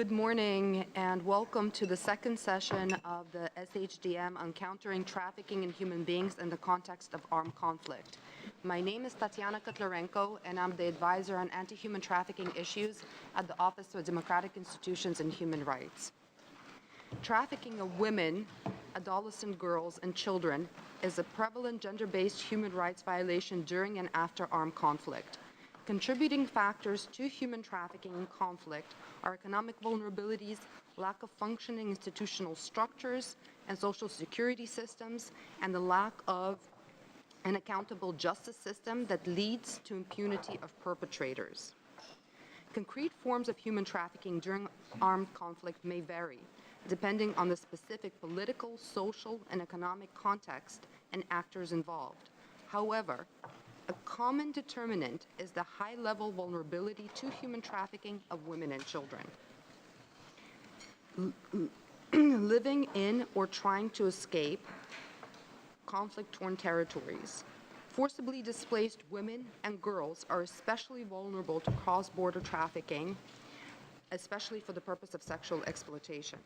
Good morning and welcome to the second session of the SHDM on countering trafficking in human beings in the context of armed conflict. My name is Tatiana Kotlarenko and I'm the advisor on anti-human trafficking issues at the Office for Democratic Institutions and Human Rights. Trafficking of women, adolescent girls, and children is a prevalent gender-based human rights violation during and after armed conflict. Contributing factors to human trafficking and conflict are economic vulnerabilities, lack of functioning institutional structures and social security systems, and the lack of an accountable justice system that leads to impunity of perpetrators. Concrete forms of human trafficking during armed conflict may vary, depending on the specific political, social, and economic context and actors involved. However, a common determinant is the high-level vulnerability to human trafficking of women and children. Living in or trying to escape conflict-torn territories. Forcibly displaced women and girls are especially vulnerable to cross-border trafficking, especially for the purpose of sexual exploitation.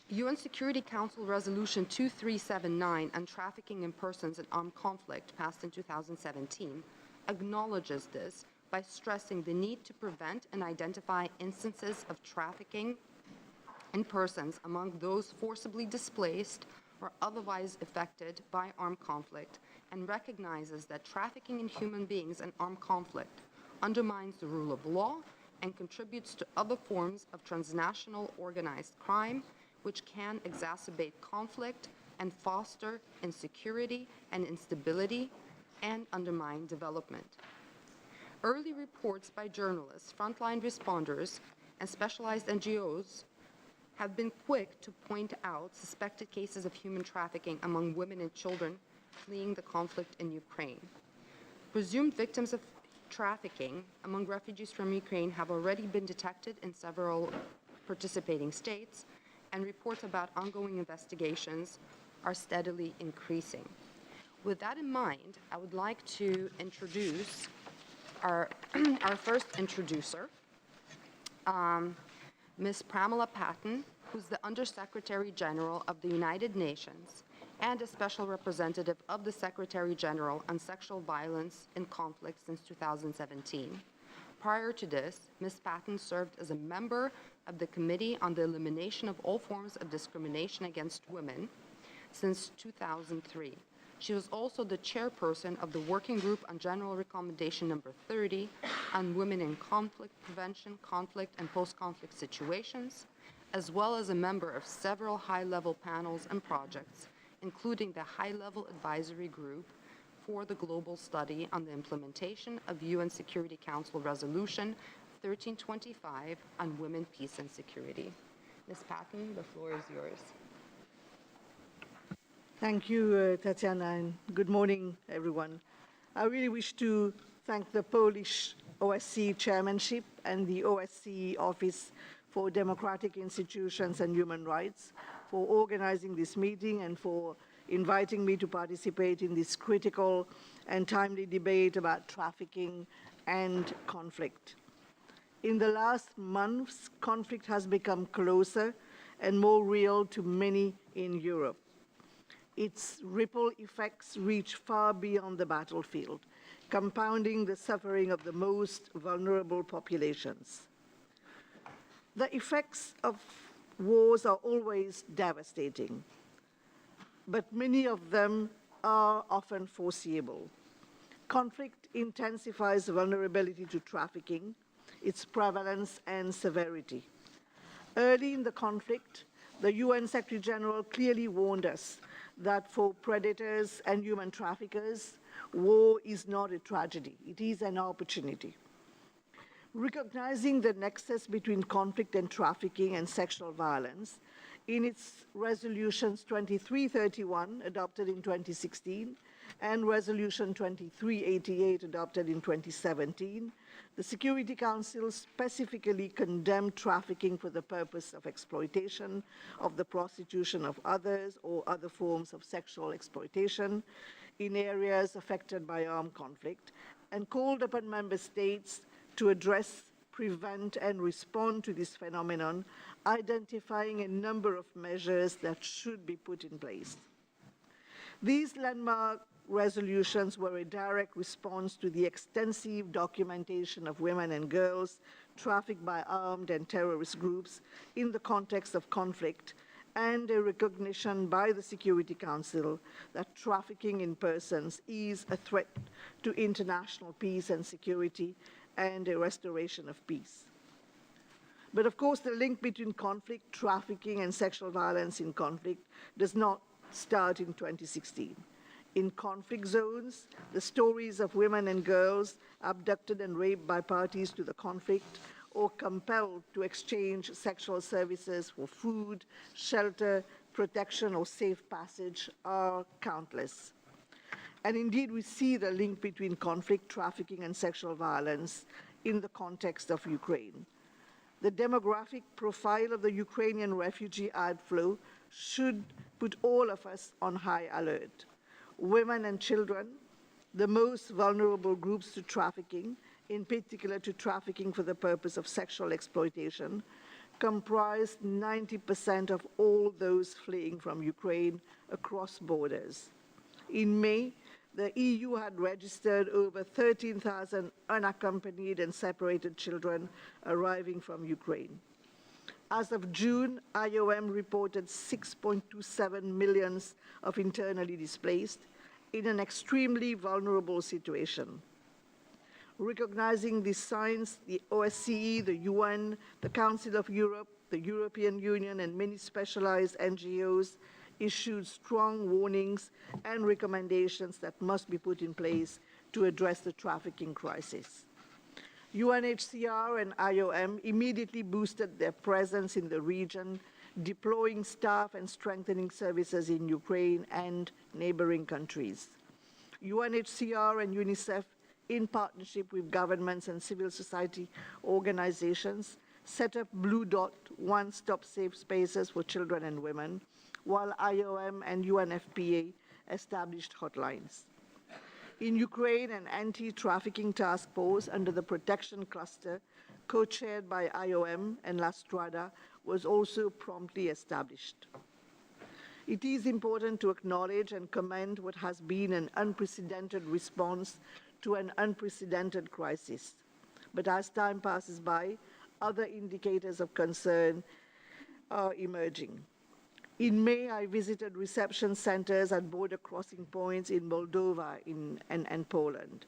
UN Security Council Resolution 2379 on trafficking in persons in armed conflict, passed in 2017, acknowledges this by stressing the need to prevent and identify instances of trafficking in persons among those forcibly displaced or otherwise affected by armed conflict, and recognizes that trafficking in human beings in armed conflict undermines the rule of law and contributes to other forms of transnational organized crime, which can exacerbate conflict and foster insecurity and instability and undermine development. Early reports by journalists, frontline responders, and specialized NGOs have been quick to point out suspected cases of human trafficking among women and children fleeing the conflict in Ukraine. Presumed victims of trafficking among refugees from Ukraine have already been detected in several participating states, and reports about ongoing investigations are steadily increasing. With that in mind, I would like to introduce our first introducer, Ms. Pramila Patten, who's the Undersecretary General of the United Nations and a Special Representative of the Secretary General on Sexual Violence in Conflict since 2017. Prior to this, Ms. Patten served as a member of the Committee on the Elimination of All Forms of Discrimination Against Women since 2003. She was also the chairperson of the Working Group on General Recommendation Number 30 on Women in Conflict Prevention, Conflict, and Post-Conflict Situations, as well as a member of several high-level panels and projects, including the High-Level Advisory Group for the Global Study on the Implementation of UN Security Council Resolution 1325 on Women, Peace, and Security. Ms. Patten, the floor is yours. Thank you, Tatiana, and good morning, everyone. I really wish to thank the Polish OSCE Chairmanship and the OSCE Office for Democratic Institutions and Human Rights for organizing this meeting and for inviting me to participate in this critical and timely debate about trafficking and conflict. In the last months, conflict has become closer and more real to many in Europe. Its ripple effects reach far beyond the battlefield, compounding the suffering of the most vulnerable populations. The effects of wars are always devastating, but many of them are often foreseeable. Conflict intensifies vulnerability to trafficking, its prevalence and severity. Early in the conflict, the UN Secretary General clearly warned us that for predators and human traffickers, war is not a tragedy, it is an opportunity. Recognizing the nexus between conflict and trafficking and sexual violence, in its resolutions 2331, adopted in 2016, and resolution 2388, adopted in 2017, the Security Council specifically condemned trafficking for the purpose of exploitation, of the prostitution of others, or other forms of sexual exploitation in areas affected by armed conflict, and called upon member states to address prevent, and respond to this phenomenon, identifying a number of measures that should be put in place. These landmark resolutions were a direct response to the extensive documentation of women and girls trafficked by armed and terrorist groups in the context of conflict, and a recognition by the Security Council that trafficking in persons is a threat to international peace and security and a restoration of peace. But of course, the link between conflict, trafficking, and sexual violence in conflict does not start in 2016. In conflict zones, the stories of women and girls abducted and raped by parties to the conflict or compelled to exchange sexual services for food, shelter, protection, or safe passage are countless. And indeed, we see the link between conflict, trafficking, and sexual violence in the context of Ukraine. The demographic profile of the Ukrainian refugee outflow should put all of us on high alert. Women and children, the most vulnerable groups to trafficking, in particular to trafficking for the purpose of sexual exploitation, comprise 90% of all those fleeing from Ukraine across borders. In May, the EU had registered over 13,000 unaccompanied and separated children arriving from Ukraine. As of June, IOM reported 6.27 million of internally displaced in an extremely vulnerable situation. Recognizing these signs, the OSCE, the UN, the Council of Europe, the European Union, and many specialized NGOs issued strong warnings and recommendations that must be put in place to address the trafficking crisis. UNHCR and IOM immediately boosted their presence in the region, deploying staff and strengthening services in Ukraine and neighboring countries. UNHCR and UNICEF, in partnership with governments and civil society organizations, set up Blue Dot one-stop safe spaces for children and women, while IOM and UNFPA established hotlines. In Ukraine, an anti-trafficking task force under the Protection Cluster, co-chaired by IOM and La Strada, was also promptly established. It is important to acknowledge and commend what has been an unprecedented response to an unprecedented crisis. But as time passes by, other indicators of concern are emerging. In May, I visited reception centers at border crossing points in Moldova and Poland.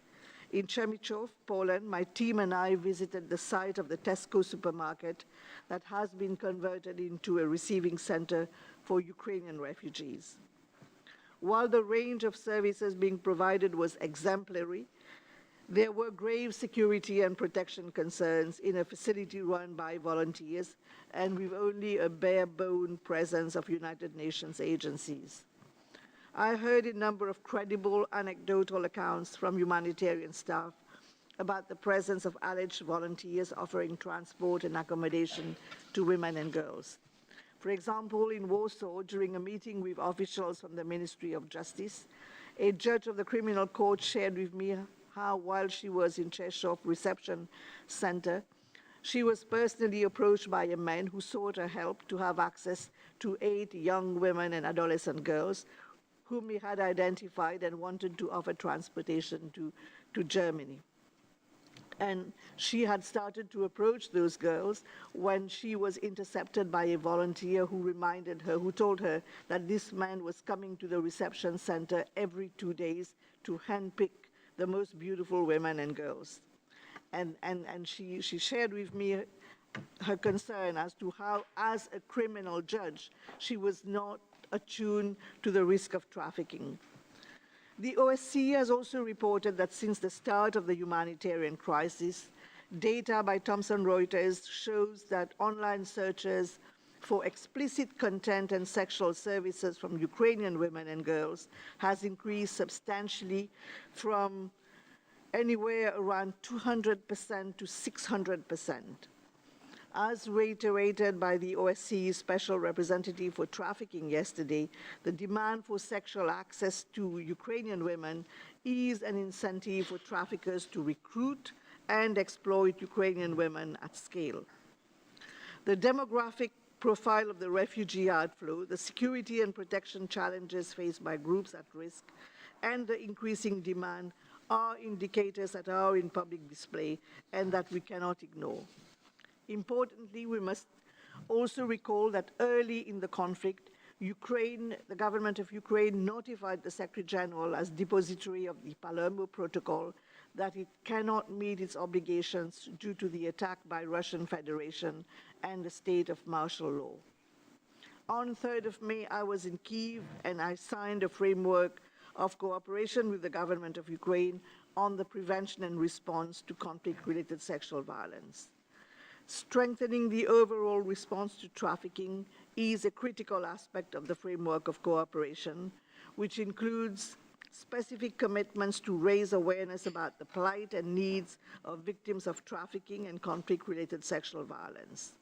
In Chemychov, Poland, my team and I visited the site of the Tesco supermarket that has been converted into a receiving center for Ukrainian refugees. While the range of services being provided was exemplary, there were grave security and protection concerns in a facility run by volunteers and with only a bare-bone presence of United Nations agencies. I heard a number of credible anecdotal accounts from humanitarian staff about the presence of alleged volunteers offering transport and accommodation to women and girls. For example, in Warsaw, during a meeting with officials from the Ministry of Justice, a judge of the criminal court shared with me how, while she was in Cheshov Reception Center, she was personally approached by a man who sought her help to have access to 8 young women and adolescent girls whom he had identified and wanted to offer transportation to Germany. And she had started to approach those girls when she was intercepted by a volunteer who told her that this man was coming to the reception center every 2 days to handpick the most beautiful women and girls. And she shared with me her concern as to how, as a criminal judge, she was not attuned to the risk of trafficking. The OSCE has also reported that since the start of the humanitarian crisis, data by Thomson Reuters shows that online searches for explicit content and sexual services from Ukrainian women and girls has increased substantially from anywhere around 200% to 600%. As reiterated by the OSCE Special Representative for Trafficking yesterday, the demand for sexual access to Ukrainian women is an incentive for traffickers to recruit and exploit Ukrainian women at scale. The demographic profile of the refugee outflow, the security and protection challenges faced by groups at risk, and the increasing demand are indicators that are in public display and that we cannot ignore. Importantly, we must also recall that early in the conflict, the government of Ukraine notified the Secretary General as depository of the Palermo Protocol that it cannot meet its obligations due to the attack by Russian Federation and the state of martial law. On 3rd of May, I was in Kyiv and I signed a framework of cooperation with the government of Ukraine on the prevention and response to conflict-related sexual violence. Strengthening the overall response to trafficking is a critical aspect of the framework of cooperation, which includes specific commitments to raise awareness about the plight and needs of victims of trafficking and conflict-related sexual violence.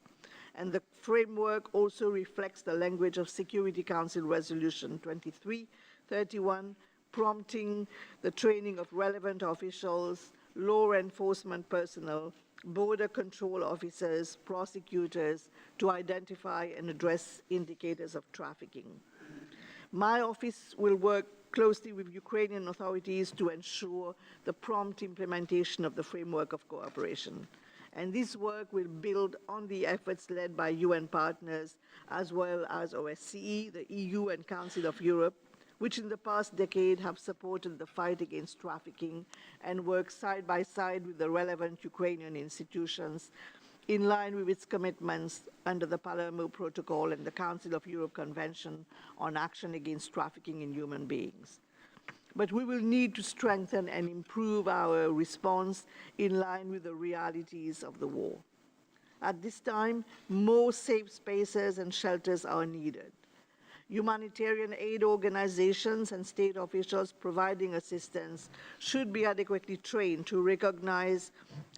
And the framework also reflects the language of Security Council Resolution 2331, prompting the training of relevant officials, law enforcement personnel, border control officers, prosecutors, to identify and address indicators of trafficking. My office will work closely with Ukrainian authorities to ensure the prompt implementation of the framework of cooperation. And this work will build on the efforts led by UN partners, as well as OSCE, the EU, and Council of Europe, which in the past decade have supported the fight against trafficking and work side by side with the relevant Ukrainian institutions in line with its commitments under the Palermo Protocol and the Council of Europe Convention on Action Against Trafficking in Human Beings. But we will need to strengthen and improve our response in line with the realities of the war. At this time, more safe spaces and shelters are needed. Humanitarian aid organizations and state officials providing assistance should be adequately trained to recognize,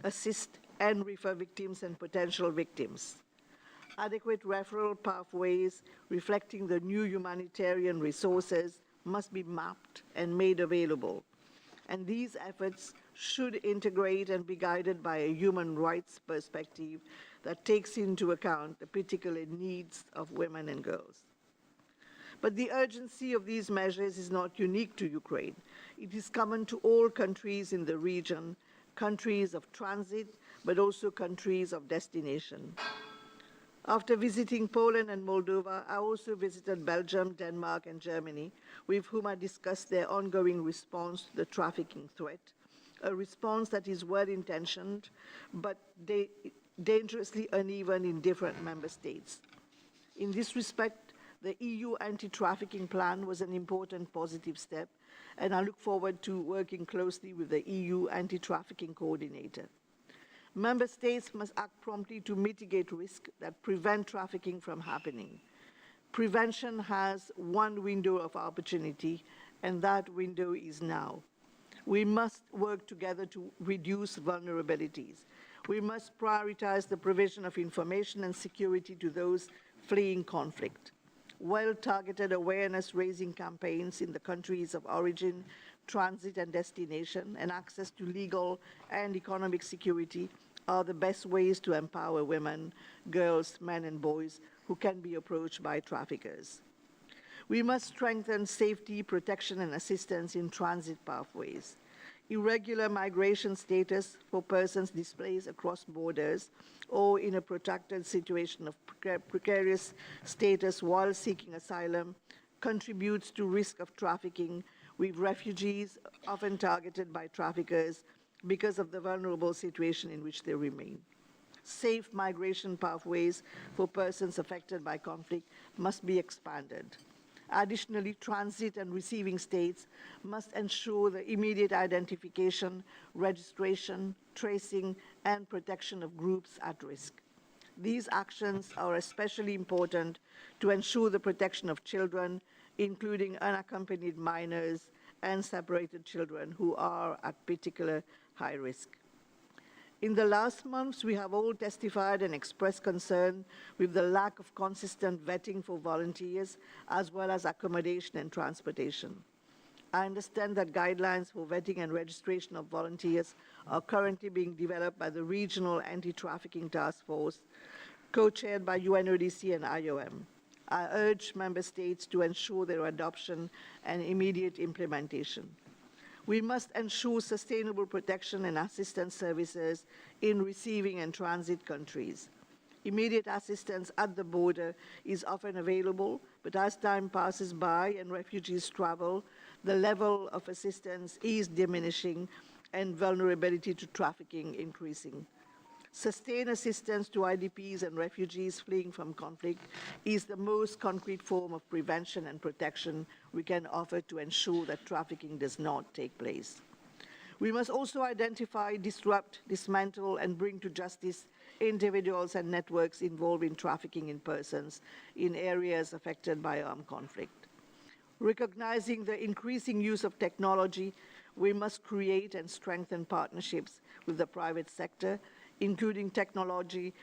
assist, and refer victims and potential victims. Adequate referral pathways reflecting the new humanitarian resources must be mapped and made available. And these efforts should integrate and be guided by a human rights perspective that takes into account the particular needs of women and girls. But the urgency of these measures is not unique to Ukraine. It is common to all countries in the region, countries of transit, but also countries of destination. After visiting Poland and Moldova, I also visited Belgium, Denmark, and Germany, with whom I discussed their ongoing response to the trafficking threat, a response that is well-intentioned, but dangerously uneven in different member states. In this respect, the EU anti-trafficking plan was an important positive step, and I look forward to working closely with the EU anti-trafficking coordinator. Member states must act promptly to mitigate risks that prevent trafficking from happening. Prevention has one window of opportunity, and that window is now. We must work together to reduce vulnerabilities. We must prioritize the provision of information and security to those fleeing conflict. Well-targeted awareness-raising campaigns in the countries of origin, transit, and destination, and access to legal and economic security are the best ways to empower women, girls, men, and boys who can be approached by traffickers. We must strengthen safety, protection, and assistance in transit pathways. Irregular migration status for persons displaced across borders or in a protracted situation of precarious status while seeking asylum contributes to risk of trafficking, with refugees often targeted by traffickers because of the vulnerable situation in which they remain. Safe migration pathways for persons affected by conflict must be expanded. Additionally, transit and receiving states must ensure the immediate identification, registration, tracing, and protection of groups at risk. These actions are especially important to ensure the protection of children, including unaccompanied minors and separated children who are at particular high risk. In the last months, we have all testified and expressed concern with the lack of consistent vetting for volunteers, as well as accommodation and transportation. I understand that guidelines for vetting and registration of volunteers are currently being developed by the Regional Anti-Trafficking Task Force, co-chaired by UNODC and IOM. I urge member states to ensure their adoption and immediate implementation. We must ensure sustainable protection and assistance services in receiving and transit countries. Immediate assistance at the border is often available, but as time passes by and refugees travel, the level of assistance is diminishing and vulnerability to trafficking increasing. Sustained assistance to IDPs and refugees fleeing from conflict is the most concrete form of prevention and protection we can offer to ensure that trafficking does not take place. We must also identify, disrupt, dismantle, and bring to justice individuals and networks involved in trafficking in persons in areas affected by armed conflict. Recognizing the increasing use of technology, we must create and strengthen partnerships with the private sector, including technology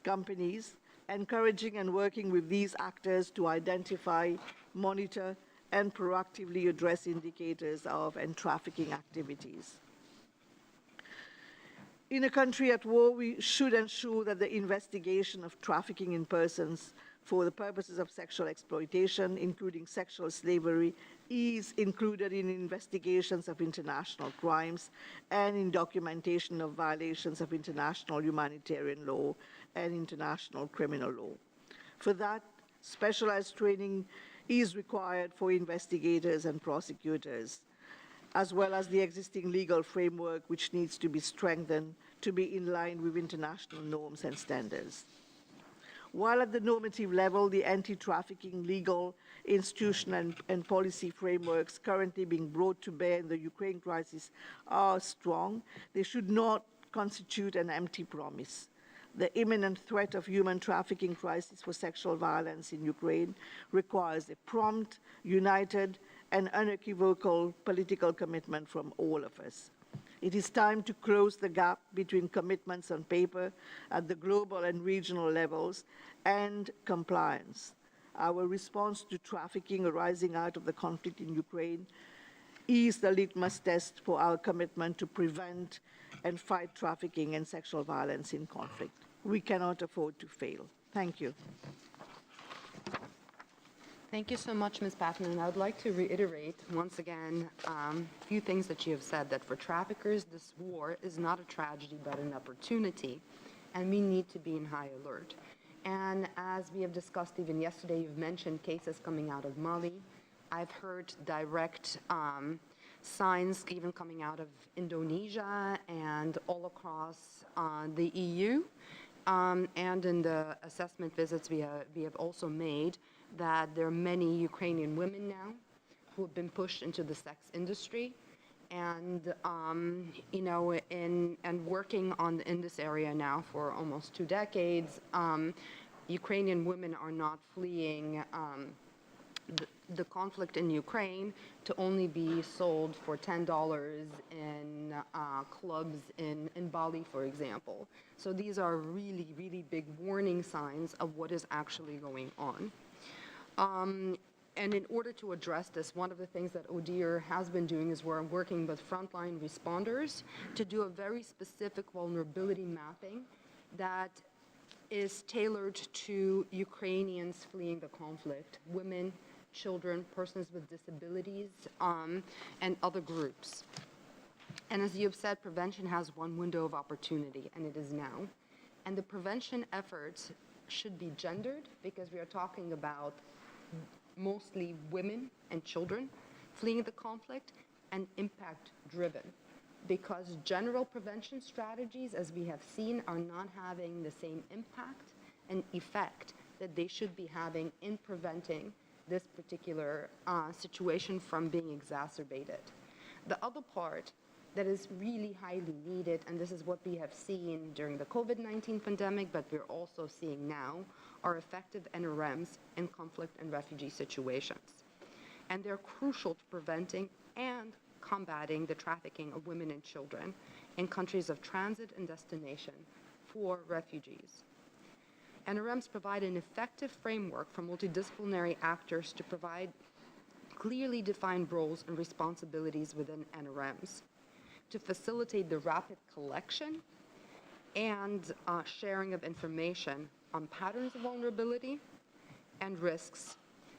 companies, encouraging and working with these actors to identify, monitor, and proactively address indicators of and trafficking activities. In a country at war, we should ensure that the investigation of trafficking in persons for the purposes of sexual exploitation, including sexual slavery, is included in investigations of international crimes and in documentation of violations of international humanitarian law and international criminal law. For that, specialized training is required for investigators and prosecutors, as well as the existing legal framework, which needs to be strengthened to be in line with international norms and standards. While at the normative level, the anti-trafficking legal, institutional, and policy frameworks currently being brought to bear in the Ukraine crisis are strong, they should not constitute an empty promise. The imminent threat of human trafficking crisis for sexual violence in Ukraine requires a prompt, united, and unequivocal political commitment from all of us. It is time to close the gap between commitments on paper at the global and regional levels and compliance. Our response to trafficking arising out of the conflict in Ukraine is the litmus test for our commitment to prevent and fight trafficking and sexual violence in conflict. We cannot afford to fail. Thank you. Thank you so much, Ms. Patton. And I would like to reiterate once again a few things that you have said, that for traffickers, this war is not a tragedy but an opportunity, and we need to be in high alert. And as we have discussed even yesterday, you've mentioned cases coming out of Mali. I've heard direct signs even coming out of Indonesia and all across the EU. And in the assessment visits we have also made, that there are many Ukrainian women now who have been pushed into the sex industry, and you know, and working in this area now for almost 2 decades. Ukrainian women are not fleeing the conflict in Ukraine to only be sold for $10 in clubs in Bali, for example. So these are really, really big warning signs of what is actually going on. And in order to address this, one of the things that ODIHR has been doing is we're working with frontline responders to do a very specific vulnerability mapping that is tailored to Ukrainians fleeing the conflict, women, children, persons with disabilities, and other groups. And as you've said, prevention has one window of opportunity, and it is now. And the prevention efforts should be gendered, because we are talking about mostly women and children fleeing the conflict, and impact-driven, because general prevention strategies, as we have seen, are not having the same impact and effect that they should be having in preventing this particular situation from being exacerbated. The other part that is really highly needed, and this is what we have seen during the COVID-19 pandemic, but we're also seeing now, are effective NRMs in conflict and refugee situations. And they're crucial to preventing and combating the trafficking of women and children in countries of transit and destination for refugees. NRMs provide an effective framework for multidisciplinary actors to provide clearly defined roles and responsibilities within NRMs, to facilitate the rapid collection and sharing of information on patterns of vulnerability and risks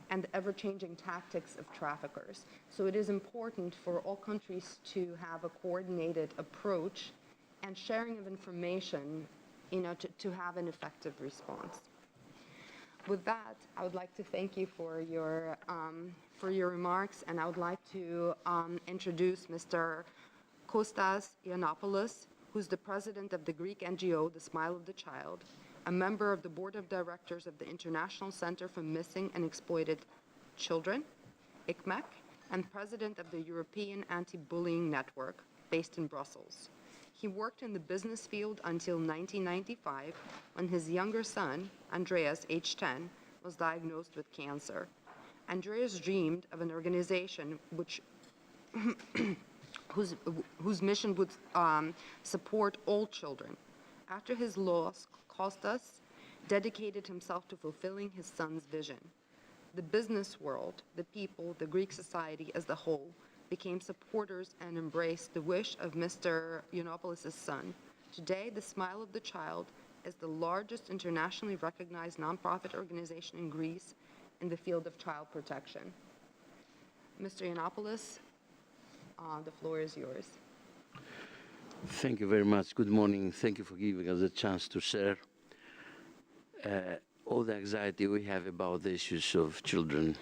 and the ever-changing tactics of traffickers. So it is important for all countries to have a coordinated approach and sharing of information, to have an effective response. With that, I would like to thank you for your remarks, and I would like to introduce Mr. Kostas Yiannopoulos, who's the president of the Greek NGO, The Smile of the Child, a member of the board of directors of the International Center for Missing and Exploited Children, ICMEC, and president of the European Anti-Bullying Network, based in Brussels. He worked in the business field until 1995, when his younger son, Andreas, aged 10, was diagnosed with cancer. Andreas dreamed of an organization whose mission would support all children. After his loss, Kostas dedicated himself to fulfilling his son's vision. The business world, the people, the Greek society as a whole became supporters and embraced the wish of Mr. Yiannopoulos' son. Today, The Smile of the Child is the largest internationally recognized nonprofit organization in Greece in the field of child protection. Mr. Yiannopoulos, the floor is yours. Thank you very much. Good morning. Thank you for giving us a chance to share all the anxiety we have about the issues of children,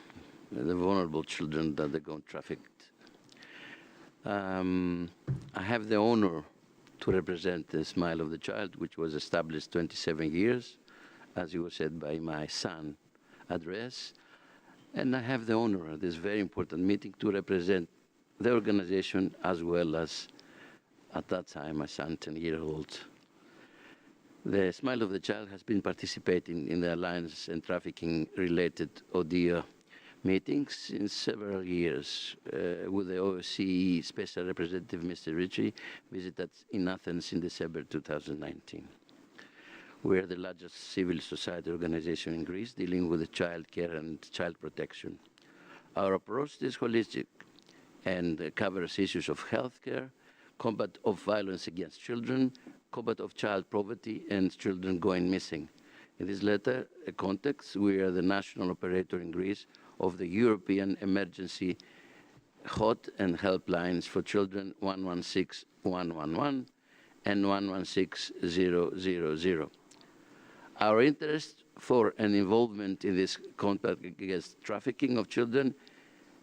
the vulnerable children that they go trafficked. I have the honor to represent the Smile of the Child, which was established 27 years, as it was said by my son, Andreas. And I have the honor at this very important meeting to represent the organization as well as, at that time, my son, 10-year-old. The Smile of the Child has been participating in the Alliance and Trafficking-related ODIHR meetings in several years, with the OSCE Special Representative, Mr. Ricci, visited in Athens in December 2019. We are the largest civil society organization in Greece dealing with child care and child protection. Our approach is holistic and covers issues of healthcare, combat of violence against children, combat of child poverty, and children going missing. In this latter context, we are the national operator in Greece of the European Emergency Hot and Helplines for Children 116-111 and 116-000. Our interest for and involvement in this combat against trafficking of children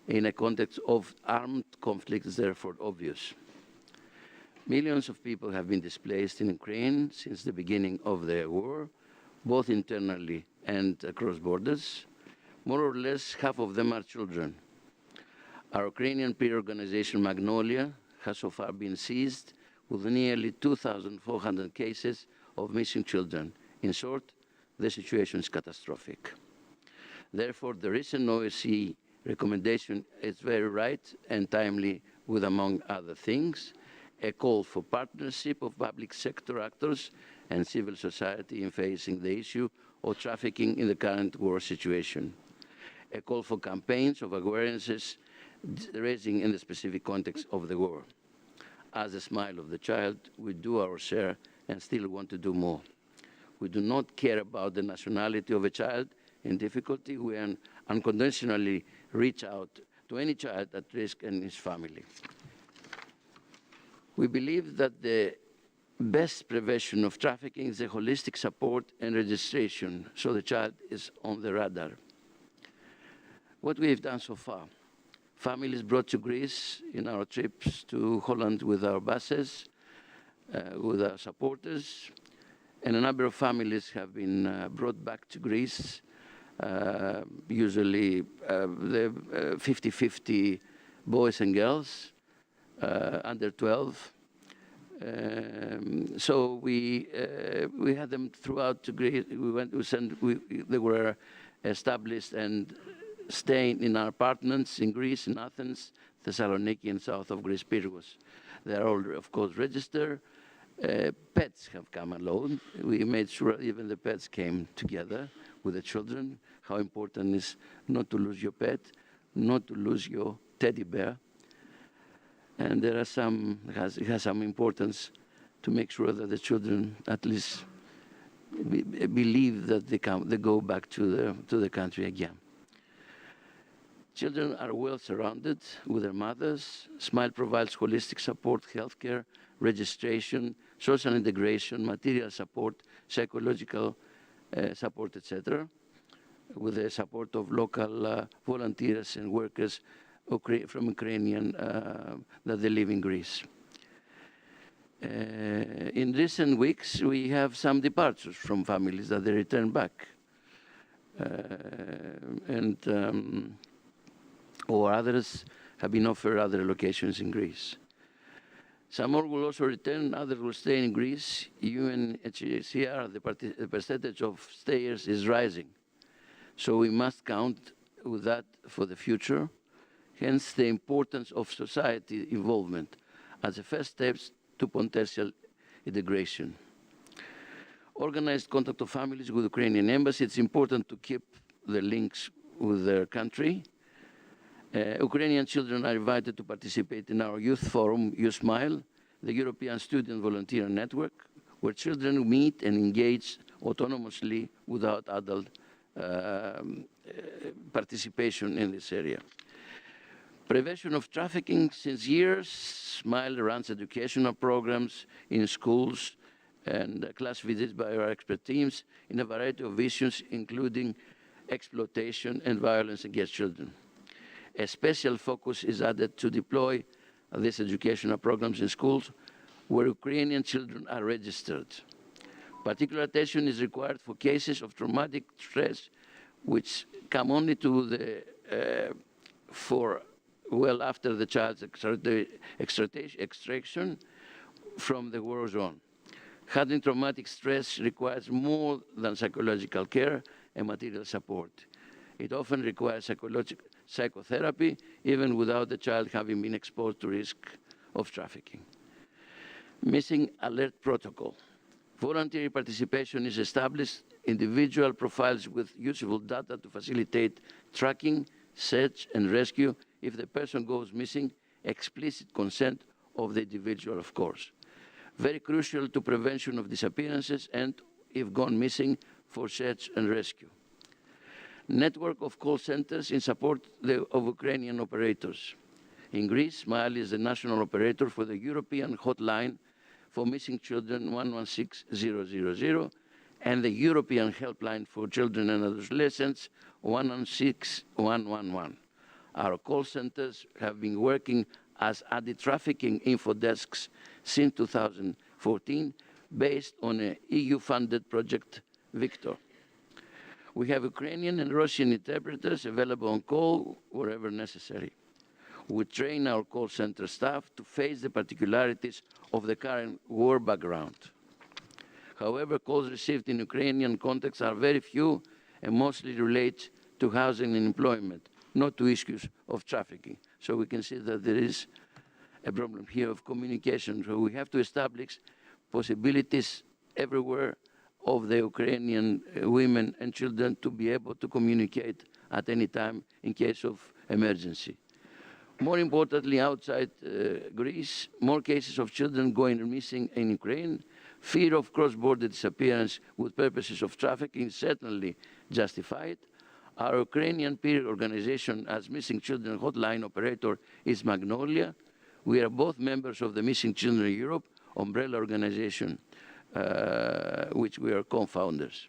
in a context of armed conflict is therefore obvious. Millions of people have been displaced in Ukraine since the beginning of the war, both internally and across borders. More or less, half of them are children. Our Ukrainian peer organization, Magnolia, has so far been seized with nearly 2,400 cases of missing children. In short, the situation is catastrophic. Therefore, the recent OSCE recommendation is very right and timely with, among other things, a call for partnership of public sector actors and civil society in facing the issue of trafficking in the current war situation. A call for campaigns of awarenesses raising in the specific context of the war. As a Smile of the Child, we do our share and still want to do more. We do not care about the nationality of a child in difficulty. We unconditionally reach out to any child at risk and his family. We believe that the best prevention of trafficking is the holistic support and registration, so the child is on the radar. What we have done so far: families brought to Greece in our trips to Holland with our buses, with our supporters, and a number of families have been brought back to Greece, usually the 50-50 boys and girls, under 12. So we had them throughout to Greece. They were established and staying in our apartments in Greece, in Athens, Thessaloniki, and south of Greece, Pyrgos. They are all, of course, registered. Pets have come along. We made sure even the pets came together with the children. How important is not to lose your pet. not to lose your teddy bear. And there are it has some importance to make sure that the children at least believe that they go back to the country again. Children are well surrounded with their mothers. SMILE provides holistic support, healthcare, registration, social integration, material support, psychological support, etc., with the support of local volunteers and workers from Ukrainian that they live in Greece. In recent weeks, we have some departures from families that they return back. Or others have been offered other locations in Greece. Some more will also return, others will stay in Greece. UNHCR, the percentage of stayers is rising. So we must count with that for the future. Hence the importance of society involvement as a first steps to potential integration. Organized contact of families with Ukrainian embassy. It's important to keep the links with their country. Ukrainian children are invited to participate in our youth forum, USmile, the European Student Volunteer Network, where children meet and engage autonomously without adult participation in this area. Prevention of trafficking. Since years, SMILE runs educational programs in schools and class visits by our expert teams in a variety of issues, including exploitation and violence against children. A special focus is added to deploy these educational programs in schools where Ukrainian children are registered. Particular attention is required for cases of traumatic stress which come only to the after the child's extraction from the war zone. Handling traumatic stress requires more than psychological care and material support. It often requires psychotherapy, even without the child having been exposed to risk of trafficking. Missing alert protocol. Voluntary participation is established, individual profiles with usable data to facilitate tracking, search, and rescue if the person goes missing, explicit consent of the individual, of course. Very crucial to prevention of disappearances and, if gone missing, for search and rescue. Network of call centers in support of Ukrainian operators. In Greece, SMILE is the national operator for the European hotline for missing children 116000 and the European helpline for children and adolescents 116111. Our call centers have been working as anti-trafficking info desks since 2014, based on an EU-funded project, Victor. We have Ukrainian and Russian interpreters available on call wherever necessary. We train our call center staff to face the particularities of the current war background. However, calls received in Ukrainian context are very few and mostly relate to housing and employment, not to issues of trafficking. So we can see that there is a problem here of communication. So we have to establish possibilities everywhere of the Ukrainian women and children to be able to communicate at any time in case of emergency. More importantly, outside Greece, more cases of children going missing in Ukraine. Fear of cross-border disappearance with purposes of trafficking certainly justified. Our Ukrainian peer organization as Missing Children Hotline operator is Magnolia. We are both members of the Missing Children Europe umbrella organization, which we are co-founders.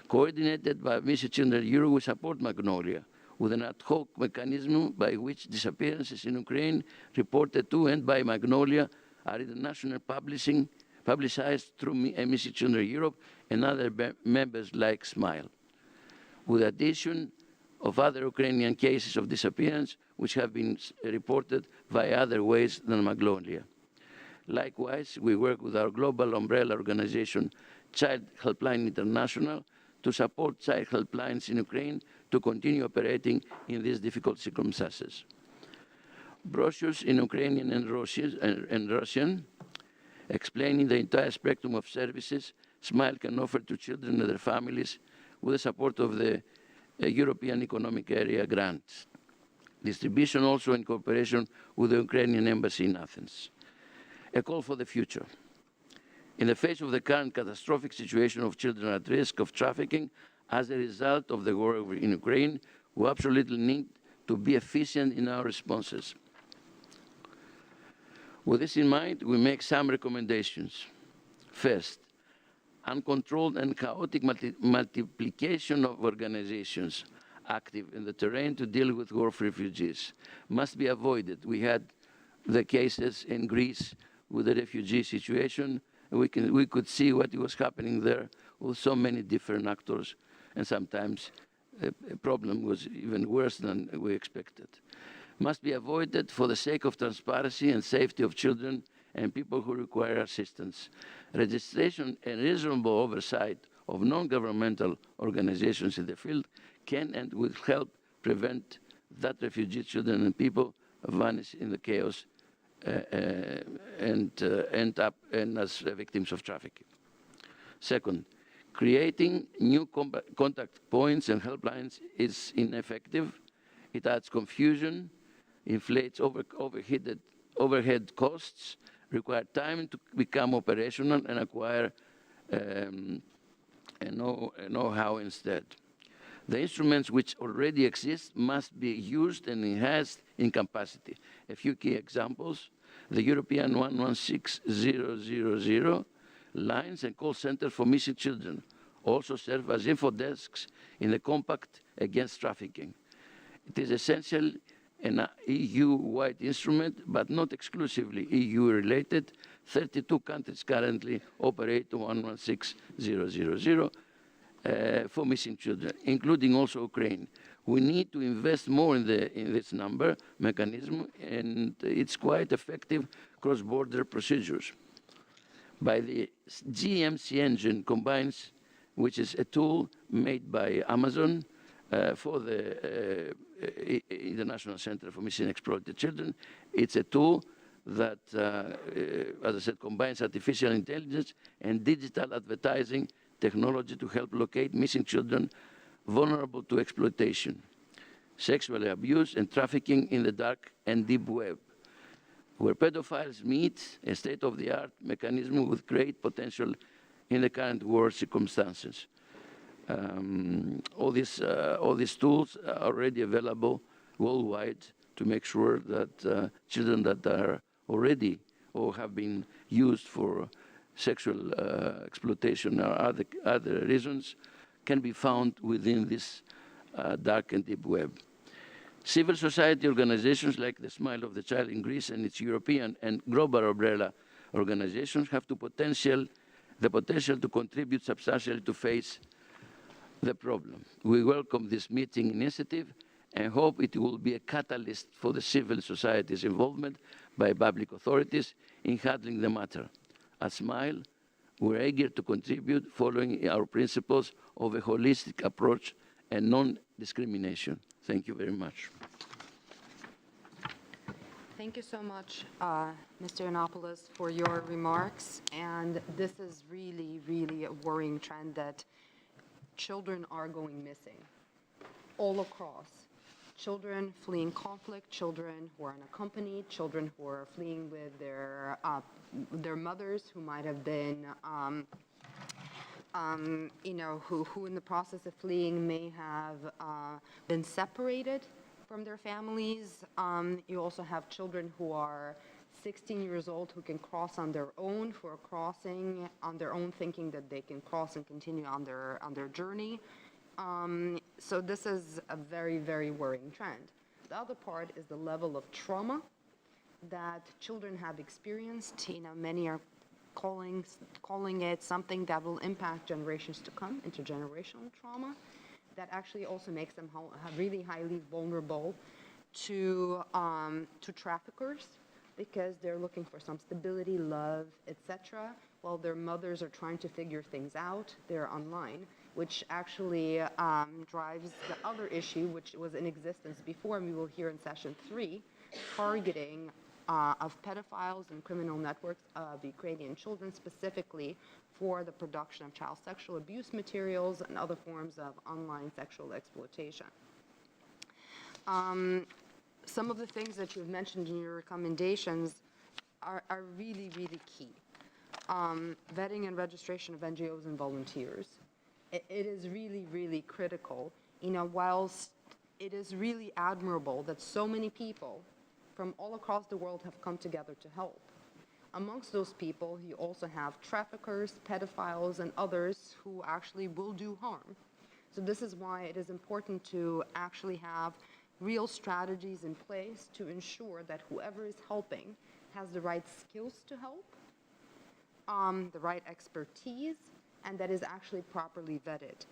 Coordinated by Missing Children Europe, we support Magnolia with an ad hoc mechanism by which disappearances in Ukraine reported to and by Magnolia are internationally publicized through Missing Children Europe and other members like SMILE, with addition of other Ukrainian cases of disappearance which have been reported via other ways than Magnolia. Likewise, we work with our global umbrella organization, Child Helpline International, to support child helplines in Ukraine to continue operating in these difficult circumstances. Brochures in Ukrainian and Russian explaining the entire spectrum of services SMILE can offer to children and their families with the support of the European Economic Area grants. distribution also in cooperation with the Ukrainian embassy in Athens. A call for the future. In the face of the current catastrophic situation of children at risk of trafficking as a result of the war in Ukraine, we absolutely need to be efficient in our responses. With this in mind, we make some recommendations. First, uncontrolled and chaotic multiplication of organizations active in the terrain to deal with war refugees must be avoided. We had the cases in Greece with the refugee situation, and we could see what was happening there with so many different actors, and sometimes the problem was even worse than we expected. Must be avoided for the sake of transparency and safety of children and people who require assistance. Registration and reasonable oversight of non-governmental organizations in the field can and will help prevent that refugee children and people vanish in the chaos and end up as victims of trafficking. Second, creating new contact points and helplines is ineffective. It adds confusion, inflates overhead costs, require time to become operational, and acquire a know-how instead. The instruments which already exist must be used and enhanced in capacity. A few key examples: the European 116000 lines and call centers for missing children also serve as info desks in the Compact Against Trafficking. It is essential an EU-wide instrument, but not exclusively EU-related. 32 countries currently operate 116000 for missing children, including also Ukraine. We need to invest more in this number mechanism, and it's quite effective cross-border procedures. By the GMC engine combines, which is a tool made by Amazon for the International Center for Missing and Exploited Children. It's a tool that, as I said, combines artificial intelligence and digital advertising technology to help locate missing children vulnerable to exploitation, sexual abuse, and trafficking in the dark and deep web, where pedophiles meet a state-of-the-art mechanism with great potential in the current war circumstances. All these tools are already available worldwide to make sure that children that are already or have been used for sexual exploitation or other reasons can be found within this dark and deep web. Civil society organizations like the Smile of the Child in Greece and its European and global umbrella organizations have the potential to contribute substantially to face the problem. We welcome this meeting initiative and hope it will be a catalyst for the civil society's involvement by public authorities in handling the matter. At Smile, we're eager to contribute following our principles of a holistic approach and non-discrimination. Thank you very much. Thank you so much, Mr. Yiannopoulos, for your remarks. And this is really, really a worrying trend that children are going missing all across. Children fleeing conflict, children who are unaccompanied, children who are fleeing with their mothers who might have been, who in the process of fleeing may have been separated from their families. You also have children who are 16 years old who can cross on their own, who are crossing on their own thinking that they can cross and continue on their journey. So this is a very, very worrying trend. The other part is the level of trauma that children have experienced. Many are calling it something that will impact generations to come, intergenerational trauma, that actually also makes them really highly vulnerable to traffickers, because they're looking for some stability, love, etc., while their mothers are trying to figure things out. They're online, which actually drives the other issue, which was in existence before, and we will hear in session 3, targeting of pedophiles and criminal networks of Ukrainian children, specifically for the production of child sexual abuse materials and other forms of online sexual exploitation. some of the things that you've mentioned in your recommendations are really, really key. Vetting and registration of NGOs and volunteers. It is really, really critical. Whilst it is really admirable that so many people from all across the world have come together to help. Amongst those people, you also have traffickers, pedophiles, and others who actually will do harm. So this is why it is important to actually have real strategies in place to ensure that whoever is helping has the right skills to help, the right expertise, and that is actually properly vetted.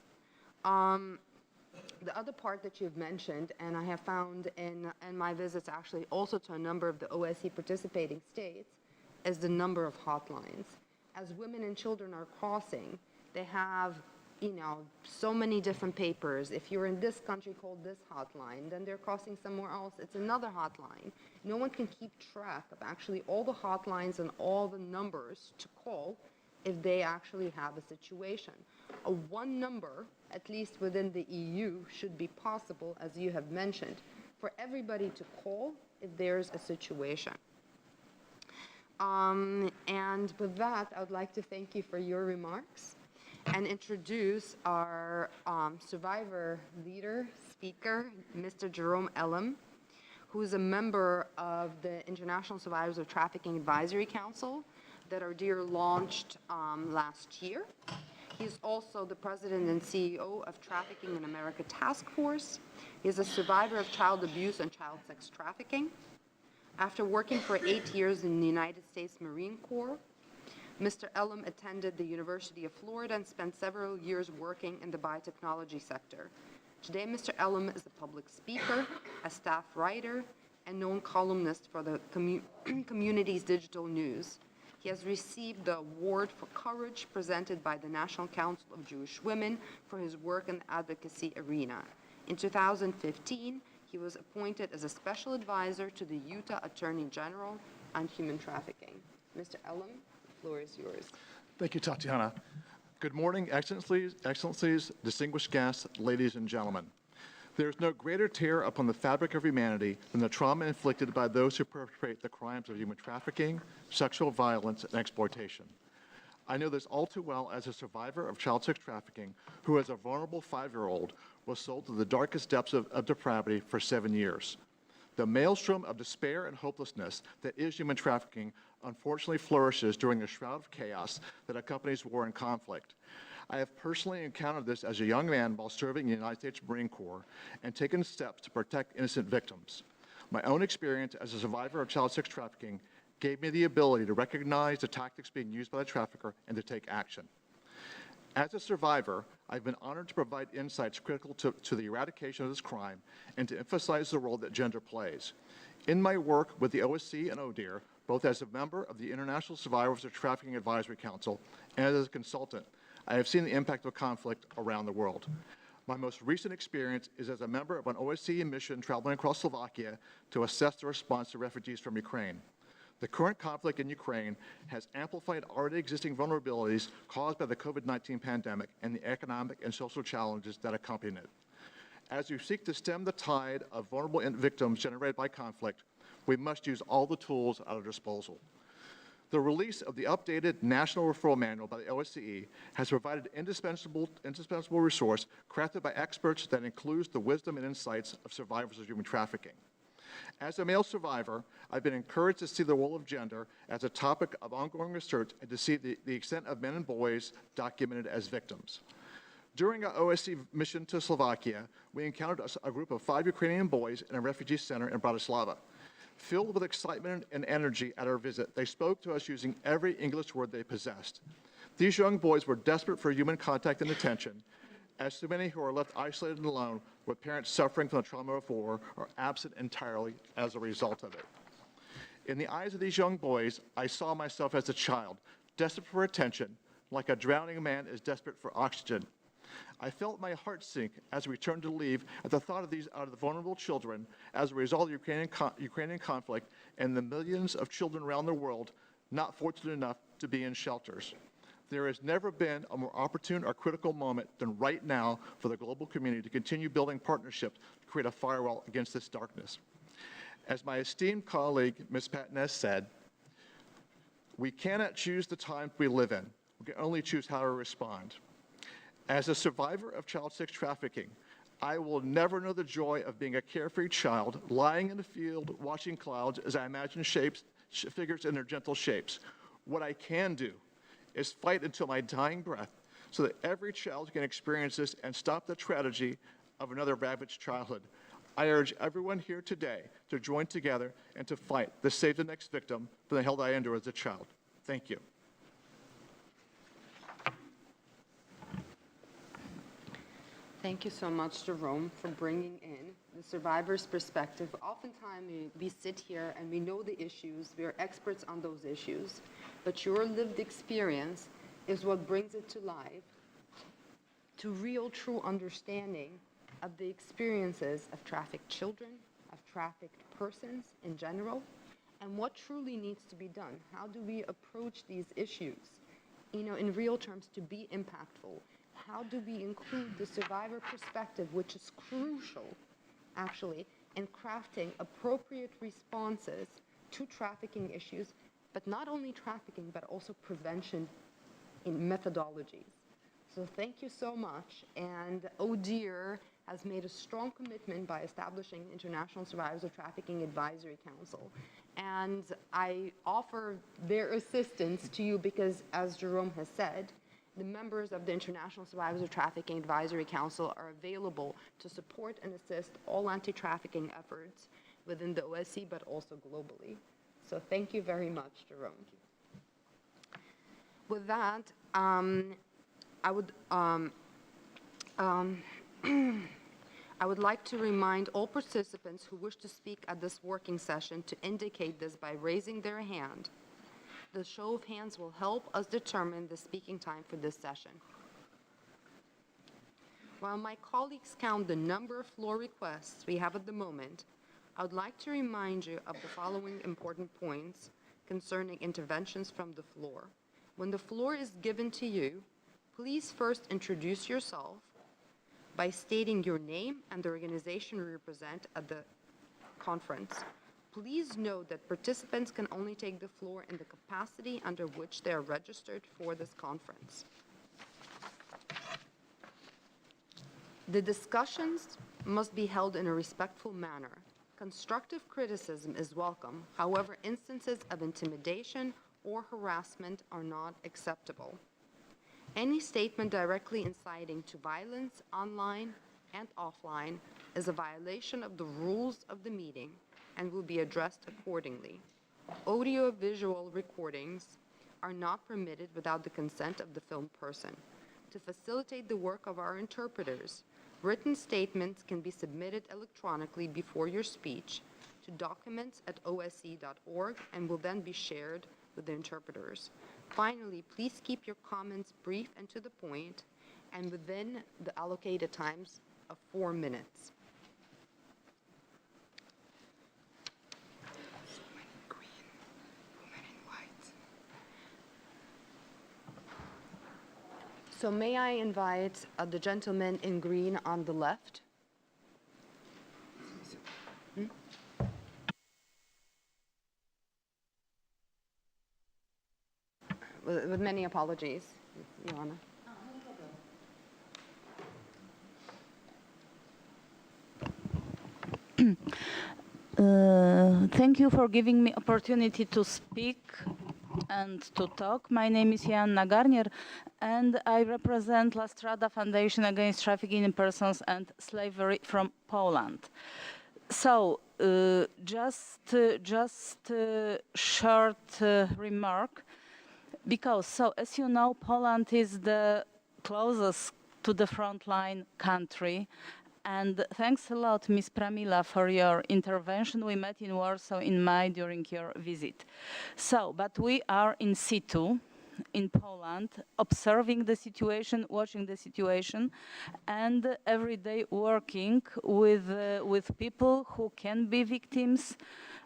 The other part that you've mentioned, and I have found in my visits actually also to a number of the OSCE participating states, is the number of hotlines. As women and children are crossing, they have, so many different papers. If you're in this country, call this hotline. Then they're crossing somewhere else, it's another hotline. No one can keep track of actually all the hotlines and all the numbers to call if they actually have a situation. A one number, at least within the EU, should be possible, as you have mentioned, for everybody to call if there's a situation. And with that, I would like to thank you for your remarks and introduce our survivor leader, speaker, Mr. Jerome Elam, who is a member of the International Survivors of Trafficking Advisory Council that ODIHR launched last year. He's also the president and CEO of Trafficking in America Task Force. He's a survivor of child abuse and child sex trafficking. After working for 8 years in the United States Marine Corps, Mr. Elam attended the University of Florida and spent several years working in the biotechnology sector. Today, Mr. Elam is a public speaker, a staff writer, and known columnist for the community's digital news. He has received the Award for Courage presented by the National Council of Jewish Women for his work in the advocacy arena. In 2015, he was appointed as a special advisor to the Utah Attorney General on human trafficking. Mr. Elam, the floor is yours. Thank you, Tatiana. Good morning, excellencies, distinguished guests, ladies and gentlemen. There is no greater tear upon the fabric of humanity than the trauma inflicted by those who perpetrate the crimes of human trafficking, sexual violence, and exploitation. I know this all too well as a survivor of child sex trafficking who, as a vulnerable 5-year-old, was sold to the darkest depths of depravity for 7 years. The maelstrom of despair and hopelessness that is human trafficking unfortunately flourishes during the shroud of chaos that accompanies war and conflict. I have personally encountered this as a young man while serving in the United States Marine Corps and taken steps to protect innocent victims. My own experience as a survivor of child sex trafficking gave me the ability to recognize the tactics being used by the trafficker and to take action. As a survivor, I've been honored to provide insights critical to the eradication of this crime and to emphasize the role that gender plays. In my work with the OSCE and ODIHR, both as a member of the International Survivors of Trafficking Advisory Council and as a consultant, I have seen the impact of conflict around the world. My most recent experience is as a member of an OSCE mission traveling across Slovakia to assess the response to refugees from Ukraine. The current conflict in Ukraine has amplified already existing vulnerabilities caused by the COVID-19 pandemic and the economic and social challenges that accompany it. As we seek to stem the tide of vulnerable victims generated by conflict, we must use all the tools at our disposal. The release of the updated National Referral Manual by the OSCE has provided an indispensable resource crafted by experts that includes the wisdom and insights of survivors of human trafficking. As a male survivor, I've been encouraged to see the role of gender as a topic of ongoing research and to see the extent of men and boys documented as victims. During our OSCE mission to Slovakia, we encountered a group of 5 Ukrainian boys in a refugee center in Bratislava. Filled with excitement and energy at our visit, they spoke to us using every English word they possessed. These young boys were desperate for human contact and attention, as so many who are left isolated and alone with parents suffering from the trauma of war are absent entirely as a result of it. In the eyes of these young boys, I saw myself as a child, desperate for attention, like a drowning man is desperate for oxygen. I felt my heart sink as we turned to leave at the thought of these vulnerable children as a result of the Ukrainian conflict and the millions of children around the world not fortunate enough to be in shelters. There has never been a more opportune or critical moment than right now for the global community to continue building partnerships to create a firewall against this darkness. As my esteemed colleague, Ms. Patness said, we cannot choose the time we live in. We can only choose how to respond. As a survivor of child sex trafficking, I will never know the joy of being a carefree child lying in the field watching clouds as I imagine figures in their gentle shapes. What I can do is fight until my dying breath so that every child can experience this and stop the tragedy of another ravaged childhood. I urge everyone here today to join together and to fight to save the next victim from the hell that I endured as a child. Thank you. Thank you so much, Jerome, for bringing in the survivor's perspective. Oftentimes, we sit here and we know the issues, we are experts on those issues, but your lived experience is what brings it to life, to real, true understanding of the experiences of trafficked children, of trafficked persons in general, and what truly needs to be done. How do we approach these issues, in real terms to be impactful? How do we include the survivor perspective, which is crucial, actually, in crafting appropriate responses to trafficking issues, but not only trafficking, but also prevention in methodologies. So thank you so much. And ODIHR has made a strong commitment by establishing International Survivors of Trafficking Advisory Council. And I offer their assistance to you because, as Jerome has said, the members of the International Survivors of Trafficking Advisory Council are available to support and assist all anti-trafficking efforts within the OSCE, but also globally. So thank you very much, Jerome. With that, I would like to remind all participants who wish to speak at this working session to indicate this by raising their hand. The show of hands will help us determine the speaking time for this session. While my colleagues count the number of floor requests we have at the moment, I would like to remind you of the following important points concerning interventions from the floor. When the floor is given to you, please first introduce yourself by stating your name and the organization you represent at the conference. Please note that participants can only take the floor in the capacity under which they are registered for this conference. The discussions must be held in a respectful manner. Constructive criticism is welcome. However, instances of intimidation or harassment are not acceptable. Any statement directly inciting to violence online and offline is a violation of the rules of the meeting and will be addressed accordingly. Audio-visual recordings are not permitted without the consent of the filmed person. To facilitate the work of our interpreters, written statements can be submitted electronically before your speech to documents@osce.org and will then be shared with the interpreters. Finally, please keep your comments brief and to the point and within the allocated times of 4 minutes. So may I invite the gentleman in green on the left? With many apologies, Joanna. Thank you for giving me opportunity to speak and to talk. My name is Joanna Garnier, and I represent La Strada Foundation Against Trafficking in Persons and Slavery from Poland. So, just short remark, because, so as you know, Poland is the closest to the frontline country. And thanks a lot, Ms. Pramila, for your intervention. We met in Warsaw in May during your visit. So, but we are in situ in Poland, observing the situation, watching the situation, and every day working with people who can be victims,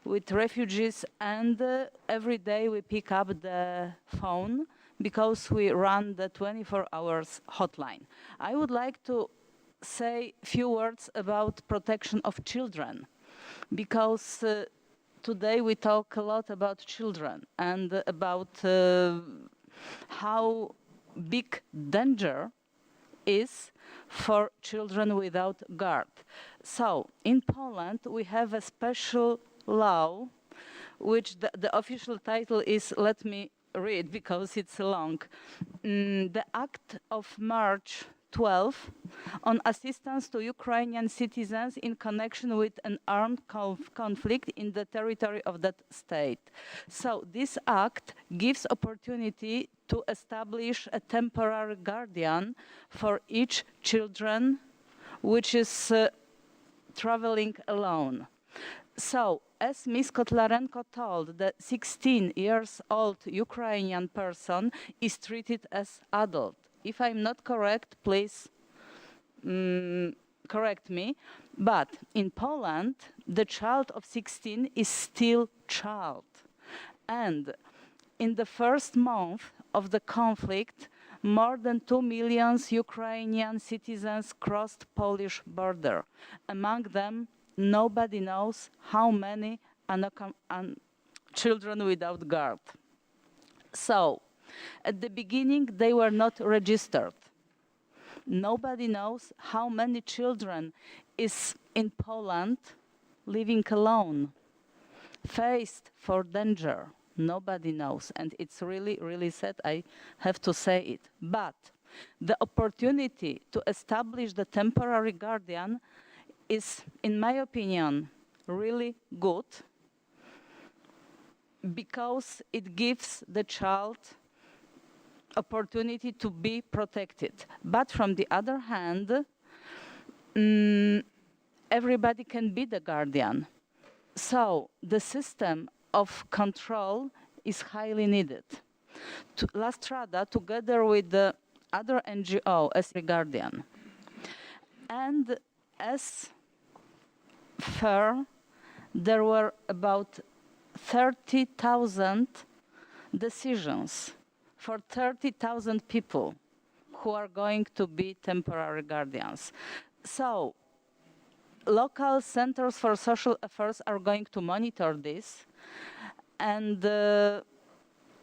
with refugees, and every day we pick up the phone because we run the 24 hours hotline. I would like to say a few words about protection of children. because today we talk a lot about children and about how big danger is for children without guard. So in Poland we have a special law, which the official title is, let me read because it's long, the Act of March 12 on assistance to Ukrainian citizens in connection with an armed conflict in the territory of that state. So this act gives opportunity to establish a temporary guardian for each children which is traveling alone. So, as Ms. Kotlarenko told, the 16-year-old Ukrainian person is treated as adult. If I'm not correct, please correct me. But in Poland, the child of 16 is still child. And in the first month of the conflict, more than 2 million Ukrainian citizens crossed Polish border. Among them, nobody knows how many children without guard. So, at the beginning, they were not registered. Nobody knows how many children is in Poland living alone, faced for danger. Nobody knows, and it's really, really sad, I have to say it. But the opportunity to establish the temporary guardian is, in my opinion, really good because it gives the child opportunity to be protected. But from the other hand, everybody can be the guardian. So the system of control is highly needed. Last Rada, together with the other NGO as a guardian, and as fair, there were about 30,000 decisions for 30,000 people who are going to be temporary guardians. So local centers for social affairs are going to monitor this, and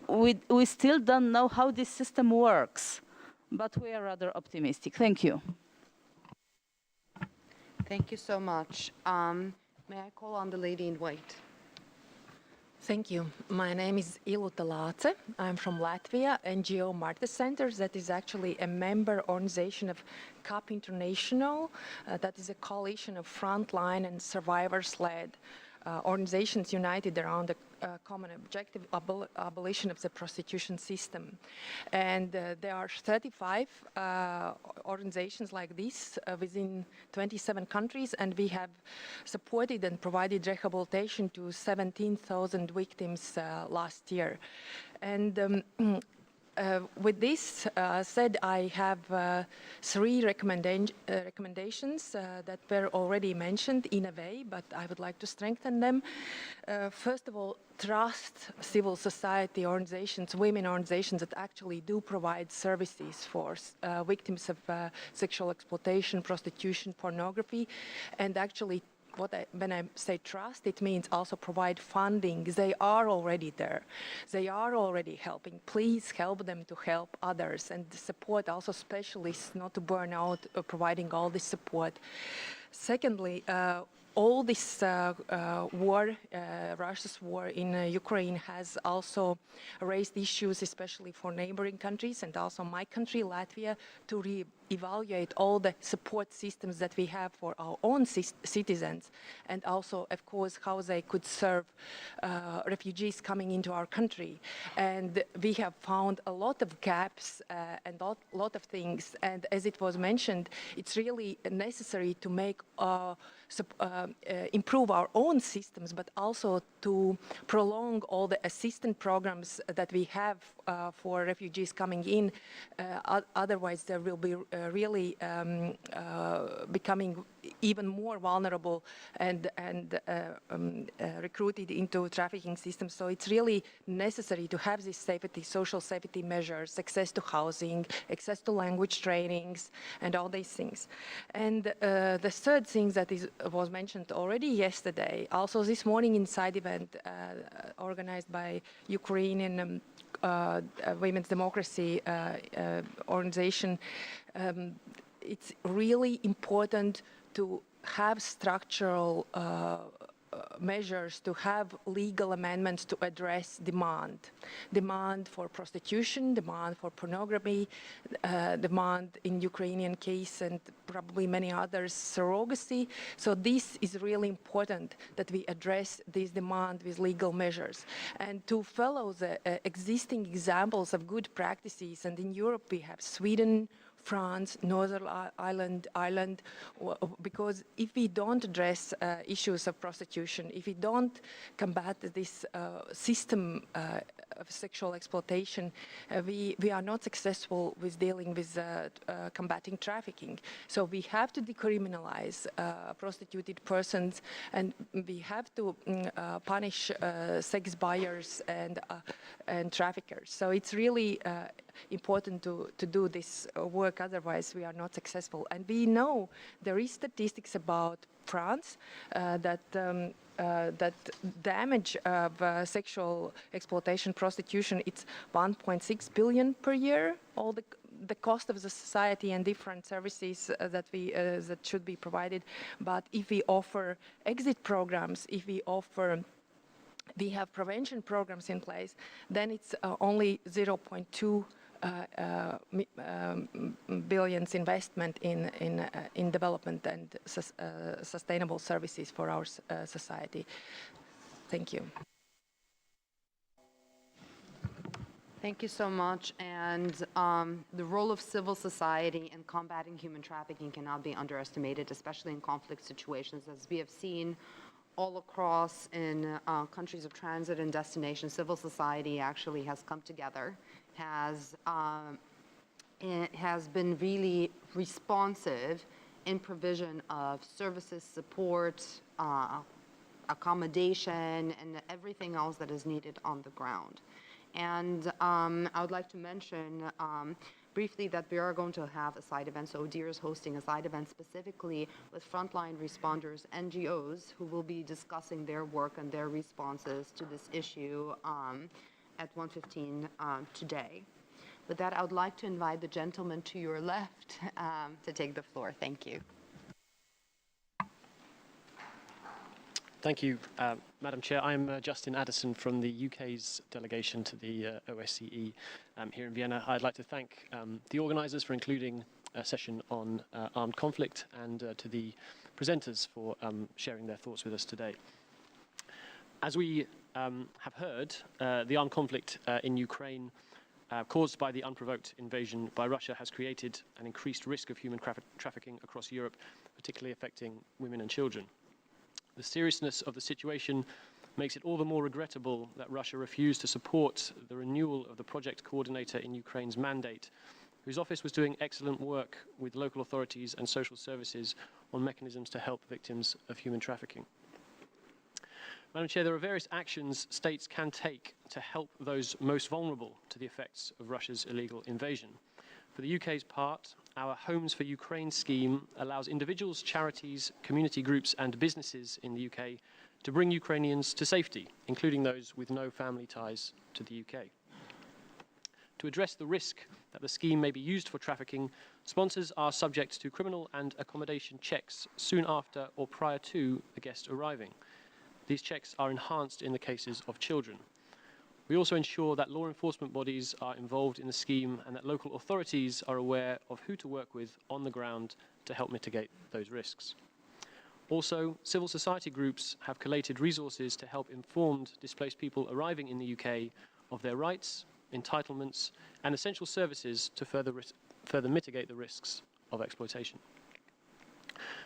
we still don't know how this system works, but we are rather optimistic. Thank you. Thank you so much. May I call on the lady in white? Thank you. My name is Iluta Lace. I'm from Latvia, NGO Marta Centers. That is actually a member organization of CAP International. That is a coalition of frontline and survivors-led organizations united around the common objective, abolition of the prostitution system. And there are 35 organizations like this within 27 countries, and we have supported and provided rehabilitation to 17,000 victims last year. And with this said, I have 3 recommendations that were already mentioned in a way, but I would like to strengthen them. First of all, trust civil society organizations, women organizations that actually do provide services for victims of sexual exploitation, prostitution, pornography, and actually when I say trust, it means also provide funding. They are already there. They are already helping. Please help them to help others and support also specialists not to burn out, providing all this support. Secondly, all this war, Russia's war in Ukraine has also raised issues, especially for neighboring countries and also my country, Latvia, to re-evaluate all the support systems that we have for our own citizens, and also, of course, how they could serve refugees coming into our country. And we have found a lot of gaps and a lot of things. And as it was mentioned, it's really necessary to make improve our own systems, but also to prolong all the assistance programs that we have for refugees coming in. Otherwise, there will be really becoming even more vulnerable and recruited into trafficking systems. So it's really necessary to have these safety, social safety measures, access to housing, access to language trainings, and all these things. And the third thing that was mentioned already yesterday, also this morning in side event organized by Ukrainian Women's Democracy organization, it's really important to have structural measures, to have legal amendments to address demand for prostitution, demand for pornography, demand in Ukrainian case and probably many others, surrogacy. So this is really important that we address this demand with legal measures and to follow the existing examples of good practices. And in Europe we have Sweden, France, Northern Ireland, because if we don't address issues of prostitution, if we don't combat this system of sexual exploitation, we are not successful with dealing with combating trafficking. So we have to decriminalize prostituted persons, and we have to punish sex buyers and traffickers. So it's really important to do this work, otherwise we are not successful. And we know there is statistics about France that damage of sexual exploitation, prostitution, it's 1.6 billion per year, all the cost of the society and different services that should be provided. But if we offer exit programs, if we have prevention programs in place, then it's only 0.2 billions investment in development and sustainable services for our society. Thank you. Thank you so much. And the role of civil society in combating human trafficking cannot be underestimated, especially in conflict situations. As we have seen all across in countries of transit and destination, civil society actually has come together, has been really responsive in provision of services, support, accommodation, and everything else that is needed on the ground. And I would like to mention briefly that we are going to have a side event. So ODIHR is hosting a side event specifically with frontline responders, NGOs, who will be discussing their work and their responses to this issue at 1:15 today. With that, I would like to invite the gentleman to your left to take the floor. Thank you. Thank you, Madam Chair. I'm Justin Addison from the UK's delegation to the OSCE here in Vienna. I'd like to thank the organisers for including a session on armed conflict and to the presenters for sharing their thoughts with us today. As we have heard, the armed conflict in Ukraine caused by the unprovoked invasion by Russia has created an increased risk of human trafficking across Europe, particularly affecting women and children. The seriousness of the situation makes it all the more regrettable that Russia refused to support the renewal of the project coordinator in Ukraine's mandate, whose office was doing excellent work with local authorities and social services on mechanisms to help victims of human trafficking. Madam Chair, there are various actions states can take to help those most vulnerable to the effects of Russia's illegal invasion. For the UK's part, our Homes for Ukraine scheme allows individuals, charities, community groups and businesses in the UK to bring Ukrainians to safety, including those with no family ties to the UK. To address the risk that the scheme may be used for trafficking, sponsors are subject to criminal and accommodation checks soon after or prior to the guest arriving. These checks are enhanced in the cases of children. We also ensure that law enforcement bodies are involved in the scheme and that local authorities are aware of who to work with on the ground to help mitigate those risks. Also, civil society groups have collated resources to help informed displaced people arriving in the UK of their rights, entitlements, and essential services to further mitigate the risks of exploitation.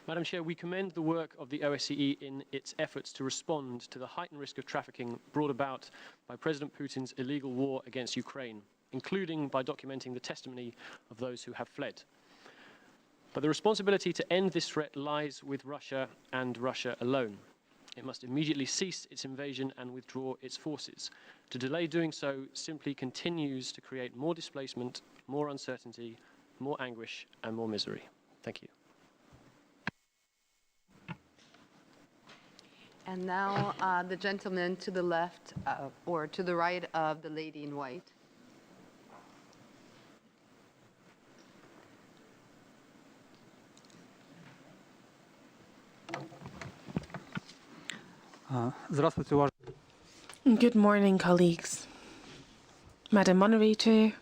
Madam Chair, we commend the work of the OSCE in its efforts to respond to the heightened risk of trafficking brought about by President Putin's illegal war against Ukraine, including by documenting the testimony of those who have fled. But the responsibility to end this threat lies with Russia and Russia alone. It must immediately cease its invasion and withdraw its forces. To delay doing so simply continues to create more displacement, more uncertainty, more anguish, and more misery. Thank you. And now the gentleman to the left, or to the right of the lady in white. Good morning, colleagues. Madam Moderator,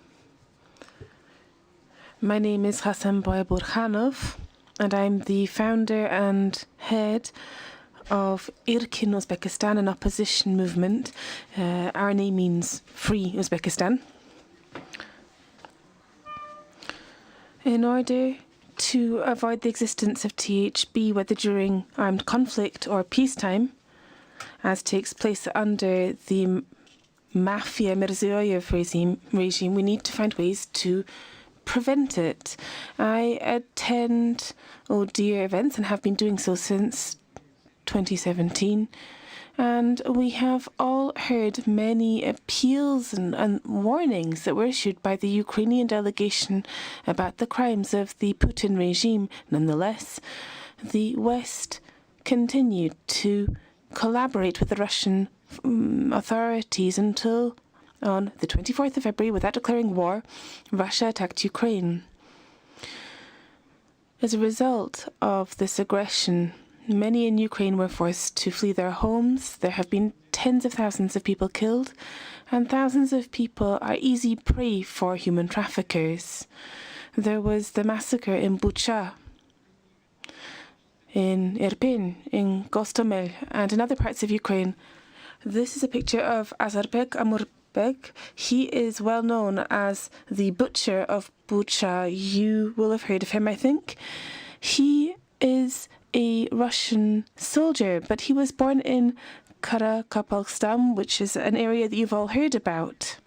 my name is Hassan Boy Burkhanov, and I'm the founder and head of Irkin Uzbekistan, an opposition movement. Our name means Free Uzbekistan. In order to avoid the existence of THB, whether during armed conflict or peacetime, as takes place under the Mafia Mirziyoyev regime, we need to find ways to prevent it. I attend ODIHR events and have been doing so since 2017. And we have all heard many appeals and warnings that were issued by the Ukrainian delegation about the crimes of the Putin regime. Nonetheless, the West continued to collaborate with the Russian authorities until on the 24th of February, without declaring war, Russia attacked Ukraine. As a result of this aggression, many in Ukraine were forced to flee their homes. There have been tens of thousands of people killed, and thousands of people are easy prey for human traffickers. There was the massacre in Bucha, in Irpin, in Gostomel, and in other parts of Ukraine. This is a picture of Azarbek Amurbek. He is well known as the butcher of Bucha. You will have heard of him, I think. He is a Russian soldier, but he was born in Karakapalstam, which is an area that you've all heard about.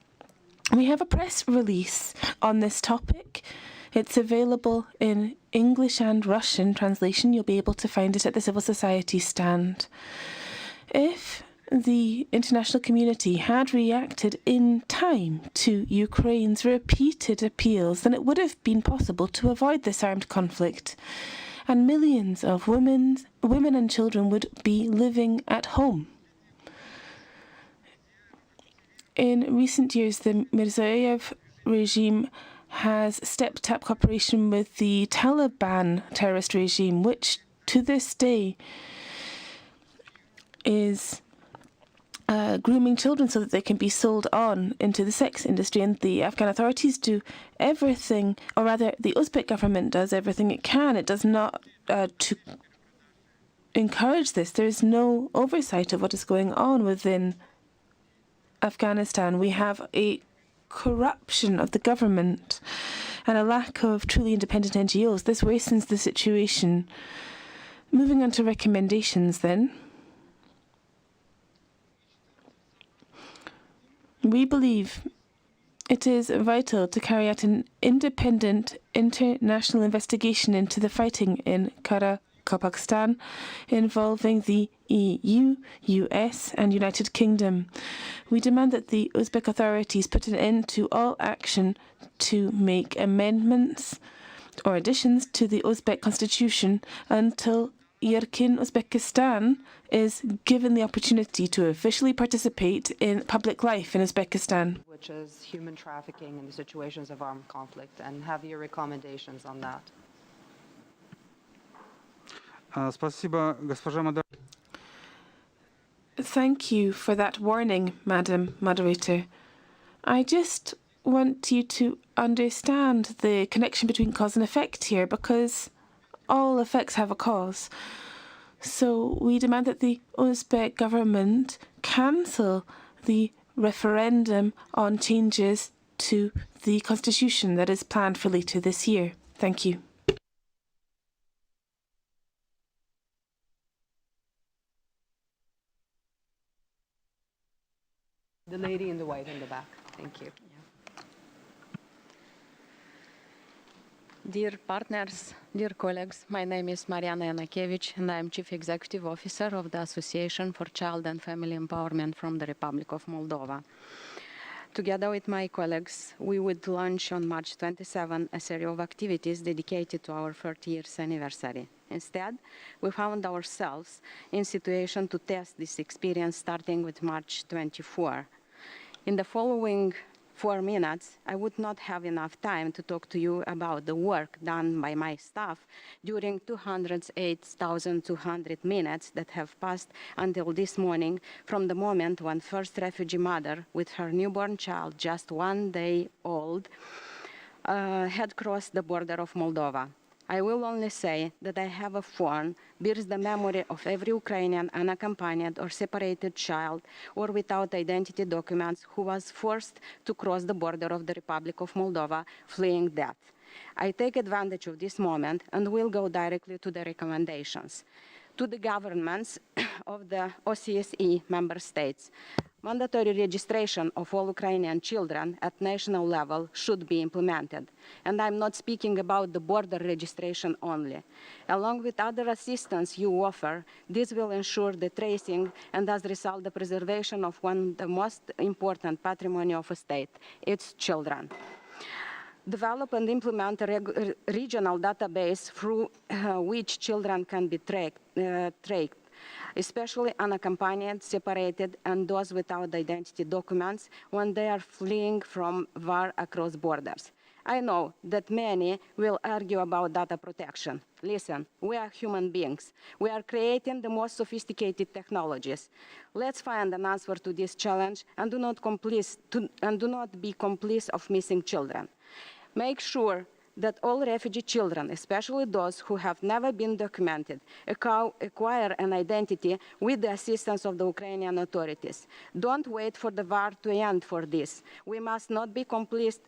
We have a press release on this topic. It's available in English and Russian translation. You'll be able to find it at the Civil Society stand. If the international community had reacted in time to Ukraine's repeated appeals, then it would have been possible to avoid this armed conflict. And millions of women and children would be living at home. In recent years, the Mirziyoyev regime has stepped up cooperation with the Taliban terrorist regime, which to this day is grooming children so that they can be sold on into the sex industry. And the Afghan authorities do everything, or rather the Uzbek government does everything it can. It does not to encourage this. There is no oversight of what is going on within Afghanistan. We have a corruption of the government and a lack of truly independent NGOs. This worsens the situation. Moving on to recommendations then. We believe it is vital to carry out an independent international investigation into the fighting in Kazakhstan involving the EU, US and United Kingdom. We demand that the Uzbek authorities put an end to all action to make amendments or additions to the Uzbek constitution until Irkin Uzbekistan is given the opportunity to officially participate in public life in Uzbekistan. Which is human trafficking in the situations of armed conflict, and have your recommendations on that. Thank you for that warning, Madam Moderator. I just want you to understand the connection between cause and effect here, because all effects have a cause. So we demand that the Uzbek government cancel the referendum on changes to the constitution that is planned for later this year. Thank you. The lady in the white in the back. Thank you. Dear partners, dear colleagues, my name is Mariana Yanakevich, and I am Chief Executive Officer of the Association for Child and Family Empowerment from the Republic of Moldova. Together with my colleagues, we would launch on March 27 a series of activities dedicated to our 30 years anniversary. Instead, we found ourselves in a situation to test this experience starting with March 24. In the following 4 minutes, I would not have enough time to talk to you about the work done by my staff during 208,200 minutes that have passed until this morning from the moment when first refugee mother with her newborn child, just 1 day old, had crossed the border of Moldova. I will only say that I have a phone bears the memory of every Ukrainian unaccompanied or separated child or without identity documents who was forced to cross the border of the Republic of Moldova fleeing death. I take advantage of this moment and will go directly to the recommendations. To the governments of the OSCE member states, mandatory registration of all Ukrainian children at national level should be implemented. And I'm not speaking about the border registration only. Along with other assistance you offer, this will ensure the tracing and as a result the preservation of one of the most important patrimony of a state, its children. Develop and implement a regional database through which children can be tracked, especially unaccompanied, separated, and those without identity documents when they are fleeing from war across borders. I know that many will argue about data protection. Listen, we are human beings. We are creating the most sophisticated technologies. Let's find an answer to this challenge and do not be complice of missing children. Make sure that all refugee children, especially those who have never been documented, acquire an identity with the assistance of the Ukrainian authorities. Don't wait for the war to end for this. We must not be complicit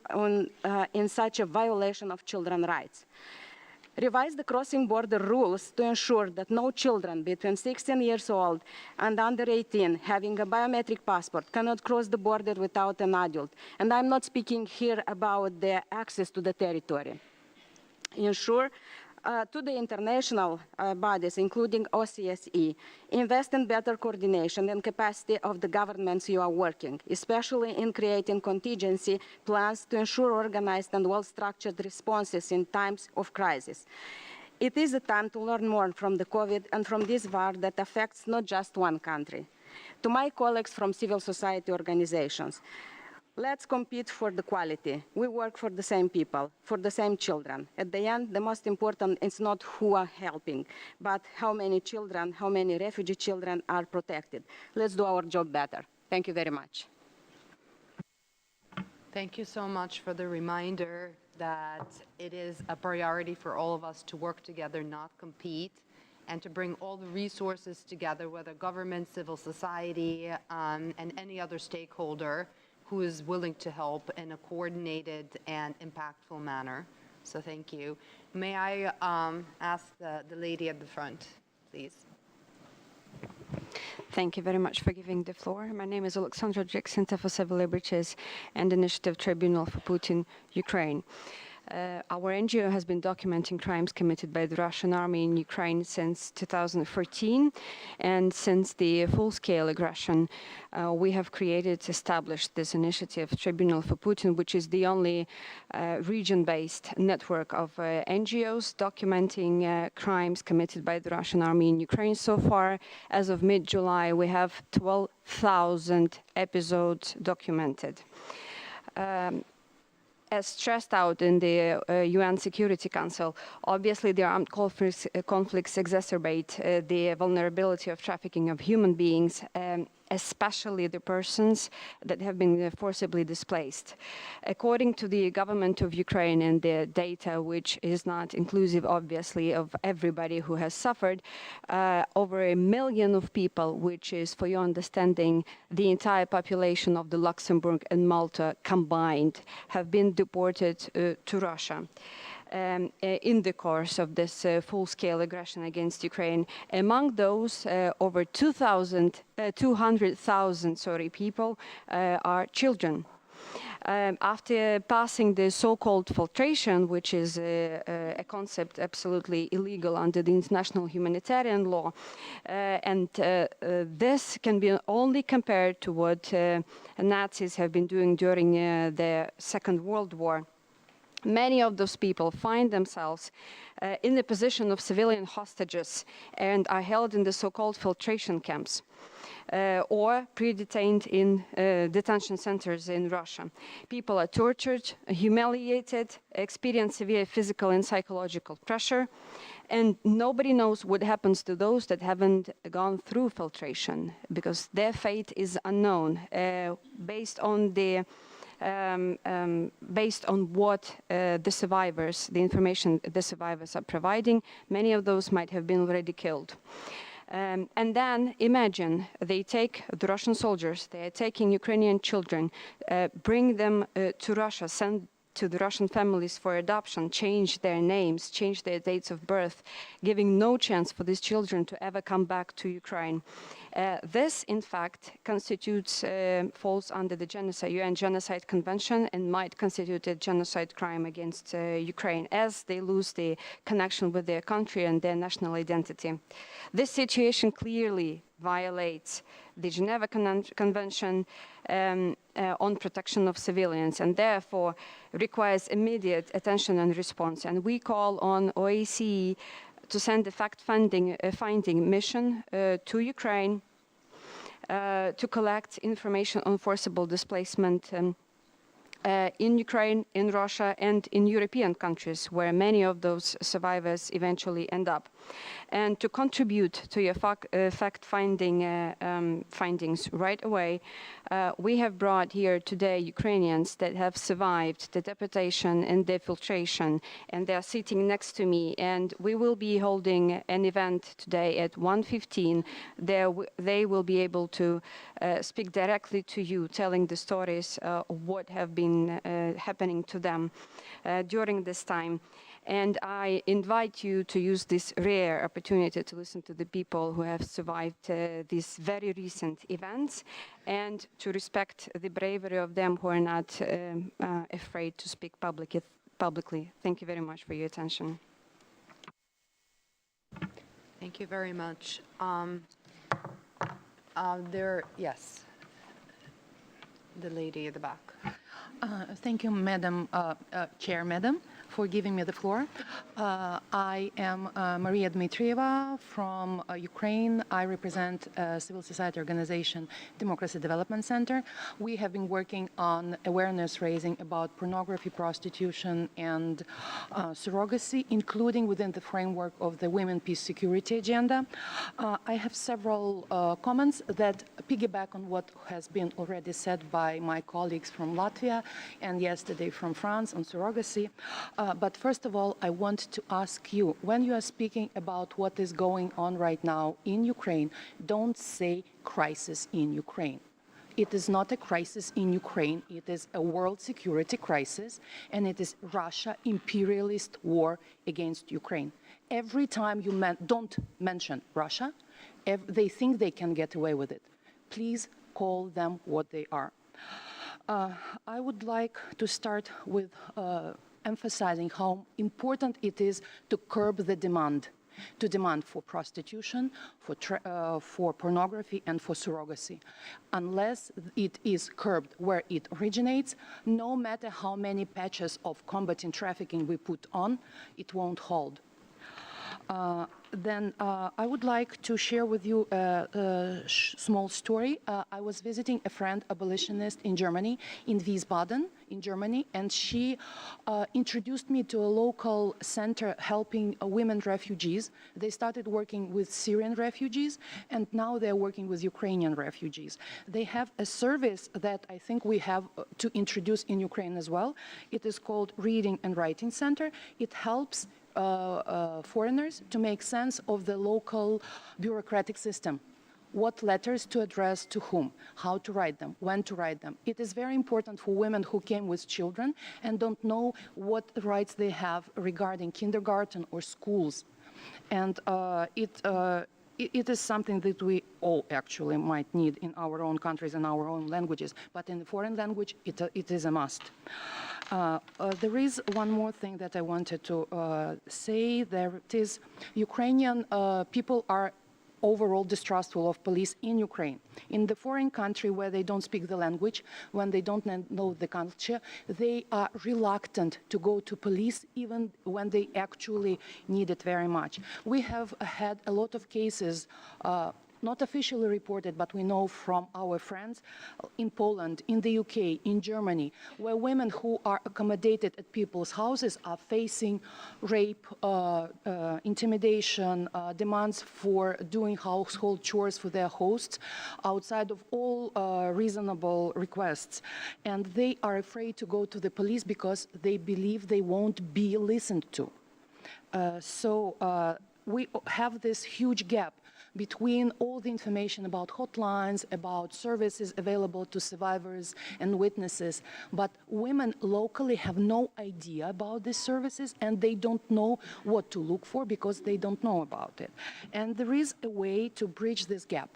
in such a violation of children's rights. Revise the crossing border rules to ensure that no children between 16 years old and under 18 having a biometric passport cannot cross the border without an adult. And I'm not speaking here about the access to the territory. Ensure to the international bodies, including OSCE, invest in better coordination and capacity of the governments you are working, especially in creating contingency plans to ensure organized and well-structured responses in times of crisis. It is a time to learn more from the COVID and from this war that affects not just one country. To my colleagues from civil society organizations, let's compete for the quality. We work for the same people, for the same children. At the end, the most important is not who are helping, but how many children, how many refugee children are protected. Let's do our job better. Thank you very much. Thank you so much for the reminder that it is a priority for all of us to work together, not compete, and to bring all the resources together, whether government, civil society, and any other stakeholder who is willing to help in a coordinated and impactful manner. So thank you. May I ask the lady at the front, please? Thank you very much for giving the floor. My name is Alexandra Dzik, Center for Civil Liberties and Initiative Tribunal for Putin, Ukraine. Our NGO has been documenting crimes committed by the Russian army in Ukraine since 2014, and since the full-scale aggression, we have established this initiative, Tribunal for Putin, which is the only region-based network of NGOs documenting crimes committed by the Russian army in Ukraine. So far, as of mid-July, we have 12,000 episodes documented. As stressed out in the UN Security Council, obviously the armed conflicts exacerbate the vulnerability of trafficking of human beings, especially the persons that have been forcibly displaced. According to the government of Ukraine and the data, which is not inclusive, obviously, of everybody who has suffered, over 1 million of people, which is, for your understanding, the entire population of the Luxembourg and Malta combined, have been deported to Russia. In the course of this full-scale aggression against Ukraine. Among those, over 200,000 people are children. After passing the so-called filtration, which is a concept absolutely illegal under the international humanitarian law, and this can be only compared to what Nazis have been doing during the Second World War. Many of those people find themselves in the position of civilian hostages and are held in the so-called filtration camps or pre-detained in detention centers in Russia. People are tortured, humiliated, experience severe physical and psychological pressure, and nobody knows what happens to those that haven't gone through filtration, because their fate is unknown. Based on what the survivors, the information the survivors are providing, many of those might have been already killed. And then imagine they take the Russian soldiers, they are taking Ukrainian children, bring them to Russia, send to the Russian families for adoption, change their names, change their dates of birth, giving no chance for these children to ever come back to Ukraine. This, in fact, constitutes, falls under the UN Genocide Convention and might constitute a genocide crime against Ukraine, as they lose the connection with their country and their national identity. This situation clearly violates the Geneva Convention on protection of civilians, and therefore requires immediate attention and response. And we call on OSCE to send a fact-finding mission to Ukraine to collect information on forcible displacement in Ukraine, in Russia, and in European countries, where many of those survivors eventually end up. And to contribute to your fact-finding findings right away, we have brought here today Ukrainians that have survived the deportation and the filtration, and they are sitting next to me. And we will be holding an event today at 1:15. They will be able to speak directly to you, telling the stories of what have been happening to them during this time. And I invite you to use this rare opportunity to listen to the people who have survived these very recent events, and to respect the bravery of them who are not afraid to speak publicly. Thank you very much for your attention. Thank you very much. Yes, the lady at the back. Thank you, Madam Chair, Madam, for giving me the floor. I am Maria Dmitrieva from Ukraine. I represent a civil society organization, Democracy Development Center. We have been working on awareness raising about pornography, prostitution, and surrogacy, including within the framework of the Women, Peace, Security agenda. I have several comments that piggyback on what has been already said by my colleagues from Latvia and yesterday from France on surrogacy. But first of all, I want to ask you, when you are speaking about what is going on right now in Ukraine, don't say crisis in Ukraine. It is not a crisis in Ukraine. It is a world security crisis, and it is Russia imperialist war against Ukraine. Every time you don't mention Russia, they think they can get away with it. Please call them what they are. I would like to start with emphasizing how important it is to curb the demand, to demand for prostitution, for pornography, and for surrogacy. Unless it is curbed where it originates, no matter how many patches of combating trafficking we put on, it won't hold. Then I would like to share with you a small story. I was visiting a friend, abolitionist in Germany, in Wiesbaden, in Germany, and she introduced me to a local center helping women refugees. They started working with Syrian refugees, and now they're working with Ukrainian refugees. They have a service that I think we have to introduce in Ukraine as well. It is called Reading and Writing Center. It helps foreigners to make sense of the local bureaucratic system. What letters to address to whom, how to write them, when to write them. It is very important for women who came with children and don't know what rights they have regarding kindergarten or schools. And it it is something that we all actually might need in our own countries and our own languages, but in the foreign language, it is a must. There is one more thing that I wanted to say. There it is, Ukrainian people are overall distrustful of police in Ukraine. In the foreign country where they don't speak the language, when they don't know the culture, they are reluctant to go to police even when they actually need it very much. We have had a lot of cases not officially reported, but we know from our friends in Poland, in the UK, in Germany, where women who are accommodated at people's houses are facing rape, intimidation, demands for doing household chores for their hosts outside of all reasonable requests. And they are afraid to go to the police because they believe they won't be listened to. We have this huge gap between all the information about hotlines, about services available to survivors and witnesses. But women locally have no idea about these services, and they don't know what to look for because they don't know about it. And there is a way to bridge this gap.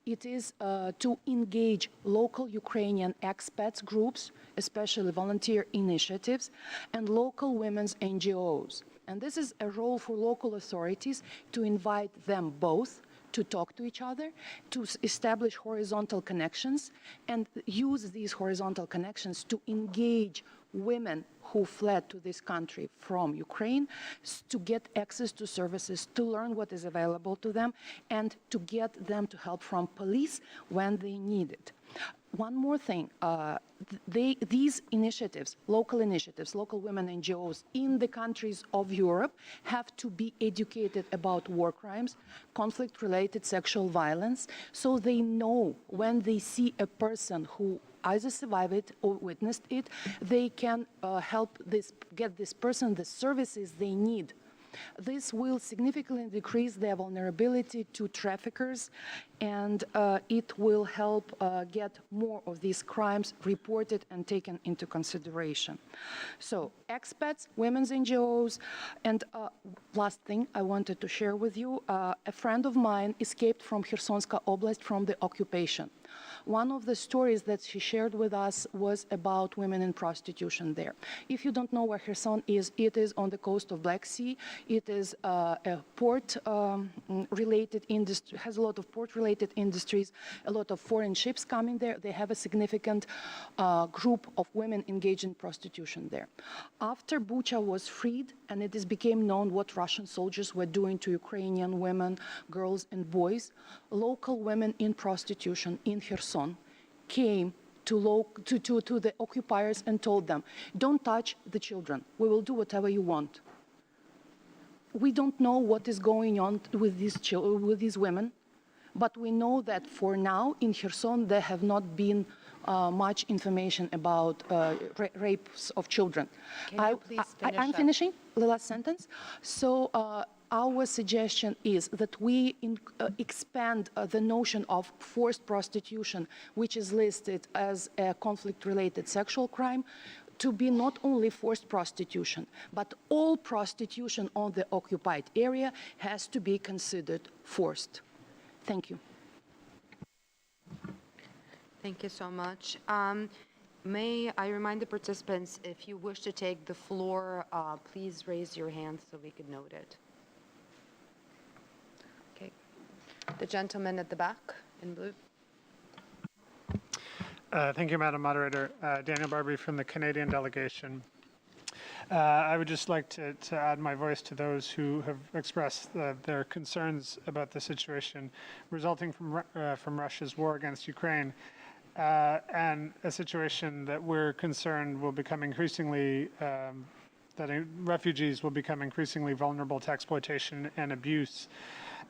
It is to engage local Ukrainian expats groups, especially volunteer initiatives, and local women's NGOs. And this is a role for local authorities to invite them both to talk to each other, to establish horizontal connections, and use these horizontal connections to engage women who fled to this country from Ukraine to get access to services, to learn what is available to them, and to get them to help from police when they need it. One more thing, these initiatives, local women NGOs in the countries of Europe have to be educated about war crimes, conflict-related sexual violence, so they know when they see a person who either survived it or witnessed it, they can help get this person the services they need. This will significantly decrease their vulnerability to traffickers, and it will help get more of these crimes reported and taken into consideration. So expats, women's NGOs, and last thing I wanted to share with you, a friend of mine escaped from Khersonska Oblast from the occupation. One of the stories that she shared with us was about women in prostitution there. If you don't know where Kherson is, it is on the coast of Black Sea. It is a port-related industry, has a lot of port-related industries, a lot of foreign ships coming there. They have a significant group of women engaged in prostitution there. After Bucha was freed, and it became known what Russian soldiers were doing to Ukrainian women, girls, and boys, local women in prostitution in Kherson came to the occupiers and told them, don't touch the children. We will do whatever you want. We don't know what is going on with these women, but we know that for now in Kherson there have not been much information about rapes of children. Can you please finish I'm up? finishing the last sentence. So our suggestion is that we expand the notion of forced prostitution, which is listed as a conflict-related sexual crime, to be not only forced prostitution, but all prostitution on the occupied area has to be considered forced. Thank you. Thank you so much. May I remind the participants, if you wish to take the floor, please raise your hand so we could note it. Okay. The gentleman at the back in blue. Thank you, Madam Moderator. Daniel Barbary from the Canadian delegation. I would just like to add my voice to those who have expressed their concerns about the situation resulting from Russia's war against Ukraine, and a situation that we're concerned will become increasingly, that refugees will become increasingly vulnerable to exploitation and abuse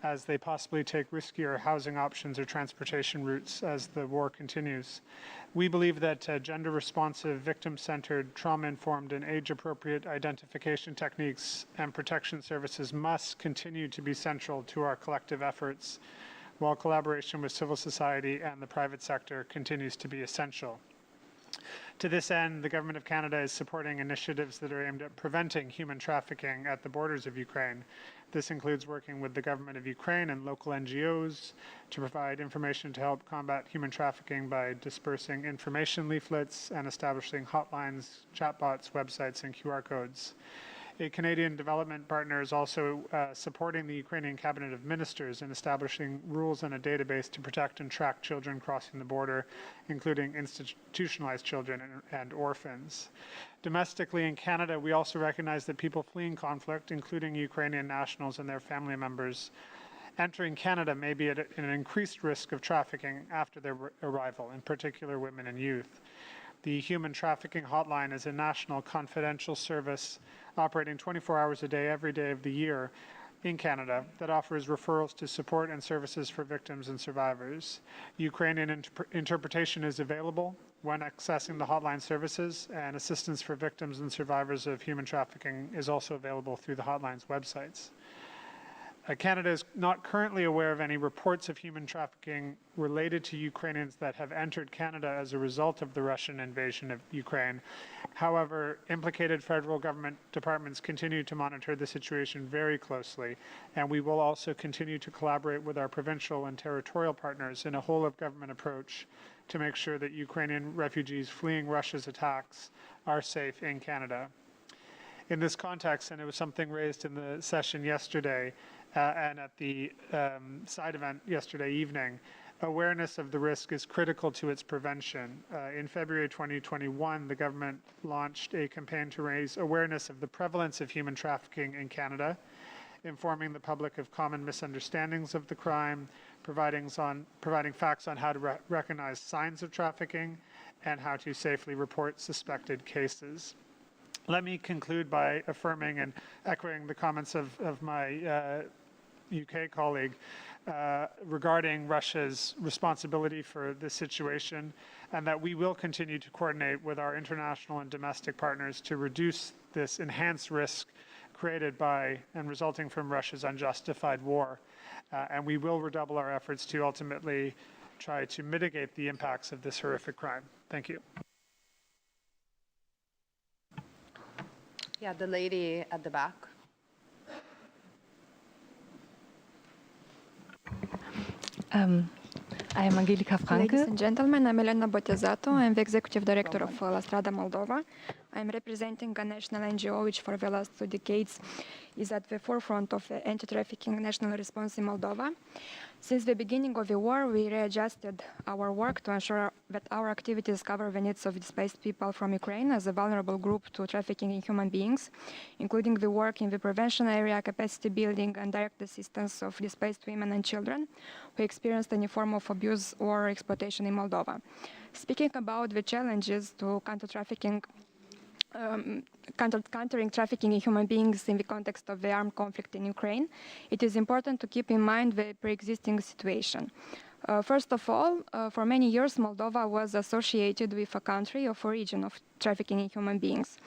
as they possibly take riskier housing options or transportation routes as the war continues. We believe that gender-responsive, victim-centered, trauma-informed, and age-appropriate identification techniques and protection services must continue to be central to our collective efforts, while collaboration with civil society and the private sector continues to be essential. To this end, the Government of Canada is supporting initiatives that are aimed at preventing human trafficking at the borders of Ukraine. This includes working with the government of Ukraine and local NGOs to provide information to help combat human trafficking by dispersing information leaflets and establishing hotlines, chatbots, websites, and QR codes. A Canadian development partner is also supporting the Ukrainian Cabinet of Ministers in establishing rules and a database to protect and track children crossing the border, including institutionalized children and orphans. Domestically in Canada, we also recognize that people fleeing conflict, including Ukrainian nationals and their family members, entering Canada may be at an increased risk of trafficking after their arrival, in particular women and youth. The Human Trafficking Hotline is a national confidential service operating 24 hours a day, every day of the year in Canada that offers referrals to support and services for victims and survivors. Ukrainian interpretation is available when accessing the hotline services, and assistance for victims and survivors of human trafficking is also available through the hotline's websites. Canada is not currently aware of any reports of human trafficking related to Ukrainians that have entered Canada as a result of the Russian invasion of Ukraine. However, implicated federal government departments continue to monitor the situation very closely, and we will also continue to collaborate with our provincial and territorial partners in a whole-of-government approach to make sure that Ukrainian refugees fleeing Russia's attacks are safe in Canada. In this context, and it was something raised in the session yesterday, and at the side event yesterday evening, awareness of the risk is critical to its prevention. In February 2021, the government launched a campaign to raise awareness of the prevalence of human trafficking in Canada, informing the public of common misunderstandings of the crime, providing facts on how to recognize signs of trafficking, and how to safely report suspected cases. Let me conclude by affirming and echoing the comments of my UK colleague regarding Russia's responsibility for this situation, and that we will continue to coordinate with our international and domestic partners to reduce this enhanced risk created by and resulting from Russia's unjustified war. And we will redouble our efforts to ultimately try to mitigate the impacts of this horrific crime. Thank you. Yeah, the lady at the back. I am Angelika Franke. Ladies and gentlemen, I'm Elena Botezato. I'm the Executive Director of La Strada Moldova. I'm representing a national NGO which for the last 2 decades is at the forefront of the anti-trafficking national response in Moldova. Since the beginning of the war, we readjusted our work to ensure that our activities cover the needs of displaced people from Ukraine as a vulnerable group to trafficking in human beings, including the work in the prevention area, capacity building, and direct assistance of displaced women and children who experienced any form of abuse or exploitation in Moldova. Speaking about the challenges to countering trafficking in human beings in the context of the armed conflict in Ukraine, it is important to keep in mind the pre-existing situation. First of all, for many years, Moldova was associated with a country of origin of trafficking in human beings.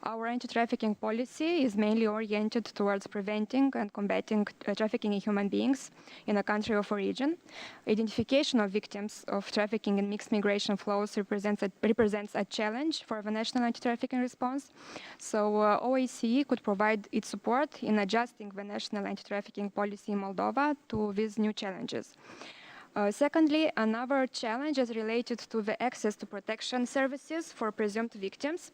Our anti-trafficking policy is mainly oriented towards preventing and combating trafficking in human beings in a country of origin. Identification of victims of trafficking and mixed migration flows represents a challenge for the national anti-trafficking response. So OSCE could provide its support in adjusting the national anti-trafficking policy in Moldova to these new challenges. Secondly, another challenge is related to the access to protection services for presumed victims.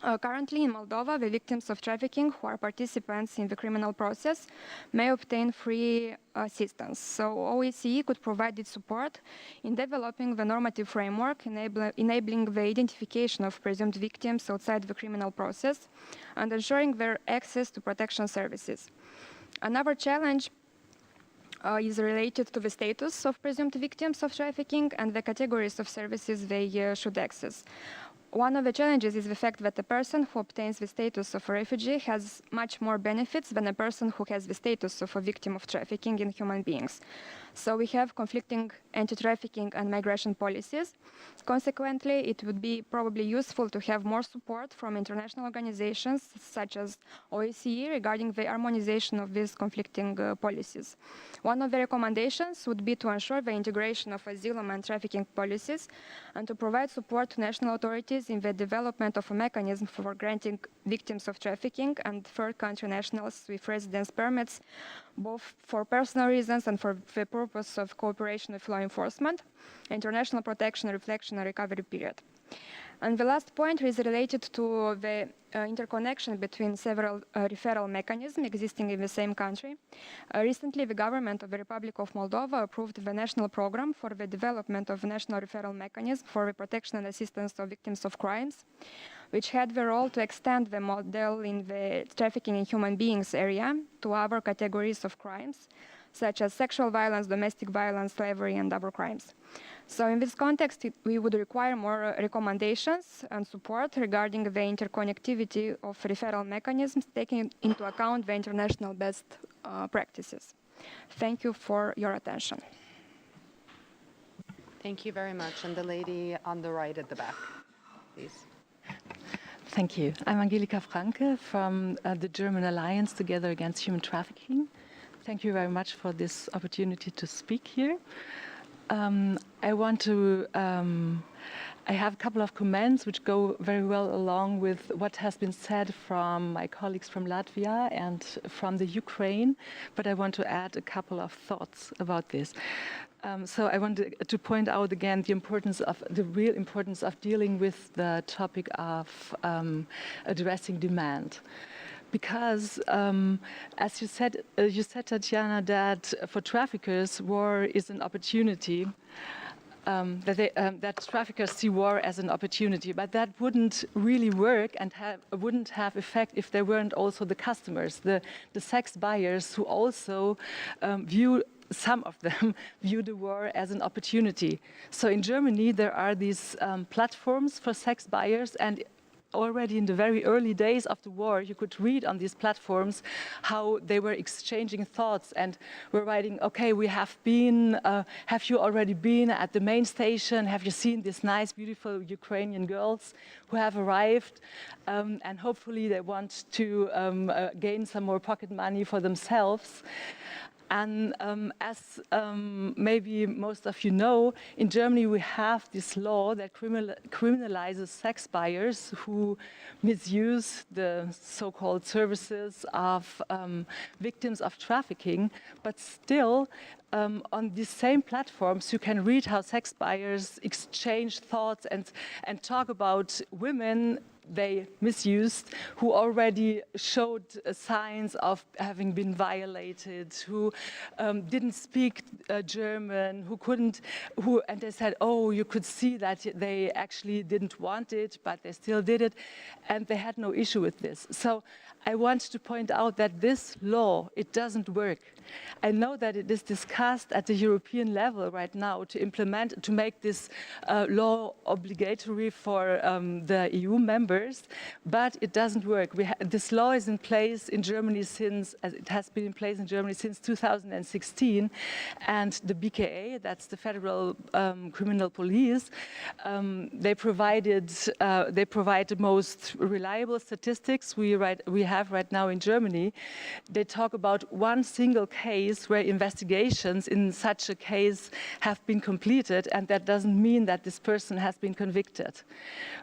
Currently in Moldova, the victims of trafficking who are participants in the criminal process may obtain free assistance. So OSCE could provide its support in developing the normative framework, enabling the identification of presumed victims outside the criminal process and ensuring their access to protection services. Another challenge is related to the status of presumed victims of trafficking and the categories of services they should access. One of the challenges is the fact that a person who obtains the status of a refugee has much more benefits than a person who has the status of a victim of trafficking in human beings. So we have conflicting anti-trafficking and migration policies. Consequently, it would be probably useful to have more support from international organizations such as OSCE regarding the harmonization of these conflicting policies. One of the recommendations would be to ensure the integration of asylum and trafficking policies and to provide support to national authorities in the development of a mechanism for granting victims of trafficking and third country nationals with residence permits, both for personal reasons and for the purpose of cooperation with law enforcement, international protection, reflection, and recovery period. And the last point is related to the interconnection between several referral mechanisms existing in the same country. Recently, the government of the Republic of Moldova approved the national program for the development of a national referral mechanism for the protection and assistance of victims of crimes, which had the role to extend the model in the trafficking in human beings area to other categories of crimes, such as sexual violence, domestic violence, slavery, and other crimes. So in this context, we would require more recommendations and support regarding the interconnectivity of referral mechanisms, taking into account the international best practices. Thank you for your attention. Thank you very much. And the lady on the right at the back, please. Thank you. I'm Angelika Franke from the German Alliance Together Against Human Trafficking. Thank you very much for this opportunity to speak here. I have a couple of comments which go very well along with what has been said from my colleagues from Latvia and from the Ukraine, but I want to add a couple of thoughts about this. So I want to point out again the real importance of dealing with the topic of addressing demand. Because, as you said, Tatiana, that for traffickers, war is an opportunity, that traffickers see war as an opportunity, but that wouldn't really work and wouldn't have effect if there weren't also the customers, the sex buyers who also some of them view the war as an opportunity. So in Germany, there are these platforms for sex buyers, and already in the very early days of the war, you could read on these platforms how they were exchanging thoughts and were writing, okay, we have been, have you already been at the main station? Have you seen these nice, beautiful Ukrainian girls who have arrived? And hopefully they want to gain some more pocket money for themselves. And as maybe most of you know, in Germany we have this law that criminalizes sex buyers who misuse the so-called services of victims of trafficking, but still on these same platforms you can read how sex buyers exchange thoughts and talk about women they misused, who already showed signs of having been violated, who didn't speak German, and they said, oh, you could see that they actually didn't want it, but they still did it, and they had no issue with this. So I want to point out that this law, it doesn't work. I know that it is discussed at the European level right now to make this law obligatory for the EU members, but it doesn't work. This law is in place in Germany it has been in place in Germany since 2016, and the BKA, that's the Federal Criminal Police, they provide the most reliable statistics we have right now in Germany. They talk about one single case where investigations in such a case have been completed, and that doesn't mean that this person has been convicted.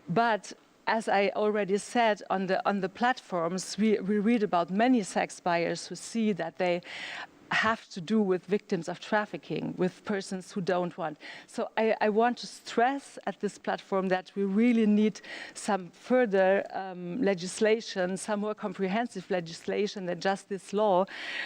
But as I already said, on the platforms, we read about many sex buyers who see that they have to do with victims of trafficking, with persons who don't want. So I want to stress at this platform that we really need some further legislation, some more comprehensive legislation than just this law,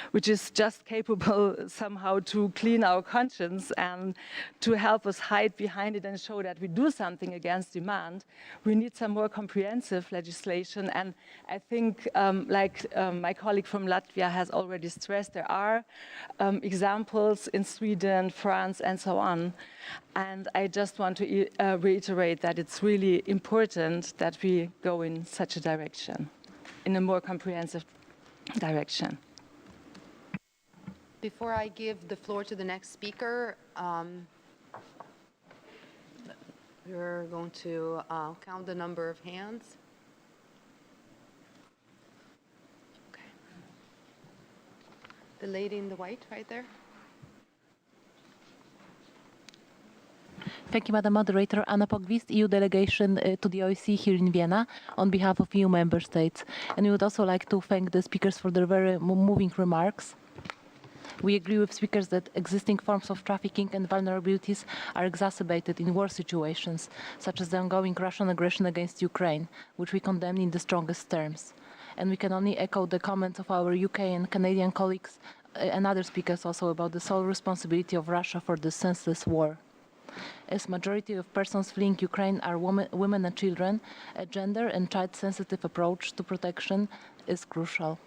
which is just capable somehow to clean our conscience and to help us hide behind it and show that we do something against demand. We need some more comprehensive legislation, and I think, like my colleague from Latvia has already stressed, there are examples in Sweden, France, and so on. And I just want to reiterate that it's really important that we go in such a direction, in a more comprehensive direction. Before I give the floor to the next speaker, we're going to count the number of hands. Okay. The lady in the white right there. Thank you, Madam Moderator. Anna Pogwist, EU delegation to the OSCE here in Vienna on behalf of EU member states. And we would also like to thank the speakers for their very moving remarks. We agree with speakers that existing forms of trafficking and vulnerabilities are exacerbated in war situations, such as the ongoing Russian aggression against Ukraine, which we condemn in the strongest terms. And we can only echo the comments of our UK and Canadian colleagues and other speakers also about the sole responsibility of Russia for this senseless war. As majority of persons fleeing Ukraine are women and children, a gender and child-sensitive approach to protection is crucial.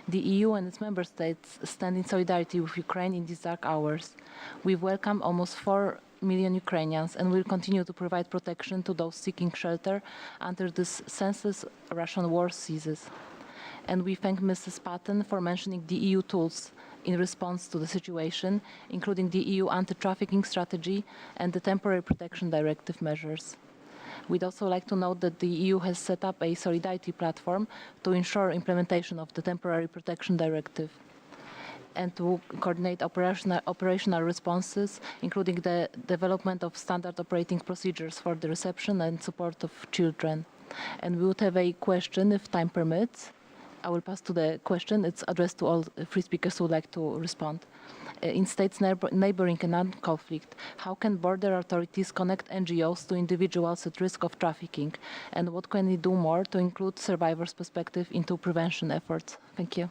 The EU and its member states stand in solidarity with Ukraine in these dark hours. We welcome almost 4 million Ukrainians and will continue to provide protection to those seeking shelter until this senseless Russian war ceases. And we thank Mrs. Patton for mentioning the EU tools in response to the situation, including the EU anti-trafficking strategy and the temporary protection directive measures. We'd also like to note that the EU has set up a solidarity platform to ensure implementation of the temporary protection directive and to coordinate operational responses, including the development of standard operating procedures for the reception and support of children. And we would have a question, if time permits. I will pass to the question. It's addressed to all three speakers who would like to respond. In states neighboring a non-conflict, how can border authorities connect NGOs to individuals at risk of trafficking? And what can we do more to include survivors' perspective into prevention efforts? Thank you.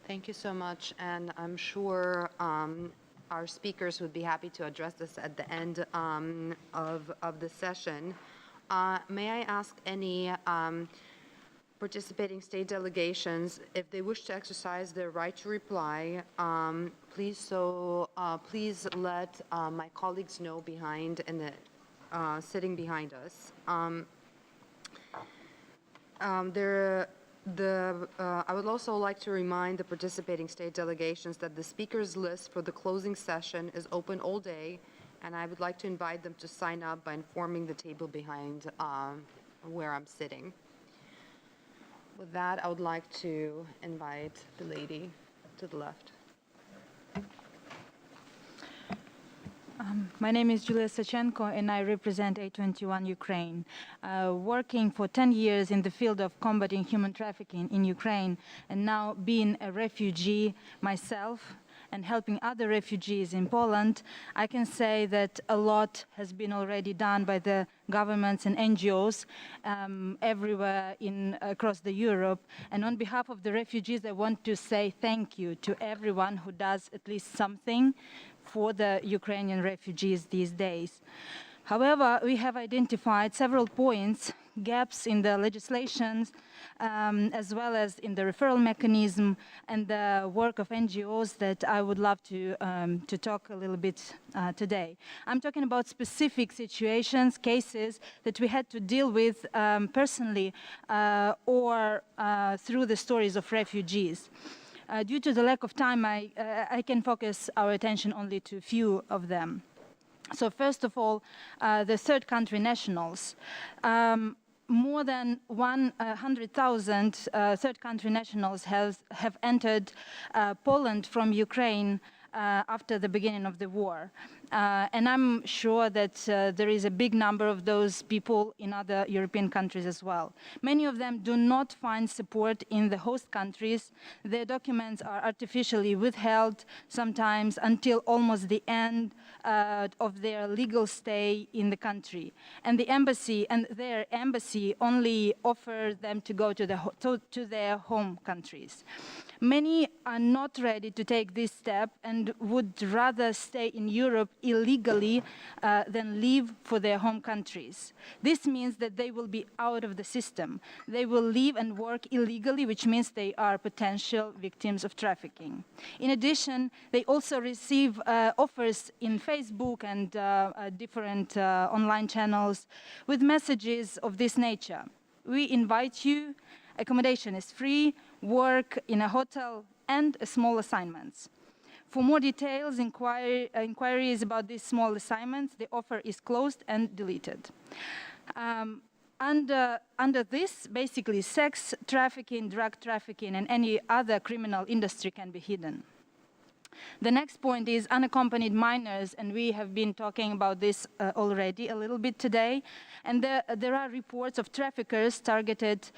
Thank you so much. And I'm sure our speakers would be happy to address this at the end of the session. May I ask any participating state delegations, if they wish to exercise their right to reply, please let my colleagues know behind in the sitting behind us. I would also like to remind the participating state delegations that the speakers list for the closing session is open all day, and I would like to invite them to sign up by informing the table behind where I'm sitting. With that, I would like to invite the lady to the left. My name is Julia Sachenko, and I represent A21 Ukraine. Working for 10 years in the field of combating human trafficking in Ukraine, and now being a refugee myself, and helping other refugees in Poland, I can say that a lot has been already done by the governments and NGOs everywhere across the Europe. And on behalf of the refugees, I want to say thank you to everyone who does at least something for the Ukrainian refugees these days. However, we have identified several points, gaps in the legislations, as well as in the referral mechanism and the work of NGOs that I would love to talk a little bit today. I'm talking about specific situations, cases that we had to deal with personally or through the stories of refugees. Due to the lack of time, I can focus our attention only to a few of them. So first of all, the third country nationals. More than 100,000 third country nationals have entered Poland from Ukraine after the beginning of the war. And I'm sure that there is a big number of those people in other European countries as well. Many of them do not find support in the host countries. Their documents are artificially withheld, sometimes until almost the end of their legal stay in the country. And the embassy and their embassy only offer them to go to their home countries. Many are not ready to take this step and would rather stay in Europe illegally than leave for their home countries. This means that they will be out of the system. They will live and work illegally, which means they are potential victims of trafficking. In addition, they also receive offers in Facebook and different online channels with messages of this nature. We invite you Accommodation is free, work in a hotel, and small assignments. For more details, inquiries about these small assignments, the offer is closed and deleted. Under this, basically, sex trafficking, drug trafficking, and any other criminal industry can be hidden. The next point is unaccompanied minors, and we have been talking about this already a little bit today. And there are reports of traffickers targeted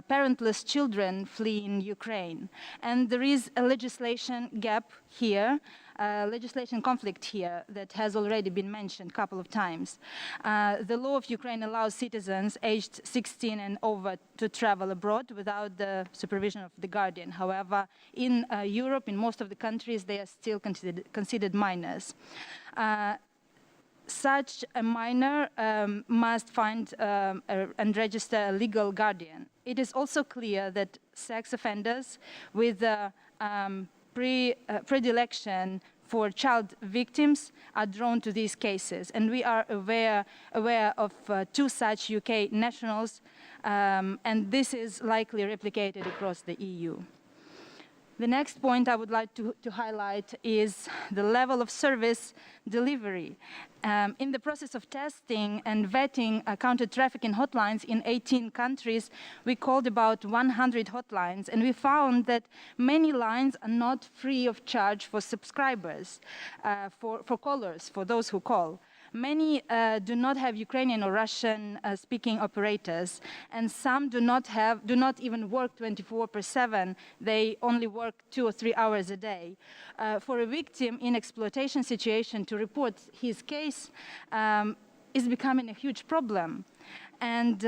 parentless children fleeing Ukraine. And there is a legislation gap here, legislation conflict here that has already been mentioned a couple of times. The law of Ukraine allows citizens aged 16 and over to travel abroad without the supervision of the guardian. However, in Europe, in most of the countries, they are still considered minors. Such a minor must find and register a legal guardian. It is also clear that sex offenders with predilection for child victims are drawn to these cases. And we are aware of 2 such UK nationals, and this is likely replicated across the EU. The next point I would like to highlight is the level of service delivery. In the process of testing and vetting counter-trafficking hotlines in 18 countries, we called about 100 hotlines, and we found that many lines are not free of charge for subscribers, for callers, for those who call. Many do not have Ukrainian or Russian speaking operators, and some do not even work 24/7. They only work 2 or 3 hours a day. For a victim in exploitation situation to report his case is becoming a huge problem. And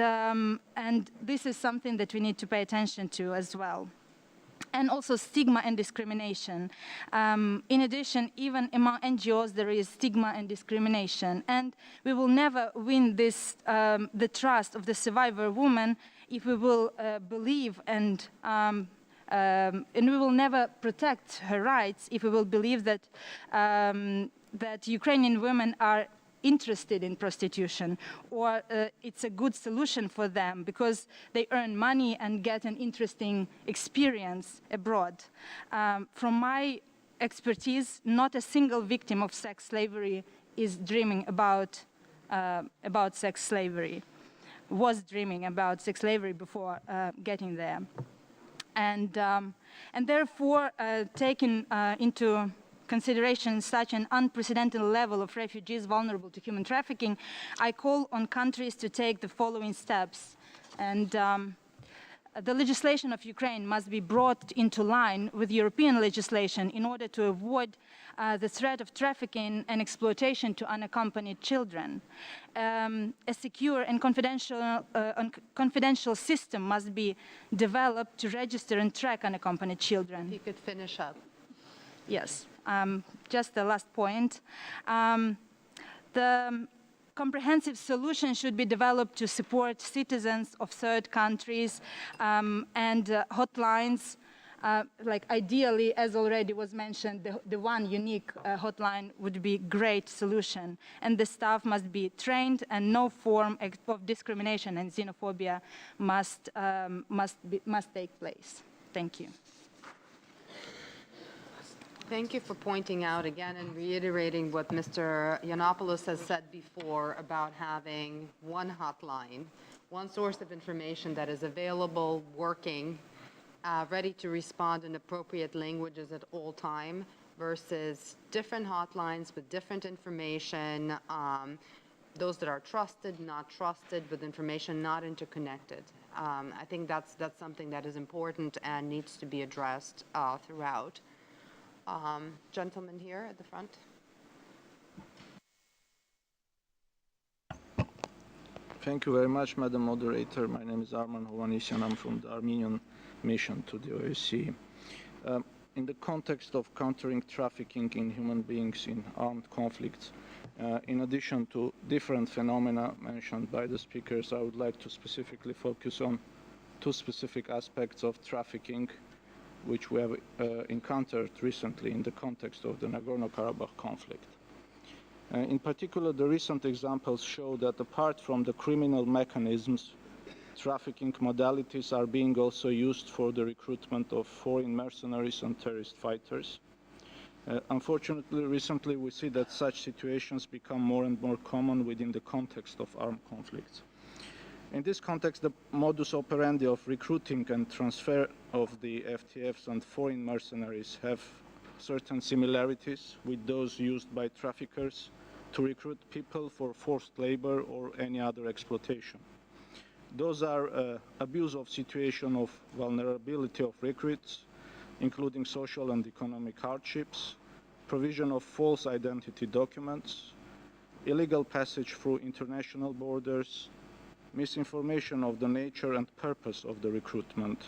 this is something that we need to pay attention to as well. And also stigma and discrimination. In addition, even among NGOs, there is stigma and discrimination. And we will never win this, the trust of the survivor woman if we will believe and we will never protect her rights if we will believe that, that Ukrainian women are interested in prostitution, or it's a good solution for them because they earn money and get an interesting experience abroad. From my expertise, not a single victim of sex slavery is dreaming about sex slavery, was dreaming about sex slavery before getting there. And therefore, taking into consideration such an unprecedented level of refugees vulnerable to human trafficking, I call on countries to take the following steps. And the legislation of Ukraine must be brought into line with European legislation in order to avoid the threat of trafficking and exploitation to unaccompanied children. A secure and confidential system must be developed to register and track unaccompanied children. If you could finish up. Yes. Just the last point. The comprehensive solution should be developed to support citizens of third countries and hotlines, like ideally, as already was mentioned, the one unique hotline would be a great solution. And the staff must be trained, and no form of discrimination and xenophobia must take place. Thank you. Thank you for pointing out again and reiterating what Mr. Yiannopoulos has said before about having one hotline, one source of information that is available, working, ready to respond in appropriate languages at all time, versus different hotlines with different information, those that are trusted, not trusted, with information not interconnected. I think that's something that is important and needs to be addressed throughout. Gentleman here at the front. Thank you very much, Madam Moderator. My name is Arman Hovhannisyan. I'm from the Armenian mission to the OSCE. In the context of countering trafficking in human beings in armed conflicts, in addition to different phenomena mentioned by the speakers, I would like to specifically focus on 2 specific aspects of trafficking which we have encountered recently in the context of the Nagorno-Karabakh conflict. In particular, the recent examples show that apart from the criminal mechanisms trafficking modalities are being also used for the recruitment of foreign mercenaries and terrorist fighters. Unfortunately, recently we see that such situations become more and more common within the context of armed conflicts. In this context, the modus operandi of recruiting and transfer of the FTFs and foreign mercenaries have certain similarities with those used by traffickers to recruit people for forced labor or any other exploitation. Those are abuse of situation of vulnerability of recruits, including social and economic hardships, provision of false identity documents, illegal passage through international borders, misinformation of the nature and purpose of the recruitment,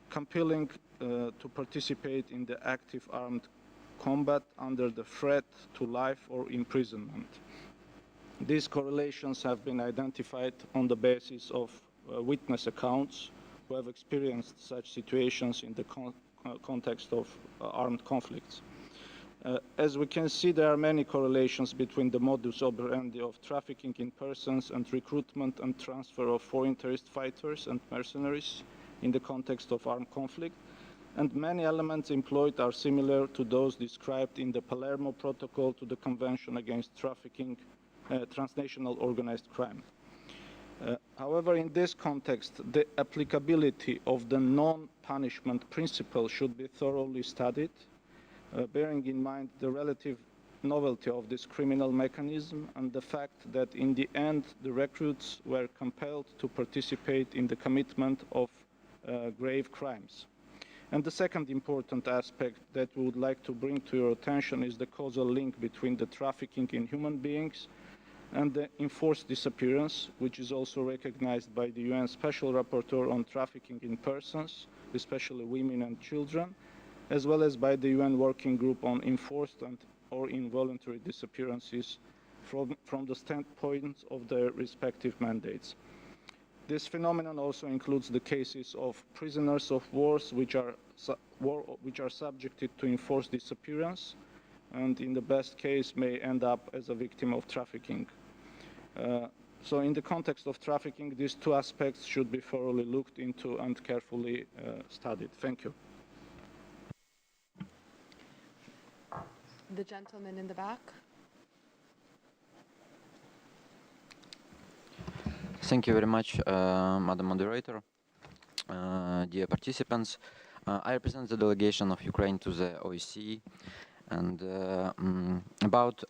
compelling to participate in the active armed combat under the threat to life or imprisonment. These correlations have been identified on the basis of witness accounts who have experienced such situations in the context of armed conflicts. As we can see, there are many correlations between the modus operandi of trafficking in persons and recruitment and transfer of foreign terrorist fighters and mercenaries in the context of armed conflict, and many elements employed are similar to those described in the Palermo Protocol to the Convention Against Trafficking, Transnational Organized Crime. However, in this context, the applicability of the non-punishment principle should be thoroughly studied, bearing in mind the relative novelty of this criminal mechanism and the fact that in the end the recruits were compelled to participate in the commitment of grave crimes. And the second important aspect that we would like to bring to your attention is the causal link between the trafficking in human beings and the enforced disappearance, which is also recognized by the UN Special Rapporteur on Trafficking in Persons, especially women and children, as well as by the UN Working Group on Enforced and or Involuntary Disappearances from the standpoint of their respective mandates. This phenomenon also includes the cases of prisoners of wars which are subjected to enforced disappearance and in the best case may end up as a victim of trafficking. So in the context of trafficking, these two aspects should be thoroughly looked into and carefully studied. Thank you. The gentleman in the back. Thank you very much, Madam Moderator. Dear participants, I represent the delegation of Ukraine to the OSCE, and about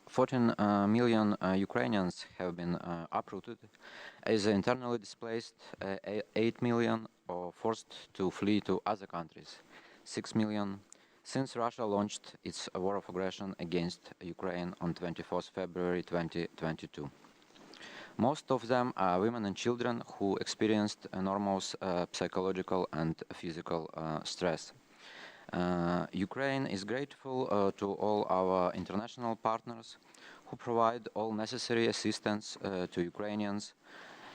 14 million Ukrainians have been uprooted, either internally displaced, 8 million, or forced to flee to other countries, 6 million, since Russia launched its war of aggression against Ukraine on 24th February 2022. Most of them are women and children who experienced enormous psychological and physical stress. Ukraine is grateful to all our international partners who provide all necessary assistance to Ukrainians,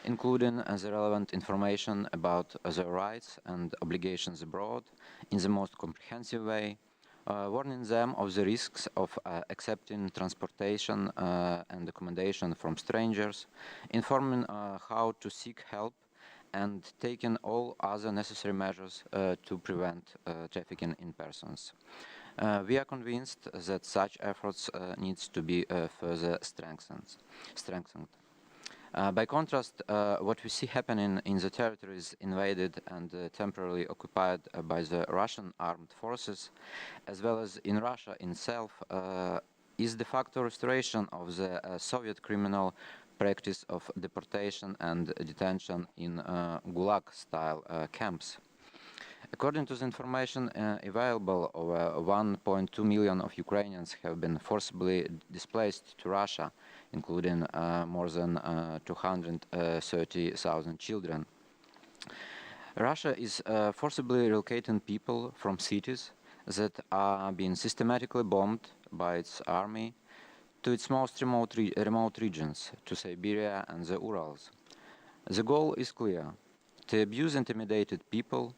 including the relevant information about their rights and obligations abroad in the most comprehensive way, warning them of the risks of accepting transportation and accommodation from strangers, informing how to seek help, and taking all other necessary measures to prevent trafficking in persons. We are convinced that such efforts needs to be further strengthened. By contrast, what we see happening in the territories invaded and temporarily occupied by the Russian armed forces, as well as in Russia itself, is de facto restoration of the Soviet criminal practice of deportation and detention in Gulag-style camps. According to the information available, over 1.2 million of Ukrainians have been forcibly displaced to Russia, including more than 230,000 children. Russia is forcibly relocating people from cities that are being systematically bombed by its army to its most remote regions, to Siberia and the Urals. The goal is clear: to abuse intimidated people,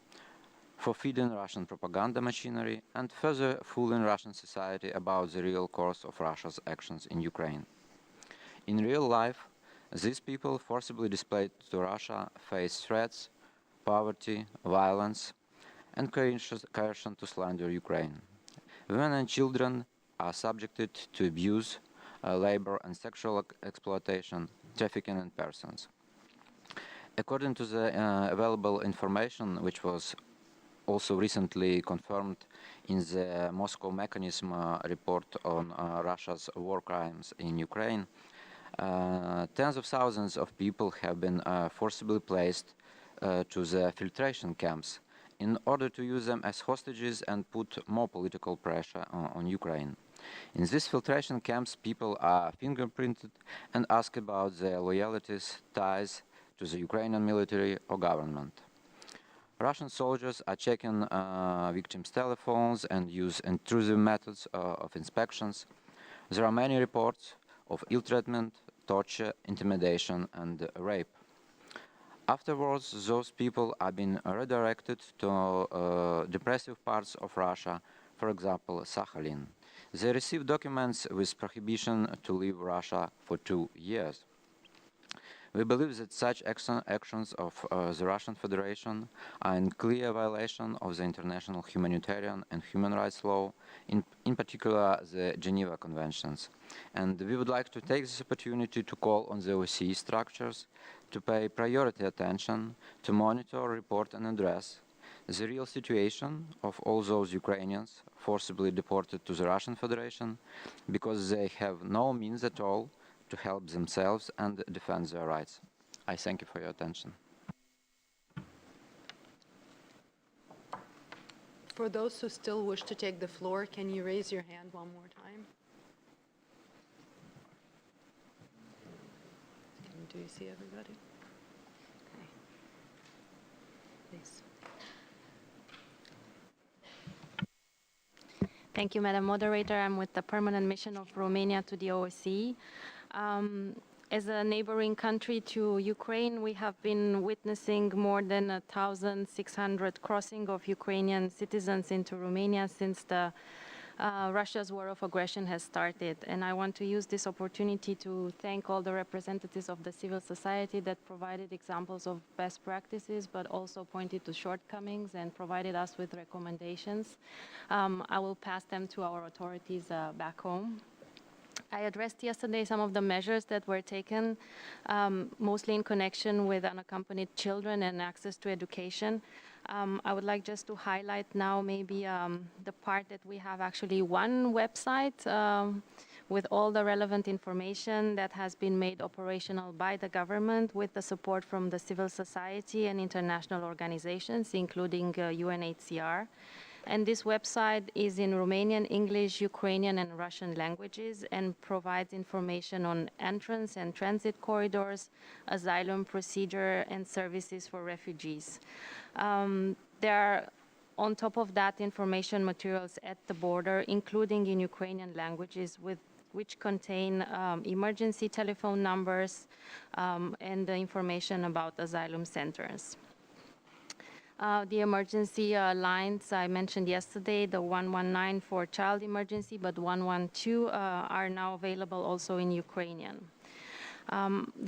for feeding Russian propaganda machinery, and further fooling Russian society about the real course of Russia's actions in Ukraine. In real life, These people forcibly displaced to Russia face threats, poverty, violence, and coercion to slander Ukraine. Women and children are subjected to abuse, labor and sexual exploitation, trafficking in persons. According to the available information, which was also recently confirmed in the Moscow Mechanism report on Russia's war crimes in Ukraine, tens of thousands of people have been forcibly placed to the filtration camps in order to use them as hostages and put more political pressure on Ukraine. In these filtration camps, people are fingerprinted and asked about their loyalties, ties to the Ukrainian military or government. Russian soldiers are checking victims' telephones and use intrusive methods of inspections. There are many reports of ill treatment, torture, intimidation, and rape. Afterwards, those people are being redirected to depressive parts of Russia, for example, Sakhalin. They receive documents with prohibition to leave Russia for 2 years. We believe that such actions of the Russian Federation are in clear violation of the international humanitarian and human rights law, in particular the Geneva Conventions. And we would like to take this opportunity to call on the OSCE structures to pay priority attention to monitor, report and address the real situation of all those Ukrainians forcibly deported to the Russian Federation because they have no means at all to help themselves and defend their rights. I thank you for your attention. For those who still wish to take the floor, can you raise your hand one more time? Do you see everybody? Okay. Please. Thank you, Madam Moderator. I'm with the Permanent Mission of Romania to the OSCE. As a neighboring country to Ukraine, we have been witnessing more than 1,600 crossing of Ukrainian citizens into Romania since Russia's war of aggression has started. And I want to use this opportunity to thank all the representatives of the civil society that provided examples of best practices, but also pointed to shortcomings and provided us with recommendations. I will pass them to our authorities back home. I addressed yesterday some of the measures that were taken, mostly in connection with unaccompanied children and access to education. I would like just to highlight now maybe the part that we have actually one website with all the relevant information that has been made operational by the government with the support from the civil society and international organizations, including UNHCR. And this website is in Romanian, English, Ukrainian, and Russian languages and provides information on entrance and transit corridors, asylum procedure, and services for refugees. There are, on top of that, information materials at the border, including in Ukrainian languages, which contain emergency telephone numbers and the information about asylum centers. The emergency lines I mentioned yesterday, the 119 for child emergency, but 112 are now available also in Ukrainian.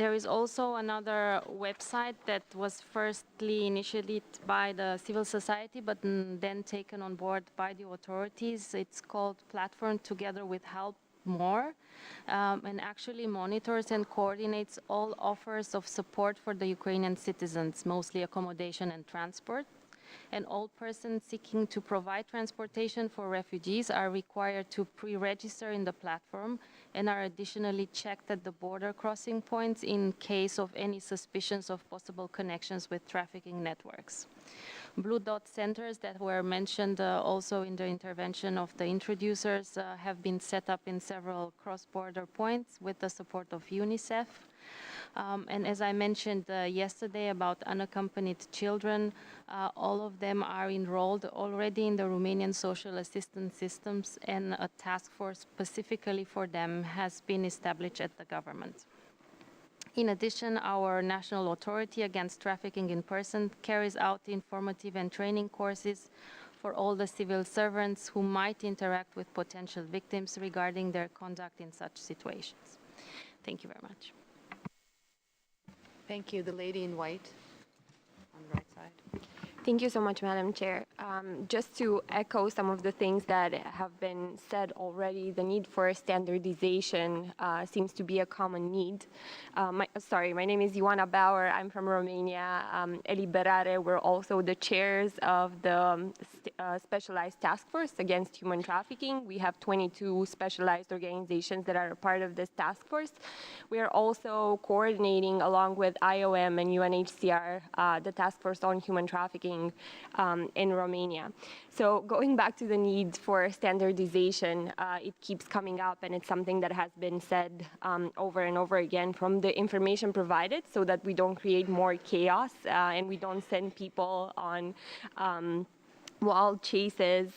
There is also another website that was firstly initiated by the civil society, but then taken on board by the authorities. It's called Platform Together with Help More, and actually monitors and coordinates all offers of support for the Ukrainian citizens, mostly accommodation and transport. And all persons seeking to provide transportation for refugees are required to pre-register in the platform and are additionally checked at the border crossing points in case of any suspicions of possible connections with trafficking networks. Blue dot centers that were mentioned also in the intervention of the introducers have been set up in several cross-border points with the support of UNICEF. And as I mentioned yesterday about unaccompanied children, all of them are enrolled already in the Romanian social assistance systems, and a task force specifically for them has been established at the government. In addition, our National Authority Against Trafficking in Persons carries out informative and training courses for all the civil servants who might interact with potential victims regarding their conduct in such situations. Thank you very much. Thank you. The lady in white on the right side. Thank you so much, Madam Chair. Just to echo some of the things that have been said already, the need for standardization seems to be a common need. My name is Ioana Bauer. I'm from Romania. Eliberare, we're also the chairs of the specialized task force against human trafficking. We have 22 specialized organizations that are a part of this task force. We are also coordinating along with IOM and UNHCR the task force on human trafficking in Romania. So going back to the need for standardization, it keeps coming up, and it's something that has been said over and over again from the information provided, so that we don't create more chaos and we don't send people on wild chases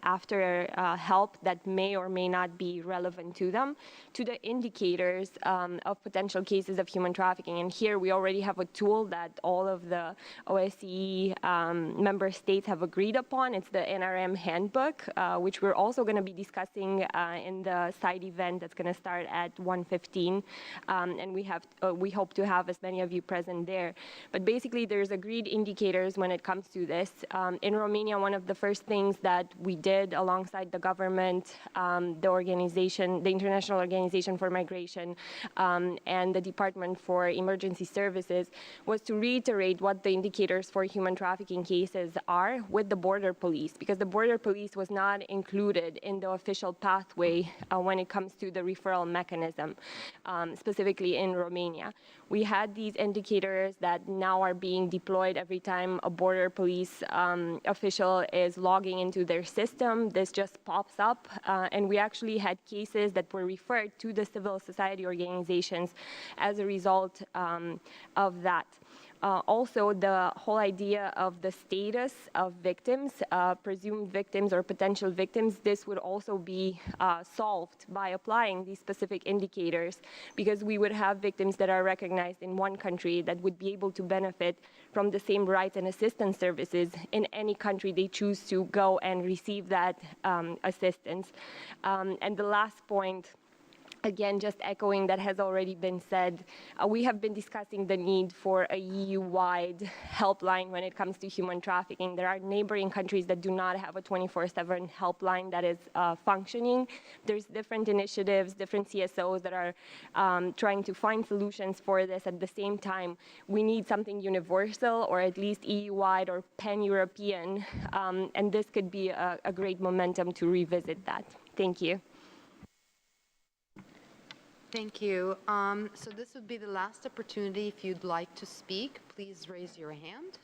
after help that may or may not be relevant to them, to the indicators of potential cases of human trafficking. And here we already have a tool that all of the OSCE member states have agreed upon. It's the Nrm Handbook, which we're also going to be discussing in the side event that's going to start at 1:15. And we hope to have as many of you present there. But basically, there's agreed indicators when it comes to this. In Romania, one of the first things that we did alongside the government, the International Organization for Migration, and the Department for Emergency Services, was to reiterate what the indicators for human trafficking cases are with the border police, because the border police was not included in the official pathway when it comes to the referral mechanism, specifically in Romania. We had these indicators that now are being deployed every time a border police official is logging into their system. This just pops up, and we actually had cases that were referred to the civil society organizations as a result of that. Also, the whole idea of the status of victims, presumed victims or potential victims, this would also be solved by applying these specific indicators, because we would have victims that are recognized in one country that would be able to benefit from the same rights and assistance services in any country they choose to go and receive that assistance. And the last point, again, just echoing that has already been said, we have been discussing the need for a EU-wide helpline when it comes to human trafficking. There are neighboring countries that do not have a 24/7 helpline that is functioning. There's different initiatives, different CSOs that are trying to find solutions for this. At the same time, we need something universal, or at least EU-wide or pan-European, and this could be a great momentum to revisit that. Thank you. Thank you. So this would be the last opportunity. If you'd like to speak, please raise your hand.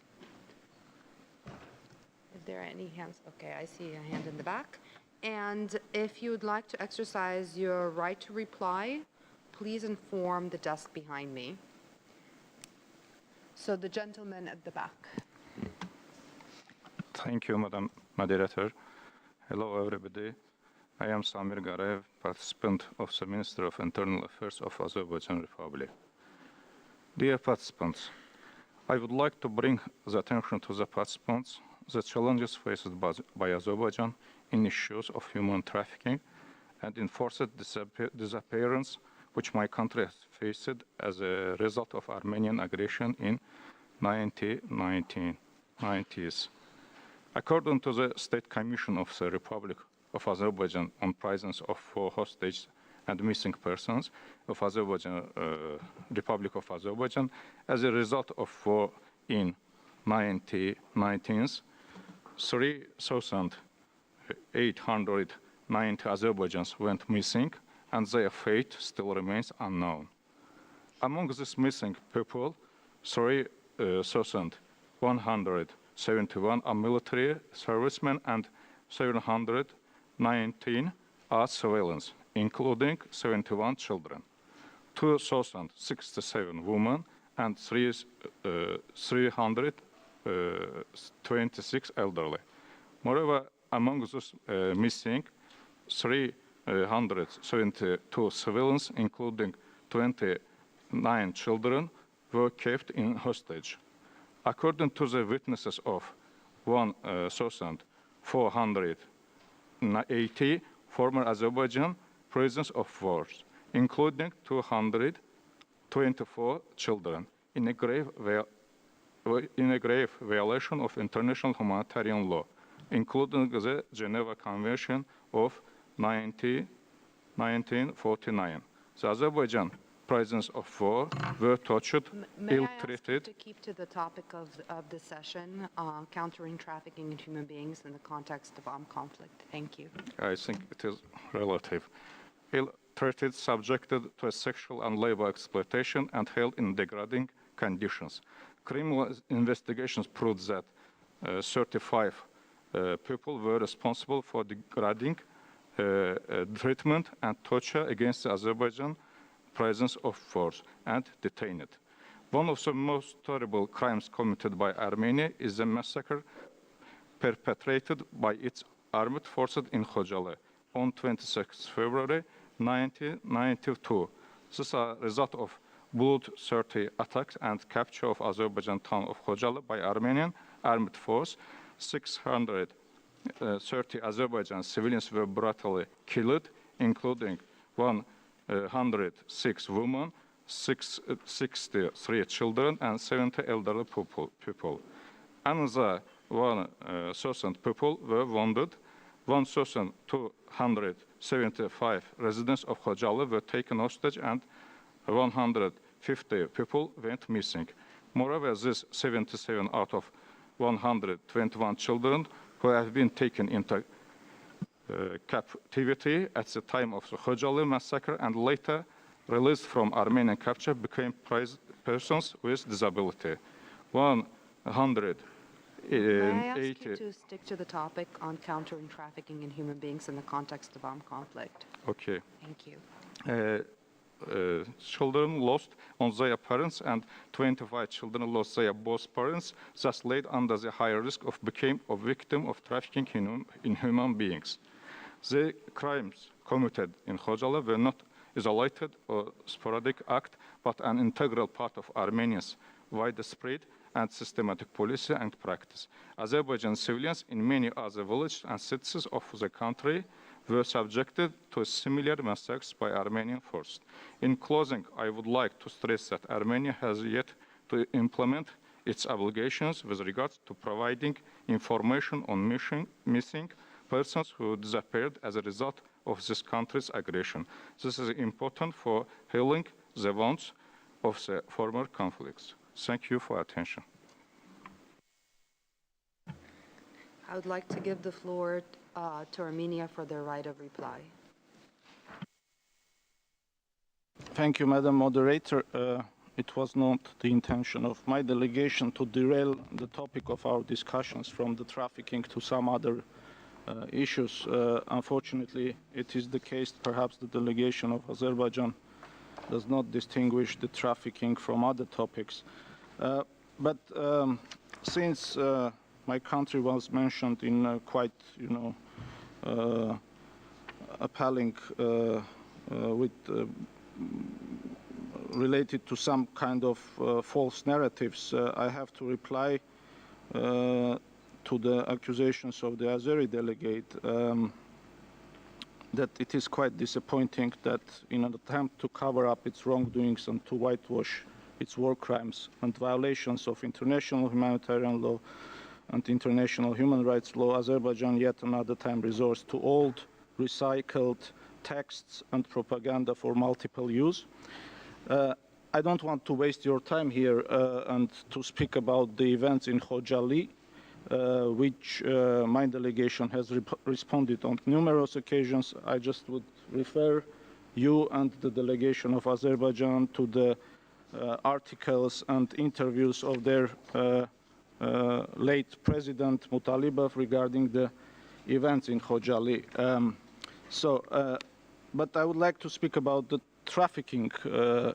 Is there any hands? Okay, I see a hand in the back. And if you would like to exercise your right to reply, please inform the desk behind me. So the gentleman at the back. Thank you, Madam Moderator. Hello, everybody. I am Samir Garev, participant of the Ministry of Internal Affairs of Azerbaijan Republic. Dear participants, I would like to bring the attention to the participants the challenges faced by Azerbaijan in issues of human trafficking and enforced disappearance, which my country has faced as a result of Armenian aggression in 1990s. According to the State Commission of the Republic of Azerbaijan on presence of 4 hostages and missing persons of Azerbaijan, Republic of Azerbaijan, as a result of war in 1990s, 3,890 Azerbaijans went missing, and their fate still remains unknown. Among these missing people, 3,171 are military servicemen and 719 are civilians, including 71 children, 2,067 women, and 326 elderly. Moreover, among those missing, 372 civilians, including 29 children, were kept in hostage. According to the witnesses of 1,480 former Azerbaijan prisoners of war, including 224 children, in a grave violation of international humanitarian law, including the Geneva Convention of 1949. The Azerbaijan prisoners of war were tortured, ill-treated. To keep to the topic of the session, countering trafficking in human beings in the context of armed conflict. Thank you. I think it is relative. Ill-treated, subjected to a sexual and labor exploitation, and held in degrading conditions. Criminal investigations proved that 35 people were responsible for degrading treatment and torture against the Azerbaijan prisoners of war and detained. One of the most terrible crimes committed by Armenia is the massacre perpetrated by its armed forces in Khojaly on 26 February 1992. This is a result of bloodthirsty attacks and capture of Azerbaijan town of Khojaly by Armenian armed force. 630 Azerbaijan civilians were brutally killed, including 106 women, 63 children, and 70 elderly people. Another 1,000 people were wounded. 1,275 residents of Khojaly were taken hostage, and 150 people went missing. Moreover, these 77 out of 121 children who have been taken into captivity at the time of the Khojaly massacre and later released from Armenian capture became persons with disability. 180. May I ask you to stick to the topic on countering trafficking in human beings in the context of armed conflict? Okay. Thank you. Children lost on their parents, and 25 children lost their both parents, thus laid under the higher risk of becoming a victim of trafficking in human beings. The crimes committed in Khojaly were not isolated or sporadic act, but an integral part of Armenia's widespread and systematic policy and practice. Azerbaijan civilians in many other villages and cities of the country were subjected to similar massacres by Armenian forces. In closing, I would like to stress that Armenia has yet to implement its obligations with regard to providing information on missing persons who disappeared as a result of this country's aggression. This is important for healing the wounds of the former conflicts. Thank you for attention. I would like to give the floor to Armenia for their right of reply. Thank you, Madam Moderator. It was not the intention of my delegation to derail the topic of our discussions from the trafficking to some other issues. Unfortunately, it is the case perhaps the delegation of Azerbaijan does not distinguish the trafficking from other topics. But since my country was mentioned in quite, appalling related to some kind of false narratives, I have to reply to the accusations of the Azeri delegate that it is quite disappointing that in an attempt to cover up its wrongdoings and to whitewash its war crimes and violations of international humanitarian law and international human rights law, Azerbaijan yet another time resorts to old, recycled texts and propaganda for multiple use. I don't want to waste your time here and to speak about the events in Khojaly, which my delegation has responded on numerous occasions. I just would refer you and the delegation of Azerbaijan to the articles and interviews of their late President Mutalibov regarding the events in Khojaly. But I would like to speak about the trafficking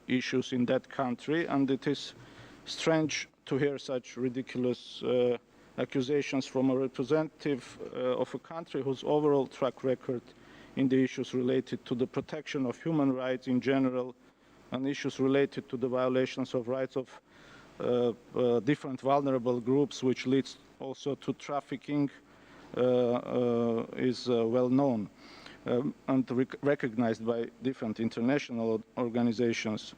issues in that country, and it is strange to hear such ridiculous accusations from a representative of a country whose overall track record in the issues related to the protection of human rights in general and issues related to the violations of rights of different vulnerable groups, which leads also to trafficking, is well known and recognized by different international organizations.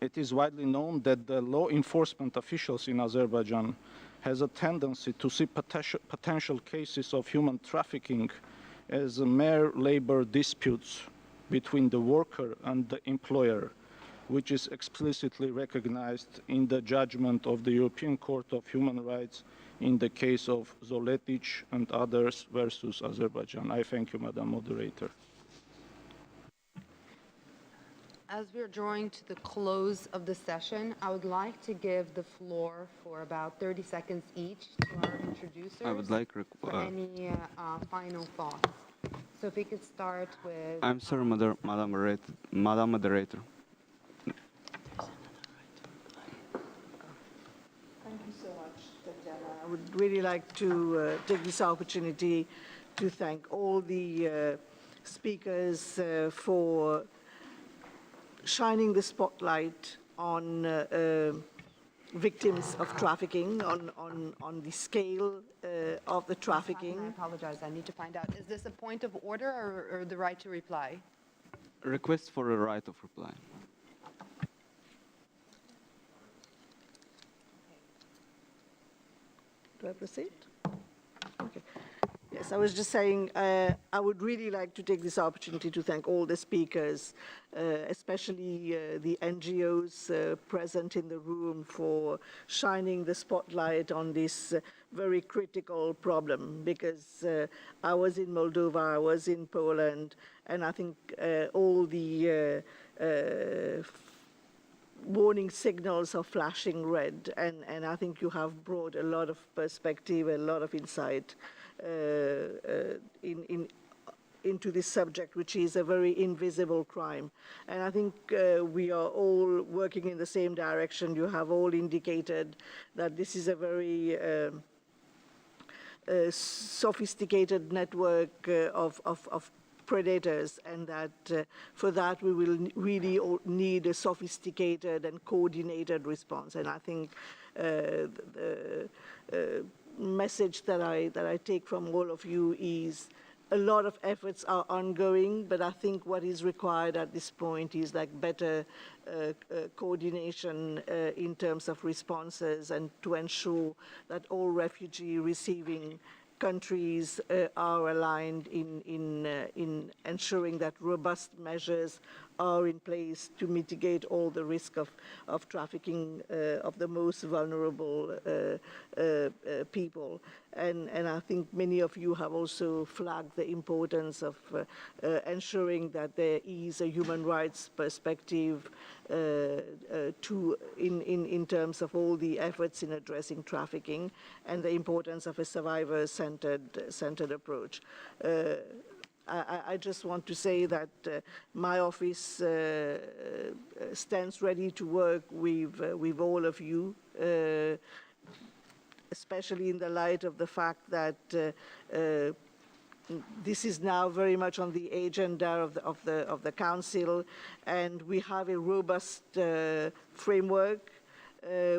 It is widely known that the law enforcement officials in Azerbaijan has a tendency to see potential cases of human trafficking as mere labor disputes between the worker and the employer, which is explicitly recognized in the judgment of the European Court of Human Rights in the case of Zoletic and others versus Azerbaijan. I thank you, Madam Moderator. As we're drawing to the close of the session, I would like to give the floor for about 30 seconds each to our introducers I would like for any final thoughts. So if we could start with... I'm sorry, Madam Moderator. Thank you so much, Tatiana. I would really like to take this opportunity to thank all the speakers for shining the spotlight on victims of trafficking, on the scale of the trafficking. I apologize, I need to find out. Is this a point of order or the right to reply? Request for a right of reply. Do I proceed? Okay. Yes, I was just saying I would really like to take this opportunity to thank all the speakers, especially the NGOs present in the room for shining the spotlight on this very critical problem, because I was in Moldova, I was in Poland, and I think all the warning signals are flashing red, and I think you have brought a lot of perspective, a lot of insight into this subject, which is a very invisible crime. And I think we are all working in the same direction. You have all indicated that this is a very sophisticated network of predators, and that for that we will really need a sophisticated and coordinated response. And I think the message that I take from all of you is a lot of efforts are ongoing, but I think what is required at this point is like better coordination in terms of responses, and to ensure that all refugee receiving countries are aligned in ensuring that robust measures are in place to mitigate all the risk of trafficking of the most vulnerable people. And I think many of you have also flagged the importance of ensuring that there is a human rights perspective in terms of all the efforts in addressing trafficking, and the importance of a survivor-centered approach. I just want to say that my office stands ready to work with all of you, especially in the light of the fact that this is now very much on the agenda of the Council, and we have a robust framework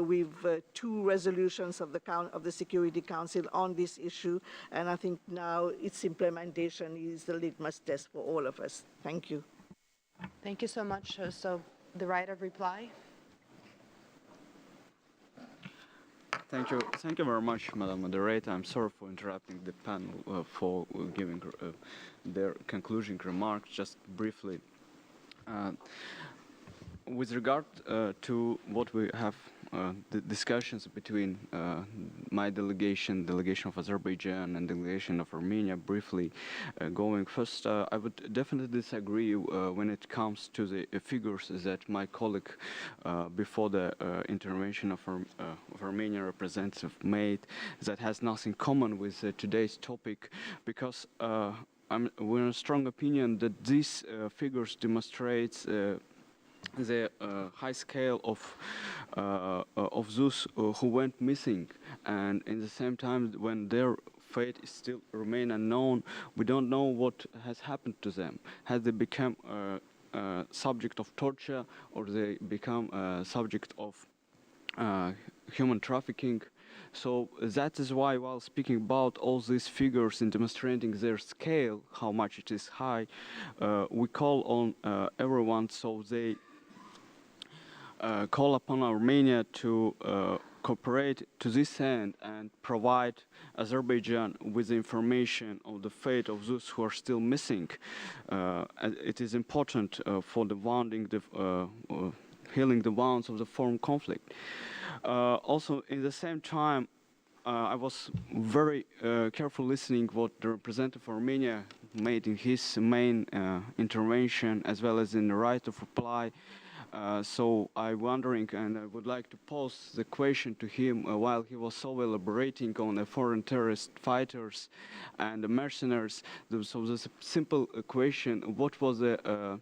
with 2 resolutions of the Security Council on this issue, and I think now its implementation is the litmus test for all of us. Thank you. Thank you so much. So the right of reply? Thank you very much, Madam Moderator. I'm sorry for interrupting the panel for giving their concluding remarks. Just briefly, with regard to what we have, the discussions between my delegation of Azerbaijan, and delegation of Armenia, briefly going. First, I would definitely disagree when it comes to the figures that my colleague before the intervention of Armenian representative made, that has nothing common with today's topic, because we're in a strong opinion that these figures demonstrates the high scale of those who went missing, and in the same time when their fate is still remain unknown, we don't know what has happened to them. Has they become subject of torture, or they become subject of human trafficking? So that is why, while speaking about all these figures and demonstrating their scale, how much it is high, we call on everyone so they call upon Armenia to cooperate to this end and provide Azerbaijan with information of the fate of those who are still missing. It is important for the healing the wounds of the former conflict. Also, in the same time, I was very careful listening what the representative of Armenia made in his main intervention, as well as in the right of reply. So I'm wondering, and I would like to pose the question to him while he was so elaborating on the foreign terrorist fighters and the mercenaries. So there's a simple question: what was the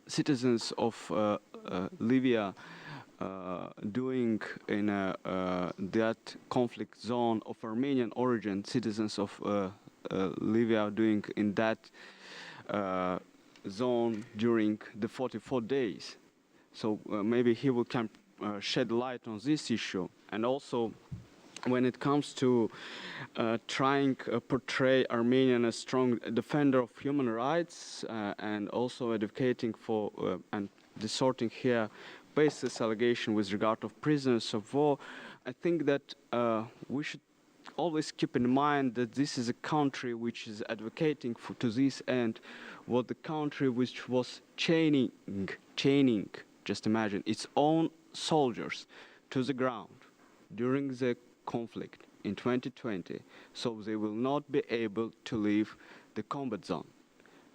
citizens of Libya doing in that conflict zone of Armenian origin? Citizens of Libya doing in that zone during the 44 days. So maybe he will shed light on this issue. And also, when it comes to trying to portray Armenia as a strong defender of human rights and also advocating for and distorting here baseless allegation with regard of prisoners of war, I think that we should always keep in mind that this is a country which is advocating to this end, what the country which was chaining, just imagine, its own soldiers to the ground during the conflict in 2020, so they will not be able to leave the combat zone.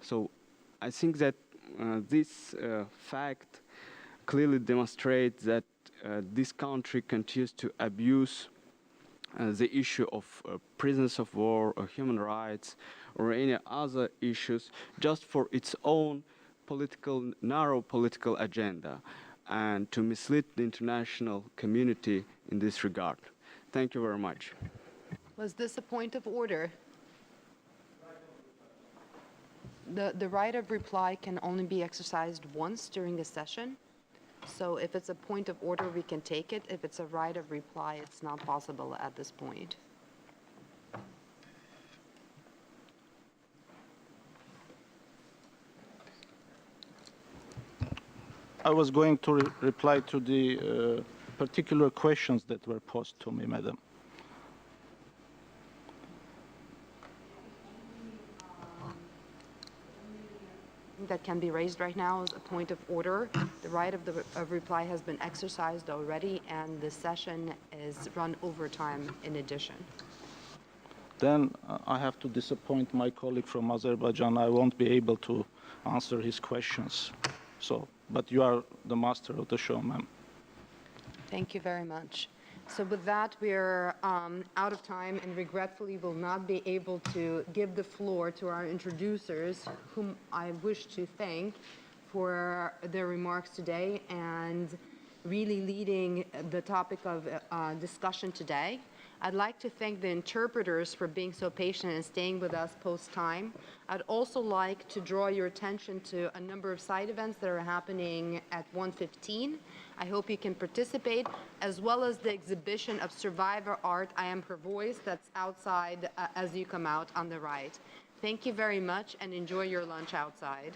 So I think that this fact clearly demonstrates that this country continues to abuse the issue of prisoners of war or human rights or any other issues just for its own narrow political agenda, and to mislead the international community in this regard. Thank you very much. Was this a point of order? The right of reply can only be exercised once during a session. So if it's a point of order, we can take it. If it's a right of reply, it's not possible at this point. I was going to reply to the particular questions that were posed to me, madam. That can be raised right now as a point of order. The right of reply has been exercised already, and the session is run overtime in addition. Then I have to disappoint my colleague from Azerbaijan. I won't be able to answer his questions. So, but you are the master of the show, ma'am. Thank you very much. So with that, we're out of time and regretfully will not be able to give the floor to our introducers, whom I wish to thank for their remarks today and really leading the topic of discussion today. I'd like to thank the interpreters for being so patient and staying with us post-time. I'd also like to draw your attention to a number of side events that are happening at 1:15. I hope you can participate, as well as the exhibition of survivor art, I Am Her Voice, that's outside as you come out on the right. Thank you very much and enjoy your lunch outside.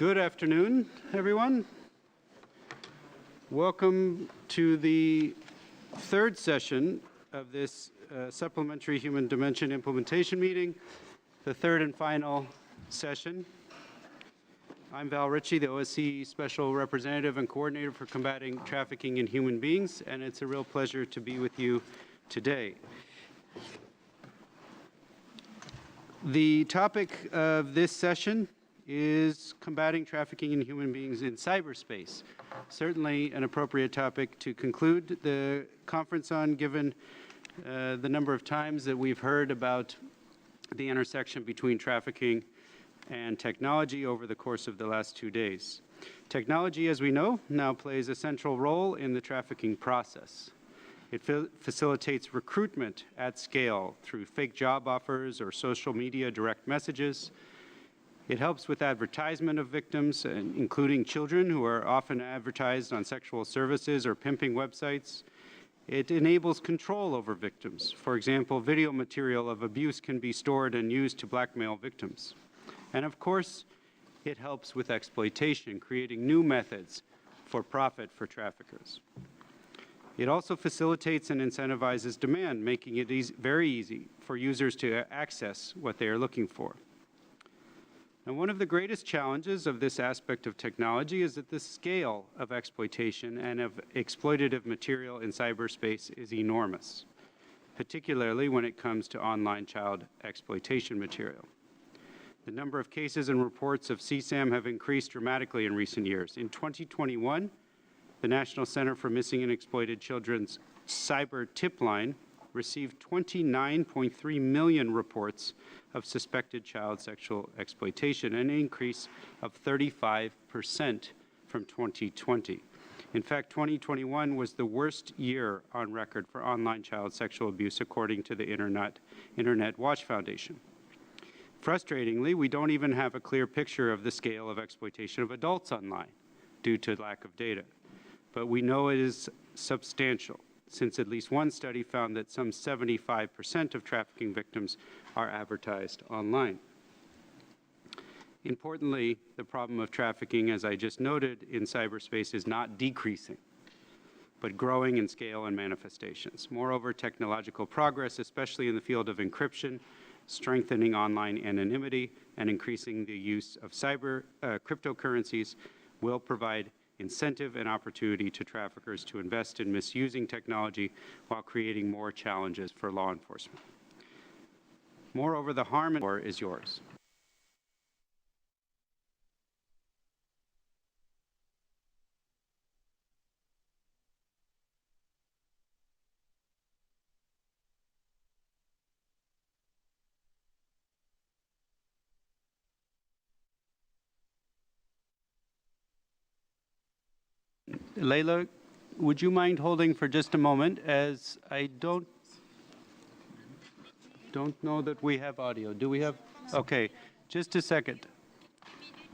Good afternoon, everyone. Welcome to the third session of this Supplementary Human Dimension Implementation Meeting, the third and final session. I'm Val Ritchie, the OSCE Special Representative and Coordinator for Combating Trafficking in Human Beings, and it's a real pleasure to be with you today. The topic of this session is combating trafficking in human beings in cyberspace. Certainly an appropriate topic to conclude the conference on, given the number of times that we've heard about the intersection between trafficking and technology over the course of the last 2 days. Technology, as we know, now plays a central role in the trafficking process. It facilitates recruitment at scale through fake job offers or social media direct messages. It helps with advertisement of victims, including children who are often advertised on sexual services or pimping websites. It enables control over victims. For example, video material of abuse can be stored and used to blackmail victims. And of course, it helps with exploitation, creating new methods for profit for traffickers. It also facilitates and incentivizes demand, making it very easy for users to access what they are looking for. And one of the greatest challenges of this aspect of technology is that the scale of exploitation and of exploitative material in cyberspace is enormous, particularly when it comes to online child exploitation material. The number of cases and reports of CSAM have increased dramatically in recent years. In 2021, the National Center for Missing and Exploited Children's Cyber Tip Line received 29.3 million reports of suspected child sexual exploitation, an increase of 35% from 2020. In fact, 2021 was the worst year on record for online child sexual abuse, according to the Internet Watch Foundation. Frustratingly, we don't even have a clear picture of the scale of exploitation of adults online due to lack of data. But we know it is substantial, since at least one study found that some 75% of trafficking victims are advertised online. Importantly, the problem of trafficking, as I just noted, in cyberspace is not decreasing, but growing in scale and manifestations. Moreover, technological progress, especially in the field of encryption, strengthening online anonymity, and increasing the use of cryptocurrencies will provide incentive and opportunity to traffickers to invest in misusing technology while creating more challenges for law enforcement. Moreover, the harm is yours. Leila, would you mind holding for just a moment, as I don't know that we have audio. Do we have? Okay, just a second.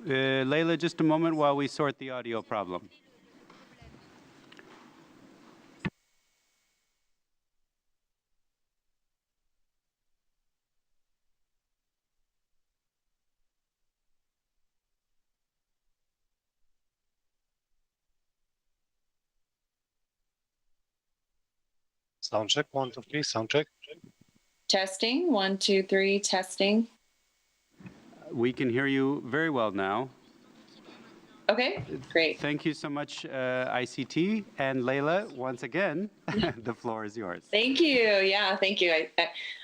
Leila, just a moment while we sort the audio problem. Sound check, 1, 2, 3, sound check. Testing, 1, 2, 3, testing. We can hear you very well now. Okay, great. Thank you so much, ICT. And Leila, once again, the floor is yours. Thank you. Yeah, thank you.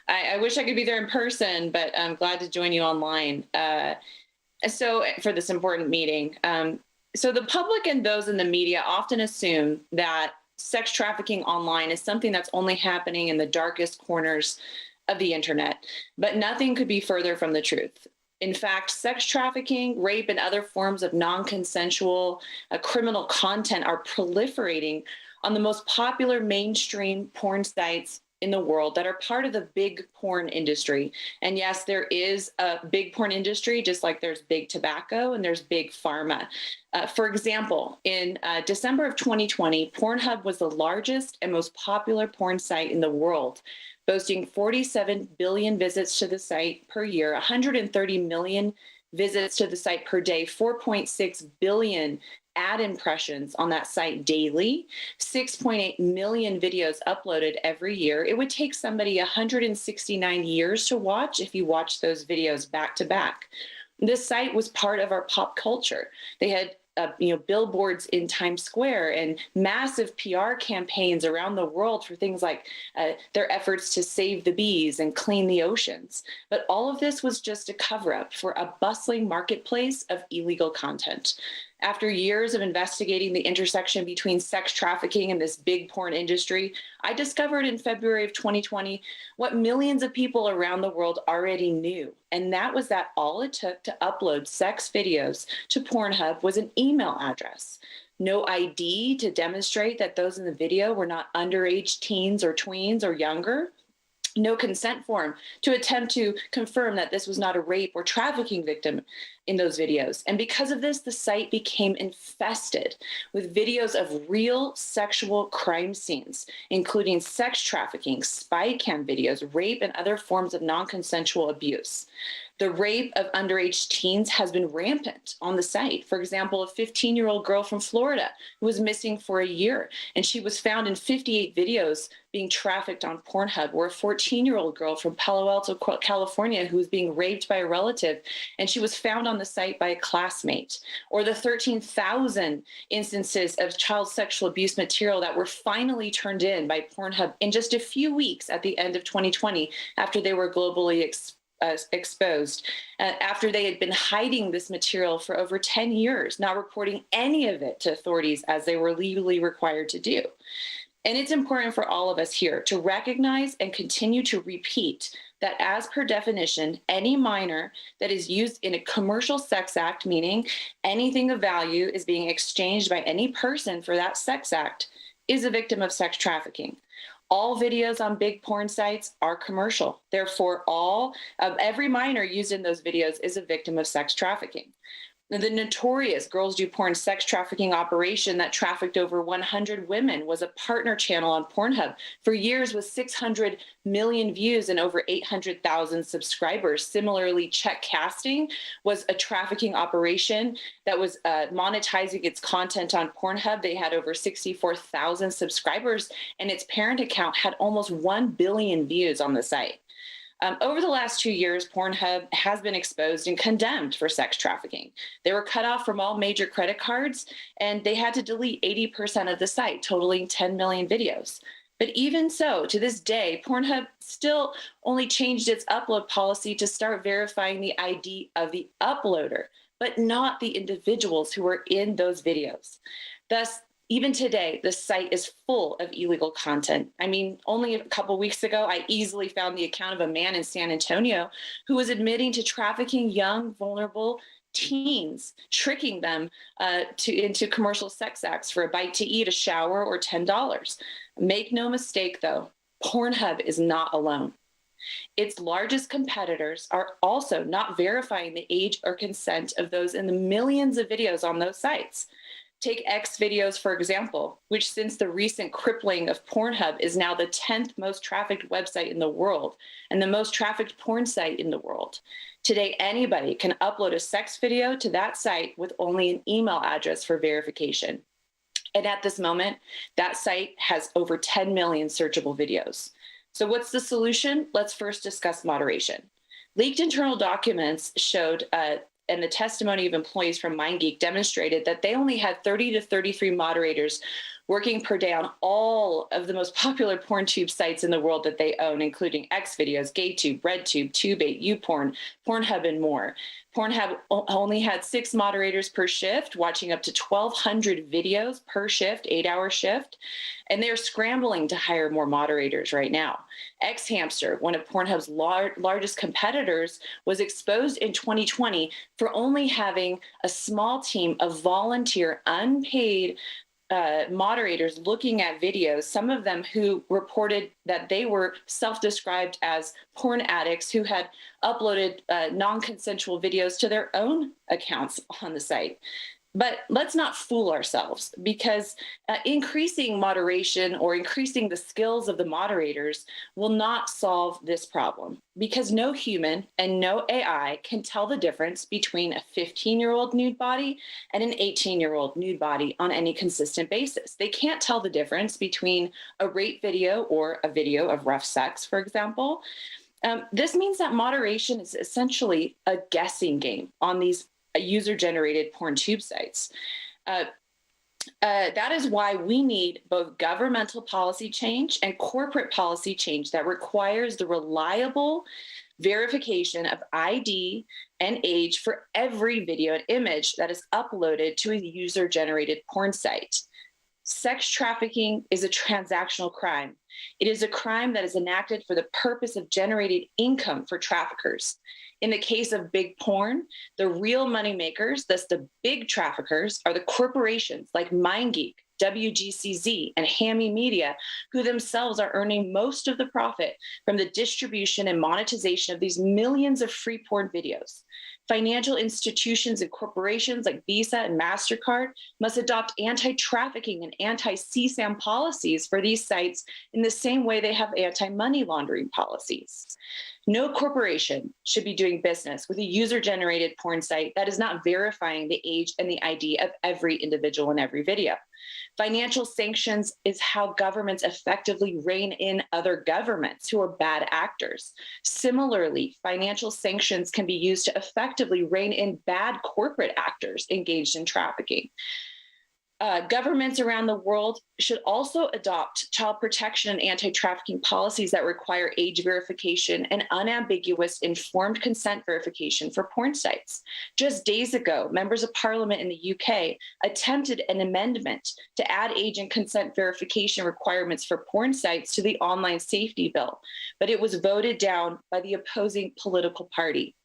I wish I could be there in person, but I'm glad to join you online. So for this important meeting. So the public and those in the media often assume that sex trafficking online is something that's only happening in the darkest corners of the internet, but nothing could be further from the truth. In fact, sex trafficking, rape, and other forms of non-consensual criminal content are proliferating on the most popular mainstream porn sites in the world that are part of the big porn industry. And yes, there is a big porn industry, just like there's big tobacco and there's big pharma. For example, in December of 2020, Pornhub was the largest and most popular porn site in the world, boasting 47 billion visits to the site per year, 130 million visits to the site per day, 4.6 billion ad impressions on that site daily, 6.8 million videos uploaded every year. It would take somebody 169 years to watch if you watch those videos back to back. This site was part of our pop culture. They had billboards in Times Square and massive PR campaigns around the world for things like their efforts to save the bees and clean the oceans. But all of this was just a cover-up for a bustling marketplace of illegal content. After years of investigating the intersection between sex trafficking and this big porn industry, I discovered in February of 2020 what millions of people around the world already knew. And that was that all it took to upload sex videos to Pornhub was an email address. No ID to demonstrate that those in the video were not underage teens or tweens or younger. No consent form to attempt to confirm that this was not a rape or trafficking victim in those videos. And because of this, the site became infested with videos of real sexual crime scenes, including sex trafficking, spy cam videos, rape, and other forms of non-consensual abuse. The rape of underage teens has been rampant on the site. For example, a 15-year-old girl from Florida who was missing for a year, and she was found in 58 videos being trafficked on Pornhub, or a 14-year-old girl from Palo Alto, California, who was being raped by a relative, and she was found on the site by a classmate, or the 13,000 instances of child sexual abuse material that were finally turned in by Pornhub in just a few weeks at the end of 2020 after they were globally exposed, after they had been hiding this material for over 10 years, not reporting any of it to authorities as they were legally required to do. And it's important for all of us here to recognize and continue to repeat that as per definition, any minor that is used in a commercial sex act, meaning anything of value is being exchanged by any person for that sex act, is a victim of sex trafficking. All videos on big porn sites are commercial. Therefore, every minor used in those videos is a victim of sex trafficking. The notorious Girls Do Porn sex trafficking operation that trafficked over 100 women was a partner channel on Pornhub for years with 600 million views and over 800,000 subscribers. Similarly, Check Casting was a trafficking operation that was monetizing its content on Pornhub. They had over 64,000 subscribers, and its parent account had almost 1 billion views on the site. Over the last 2 years, Pornhub has been exposed and condemned for sex trafficking. They were cut off from all major credit cards, and they had to delete 80% of the site, totaling 10 million videos. But even so, to this day, Pornhub still only changed its upload policy to start verifying the ID of the uploader, but not the individuals who were in those videos. Thus, even today, the site is full of illegal content. I mean, only a couple weeks ago, I easily found the account of a man in San Antonio who was admitting to trafficking young, vulnerable teens, tricking them into commercial sex acts for a bite to eat, a shower, or $10. Make no mistake, though, Pornhub is not alone. Its largest competitors are also not verifying the age or consent of those in the millions of videos on those sites. Take X videos, for example, which since the recent crippling of Pornhub is now the 10th most trafficked website in the world and the most trafficked porn site in the world. Today, anybody can upload a sex video to that site with only an email address for verification. And at this moment, that site has over 10 million searchable videos. So what's the solution? Let's first discuss moderation. Leaked internal documents showed and the testimony of employees from MindGeek demonstrated that they only had 30 to 33 moderators working per day on all of the most popular PornTube sites in the world that they own, including Xvideos, GayTube, RedTube, Tube8, YouPorn, Pornhub, and more. Pornhub only had 6 moderators per shift, watching up to 1,200 videos per shift, 8-hour shift, and they're scrambling to hire more moderators right now. Xhamster, one of Pornhub's largest competitors, was exposed in 2020 for only having a small team of volunteer, unpaid moderators looking at videos, some of them who reported that they were self-described as porn addicts who had uploaded non-consensual videos to their own accounts on the site. But let's not fool ourselves, because increasing moderation or increasing the skills of the moderators will not solve this problem, because no human and no AI can tell the difference between a 15-year-old nude body and an 18-year-old nude body on any consistent basis. They can't tell the difference between a rape video or a video of rough sex, for example. This means that moderation is essentially a guessing game on these user-generated porn tube sites. That is why we need both governmental policy change and corporate policy change that requires the reliable verification of ID and age for every video and image that is uploaded to a user-generated porn site. Sex trafficking is a transactional crime. It is a crime that is enacted for the purpose of generating income for traffickers. In the case of big porn, the real money makers, thus the big traffickers, are the corporations like MindGeek, WGCZ, and Hammy Media, who themselves are earning most of the profit from the distribution and monetization of these millions of free porn videos. Financial institutions and corporations like Visa and MasterCard must adopt anti-trafficking and anti-CSAM policies for these sites in the same way they have anti-money laundering policies. No corporation should be doing business with a user-generated porn site that is not verifying the age and the ID of every individual in every video. Financial sanctions is how governments effectively rein in other governments who are bad actors. Similarly, financial sanctions can be used to effectively rein in bad corporate actors engaged in trafficking. Governments around the world should also adopt child protection and anti-trafficking policies that require age verification and unambiguous informed consent verification for porn sites. Just days ago, members of parliament in the UK attempted an amendment to add age and consent verification requirements for porn sites to the online safety bill, but it was voted down by the opposing political party.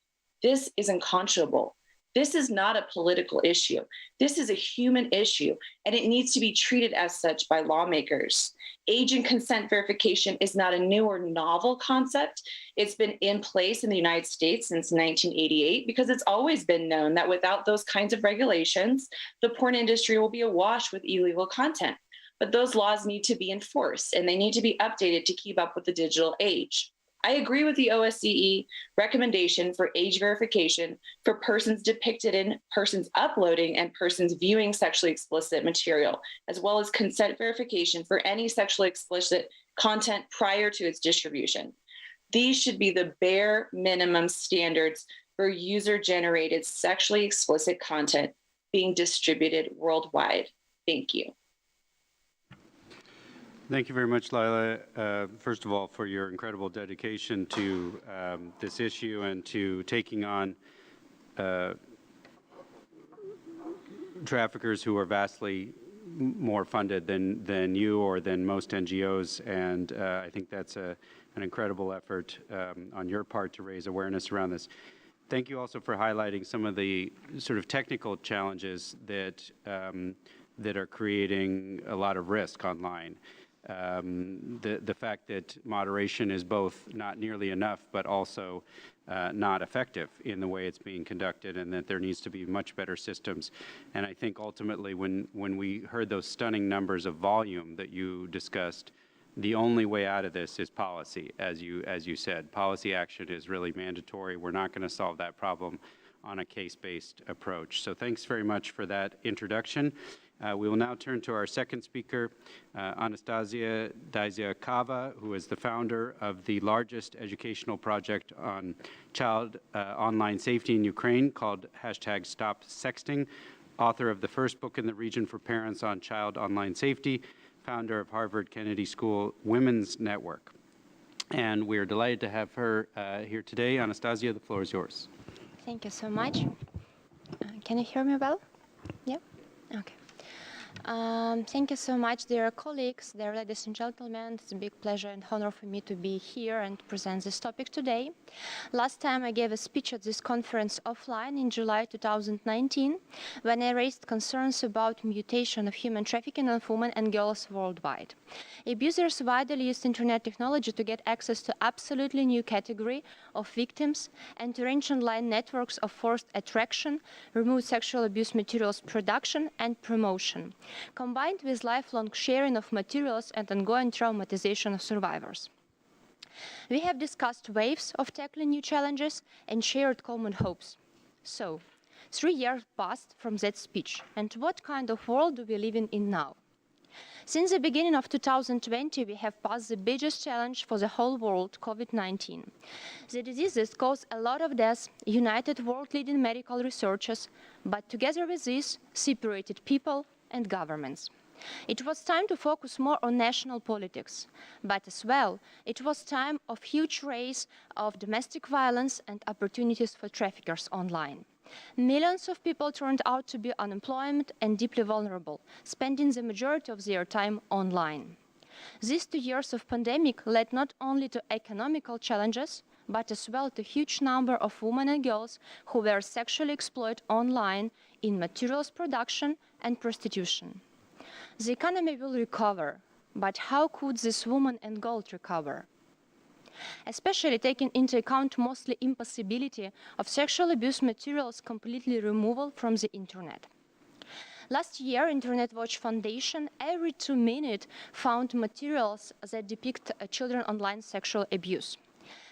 This is unconscionable. This is not a political issue. This is a human issue, and it needs to be treated as such by lawmakers. Age and consent verification is not a new or novel concept. It's been in place in the United States since 1988 because it's always been known that without those kinds of regulations, the porn industry will be awash with illegal content. But those laws need to be enforced, and they need to be updated to keep up with the digital age. I agree with the OSCE recommendation for age verification for persons depicted in, persons uploading, and persons viewing sexually explicit material, as well as consent verification for any sexually explicit content prior to its distribution. These should be the bare minimum standards for user-generated sexually explicit content being distributed worldwide. Thank you. Thank you very much, Lila, first of all, for your incredible dedication to this issue and to taking on traffickers who are vastly more funded than you or than most NGOs. And I think that's an incredible effort on your part to raise awareness around this. Thank you also for highlighting some of the sort of technical challenges that are creating a lot of risk online. The fact that moderation is both not nearly enough, but also not effective in the way it's being conducted, and that there needs to be much better systems. And I think ultimately when we heard those stunning numbers of volume that you discussed, the only way out of this is policy, as you said. Policy action is really mandatory. We're not going to solve that problem on a case-based approach. So thanks very much for that introduction. We will now turn to our second speaker, Anastasia Acaba, who is the founder of the largest educational project on child online safety in Ukraine called #StopSexting, author of the first book in the region for parents on child online safety, founder of Harvard Kennedy School Women's Network. And we are delighted to have her here today. Anastasia, the floor is yours. Thank you so much. Can you hear me well? Yeah? Okay. Thank you so much, dear colleagues, dear ladies and gentlemen. It's a big pleasure and honor for me to be here and present this topic today. Last time I gave a speech at this conference offline in July 2019, when I raised concerns about mutation of human trafficking of women and girls worldwide. Abusers widely used internet technology to get access to absolutely new category of victims and to arrange online networks of forced attraction, remove sexual abuse materials production and promotion, combined with lifelong sharing of materials and ongoing traumatization of survivors. We have discussed ways of tackling new challenges and shared common hopes. So, 3 years passed from that speech, and what kind of world do we live in now? Since the beginning of 2020, we have passed the biggest challenge for the whole world, COVID-19. The disease that caused a lot of deaths united world-leading medical researchers, but together with this, separated people and governments. It was time to focus more on national politics, but as well, it was time of huge rise of domestic violence and opportunities for traffickers online. Millions of people turned out to be unemployed and deeply vulnerable, spending the majority of their time online. These 2 years of pandemic led not only to economical challenges, but as well to a huge number of women and girls who were sexually exploited online in materials production and prostitution. The economy will recover, but how could this woman and girl recover? Especially taking into account mostly impossibility of sexual abuse materials completely removal from the internet. Last year, Internet Watch Foundation every 2 minutes found materials that depict children online sexual abuse.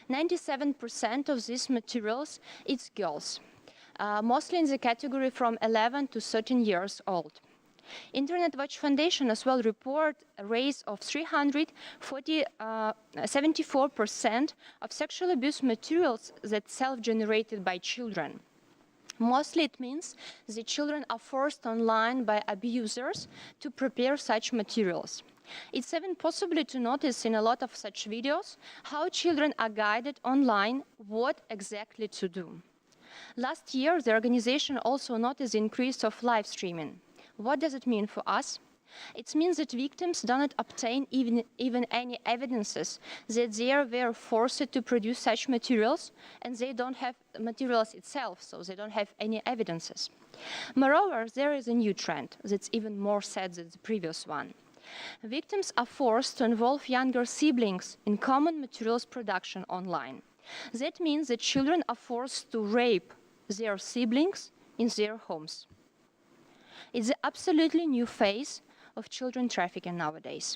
97% of these materials is girls, mostly in the category from 11 to 13 years old. Internet Watch Foundation as well report a rise of 74% of sexual abuse materials that self-generated by children. Mostly it means the children are forced online by abusers to prepare such materials. It's even possible to notice in a lot of such videos how children are guided online what exactly to do. Last year, the organization also noticed the increase of live streaming. What does it mean for us? It means that victims do not obtain even any evidences that they were forced to produce such materials, and they don't have materials itself, so they don't have any evidences. Moreover, there is a new trend that's even more sad than the previous one. Victims are forced to involve younger siblings in common materials production online. That means that children are forced to rape their siblings in their homes. It's an absolutely new phase of children trafficking nowadays.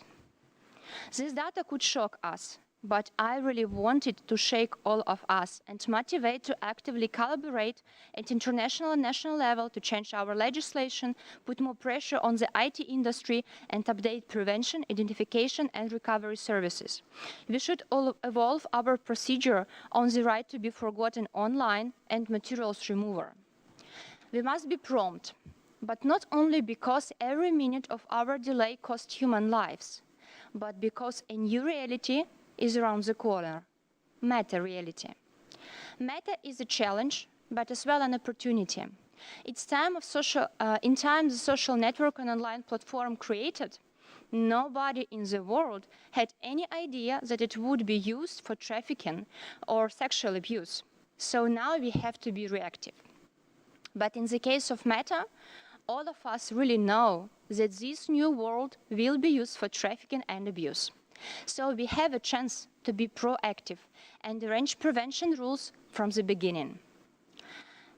This data could shock us, but I really wanted to shake all of us and motivate to actively collaborate at international and national level to change our legislation, put more pressure on the IT industry, and update prevention, identification, and recovery services. We should all evolve our procedure on the right to be forgotten online and materials remover. We must be prompt, but not only because every minute of our delay costs human lives, but because a new reality is around the corner, meta reality. Meta is a challenge, but as well an opportunity. It's time of in time the social network and online platform created, nobody in the world had any idea that it would be used for trafficking or sexual abuse. So now we have to be reactive. But in the case of Meta, all of us really know that this new world will be used for trafficking and abuse. So we have a chance to be proactive and arrange prevention rules from the beginning.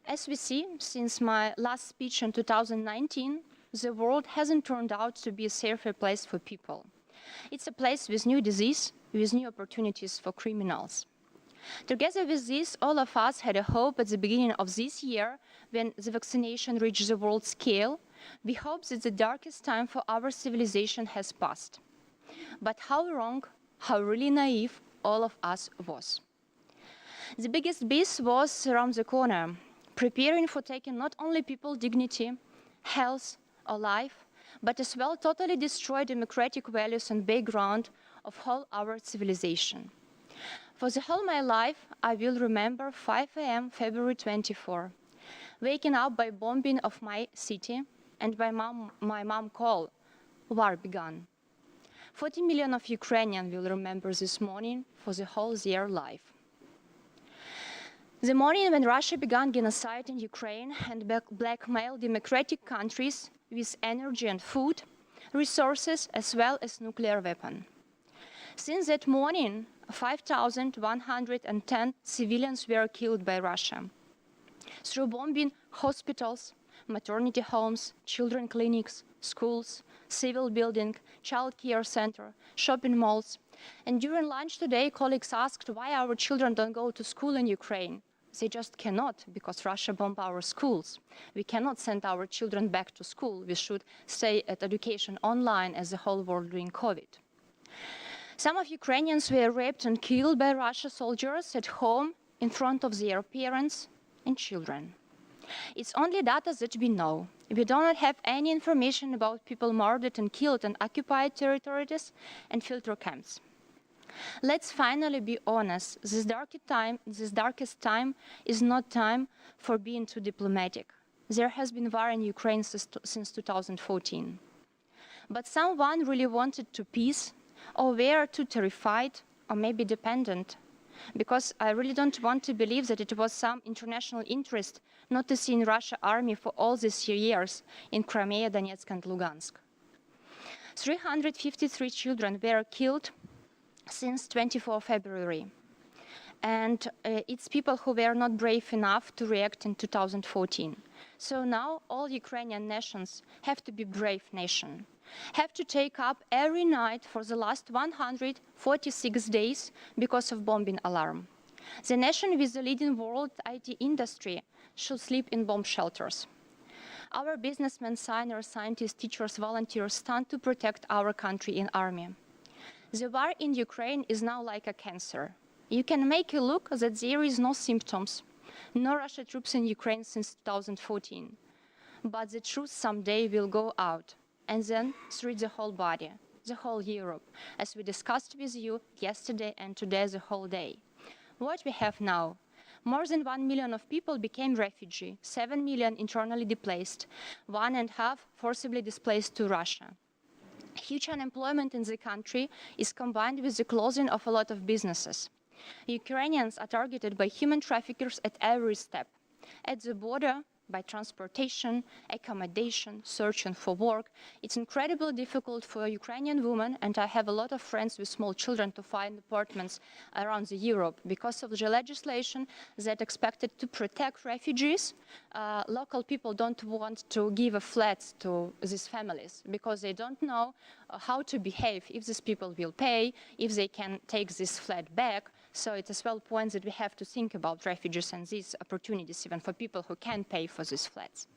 As we see, since my last speech in 2019, the world hasn't turned out to be a safer place for people. It's a place with new disease, with new opportunities for criminals. Together with this, all of us had a hope at the beginning of this year when the vaccination reached the world scale. We hope that the darkest time for our civilization has passed. But how wrong, how really naive all of us was. The biggest beast was around the corner, preparing for taking not only people's dignity, health, or life, but as well totally destroy democratic values and background of whole our civilization. For the whole my life, I will remember 5 a.m. February 24, waking up by bombing of my city, and my mom call, war began. 40 million of Ukrainians will remember this morning for the whole their life. The morning when Russia began genocide in Ukraine and blackmailed democratic countries with energy and food, resources, as well as nuclear weapon. Since that morning, 5,110 civilians were killed by Russia through bombing hospitals, maternity homes, children clinics, schools, civil building, child care center, shopping malls. And during lunch today, colleagues asked why our children don't go to school in Ukraine. They just cannot, because Russia bombed our schools. We cannot send our children back to school. We should stay at education online as the whole world during COVID. Some of Ukrainians were raped and killed by Russian soldiers at home in front of their parents and children. It's only data that we know. We do not have any information about people murdered and killed in occupied territories and filter camps. Let's finally be honest. This darkest time is not time for being too diplomatic. There has been war in Ukraine since 2014. But someone really wanted to peace, or were too terrified, or maybe dependent. Because I really don't want to believe that it was some international interest not to see in Russian army for all these years in Crimea, Donetsk, and Lugansk. 353 children were killed since 24 February. And it's people who were not brave enough to react in 2014. So now all Ukrainian nations have to be brave nation, have to take up every night for the last 146 days because of bombing alarm. The nation with the leading world IT industry should sleep in bomb shelters. Our businessmen, signers, scientists, teachers, volunteers stand to protect our country in army. The war in Ukraine is now like a cancer. You can make a look that there is no symptoms, no Russian troops in Ukraine since 2014. But the truth someday will go out, and then through the whole body, the whole Europe, as we discussed with you yesterday and today the whole day. What we have now, more than 1 million of people became refugees, 7 million internally displaced, 1.5 forcibly displaced to Russia. Huge unemployment in the country is combined with the closing of a lot of businesses. Ukrainians are targeted by human traffickers at every step, at the border, by transportation, accommodation, searching for work. It's incredibly difficult for Ukrainian women, and I have a lot of friends with small children, to find apartments around Europe because of the legislation that expected to protect refugees. Local people don't want to give a flat to these families because they don't know how to behave, if these people will pay, if they can take this flat back. So it's as well point that we have to think about refugees and these opportunities even for people who can pay for these flats.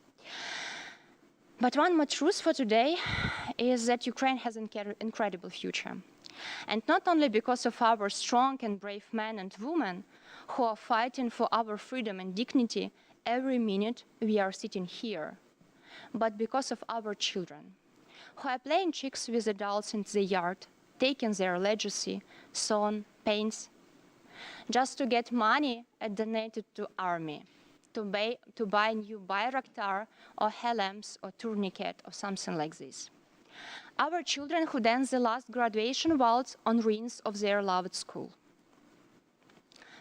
But one more truth for today is that Ukraine has an incredible future. And not only because of our strong and brave men and women who are fighting for our freedom and dignity every minute we are sitting here, but because of our children who are playing tricks with adults in the yard, taking their legacy, son, paints, just to get money and donated to army, to buy new Bayraktar or Helms or tourniquet or something like this. Our children who dance the last graduation waltz on ruins of their loved school.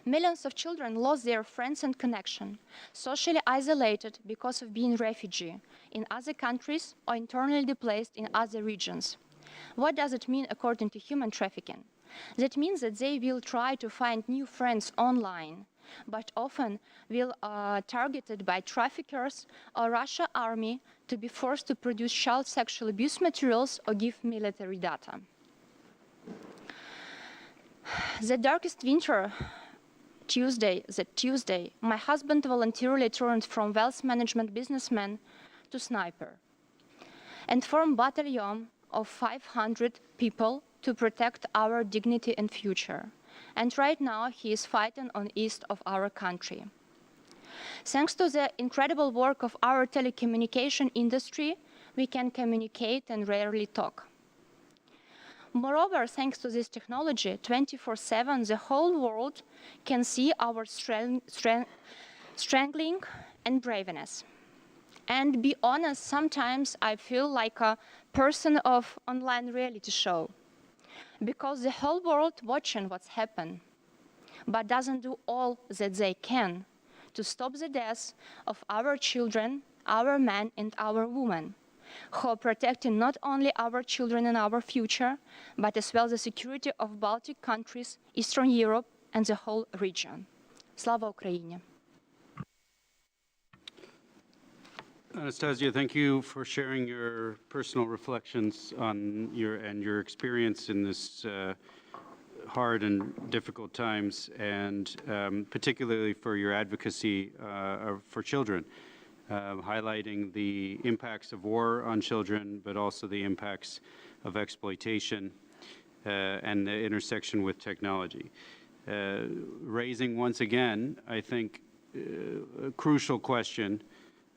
Millions of children lost their friends and connection, socially isolated because of being refugee in other countries or internally displaced in other regions. What does it mean according to human trafficking? That means that they will try to find new friends online, but often will targeted by traffickers or Russian army to be forced to produce child sexual abuse materials or give military data. The darkest winter, Tuesday, my husband voluntarily turned from wealth management businessman to sniper and formed a battalion of 500 people to protect our dignity and future. And right now he is fighting on east of our country. Thanks to the incredible work of our telecommunication industry, we can communicate and rarely talk. Moreover, thanks to this technology, 24/7, the whole world can see our strengthening and braveness. And be honest, sometimes I feel like a person of online reality show, because the whole world watching what's happened, but doesn't do all that they can to stop the deaths of our children, our men and our women, who are protecting not only our children and our future, but as well the security of Baltic countries, Eastern Europe and the whole region. Slava Ukraini! Anastasia, thank you for sharing your personal reflections on your experience in this hard and difficult times, and particularly for your advocacy for children, highlighting the impacts of war on children, but also the impacts of exploitation and the intersection with technology. Raising once again, I think, a crucial question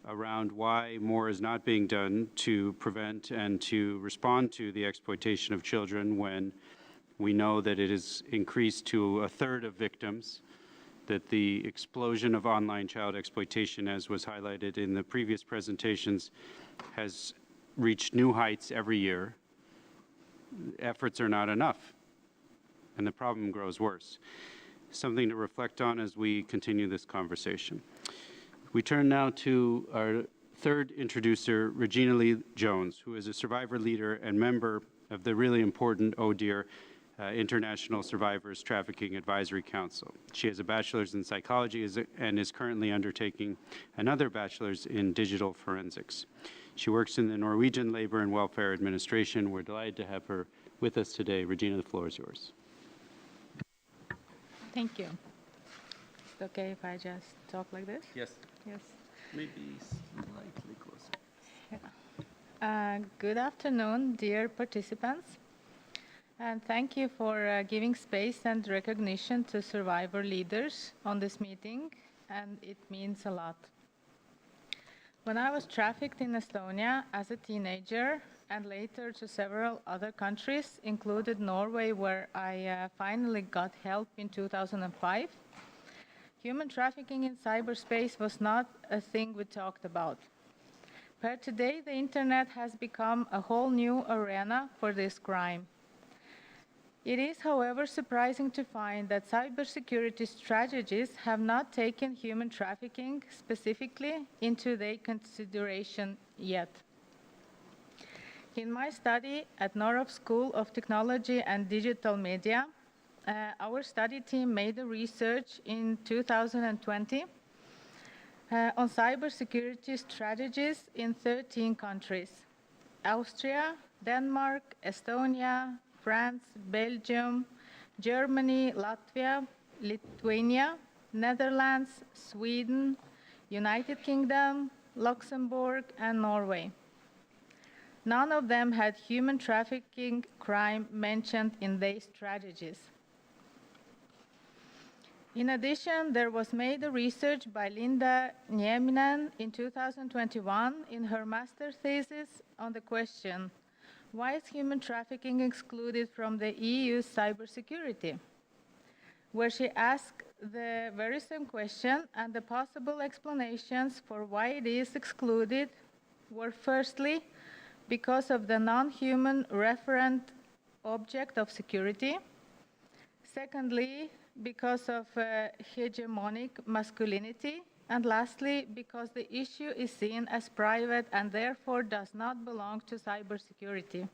around why more is not being done to prevent and to respond to the exploitation of children, when we know that it has increased to a third of victims, that the explosion of online child exploitation, as was highlighted in the previous presentations, has reached new heights every year. Efforts are not enough, and the problem grows worse. Something to reflect on as we continue this conversation. We turn now to our third introducer, Regina Lee Jones, who is a survivor leader and member of the really important ODIHR International Survivors Trafficking Advisory Council. She has a bachelor's in psychology and is currently undertaking another bachelor's in digital forensics. She works in the Norwegian Labor and Welfare Administration. We're delighted to have her with us today. Regina, the floor is yours. Thank you. Is it okay if I just talk like this? Yes. Yes. Maybe slightly closer. Yeah. Good afternoon, dear participants. And thank you for giving space and recognition to survivor leaders on this meeting, and it means a lot. When I was trafficked in Estonia as a teenager, and later to several other countries, including Norway, where I finally got help in 2005, human trafficking in cyberspace was not a thing we talked about. But today, the internet has become a whole new arena for this crime. It is, however, surprising to find that cybersecurity strategies have not taken human trafficking specifically into their consideration yet. In my study at Nrm School of Technology and Digital Media, our study team made a research in 2020 on cybersecurity strategies in 13 countries: Austria, Denmark, Estonia, France, Belgium, Germany, Latvia, Lithuania, Netherlands, Sweden, United Kingdom, Luxembourg, and Norway. None of them had human trafficking crime mentioned in their strategies. In addition, there was made a research by Linda Nieminen in 2021 in her master thesis on the question, why is human trafficking excluded from the EU's cybersecurity? Where she asked the very same question, and the possible explanations for why it is excluded were, firstly, because of the non-human referent object of security. Secondly, because of hegemonic masculinity. And lastly, because the issue is seen as private and therefore does not belong to cybersecurity.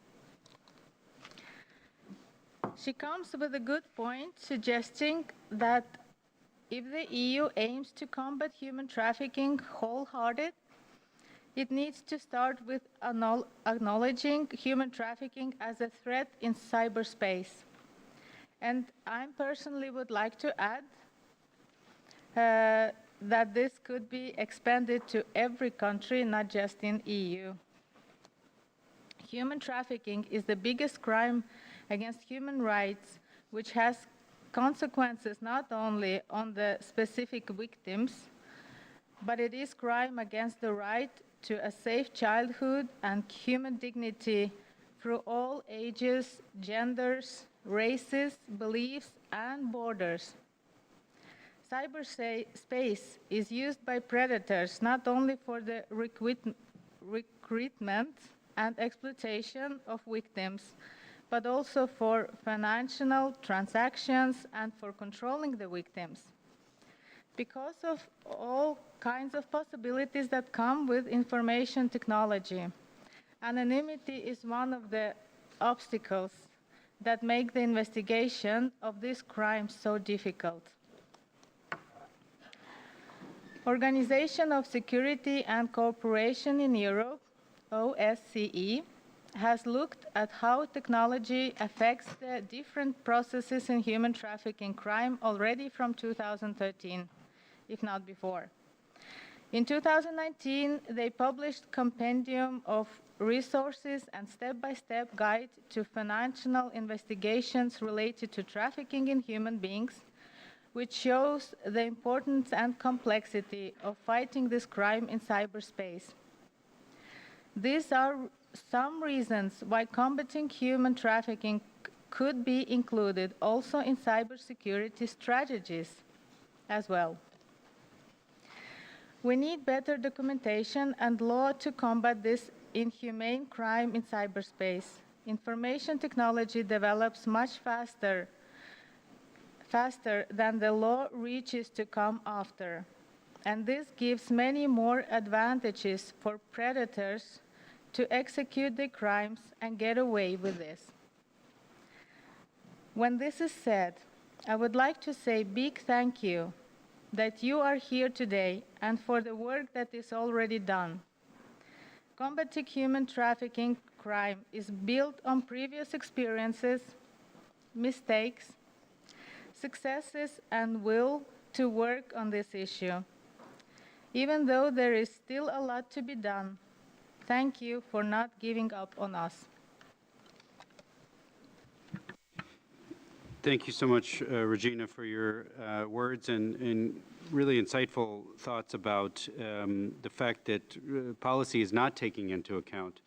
She comes with a good point, suggesting that if the EU aims to combat human trafficking wholehearted, it needs to start with acknowledging human trafficking as a threat in cyberspace. And I personally would like to add that this could be expanded to every country, not just in EU. Human trafficking is the biggest crime against human rights, which has consequences not only on the specific victims, but it is crime against the right to a safe childhood and human dignity through all ages, genders, races, beliefs, and borders. cyberspace is used by predators not only for the recruitment and exploitation of victims, but also for financial transactions and for controlling the victims. Because of all kinds of possibilities that come with information technology, anonymity is one of the obstacles that make the investigation of these crimes so difficult. Organization of Security and Cooperation in Europe, OSCE, has looked at how technology affects the different processes in human trafficking crime already from 2013, if not before. In 2019, they published a compendium of resources and step-by-step guide to financial investigations related to trafficking in human beings, which shows the importance and complexity of fighting this crime in cyberspace. These are some reasons why combating human trafficking could be included also in cybersecurity strategies as well. We need better documentation and law to combat this inhumane crime in cyberspace. Information technology develops much faster than the law reaches to come after. And this gives many more advantages for predators to execute their crimes and get away with this. When this is said, I would like to say big thank you that you are here today and for the work that is already done. Combating human trafficking crime is built on previous experiences, mistakes, successes, and will to work on this issue. Even though there is still a lot to be done, thank you for not giving up on us. Thank you so much, Regina, for your words and really insightful thoughts about the fact that policy is not taking into account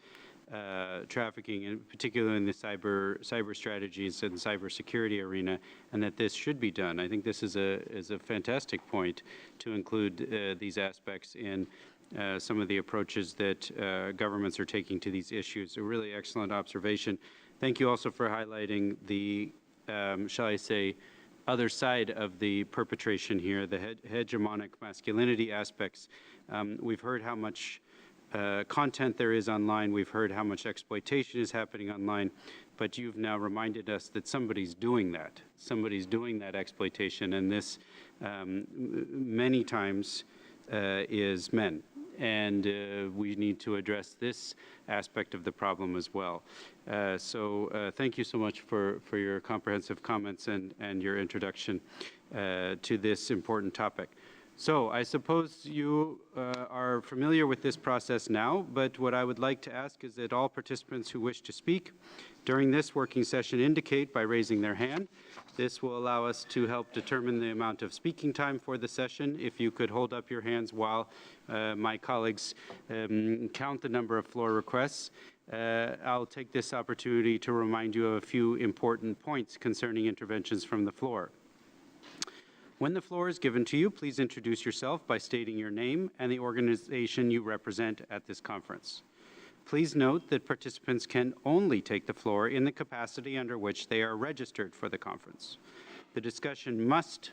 trafficking, and particularly in the cyber strategies and cybersecurity arena, and that this should be done. I think this is a fantastic point to include these aspects in some of the approaches that governments are taking to these issues. A really excellent observation. Thank you also for highlighting the shall I say, other side of the perpetration here, the hegemonic masculinity aspects. We've heard how much content there is online. We've heard how much exploitation is happening online. But you've now reminded us that somebody's doing that. Somebody's doing that exploitation. And this, many times, is men. And we need to address this aspect of the problem as well. So thank you so much for your comprehensive comments and your introduction to this important topic. So I suppose you are familiar with this process now, but what I would like to ask is that all participants who wish to speak during this working session indicate by raising their hand. This will allow us to help determine the amount of speaking time for the session. If you could hold up your hands while my colleagues count the number of floor requests. I'll take this opportunity to remind you of a few important points concerning interventions from the floor. When the floor is given to you, please introduce yourself by stating your name and the organization you represent at this conference. Please note that participants can only take the floor in the capacity under which they are registered for the conference. The discussion must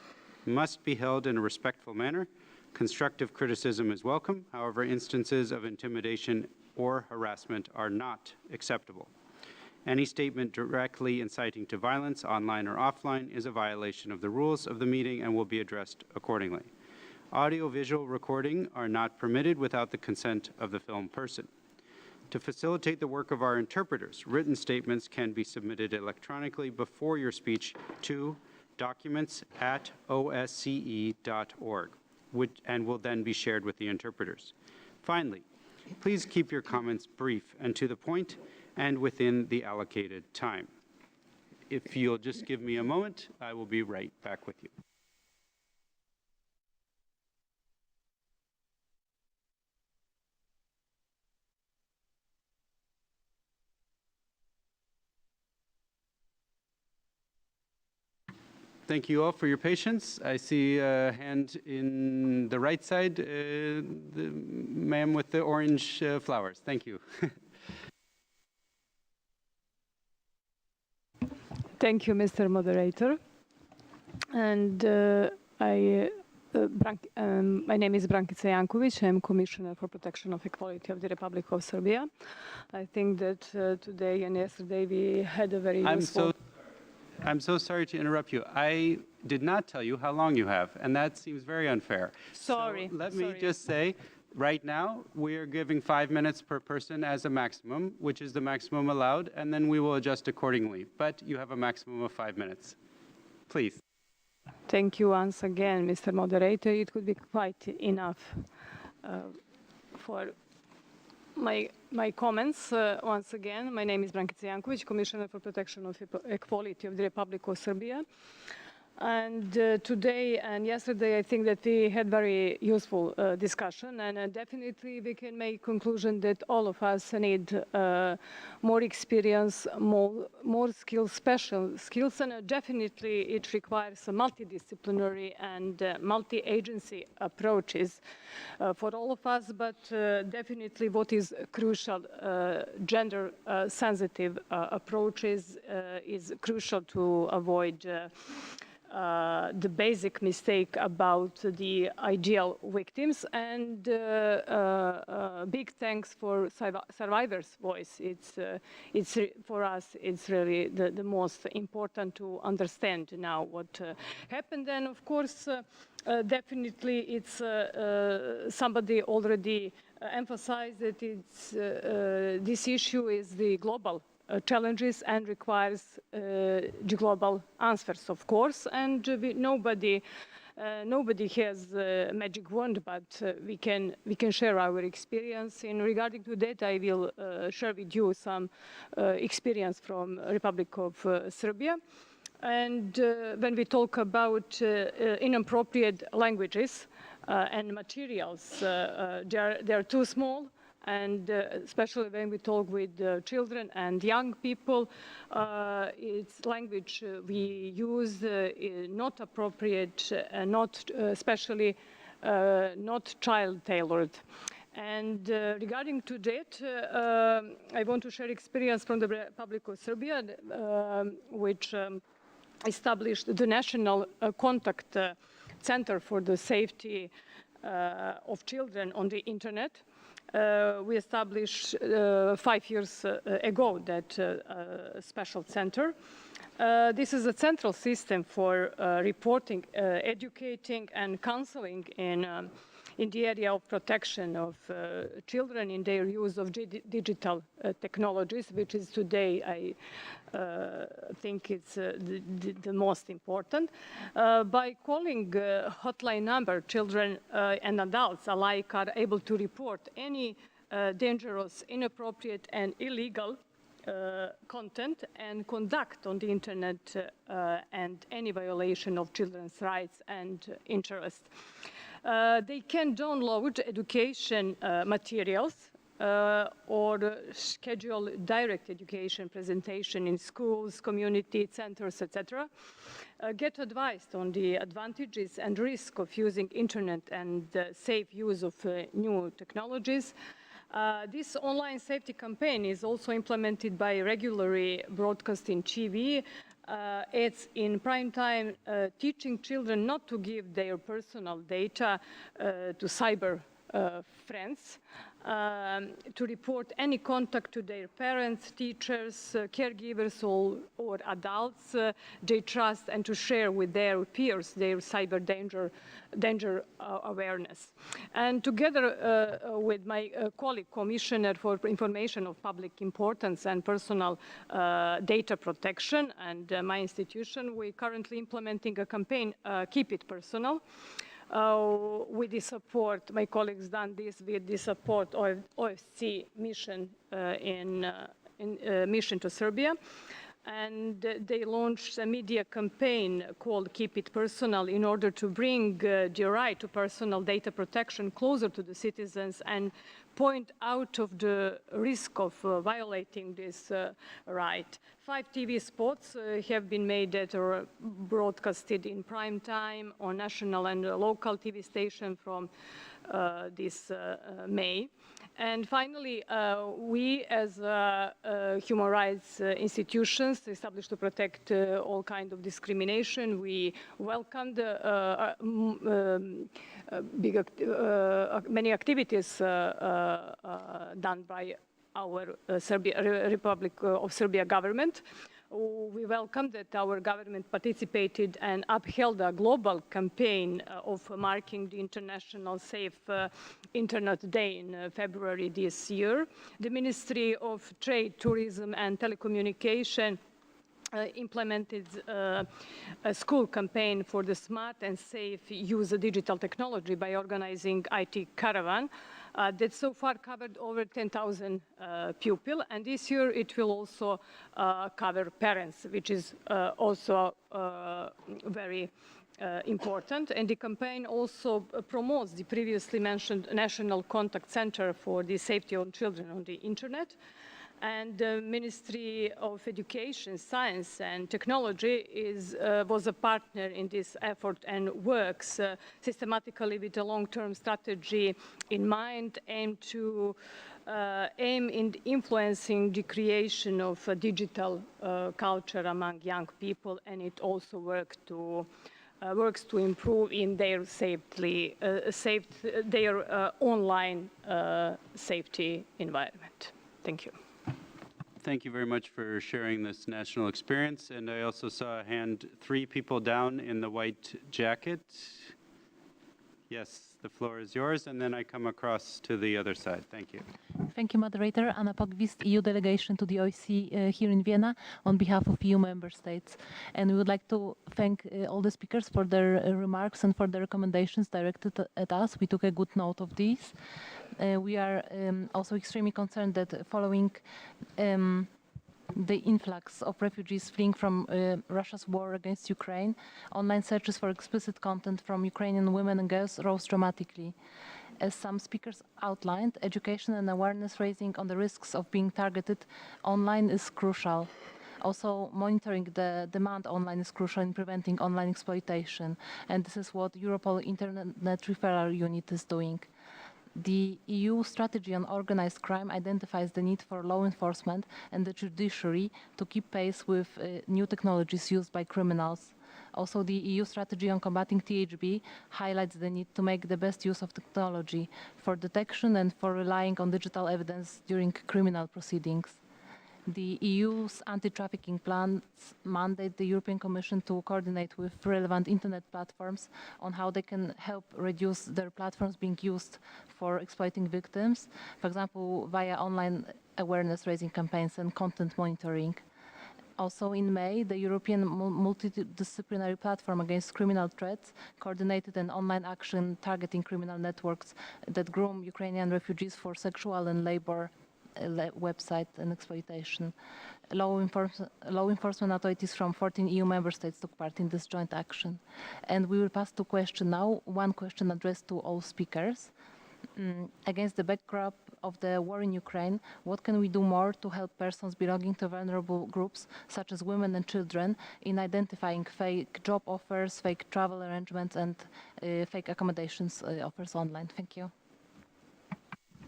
be held in a respectful manner. Constructive criticism is welcome. However, instances of intimidation or harassment are not acceptable. Any statement directly inciting to violence, online or offline, is a violation of the rules of the meeting and will be addressed accordingly. Audio-visual recording are not permitted without the consent of the filmed person. To facilitate the work of our interpreters, written statements can be submitted electronically before your speech to documents@osce.org, and will then be shared with the interpreters. Finally, please keep your comments brief and to the point and within the allocated time. If you'll just give me a moment, I will be right back with you. Thank you all for your patience. I see a hand in the right side, the ma'am with the orange flowers. Thank you. Thank you, Mr. Moderator. And my name is Brankica Jankovic. I'm Commissioner for Protection of Equality of the Republic of Serbia. I think that today and yesterday we had a very useful... I'm so sorry to interrupt you. I did not tell you how long you have, and that seems very unfair. Sorry. So let me just say, right now, we are giving 5 minutes per person as a maximum, which is the maximum allowed, and then we will adjust accordingly. But you have a maximum of 5 minutes. Please. Thank you once again, Mr. Moderator. It could be quite enough for my comments. Once again, my name is Brankica Jankovic, Commissioner for Protection of Equality of the Republic of Serbia. And today and yesterday, I think that we had very useful discussion, and definitely we can make conclusion that all of us need more experience, more skills, special skills, and definitely it requires a multidisciplinary and multi-agency approaches for all of us, but definitely what is crucial, gender-sensitive approaches is crucial to avoid the basic mistake about the ideal victims, and big thanks for survivors' voice. It's for us, it's really the most important to understand now what happened. And of course, definitely it's somebody already emphasized that it's, this issue is the global challenges and requires the global answers, of course. And nobody has a magic wand, but we can share our experience. In regarding to that, I will share with you some experience from Republic of Serbia. And when we talk about inappropriate languages and materials, they are too small. And especially when we talk with children and young people, it's language we use not appropriate, not especially not child-tailored. And regarding to that, I want to share experience from the Republic of Serbia, which established the National Contact Center for the Safety of Children on the Internet. We established 5 years ago that special center. This is a central system for reporting, educating, and counseling in the area of protection of children in their use of digital technologies, which is today, I think it's the most important. By calling hotline number, children and adults alike are able to report any dangerous, inappropriate, and illegal content and conduct on the internet and any violation of children's rights and interests. They can download education materials or schedule direct education presentation in schools, community centers, etc. Get advice on the advantages and risk of using internet and safe use of new technologies. This online safety campaign is also implemented by regularly broadcasting TV. It's in prime time teaching children not to give their personal data to cyber friends, to report any contact to their parents, teachers, caregivers, or adults they trust, and to share with their peers their cyber danger awareness. And together with my colleague, Commissioner for Information of Public Importance and Personal Data Protection, and my institution, we're currently implementing a campaign, Keep It Personal. With the support, my colleagues done this with the support of OSCE mission mission to Serbia. and they launched a media campaign called Keep It Personal in order to bring the right to personal data protection closer to the citizens and point out of the risk of violating this right. 5 TV spots have been made that are broadcasted in prime time on national and local TV station from this May. And finally, we as human rights institutions established to protect all kinds of discrimination, we welcomed many activities done by our Republic of Serbia government. We welcome that our government participated and upheld a global campaign of marking the International Safe Internet Day in February this year. The Ministry of Trade, Tourism and Telecommunication implemented a school campaign for the smart and safe use of digital technology by organizing IT Caravan that so far covered over 10,000 pupils, and this year it will also cover parents, which is also very important. And the campaign also promotes the previously mentioned National Contact Center for the Safety of Children on the Internet. And the Ministry of Education, Science and Technology was a partner in this effort and works systematically with a long-term strategy in mind, aimed in influencing the creation of a digital culture among young people, and it also works to improve in their online safety environment. Thank you. Thank you very much for sharing this national experience. And I also saw a hand, 3 people down in the white jacket. Yes, the floor is yours, and then I come across to the other side. Thank you. Thank you, Moderator. Anna Pogwist, EU delegation to the OSCE here in Vienna on behalf of EU member states. And we would like to thank all the speakers for their remarks and for their recommendations directed at us. We took a good note of these. We are also extremely concerned that following the influx of refugees fleeing from Russia's war against Ukraine, online searches for explicit content from Ukrainian women and girls rose dramatically. As some speakers outlined, education and awareness raising on the risks of being targeted online is crucial. Also, monitoring the demand online is crucial in preventing online exploitation, and this is what Europol Internet Referral Unit is doing. The EU strategy on organized crime identifies the need for law enforcement and the judiciary to keep pace with new technologies used by criminals. Also, the EU strategy on combating THB highlights the need to make the best use of technology for detection and for relying on digital evidence during criminal proceedings. The EU's anti-trafficking plans mandate the European Commission to coordinate with relevant internet platforms on how they can help reduce their platforms being used for exploiting victims, for example, via online awareness-raising campaigns and content monitoring. Also in May, the European Multidisciplinary Platform Against Criminal Threats coordinated an online action targeting criminal networks that groom Ukrainian refugees for sexual and labor website and exploitation. Law enforcement authorities from 14 EU member states took part in this joint action. And we will pass to question now, one question addressed to all speakers. Against the backdrop of the war in Ukraine, what can we do more to help persons belonging to vulnerable groups, such as women and children, in identifying fake job offers, fake travel arrangements, and fake accommodations offers online? Thank you.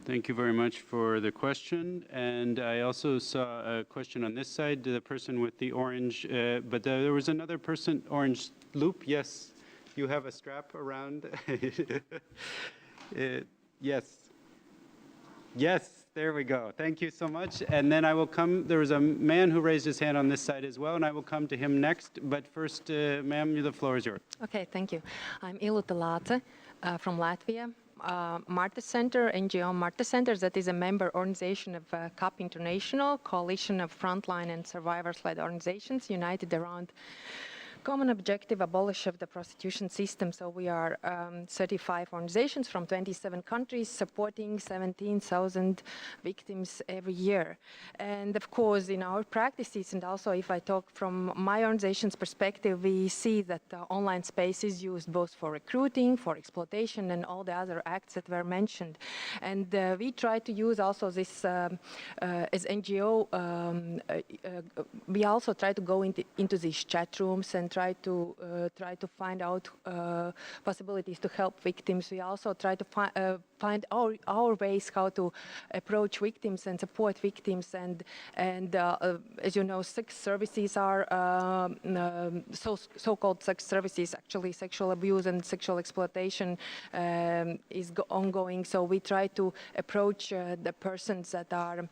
Thank you very much for the question. And I also saw a question on this side, the person with the orange, but there was another person, orange loop. Yes, you have a strap around. Yes. Yes, there we go. Thank you so much. And then I will come, there was a man who raised his hand on this side as well, and I will come to him next. But first, ma'am, the floor is yours. Okay, thank you. I'm Ilu Talate from Latvia. Marta Center, NGO Marta Center, that is a member organization of CAP International, coalition of frontline and survivors-led organizations united around common objective, abolish of the prostitution system. So we are 35 organizations from 27 countries supporting 17,000 victims every year. And of course, in our practices, and also if I talk from my organization's perspective, we see that online space is used both for recruiting, for exploitation, and all the other acts that were mentioned. And we try to use also this as NGO. We also try to go into these chat rooms and try to find out possibilities to help victims. We also try to find our ways how to approach victims and support victims. And as you know, sex services are so-called sex services. Actually, sexual abuse and sexual exploitation is ongoing. So we try to approach the persons that are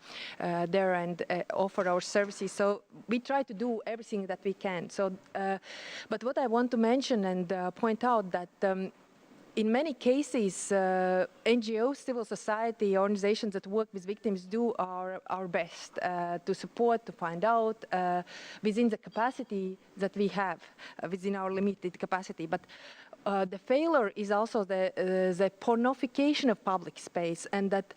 there and offer our services. So we try to do everything that we can. So, but what I want to mention and point out that in many cases, NGOs, civil society organizations that work with victims do our best to support, to find out within the capacity that we have, within our limited capacity. But the failure is also the pornification of public space, and that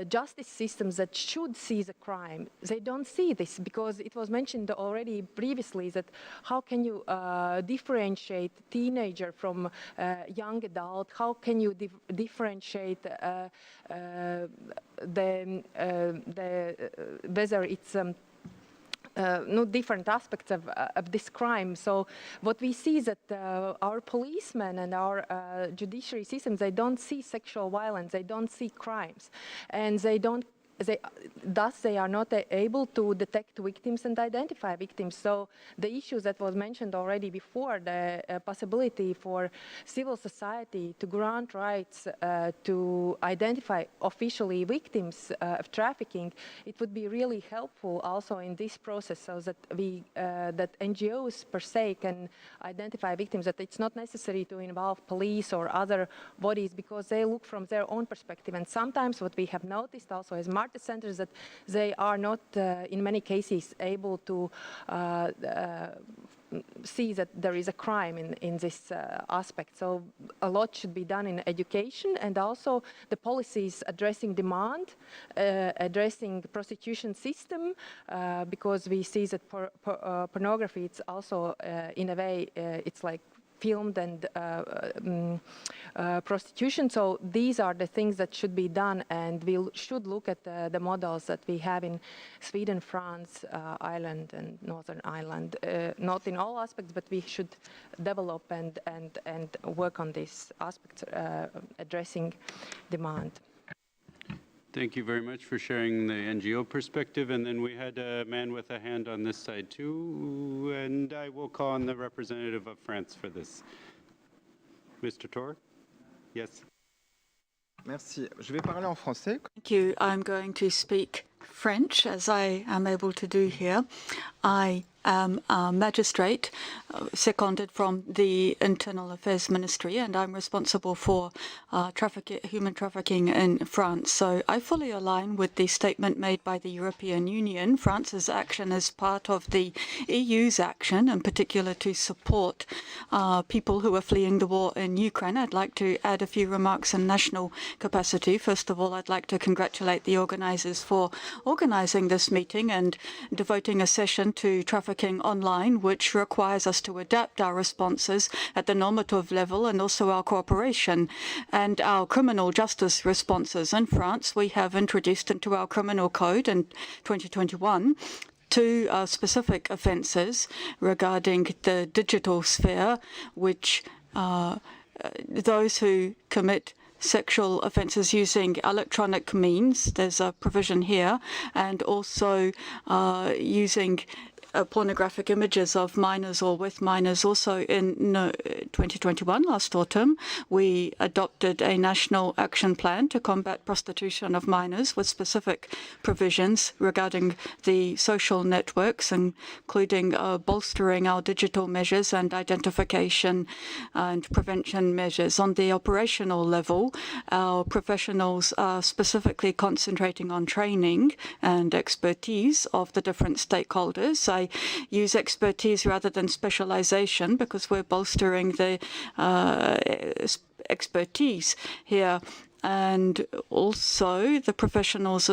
justice systems that should see the crime, they don't see this, because it was mentioned already previously that how can you differentiate teenager from young adult? How can you differentiate whether it's no different aspects of this crime. So what we see is that our policemen and our judiciary systems, they don't see sexual violence, they don't see crimes, and thus they are not able to detect victims and identify victims. So the issues that was mentioned already before, the possibility for civil society to grant rights to identify officially victims of trafficking, it would be really helpful also in this process, so that that NGOs per se can identify victims, that it's not necessary to involve police or other bodies, because they look from their own perspective. And sometimes what we have noticed also as centers, that they are not in many cases able to see that there is a crime in this aspect. So a lot should be done in education, and also the policies addressing demand, addressing the prostitution system, because we see that pornography, it's also in a way, it's like filmed and prostitution. So these are the things that should be done, and we should look at the models that we have in Sweden, France, Ireland, and Northern Ireland. Not in all aspects, but we should develop and work on these aspects, addressing demand. Thank you very much for sharing the NGO perspective. And then we had a man with a hand on this side too, and I will call on the representative of France for this. Mr. Tor? Yes. Merci. Je vais parler en français. Thank you. I'm going to speak French, as I am able to do here. I am a magistrate seconded from the Internal Affairs Ministry, and I'm responsible for human trafficking in France. So I fully align with the statement made by the European Union. France's action is part of the EU's action, in particular to support people who are fleeing the war in Ukraine. I'd like to add a few remarks in national capacity. First of all, I'd like to congratulate the organizers for organizing this meeting and devoting a session to trafficking online, which requires us to adapt our responses at the normative level, and also our cooperation and our criminal justice responses. In France, we have introduced into our criminal code in 2021 two specific offences regarding the digital sphere, which those who commit sexual offences using electronic means, there's a provision here, and also using pornographic images of minors or with minors. Also in 2021, last autumn, we adopted a national action plan to combat prostitution of minors with specific provisions regarding the social networks, including bolstering our digital measures and identification and prevention measures. On the operational level, our professionals are specifically concentrating on training and expertise of the different stakeholders. I use expertise rather than specialization because we're bolstering the expertise here. And also the professionals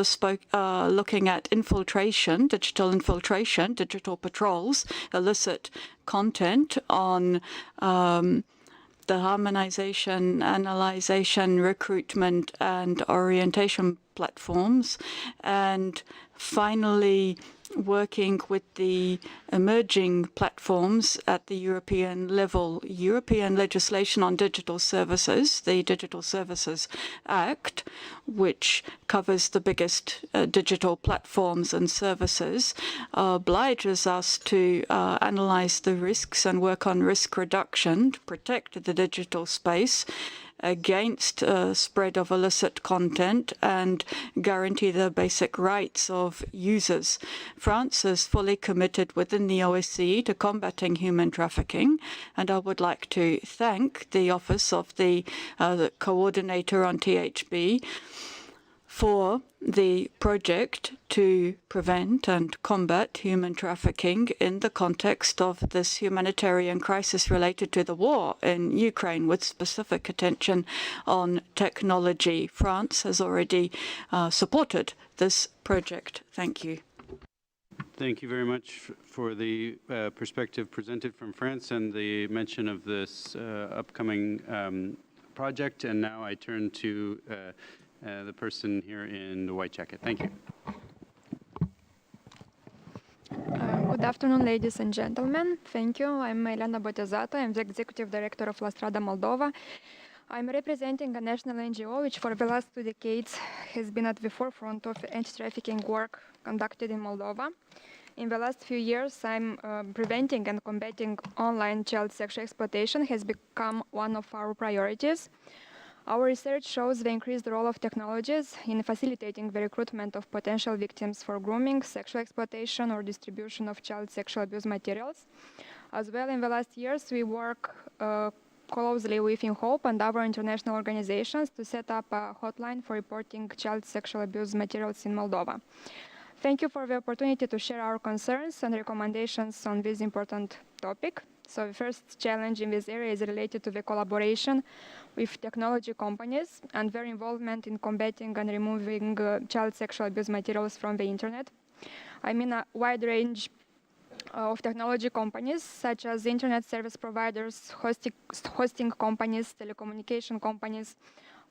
are looking at infiltration, digital patrols, illicit content on the harmonization, analyzation, recruitment, and orientation platforms. And finally, working with the emerging platforms at the European level. European legislation on digital services, the Digital Services Act, which covers the biggest digital platforms and services, obliges us to analyze the risks and work on risk reduction to protect the digital space against spread of illicit content and guarantee the basic rights of users. France is fully committed within the OSCE to combating human trafficking, and I would like to thank the Office of the Coordinator on THB for the project to prevent and combat human trafficking in the context of this humanitarian crisis related to the war in Ukraine, with specific attention on technology. France has already supported this project. Thank you. Thank you very much for the perspective presented from France and the mention of this upcoming project. And now I turn to the person here in the white jacket. Thank you. Good afternoon, ladies and gentlemen. Thank you. I'm Elena Botezată. I'm the Executive Director of La Strada Moldova. I'm representing a national NGO which for the last 2 decades has been at the forefront of anti-trafficking work conducted in Moldova. In the last few years, preventing and combating online child sexual exploitation has become one of our priorities. Our research shows the increased role of technologies in facilitating the recruitment of potential victims for grooming, sexual exploitation, or distribution of child sexual abuse materials. As well, in the last years, we work closely with In Hope and other international organizations to set up a hotline for reporting child sexual abuse materials in Moldova. Thank you for the opportunity to share our concerns and recommendations on this important topic. So the first challenge in this area is related to the collaboration with technology companies and their involvement in combating and removing child sexual abuse materials from the internet. I mean a wide range of technology companies such as internet service providers, hosting companies, telecommunication companies,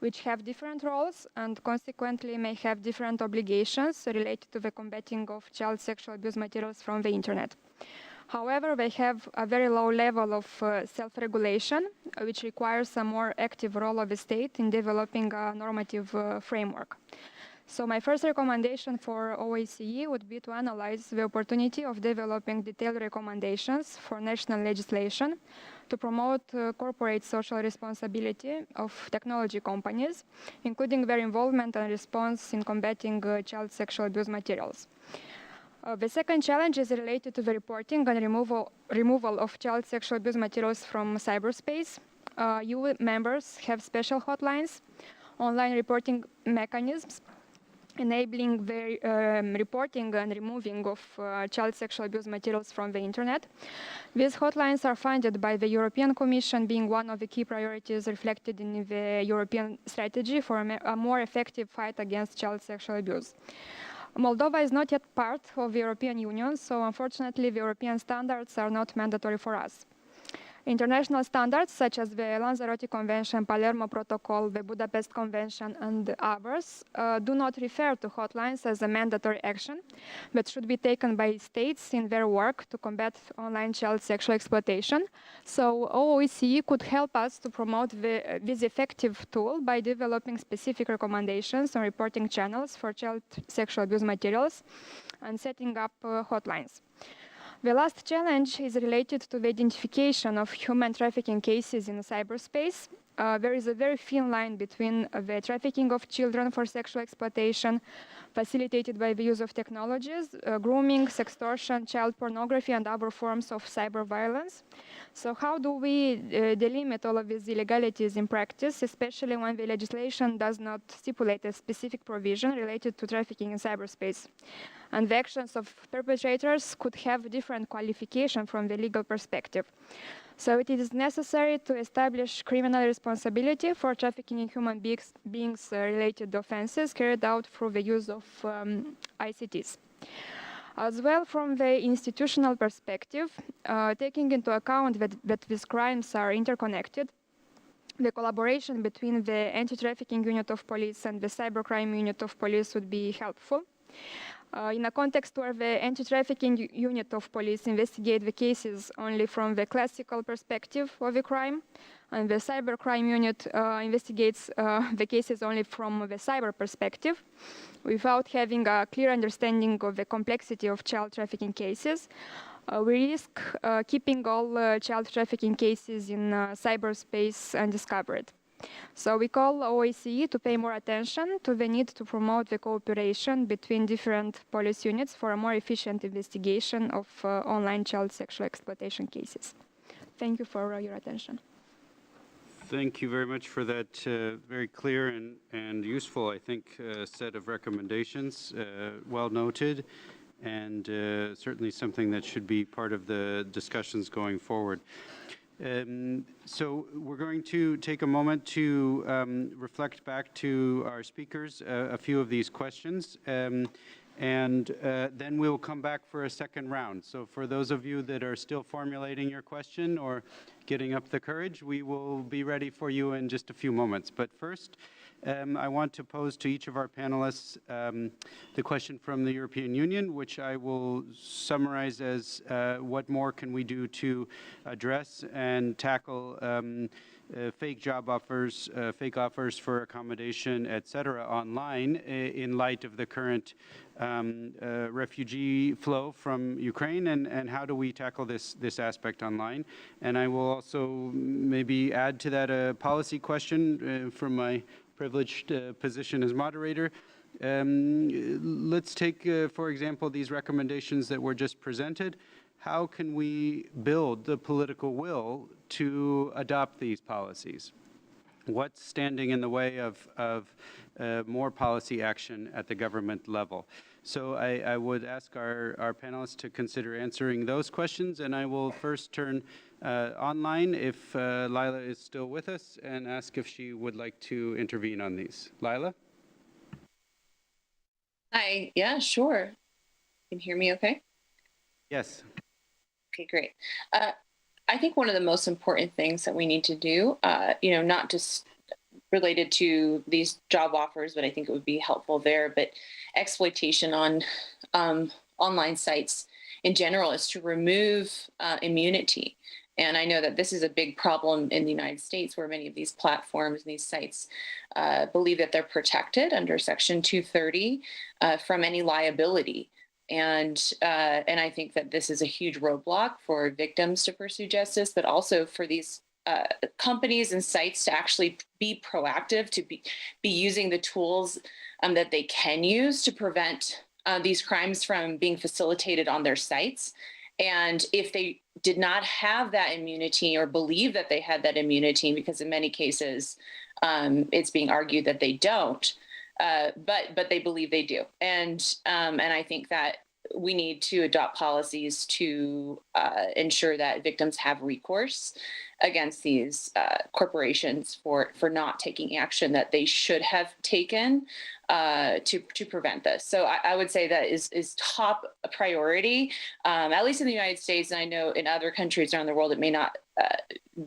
which have different roles and consequently may have different obligations related to the combating of child sexual abuse materials from the internet. However, they have a very low level of self-regulation, which requires a more active role of the state in developing a normative framework. So my first recommendation for OSCE would be to analyze the opportunity of developing detailed recommendations for national legislation to promote corporate social responsibility of technology companies, including their involvement and response in combating child sexual abuse materials. The second challenge is related to the reporting and removal of child sexual abuse materials from cyberspace. EU members have special hotlines, online reporting mechanisms, enabling the reporting and removing of child sexual abuse materials from the internet. These hotlines are funded by the European Commission, being one of the key priorities reflected in the European strategy for a more effective fight against child sexual abuse. Moldova is not yet part of the European Union, so unfortunately the European standards are not mandatory for us. International standards such as the Lanzarote Convention, Palermo Protocol, the Budapest Convention, and others do not refer to hotlines as a mandatory action, but should be taken by states in their work to combat online child sexual exploitation. So OSCE could help us to promote this effective tool by developing specific recommendations on reporting channels for child sexual abuse materials and setting up hotlines. The last challenge is related to the identification of human trafficking cases in cyberspace. there is a very thin line between the trafficking of children for sexual exploitation, facilitated by the use of technologies, grooming, sextortion, child pornography, and other forms of cyber violence. So how do we delimit all of these illegalities in practice, especially when the legislation does not stipulate a specific provision related to trafficking in cyberspace? And the actions of perpetrators could have a different qualification from the legal perspective. So it is necessary to establish criminal responsibility for trafficking in human beings related offenses carried out through the use of ICTs. As well, from the institutional perspective, taking into account that these crimes are interconnected, the collaboration between the anti-trafficking unit of police and the cybercrime unit of police would be helpful. In a context where the anti-trafficking unit of police investigate the cases only from the classical perspective of the crime, and the cybercrime unit investigates the cases only from the cyber perspective, without having a clear understanding of the complexity of child trafficking cases, we risk keeping all child trafficking cases in cyberspace undiscovered. So we call OSCE to pay more attention to the need to promote the cooperation between different police units for a more efficient investigation of online child sexual exploitation cases. Thank you for your attention. Thank you very much for that very clear and useful, I think, set of recommendations, well noted, and certainly something that should be part of the discussions going forward. So we're going to take a moment to reflect back to our speakers a few of these questions, and then we'll come back for a second round. So for those of you that are still formulating your question or getting up the courage, we will be ready for you in just a few moments. But first, I want to pose to each of our panelists the question from the European Union, which I will summarize as what more can we do to address and tackle fake job offers, fake offers for accommodation, etc., online in light of the current refugee flow from Ukraine, and how do we tackle this aspect online? And I will also maybe add to that a policy question from my privileged position as moderator. Let's take, for example, these recommendations that were just presented. How can we build the political will to adopt these policies? What's standing in the way of more policy action at the government level? So I would ask our panelists to consider answering those questions, and I will first turn online if Lila is still with us and ask if she would like to intervene on these. Lila? Hi, yeah, sure. Can you hear me okay? Yes. Okay, great. I think one of the most important things that we need to do, not just related to these job offers, but I think it would be helpful there, but exploitation on online sites in general, is to remove immunity. And I know that this is a big problem in the United States, where many of these platforms and these sites believe that they're protected under Section 230 from any liability. And I think that this is a huge roadblock for victims to pursue justice, but also for these companies and sites to actually be proactive, to be using the tools that they can use to prevent these crimes from being facilitated on their sites. And if they did not have that immunity or believe that they had that immunity, because in many cases it's being argued that they don't, but they believe they do. And I think that we need to adopt policies to ensure that victims have recourse against these corporations for not taking action that they should have taken to prevent this. So I would say that is top priority, at least in the United States. And I know in other countries around the world, it may not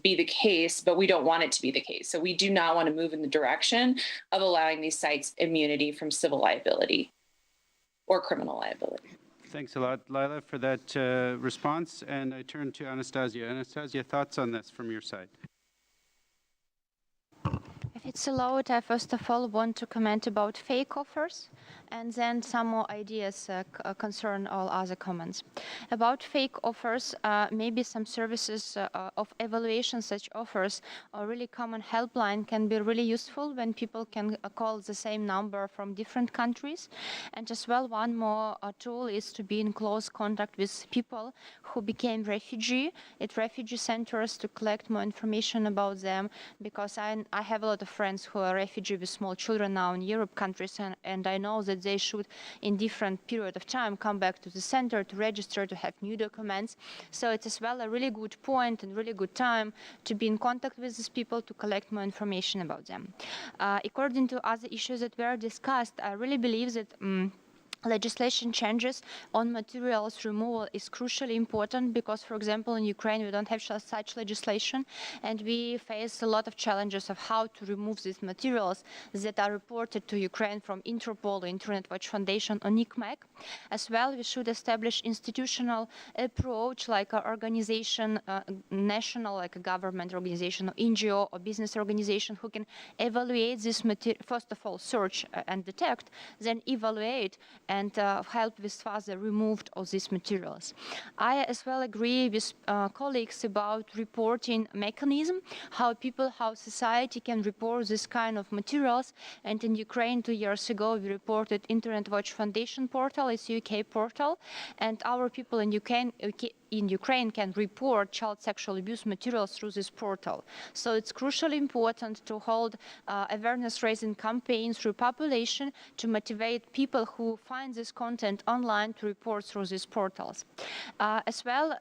be the case, but we don't want it to be the case. So we do not want to move in the direction of allowing these sites immunity from civil liability or criminal liability. Thanks a lot, Lila, for that response. And I turn to Anastasia. Anastasia, thoughts on this from your side? I it's allowed, I first of all want to comment about fake offers and then some more ideas concern all other comments. About fake offers, maybe some services of evaluation such offers or really common helpline can be really useful when people can call the same number from different countries. And as well, one more tool is to be in close contact with people who became refugee at refugee centers to collect more information about them, because I have a lot of friends who are refugees with small children now in Europe countries, and I know that they should in different period of time come back to the center to register, to have new documents. So it is well a really good point and really good time to be in contact with these people to collect more information about them. According to other issues that were discussed, I really believe that legislation changes on materials removal is crucially important because, for example, in Ukraine we don't have such legislation, and we face a lot of challenges of how to remove these materials that are reported to Ukraine from Interpol, Internet Watch Foundation, or NICMEC. As well, we should establish institutional approach like an organization, national, like a government organization, or NGO, or business organization who can evaluate this material, first of all, search and detect, then evaluate and help with further removal of these materials. I as well agree with colleagues about reporting mechanism, how society can report this kind of materials. And in Ukraine 2 years ago, we reported Internet Watch Foundation portal, it's a UK portal, and our people in Ukraine can report child sexual abuse materials through this portal. So it's crucially important to hold awareness-raising campaigns through population to motivate people who find this content online to report through these portals. As well,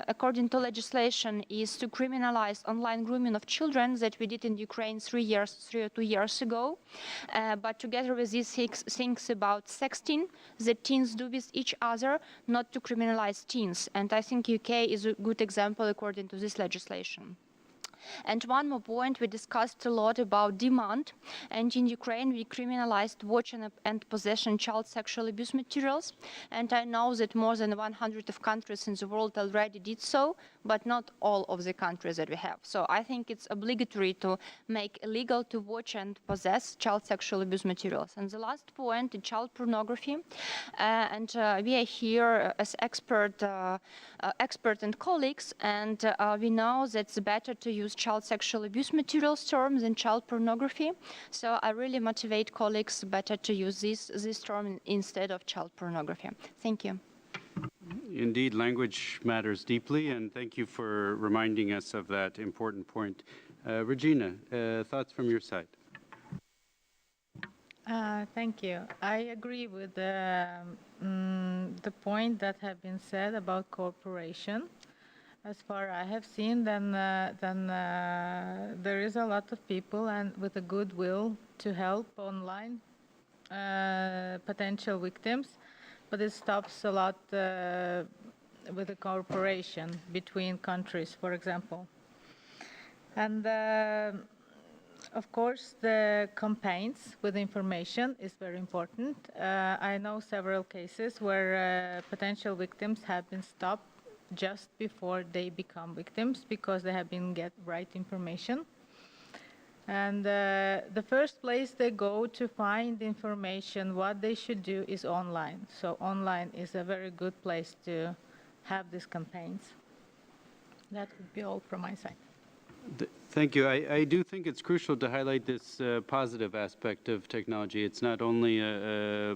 according to legislation, is to criminalize online grooming of children that we did in Ukraine 3 or 2 years ago. But together with these things about sexting that teens do with each other, not to criminalize teens. And I think UK is a good example according to this legislation. And one more point, we discussed a lot about demand, and in Ukraine we criminalized watch and possession child sexual abuse materials, and I know that more than 100 of countries in the world already did so, but not all of the countries that we have. So I think it's obligatory to make illegal to watch and possess child sexual abuse materials. And the last point, child pornography, and we are here as expert and colleagues, and we know that it's better to use child sexual abuse materials term than child pornography. So I really motivate colleagues better to use this term instead of child pornography. Thank you. Indeed, language matters deeply, and thank you for reminding us of that important point. Regina, thoughts from your side? Thank you. I agree with the point that have been said about cooperation. As far as I have seen, then there is a lot of people and with a goodwill to help online potential victims, but it stops a lot with the cooperation between countries, for example. And of course, the campaigns with information is very important. I know several cases where potential victims have been stopped just before they become victims because they have been get right information. And the first place they go to find information, what they should do is online. So online is a very good place to have these campaigns. That would be all from my side. Thank you. I do think it's crucial to highlight this positive aspect of technology. It's not only a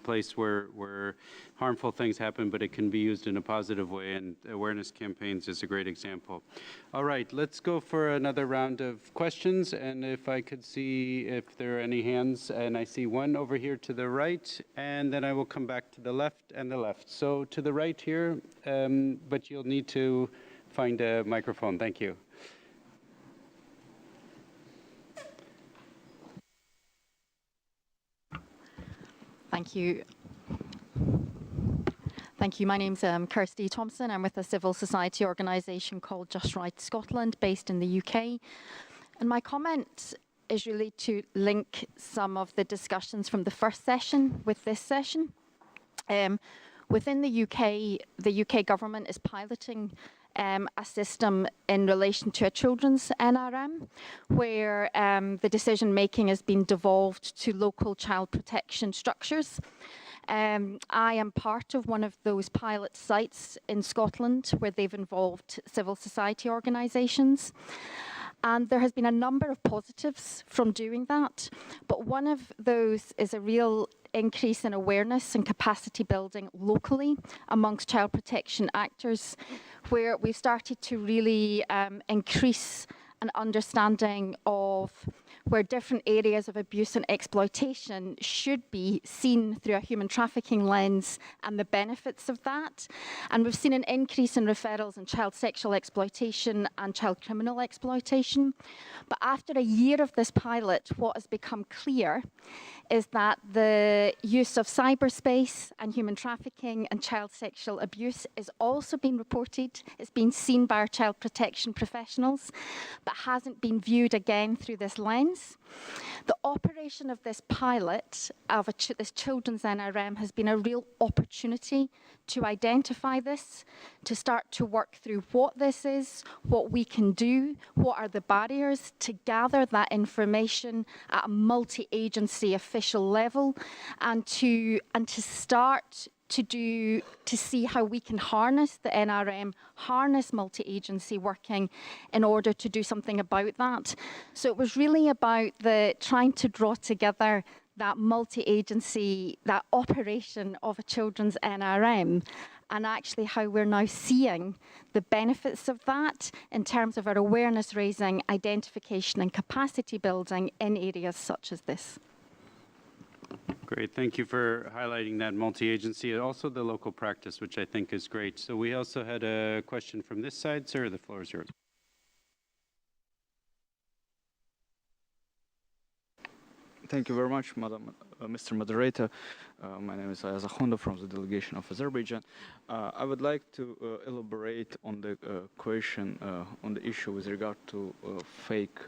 place where harmful things happen, but it can be used in a positive way, and awareness campaigns is a great example. All right, let's go for another round of questions, and if I could see if there are any hands, and I see one over here to the right, and then I will come back to the left and the left. So to the right here, but you'll need to find a microphone. Thank you. Thank you. Thank you. My name's Kirsty Thompson. I'm with a civil society organisation called Just Right Scotland, based in the UK. And my comment is really to link some of the discussions from the first session with this session. Within the UK government is piloting a system in relation to a children's NRM, where the decision making has been devolved to local child protection structures. I am part of one of those pilot sites in Scotland where they've involved civil society organisations. And there has been a number of positives from doing that, but one of those is a real increase in awareness and capacity building locally amongst child protection actors, where we've started to really increase an understanding of where different areas of abuse and exploitation should be seen through a human trafficking lens and the benefits of that. And we've seen an increase in referrals in child sexual exploitation and child criminal exploitation. But after a year of this pilot, what has become clear is that the use of cyberspace and human trafficking and child sexual abuse is also being reported. It's been seen by our child protection professionals, but hasn't been viewed again through this lens. The operation of this pilot of this children's NRM has been a real opportunity to identify this, to start to work through what this is, what we can do, what are the barriers, to gather that information at a multi-agency official level, and to start to see how we can harness the NRM, harness multi-agency working in order to do something about that. So it was really about trying to draw together that multi-agency, that operation of a children's NRM, and actually how we're now seeing the benefits of that in terms of our awareness raising, identification and capacity building in areas such as this. Great, thank you for highlighting that multi-agency and also the local practice, which I think is great. So we also had a question from this side. Sir, the floor is yours. Thank you very much, Mr. Moderator. My name is Ayaz Akhondo from the delegation of Azerbaijan. I would like to elaborate on the question, on the issue with regard to fake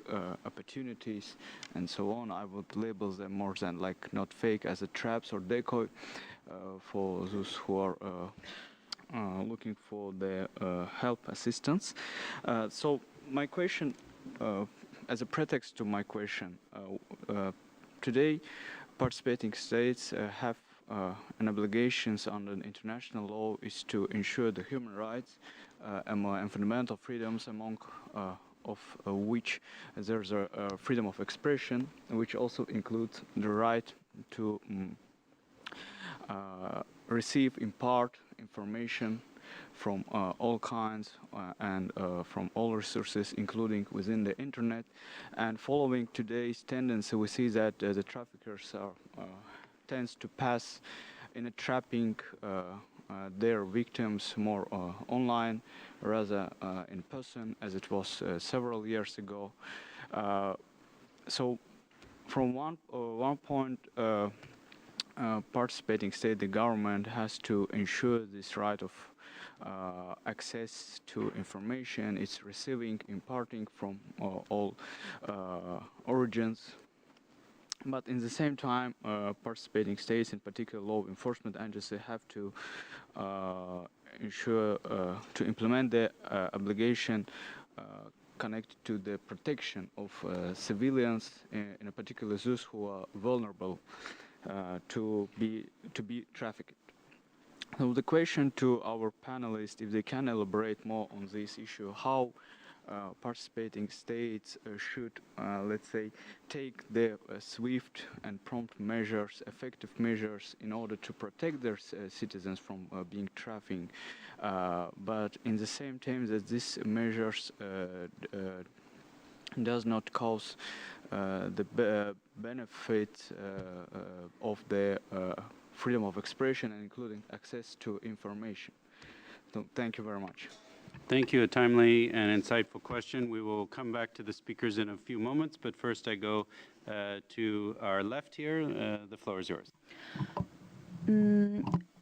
opportunities and so on. I would label them more than like not fake as a traps or decoy for those who are looking for the help assistance. So my question, as a pretext to my question, today, participating states have an obligations under international law is to ensure the human rights and fundamental freedoms, among of which there's a freedom of expression, which also includes the right to receive, impart information from all kinds and from all resources, including within the internet. And following today's tendency, we see that the traffickers tends to pass in a trapping their victims more online rather in person, as it was several years ago. So from one point, participating state, the government has to ensure this right of access to information. It's receiving, imparting from all origins. But in the same time, participating states, in particular law enforcement agencies, have to ensure to implement the obligation connected to the protection of civilians, in a particular those who are vulnerable to be trafficked. So the question to our panelists, if they can elaborate more on this issue, how participating states should, let's say, take the swift and prompt measures, effective measures in order to protect their citizens from being trafficked, but in the same time that these measures does not cause the benefit of the freedom of expression, and including access to information. So thank you very much. Thank you. A timely and insightful question. We will come back to the speakers in a few moments, but first I go to our left here. The floor is yours.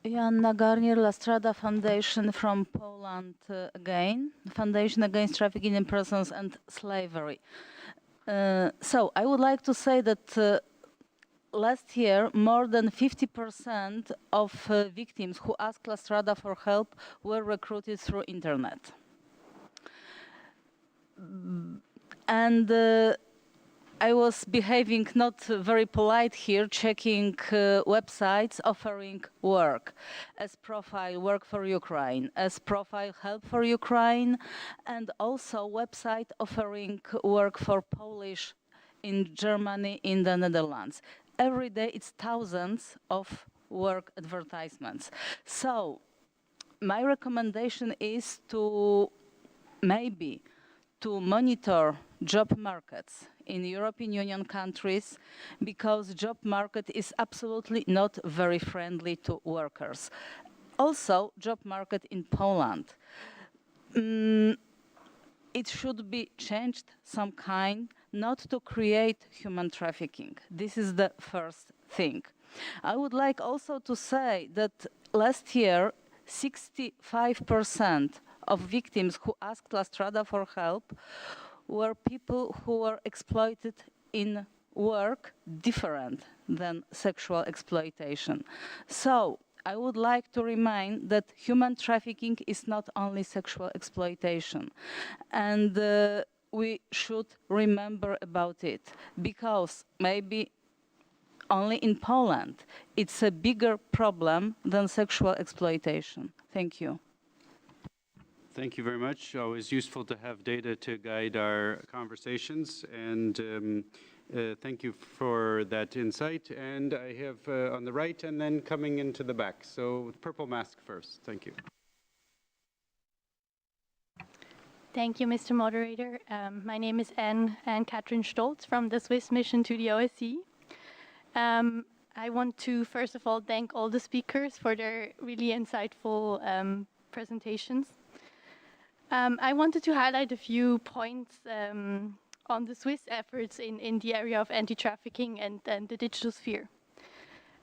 Joanna Garnier, La Strada Foundation from Poland again, Foundation Against Trafficking in Persons and Slavery. So I would like to say that last year, more than 50% of victims who asked La Strada for help were recruited through internet. and I was behaving not very polite here, checking websites offering work, as profile work for Ukraine, as profile help for Ukraine, and also website offering work for Polish in Germany, in the Netherlands. Every day it's thousands of work advertisements. So my recommendation is to maybe to monitor job markets in European Union countries, because job market is absolutely not very friendly to workers. Also, job market in Poland. It should be changed some kind, not to create human trafficking. This is the first thing. I would like also to say that last year, 65% of victims who asked La Strada for help were people who were exploited in work different than sexual exploitation. So I would like to remind that human trafficking is not only sexual exploitation. And we should remember about it, because maybe only in Poland it's a bigger problem than sexual exploitation. Thank you. Thank you very much. Always useful to have data to guide our conversations, and thank you for that insight. And I have on the right and then coming into the back. So purple mask first. Thank you. Thank you, Mr. Moderator. My name is Anne-Katrin Stolz from the Swiss mission to the OSCE. I want to, first of all, thank all the speakers for their really insightful presentations. I wanted to highlight a few points on the Swiss efforts in the area of anti-trafficking and the digital sphere.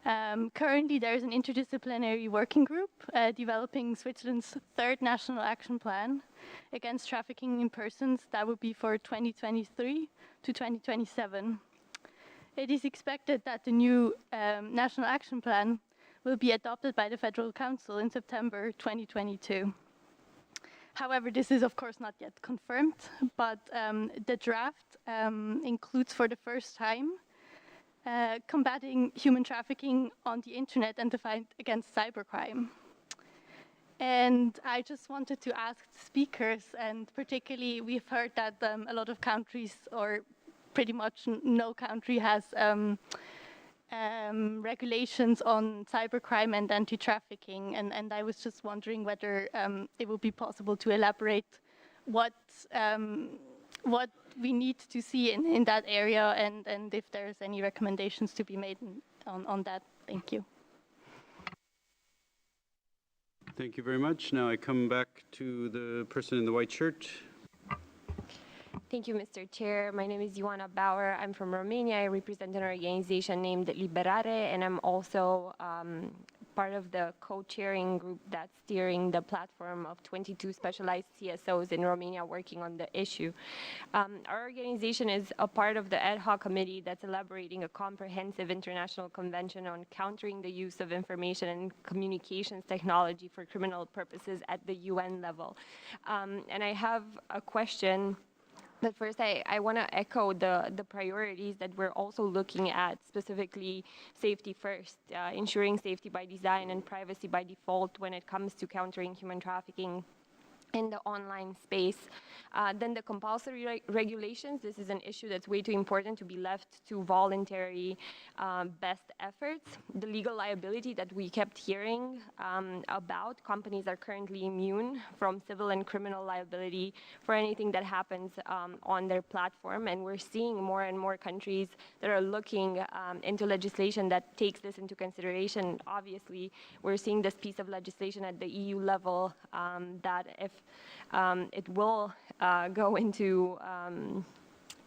Currently, there is an interdisciplinary working group developing Switzerland's third national action plan against trafficking in persons. That would be for 2023 to 2027. It is expected that the new national action plan will be adopted by the Federal Council in September 2022. However, this is of course not yet confirmed, but the draft includes for the first time combating human trafficking on the internet and the fight against cybercrime. And I just wanted to ask the speakers, and particularly we've heard that a lot of countries, or pretty much no country, has regulations on cybercrime and anti-trafficking, and I was just wondering whether it would be possible to elaborate what we need to see in that area, and if there's any recommendations to be made on that. Thank you. Thank you very much. Now I come back to the person in the white shirt. Thank you, Mr. Chair. My name is Ioana Bauer. I'm from Romania. I represent an organization named Liberare, and I'm also part of the co-chairing group that's steering the platform of 22 specialized CSOs in Romania working on the issue. Our organization is a part of the ad hoc committee that's elaborating a comprehensive international convention on countering the use of information and communications technology for criminal purposes at the UN level. And I have a question. But first, I want to echo the priorities that we're also looking at, specifically safety first, ensuring safety by design and privacy by default when it comes to countering human trafficking in the online space. Then the compulsory regulations, this is an issue that's way too important to be left to voluntary best efforts. The legal liability that we kept hearing about, companies are currently immune from civil and criminal liability for anything that happens on their platform, and we're seeing more and more countries that are looking into legislation that takes this into consideration. Obviously, we're seeing this piece of legislation at the EU level that if it will go into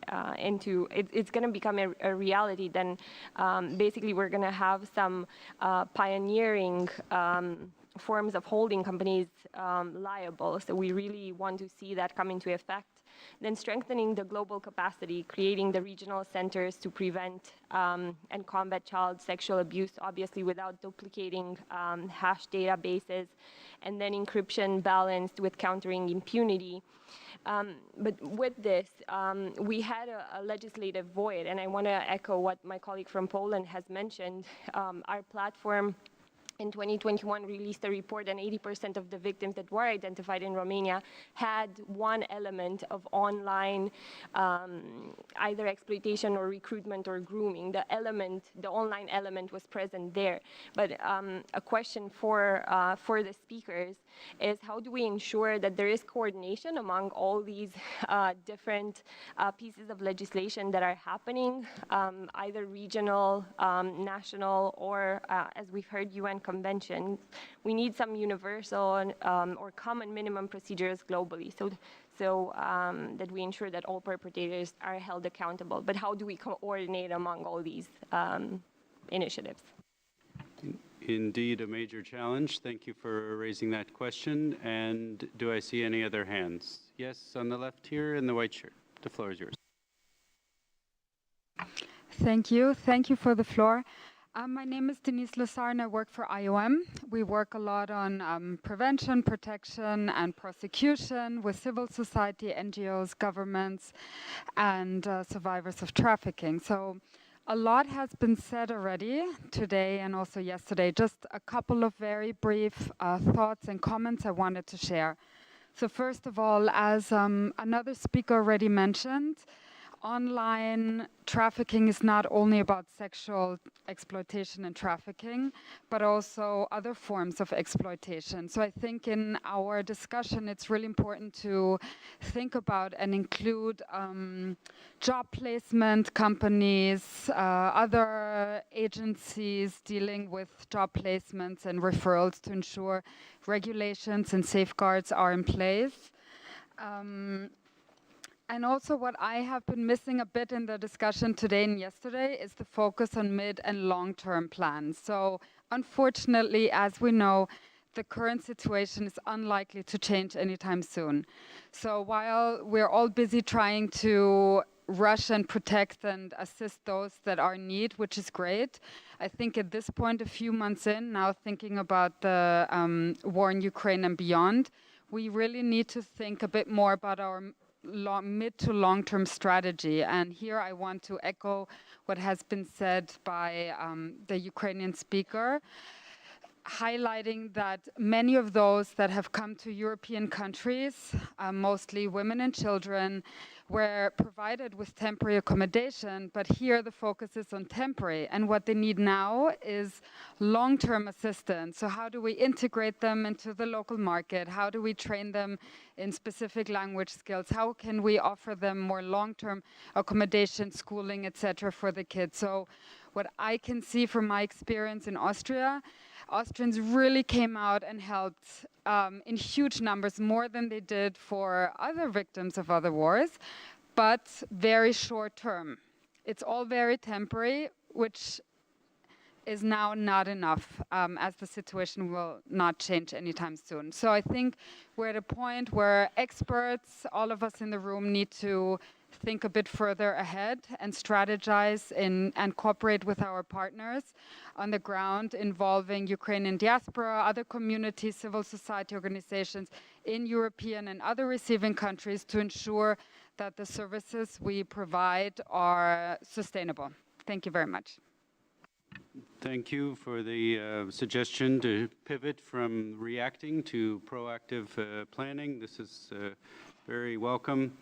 it's going to become a reality, then basically we're going to have some pioneering forms of holding companies liable. So we really want to see that come into effect. Then strengthening the global capacity, creating the regional centers to prevent and combat child sexual abuse, obviously without duplicating hash databases, and then encryption balanced with countering impunity. But with this, we had a legislative void, and I want to echo what my colleague from Poland has mentioned. Our platform in 2021 released a report, and 80% of the victims that were identified in Romania had one element of online either exploitation or recruitment or grooming. The online element was present there. But a question for the speakers is, how do we ensure that there is coordination among all these different pieces of legislation that are happening, either regional, national, or as we've heard, UN conventions? We need some universal or common minimum procedures globally, so that we ensure that all perpetrators are held accountable. But how do we coordinate among all these initiatives? Indeed, a major challenge. Thank you for raising that question. And do I see any other hands? Yes, on the left here in the white shirt. The floor is yours. Thank you. Thank you for the floor. My name is Denise Lassar, and I work for IOM. We work a lot on prevention, protection, and prosecution with civil society, NGOs, governments, and survivors of trafficking. So a lot has been said already today and also yesterday. Just a couple of very brief thoughts and comments I wanted to share. So first of all, as another speaker already mentioned, online trafficking is not only about sexual exploitation and trafficking, but also other forms of exploitation. So I think in our discussion, it's really important to think about and include job placement companies, other agencies dealing with job placements and referrals to ensure regulations and safeguards are in place. And also what I have been missing a bit in the discussion today and yesterday is the focus on mid and long-term plans. So unfortunately, as we know, the current situation is unlikely to change anytime soon. So while we're all busy trying to rush and protect and assist those that are in need, which is great, I think at this point, a few months in, now thinking about the war in Ukraine and beyond, we really need to think a bit more about our mid to long-term strategy. And here I want to echo what has been said by the Ukrainian speaker, highlighting that many of those that have come to European countries, mostly women and children, were provided with temporary accommodation, but here the focus is on temporary. And what they need now is long-term assistance. So how do we integrate them into the local market? How do we train them in specific language skills? How can we offer them more long-term accommodation, schooling, etc. for the kids? So what I can see from my experience in Austria, Austrians really came out and helped in huge numbers, more than they did for other victims of other wars, but very short term. It's all very temporary, which is now not enough, as the situation will not change anytime soon. So I think we're at a point where experts, all of us in the room, need to think a bit further ahead and strategize and cooperate with our partners on the ground, involving Ukrainian diaspora, other communities, civil society organizations in European and other receiving countries to ensure that the services we provide are sustainable. Thank you very much. Thank you for the suggestion to pivot from reacting to proactive planning. This is very welcome.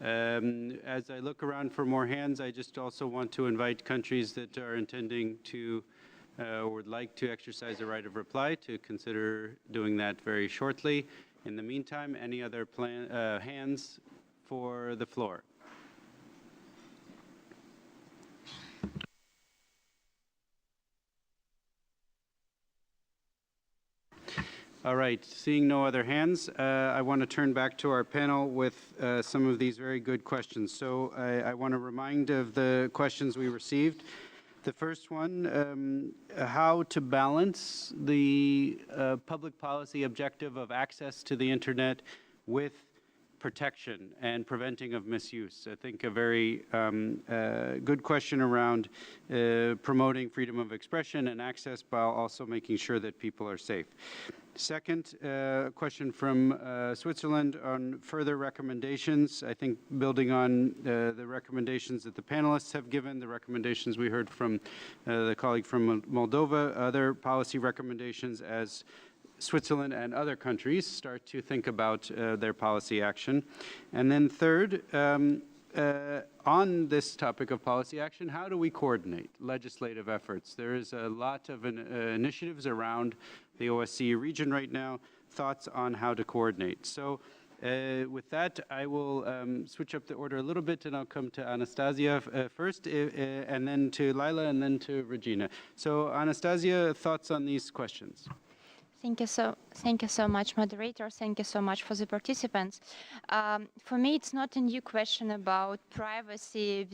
As I look around for more hands, I just also want to invite countries that are intending to or would like to exercise the right of reply to consider doing that very shortly. In the meantime, any other hands for the floor? All right, seeing no other hands, I want to turn back to our panel with some of these very good questions. So I want to remind of the questions we received. The first one, how to balance the public policy objective of access to the internet with protection and preventing of misuse. I think a very good question around promoting freedom of expression and access while also making sure that people are safe. Second, question from Switzerland on further recommendations. I think building on the recommendations that the panelists have given, the recommendations we heard from the colleague from Moldova, other policy recommendations as Switzerland and other countries start to think about their policy action. And then third, on this topic of policy action, how do we coordinate legislative efforts? There is a lot of initiatives around the OSCE region right now, thoughts on how to coordinate. So with that, I will switch up the order a little bit, and I'll come to Anastasia first, and then to Laila, and then to Regina. So Anastasia, thoughts on these questions? Thank you so much, moderator. Thank you so much for the participants. For me, it's not a new question about privacy,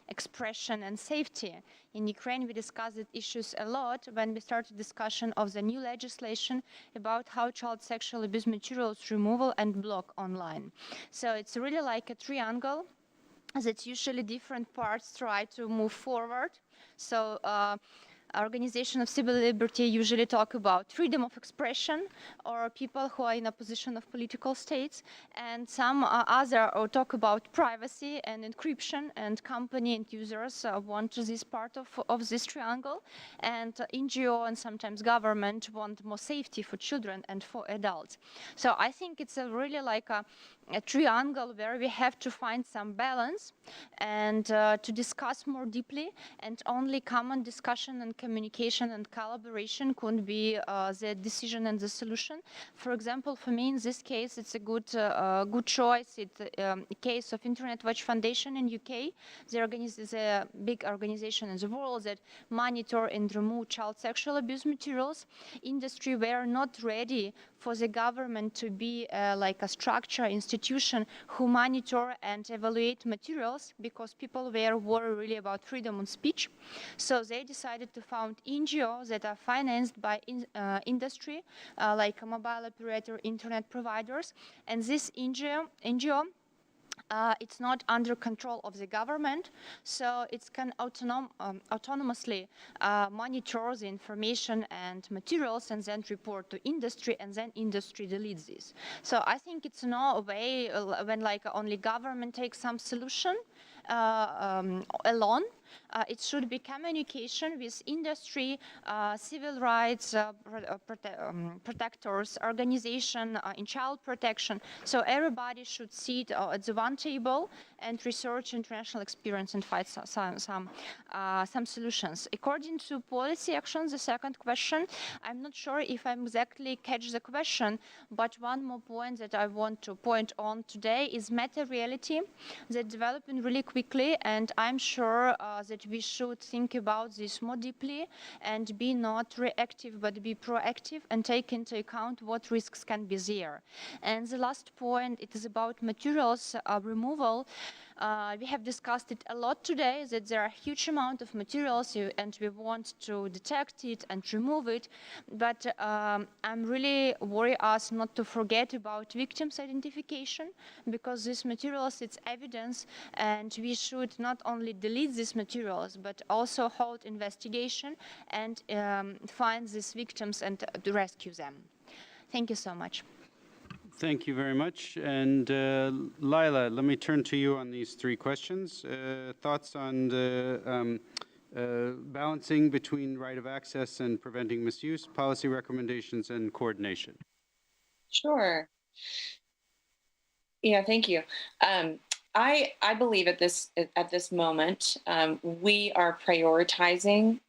expression, and safety. In Ukraine, we discussed these issues a lot when we started discussion of the new legislation about how child sexual abuse materials removal and block online. So it's really like a triangle that usually different parts try to move forward. So Organization of Civil Liberty usually talk about freedom of expression or people who are in a position of political states, and some other talk about privacy and encryption, and company and users want this part of this triangle, and NGO and sometimes government want more safety for children and for adults. So I think it's a really like a triangle where we have to find some balance and to discuss more deeply, and only common discussion and communication and collaboration could be the decision and the solution. For example, for me in this case, it's a good choice. It's a case of Internet Watch Foundation in UK. Is a big organization in the world that monitor and remove child sexual abuse materials. Industry were not ready for the government to be like a structure institution who monitor and evaluate materials, because people were worried really about freedom of speech. So they decided to found NGOs that are financed by industry, like a mobile operator, internet providers, and this NGO it's not under control of the government, so it can autonomously monitor the information and materials and then report to industry, and then industry deletes this. So I think it's no way when like only government takes some solution alone. It should be communication with industry, civil rights protectors, organization in child protection. So everybody should sit at the one table and research international experience and find some solutions. According to policy actions, the second question, I'm not sure if I exactly catch the question, but one more point that I want to point on today is materiality that's developing really quickly, and I'm sure that we should think about this more deeply and be not reactive but be proactive and take into account what risks can be there. And the last point, it is about materials removal. We have discussed it a lot today, that there are a huge amount of materials and we want to detect it and remove it, but I'm really worried us not to forget about victims' identification, because these materials, it's evidence, and we should not only delete these materials but also hold investigation and find these victims and rescue them. Thank you so much. Thank you very much. And Laila, let me turn to you on these three questions. Thoughts on the balancing between right of access and preventing misuse, policy recommendations, and coordination. Sure. Yeah, thank you. I believe at this moment we are prioritizing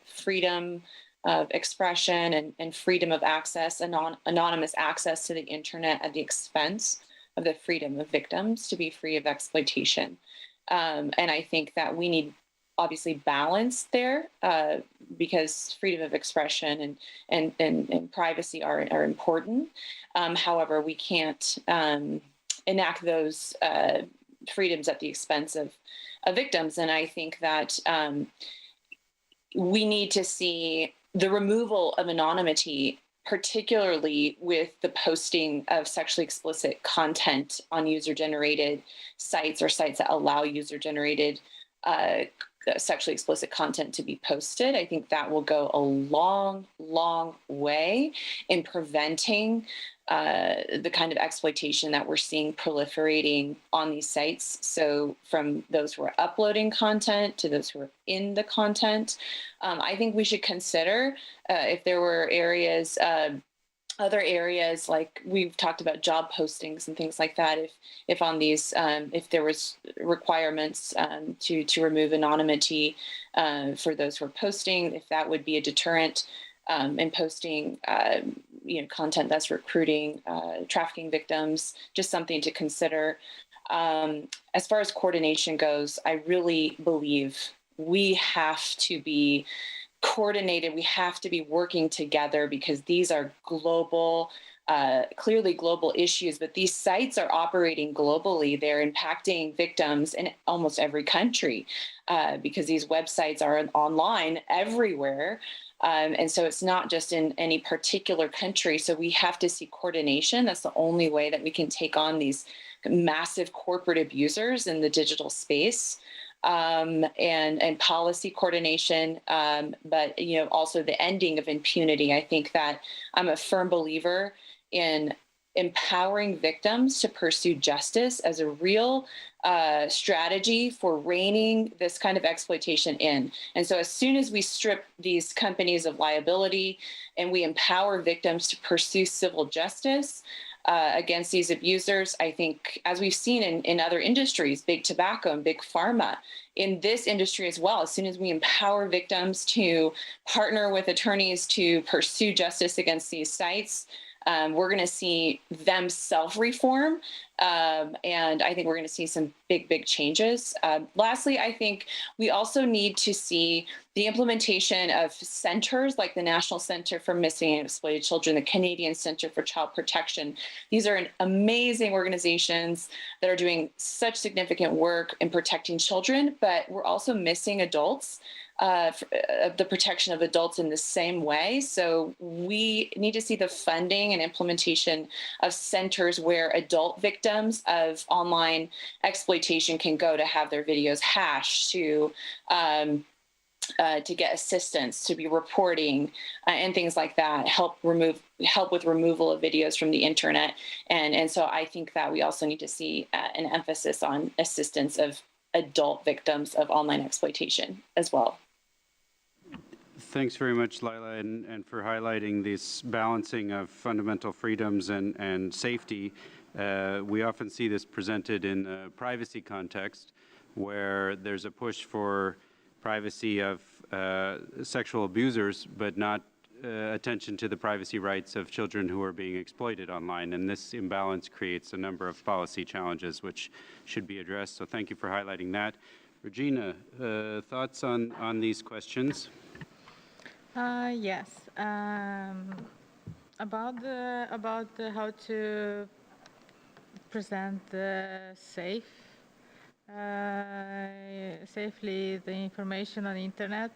freedom of expression and freedom of access, anonymous access to the internet at the expense of the freedom of victims to be free of exploitation. And I think that we need obviously balance there because freedom of expression and privacy are important. However, we can't enact those freedoms at the expense of victims. And I think that we need to see the removal of anonymity, particularly with the posting of sexually explicit content on user-generated sites or sites that allow user-generated sexually explicit content to be posted. I think that will go a long, long way in preventing the kind of exploitation that we're seeing proliferating on these sites. So from those who are uploading content to those who are in the content, I think we should consider if there were areas, other areas like we've talked about job postings and things like that, if on these, if there was requirements to remove anonymity for those who are posting, if that would be a deterrent in posting content that's recruiting trafficking victims, just something to consider. As far as coordination goes, I really believe we have to be coordinated. We have to be working together because these are global, clearly global issues, but these sites are operating globally. They're impacting victims in almost every country because these websites are online everywhere. And so it's not just in any particular country. So we have to see coordination. That's the only way that we can take on these massive corporate abusers in the digital space. And policy coordination, but also the ending of impunity. I think that I'm a firm believer in empowering victims to pursue justice as a real strategy for reining this kind of exploitation in. And so as soon as we strip these companies of liability and we empower victims to pursue civil justice against these abusers, I think, as we've seen in other industries, big tobacco and big pharma, in this industry as well, as soon as we empower victims to partner with attorneys to pursue justice against these sites, we're going to see them self-reform. And I think we're going to see some big changes. Lastly, I think we also need to see the implementation of centers like the National Center for Missing and Exploited Children, the Canadian Center for Child Protection. These are amazing organizations that are doing such significant work in protecting children, but we're also missing adults. The protection of adults in the same way. So we need to see the funding and implementation of centers where adult victims of online exploitation can go to have their videos hashed, to get assistance, to be reporting, and things like that. Help with removal of videos from the internet. And so I think that we also need to see an emphasis on assistance of adult victims of online exploitation as well. Thanks very much, Lila, and for highlighting this balancing of fundamental freedoms and safety. We often see this presented in a privacy context where there's a push for privacy of sexual abusers, but not attention to the privacy rights of children who are being exploited online. And this imbalance creates a number of policy challenges which should be addressed. So thank you for highlighting that. Regina, thoughts on these questions? Yes. About how to present safely the information on the internet.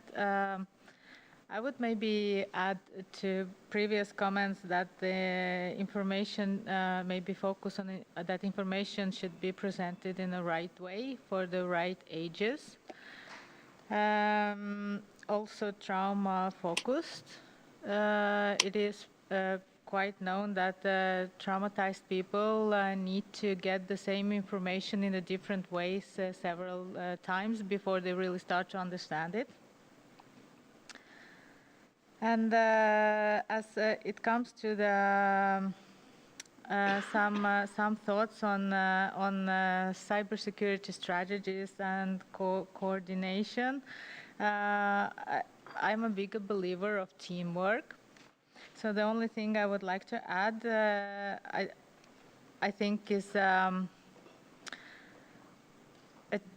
I would maybe add to previous comments that the information maybe focus on that information should be presented in the right way for the right ages. Also trauma focused. It is quite known that traumatized people need to get the same information in a different ways several times before they really start to understand it. And as it comes to the some thoughts on cybersecurity strategies and coordination. I'm a big believer of teamwork. So the only thing I would like to add, I think, is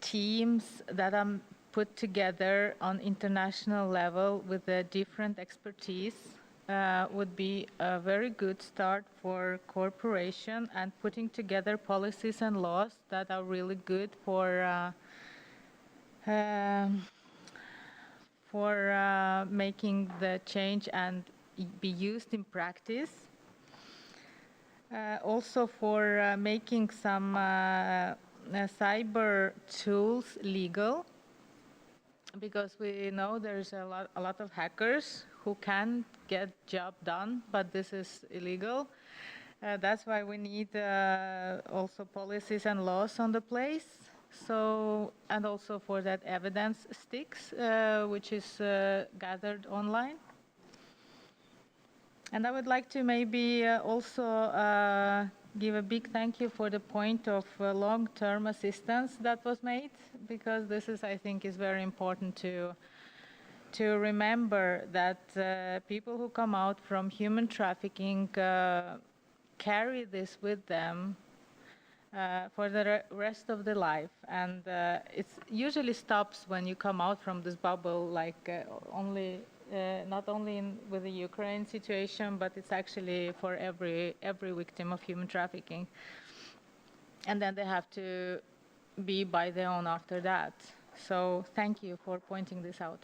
teams that are put together on international level with a different expertise would be a very good start for cooperation and putting together policies and laws that are really good for making the change and be used in practice. Also for making some cyber tools legal, because we know there's a lot of hackers who can get job done, but this is illegal. That's why we need also policies and laws on the place. So, and also for that evidence sticks, which is gathered online. And I would like to maybe also give a big thank you for the point of long-term assistance that was made, because this is, I think, is very important to remember that people who come out from human trafficking carry this with them for the rest of their life. And it usually stops when you come out from this bubble, like not only with the Ukraine situation, but it's actually for every victim of human trafficking. And then they have to be by their own after that. So thank you for pointing this out.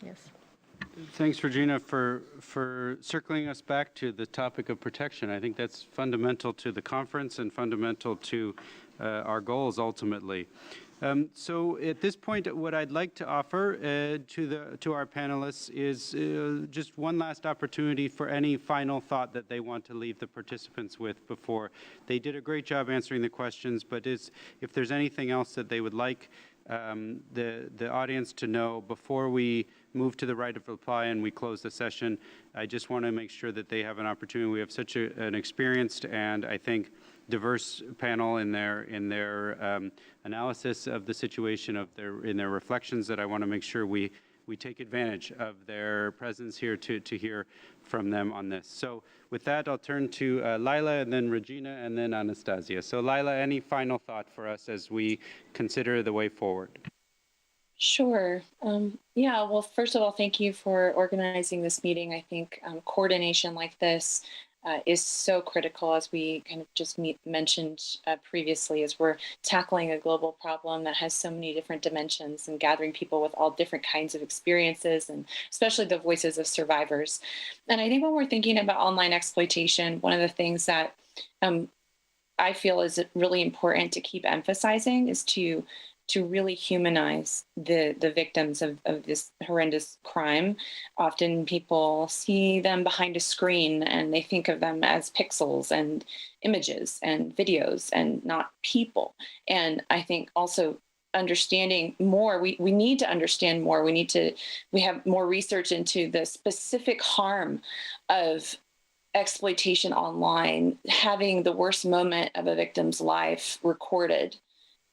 Yes. Thanks, Regina, for circling us back to the topic of protection. I think that's fundamental to the conference and fundamental to our goals ultimately. So at this point, what I'd like to offer to our panelists is just one last opportunity for any final thought that they want to leave the participants with before. They did a great job answering the questions, but if there's anything else that they would like the audience to know before we move to the right of reply and we close the session, I just want to make sure that they have an opportunity. We have such an experienced and I think diverse panel in their analysis of the situation, in their reflections, that I want to make sure we take advantage of their presence here to hear from them on this. So with that, I'll turn to Laila and then Regina and then Anastasia. So Laila, any final thought for us as we consider the way forward? Sure. Yeah, well, first of all, thank you for organizing this meeting. I think coordination like this is so critical, as we kind of just mentioned previously, as we're tackling a global problem that has so many different dimensions and gathering people with all different kinds of experiences, and especially the voices of survivors. And I think when we're thinking about online exploitation, one of the things that I feel is really important to keep emphasizing is to really humanize the victims of this horrendous crime. Often people see them behind a screen and they think of them as pixels and images and videos and not people. And I think also understanding more, we need to understand more. We have more research into the specific harm of exploitation online, having the worst moment of a victim's life recorded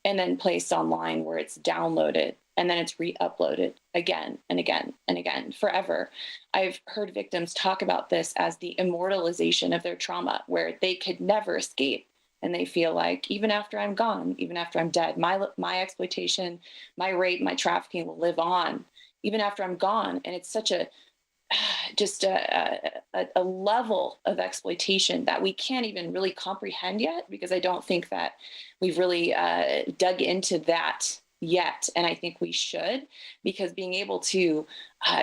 and then placed online, where it's downloaded and then it's re-uploaded again and again and again, forever. I've heard victims talk about this as the immortalization of their trauma, where they could never escape. And they feel like, even after I'm gone, even after I'm dead, my exploitation, my rape, my trafficking will live on, even after I'm gone. And it's such a level of exploitation that we can't even really comprehend yet, because I don't think that we've really dug into that yet. And I think we should, because being able to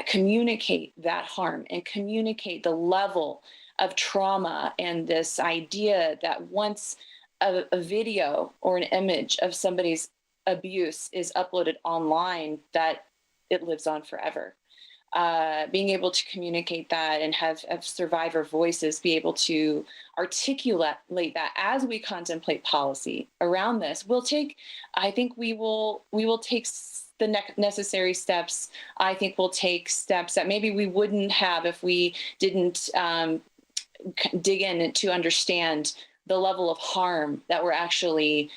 communicate that harm and communicate the level of trauma, and this idea that once a video or an image of somebody's abuse is uploaded online, that it lives on forever. Being able to communicate that and have survivor voices be able to articulate that as we contemplate policy around this, I think we will take the necessary steps. I think we'll take steps that maybe we wouldn't have if we didn't dig in to understand the level of harm that we're actually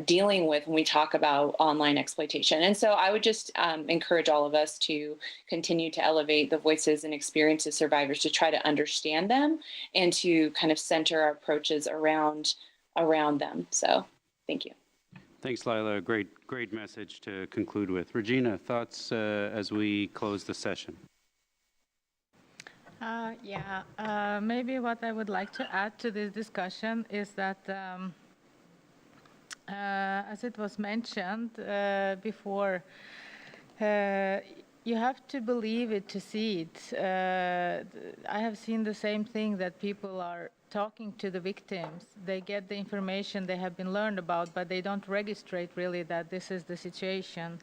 dealing with when we talk about online exploitation. And so I would just encourage all of us to continue to elevate the voices and experiences of survivors, to try to understand them and to kind of center our approaches around them. So thank you. Thanks, Laila. Great message to conclude with. Regina, thoughts as we close the session? Maybe what I would like to add to this discussion is that, as it was mentioned before, you have to believe it to see it. I have seen the same thing, that people are talking to the victims. They get the information they have been learned about, but they don't registrate really that this is the situation.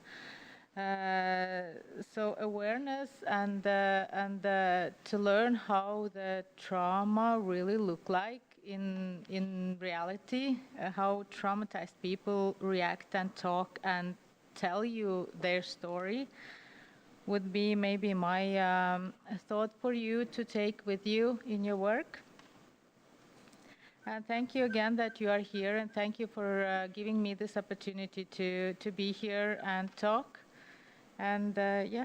So awareness and to learn how the trauma really look like in reality, how traumatized people react and talk and tell you their story, would be maybe my thought for you to take with you in your work. And thank you again that you are here, and thank you for giving me this opportunity to be here and talk. And yeah.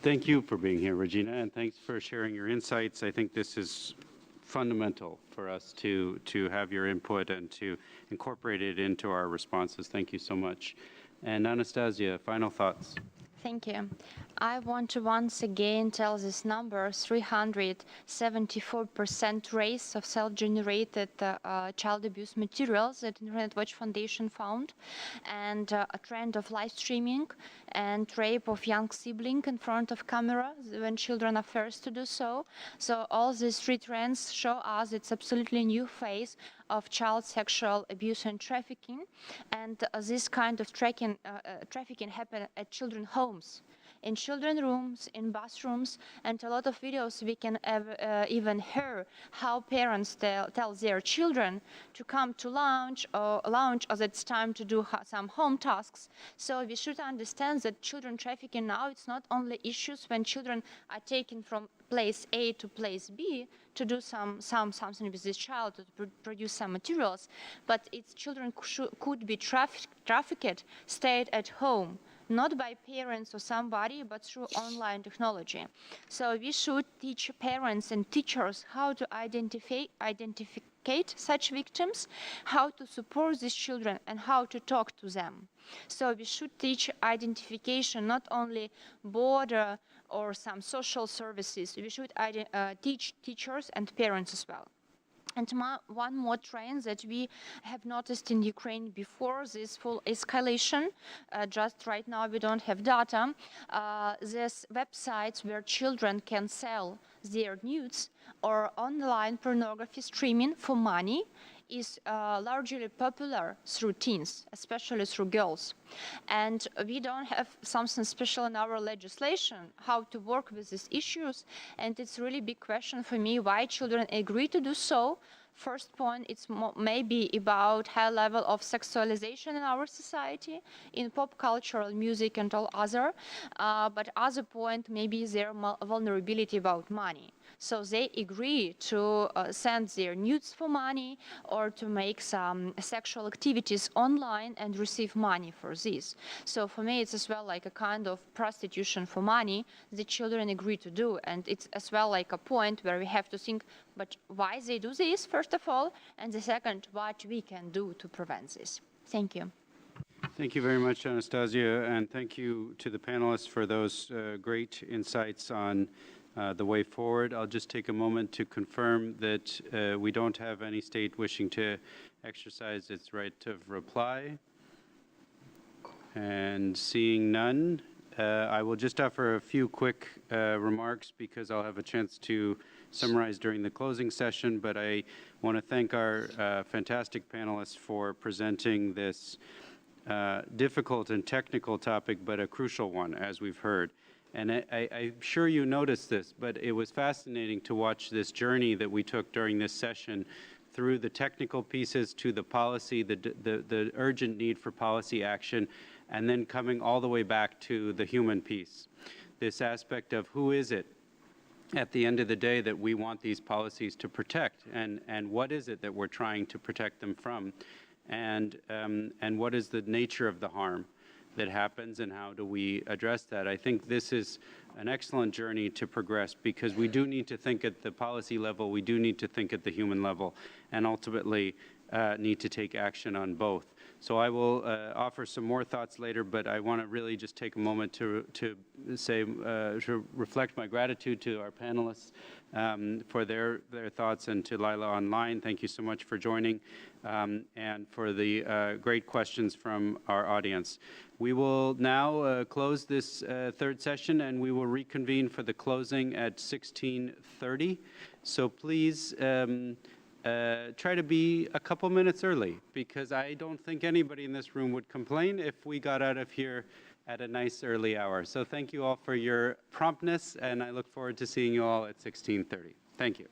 Thank you for being here, Regina, and thanks for sharing your insights. I think this is fundamental for us to have your input and to incorporate it into our responses. Thank you so much. And Anastasia, final thoughts. Thank you. I want to once again tell this number: 374% raise of self-generated child abuse materials that Internet Watch Foundation found, and a trend of live streaming and rape of young sibling in front of camera when children are forced to do so. So all these three trends show us it's absolutely new phase of child sexual abuse and trafficking, and this kind of trafficking happen at children's homes, in children's rooms, in bathrooms, and a lot of videos we can even hear how parents tell their children to come to lounge as it's time to do some home tasks. So we should understand that children trafficking now, it's not only issues when children are taken from place A to place B to do something with this child, to produce some materials, but its children could be trafficked, stayed at home, not by parents or somebody, but through online technology. So we should teach parents and teachers how to identify such victims, how to support these children, and how to talk to them. So we should teach identification, not only border or some social services. We should teach teachers and parents as well. And one more trend that we have noticed in Ukraine before this full escalation, just right now we don't have data, there's websites where children can sell their nudes or online pornography streaming for money is largely popular through teens, especially through girls. And we don't have something special in our legislation how to work with these issues, and it's a really big question for me why children agree to do so. First point, it's maybe about high level of sexualization in our society, in pop culture, music, and all other. But other point, maybe their vulnerability about money. So they agree to send their nudes for money or to make some sexual activities online and receive money for this. So for me, it's as well like a kind of prostitution for money the children agree to do. And it's as well like a point where we have to think, but why they do this, first of all, and the second, what we can do to prevent this. Thank you. Thank you very much, Anastasia, and thank you to the panelists for those great insights on the way forward. I'll just take a moment to confirm that we don't have any state wishing to exercise its right of reply. And seeing none, I will just offer a few quick remarks because I'll have a chance to summarize during the closing session, but I want to thank our fantastic panelists for presenting this difficult and technical topic, but a crucial one, as we've heard. And I'm sure you noticed this, but it was fascinating to watch this journey that we took during this session through the technical pieces to the policy, the urgent need for policy action, and then coming all the way back to the human piece. This aspect of who is it at the end of the day that we want these policies to protect, and what is it that we're trying to protect them from, and what is the nature of the harm that happens, and how do we address that? I think this is an excellent journey to progress because we do need to think at the policy level, we do need to think at the human level, and ultimately need to take action on both. So I will offer some more thoughts later, but I want to really just take a moment to reflect my gratitude to our panelists for their thoughts, and to Lila online. Thank you so much for joining, and for the great questions from our audience. We will now close this third session, and we will reconvene for the closing at 16:30. So please try to be a couple minutes early, because I don't think anybody in this room would complain if we got out of here at a nice early hour. So thank you all for your promptness, and I look forward to seeing you all at 16:30. Thank you.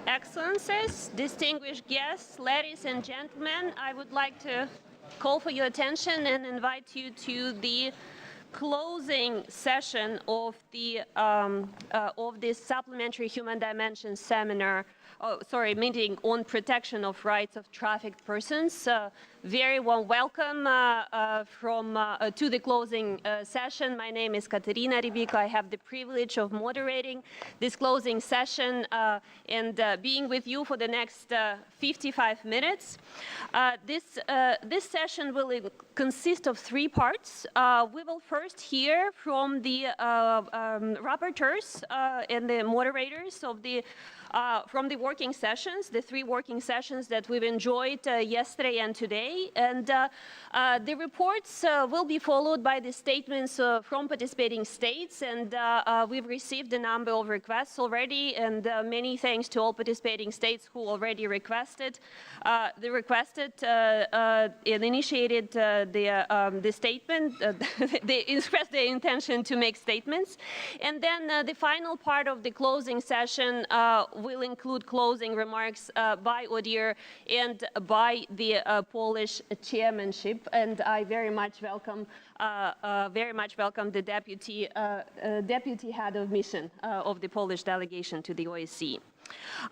Excellencies, distinguished guests, ladies and gentlemen, I would like to call for your attention and invite you to the closing session of this Supplementary Human Dimension meeting on protection of rights of trafficked persons. Very warm welcome to the closing session. My name is Katerina Ribik. I have the privilege of moderating this closing session and being with you for the next 55 minutes. This session will consist of 3 parts. We will first hear from the rapporteurs and the moderators of from the working sessions, the 3 working sessions that we've enjoyed yesterday and today. And the reports will be followed by the statements from participating states. And we've received a number of requests already. And many thanks to all participating states who already requested. And initiated the statement. They expressed their intention to make statements. And then the final part of the closing session will include closing remarks by ODIHR and by the Polish chairmanship. And I very much welcome the deputy head of mission of the Polish delegation to the OSCE.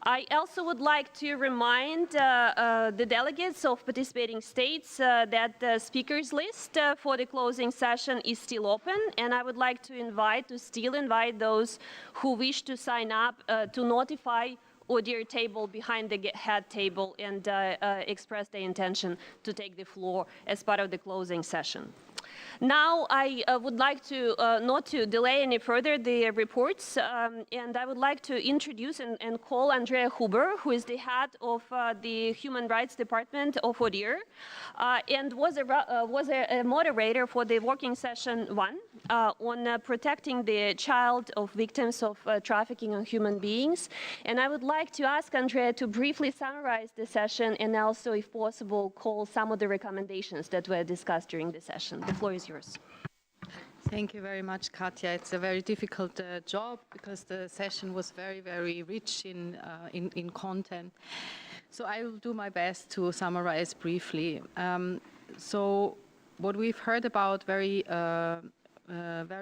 I also would like to remind the delegates of participating states that the speakers list for the closing session is still open, and I would like to still invite those who wish to sign up to notify ODIHR table behind the head table and express their intention to take the floor as part of the closing session. Now, I would like to not to delay any further the reports, and I would like to introduce and call Andrea Huber, who is the head of the Human Rights Department of ODIHR, and was a moderator for the working session 1 on protecting the child of victims of trafficking of human beings. And I would like to ask Andrea to briefly summarize the session and also, if possible, call some of the recommendations that were discussed during the session. The floor is yours. Thank you very much, Katja. It's a very difficult job because the session was very, very rich in content. So I will do my best to summarize briefly. So what we've heard about very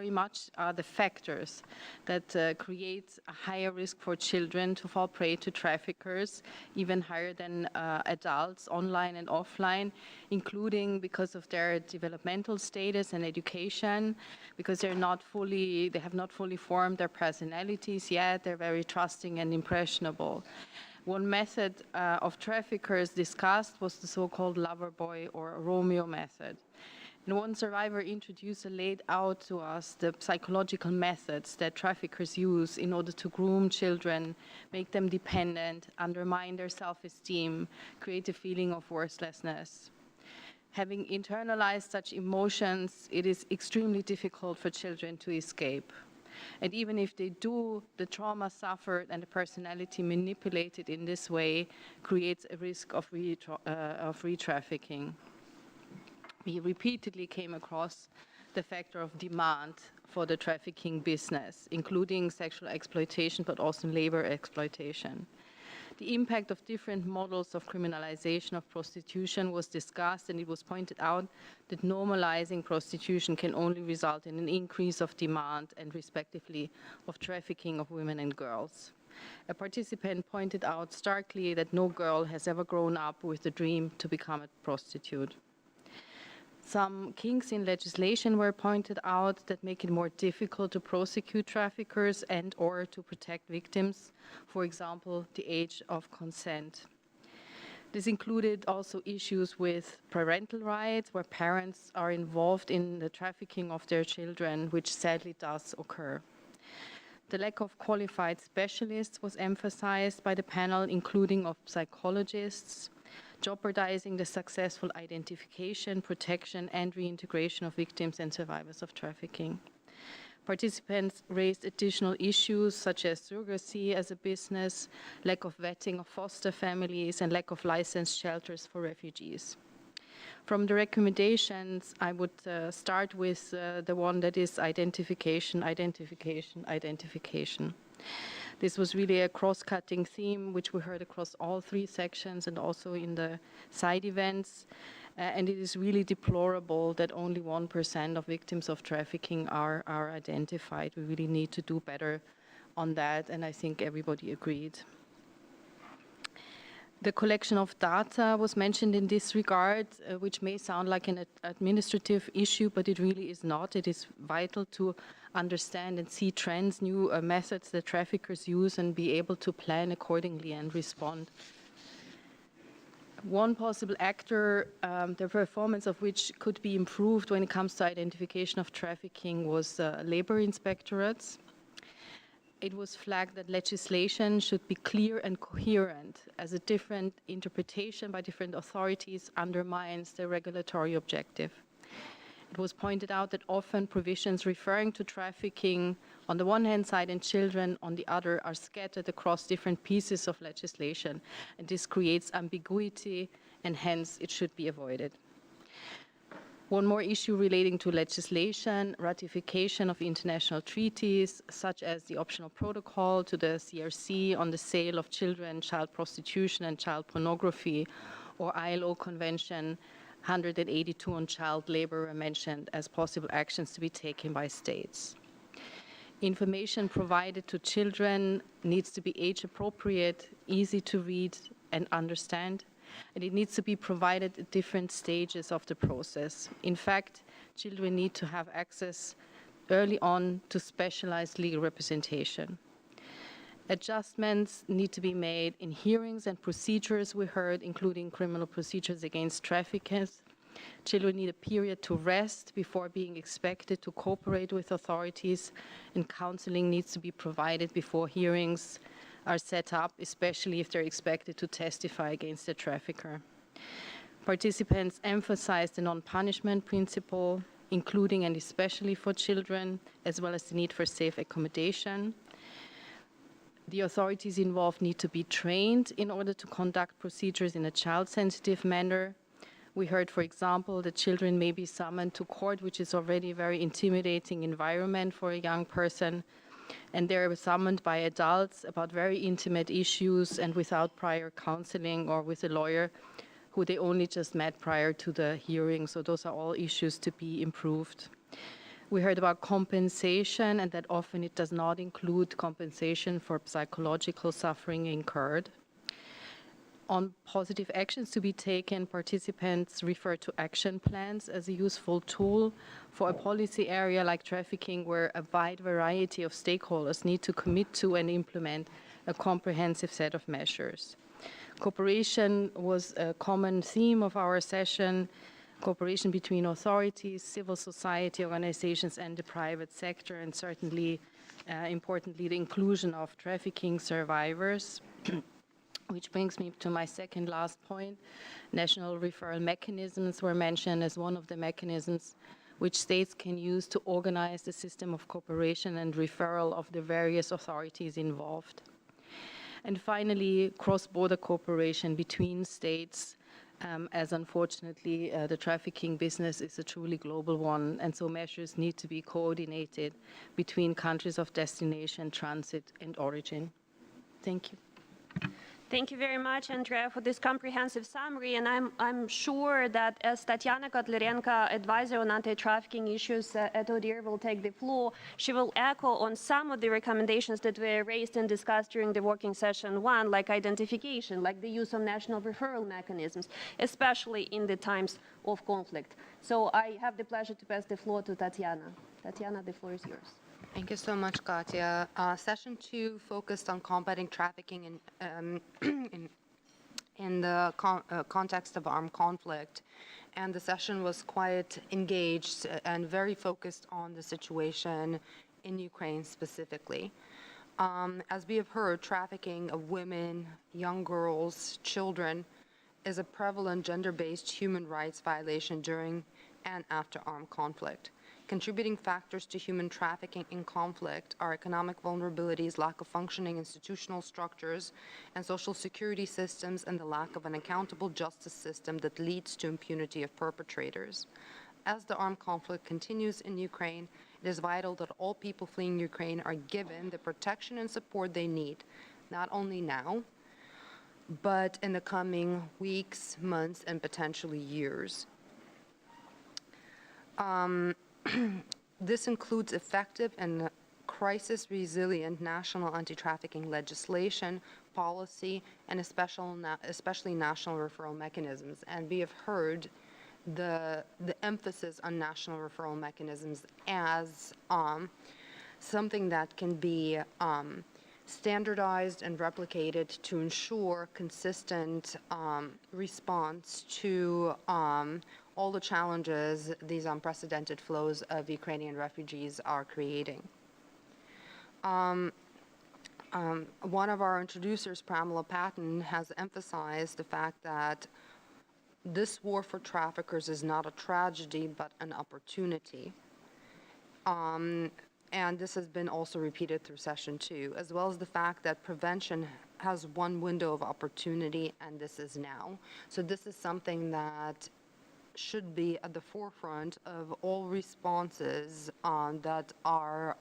much are the factors that create a higher risk for children to fall prey to traffickers, even higher than adults, online and offline, including because of their developmental status and education, because they have not fully formed their personalities yet. They're very trusting and impressionable. One method of traffickers discussed was the so-called lover boy or Romeo method. And one survivor introduced and laid out to us the psychological methods that traffickers use in order to groom children, make them dependent, undermine their self-esteem, create a feeling of worthlessness. Having internalized such emotions, it is extremely difficult for children to escape. And even if they do, the trauma suffered and the personality manipulated in this way creates a risk of re-trafficking. We repeatedly came across the factor of demand for the trafficking business, including sexual exploitation, but also labor exploitation. The impact of different models of criminalization of prostitution was discussed, and it was pointed out that normalizing prostitution can only result in an increase of demand and respectively of trafficking of women and girls. A participant pointed out starkly that no girl has ever grown up with the dream to become a prostitute. Some kinks in legislation were pointed out that make it more difficult to prosecute traffickers and or to protect victims, for example, the age of consent. This included also issues with parental rights, where parents are involved in the trafficking of their children, which sadly does occur. The lack of qualified specialists was emphasized by the panel, including of psychologists, jeopardizing the successful identification, protection, and reintegration of victims and survivors of trafficking. Participants raised additional issues such as surrogacy as a business, lack of vetting of foster families, and lack of licensed shelters for refugees. From the recommendations, I would start with the one that is identification, identification, identification. This was really a cross-cutting theme, which we heard across all 3 sections and also in the side events. And it is really deplorable that only 1% of victims of trafficking are identified. We really need to do better on that, and I think everybody agreed. The collection of data was mentioned in this regard, which may sound like an administrative issue, but it really is not. It is vital to understand and see trends, new methods that traffickers use, and be able to plan accordingly and respond. One possible actor, the performance of which could be improved when it comes to identification of trafficking, was labor inspectorates. It was flagged that legislation should be clear and coherent, as a different interpretation by different authorities undermines the regulatory objective. It was pointed out that often provisions referring to trafficking on the one hand side and children on the other are scattered across different pieces of legislation, and this creates ambiguity, and hence it should be avoided. One more issue relating to legislation: ratification of international treaties, such as the optional protocol to the CRC on the sale of children, child prostitution and child pornography, or ILO Convention 182 on child labor, are mentioned as possible actions to be taken by states. Information provided to children needs to be age appropriate, easy to read and understand, and it needs to be provided at different stages of the process. In fact, children need to have access early on to specialized legal representation. Adjustments need to be made in hearings and procedures, we heard, including criminal procedures against traffickers. Children need a period to rest before being expected to cooperate with authorities, and counseling needs to be provided before hearings are set up, especially if they're expected to testify against the trafficker. Participants emphasized the non-punishment principle, including and especially for children, as well as the need for safe accommodation. The authorities involved need to be trained in order to conduct procedures in a child-sensitive manner. We heard, for example, that children may be summoned to court, which is already a very intimidating environment for a young person, and they're summoned by adults about very intimate issues and without prior counseling or with a lawyer who they only just met prior to the hearing. So those are all issues to be improved. We heard about compensation, and that often it does not include compensation for psychological suffering incurred. On positive actions to be taken, participants refer to action plans as a useful tool for a policy area like trafficking, where a wide variety of stakeholders need to commit to and implement a comprehensive set of measures. Cooperation was a common theme of our session. Cooperation between authorities, civil society organizations, and the private sector, and certainly, importantly, the inclusion of trafficking survivors. Which brings me to my second last point. National referral mechanisms were mentioned as one of the mechanisms which states can use to organize the system of cooperation and referral of the various authorities involved. And finally, cross-border cooperation between states, as unfortunately the trafficking business is a truly global one, and so measures need to be coordinated between countries of destination, transit, and origin. Thank you. Thank you very much, Andrea, for this comprehensive summary. And I'm sure that as Tatiana Kotlyrenko, advisor on anti-trafficking issues at ODIHR, will take the floor, she will echo on some of the recommendations that were raised and discussed during the working session 1, like identification, like the use of national referral mechanisms, especially in the times of conflict. So I have the pleasure to pass the floor to Tatiana. Tatiana, the floor is yours. Thank you so much, Katya. Session 2 focused on combating trafficking in the context of armed conflict, and the session was quite engaged and very focused on the situation in Ukraine specifically. As we have heard, trafficking of women, young girls, children is a prevalent gender-based human rights violation during and after armed conflict. Contributing factors to human trafficking in conflict are economic vulnerabilities, lack of functioning institutional structures and social security systems, and the lack of an accountable justice system that leads to impunity of perpetrators. As the armed conflict continues in Ukraine, it is vital that all people fleeing Ukraine are given the protection and support they need, not only now, but in the coming weeks, months, and potentially years. This includes effective and crisis-resilient national anti-trafficking legislation, policy, and especially national referral mechanisms. And we have heard the emphasis on national referral mechanisms as something that can be standardized and replicated to ensure consistent response to all the challenges these unprecedented flows of Ukrainian refugees are creating. One of our introducers, Pramila Patton, has emphasized the fact that this war for traffickers is not a tragedy, but an opportunity. And this has been also repeated through session 2, as well as the fact that prevention has one window of opportunity, and this is now. So this is something that should be at the forefront of all responses that are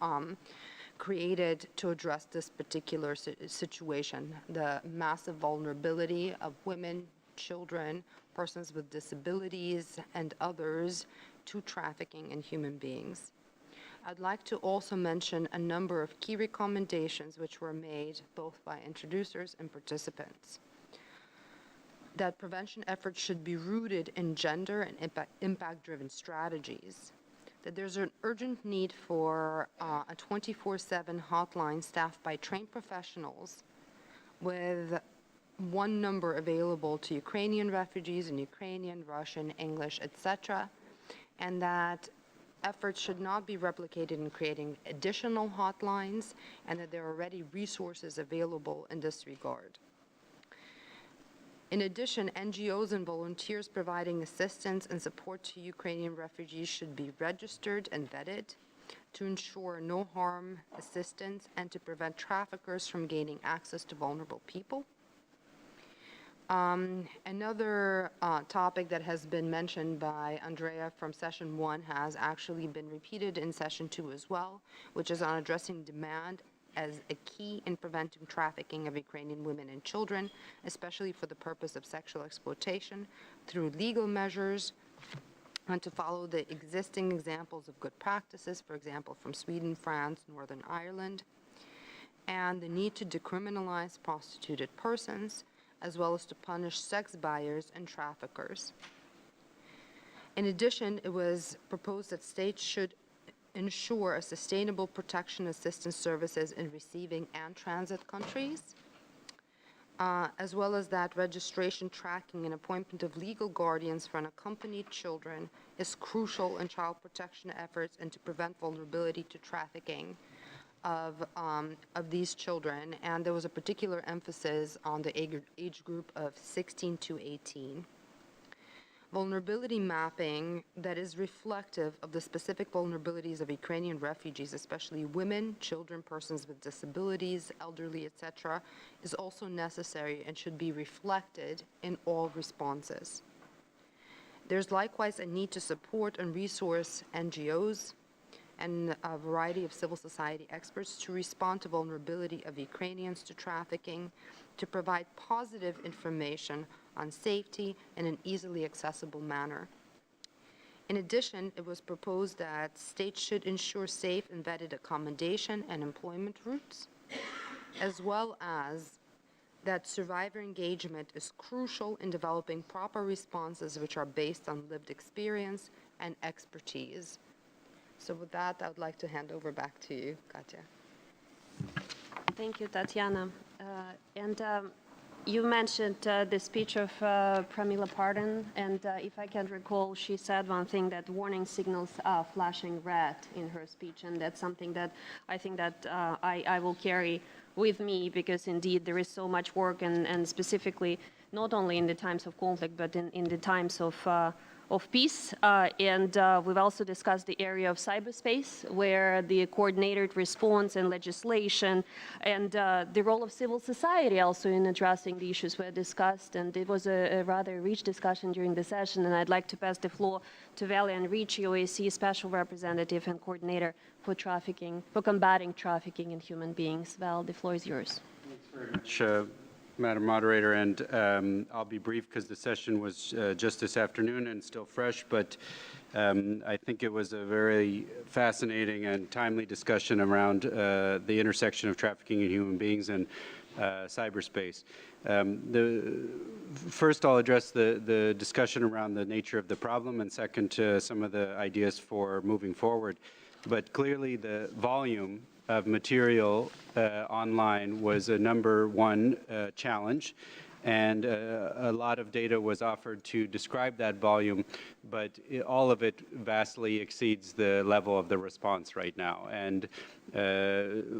created to address this particular situation, the massive vulnerability of women, children, persons with disabilities, and others to trafficking in human beings. I'd like to also mention a number of key recommendations which were made both by introducers and participants. That prevention efforts should be rooted in gender and impact-driven strategies. That there's an urgent need for a 24/7 hotline staffed by trained professionals with one number available to Ukrainian refugees in Ukrainian, Russian, English, etc., and that efforts should not be replicated in creating additional hotlines, and that there are already resources available in this regard. In addition, NGOs and volunteers providing assistance and support to Ukrainian refugees should be registered and vetted to ensure no harm assistance and to prevent traffickers from gaining access to vulnerable people. Another topic that has been mentioned by Andrea from session 1 has actually been repeated in session 2 as well, which is on addressing demand as a key in preventing trafficking of Ukrainian women and children, especially for the purpose of sexual exploitation, through legal measures, and to follow the existing examples of good practices, for example, from Sweden, France, Northern Ireland, and the need to decriminalize prostituted persons, as well as to punish sex buyers and traffickers. In addition, it was proposed that states should ensure a sustainable protection assistance services in receiving and transit countries, as well as that registration, tracking, and appointment of legal guardians for unaccompanied children is crucial in child protection efforts and to prevent vulnerability to trafficking of these children. And there was a particular emphasis on the age group of 16 to 18. Vulnerability mapping that is reflective of the specific vulnerabilities of Ukrainian refugees, especially women, children, persons with disabilities, elderly, etc., is also necessary and should be reflected in all responses. There's likewise a need to support and resource NGOs and a variety of civil society experts to respond to vulnerability of Ukrainians to trafficking, to provide positive information on safety in an easily accessible manner. In addition, it was proposed that states should ensure safe and vetted accommodation and employment routes, as well as that survivor engagement is crucial in developing proper responses which are based on lived experience and expertise. So with that, I would like to hand over back to you, Katya. Thank you, Tatiana. You mentioned the speech of Pramila Patton, and if I can recall, she said one thing, that warning signals are flashing red in her speech, and that's something that I think that I will carry with me, because indeed there is so much work, and specifically not only in the times of conflict, but in the times of of peace. And we've also discussed the area of cyberspace, where the coordinated response and legislation and the role of civil society also in addressing the issues were discussed. And it was a rather rich discussion during the session. And I'd like to pass the floor to Valia Ricci, OSCE Special Representative and Coordinator for combating trafficking in human beings. Val, the floor is yours. Thanks very much, Madam Moderator, and I'll be brief because the session was just this afternoon and still fresh, but I think it was a very fascinating and timely discussion around the intersection of trafficking in human beings and cyberspace. First, I'll address the discussion around the nature of the problem, and second, some of the ideas for moving forward. But clearly, the volume of material online was a #1 challenge, and a lot of data was offered to describe that volume, but all of it vastly exceeds the level of the response right now. And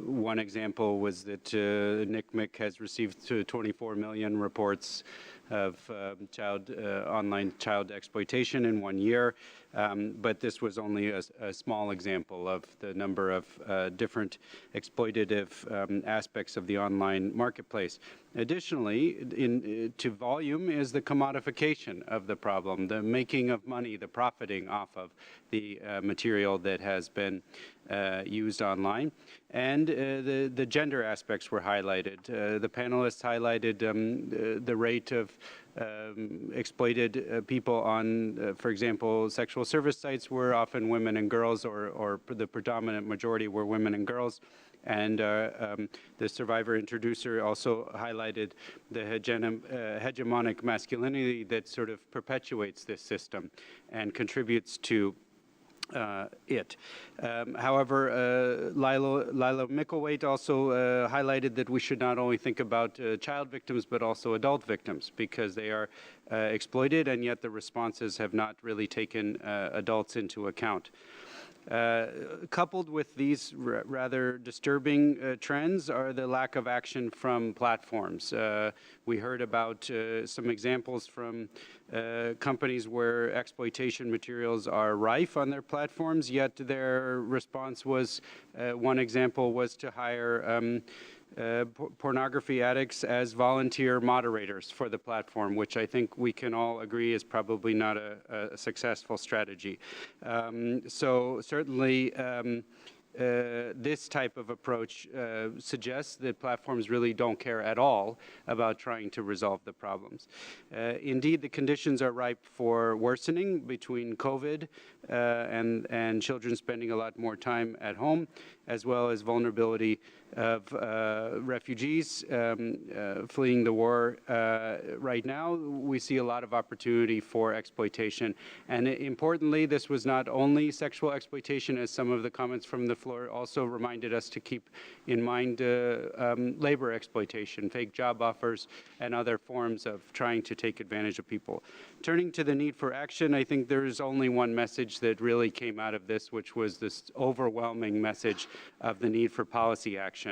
one example was that NCMEC has received 24 million reports of online child exploitation in 1 year, but this was only a small example of the number of different exploitative aspects of the online marketplace. Additionally, to volume is the commodification of the problem, the making of money, the profiting off of the material that has been used online. And the gender aspects were highlighted. The panelists highlighted the rate of exploited people on, for example, sexual service sites were often women and girls, or the predominant majority were women and girls. And the survivor introducer also highlighted the hegemonic masculinity that sort of perpetuates this system and contributes to it. However, Lila Mickelwaite also highlighted that we should not only think about child victims, but also adult victims, because they are exploited, and yet the responses have not really taken adults into account. Coupled with these rather disturbing trends are the lack of action from platforms. We heard about some examples from companies where exploitation materials are rife on their platforms, yet their response was, one example was to hire pornography addicts as volunteer moderators for the platform, which I think we can all agree is probably not a successful strategy. So certainly this type of approach suggests that platforms really don't care at all about trying to resolve the problems. Indeed, the conditions are ripe for worsening between COVID and children spending a lot more time at home, as well as vulnerability of refugees fleeing the war. Right now, we see a lot of opportunity for exploitation. And importantly, this was not only sexual exploitation, as some of the comments from the floor also reminded us to keep in mind labor exploitation, fake job offers, and other forms of trying to take advantage of people. Turning to the need for action, I think there is only one message that really came out of this, which was this overwhelming message of the need for policy action.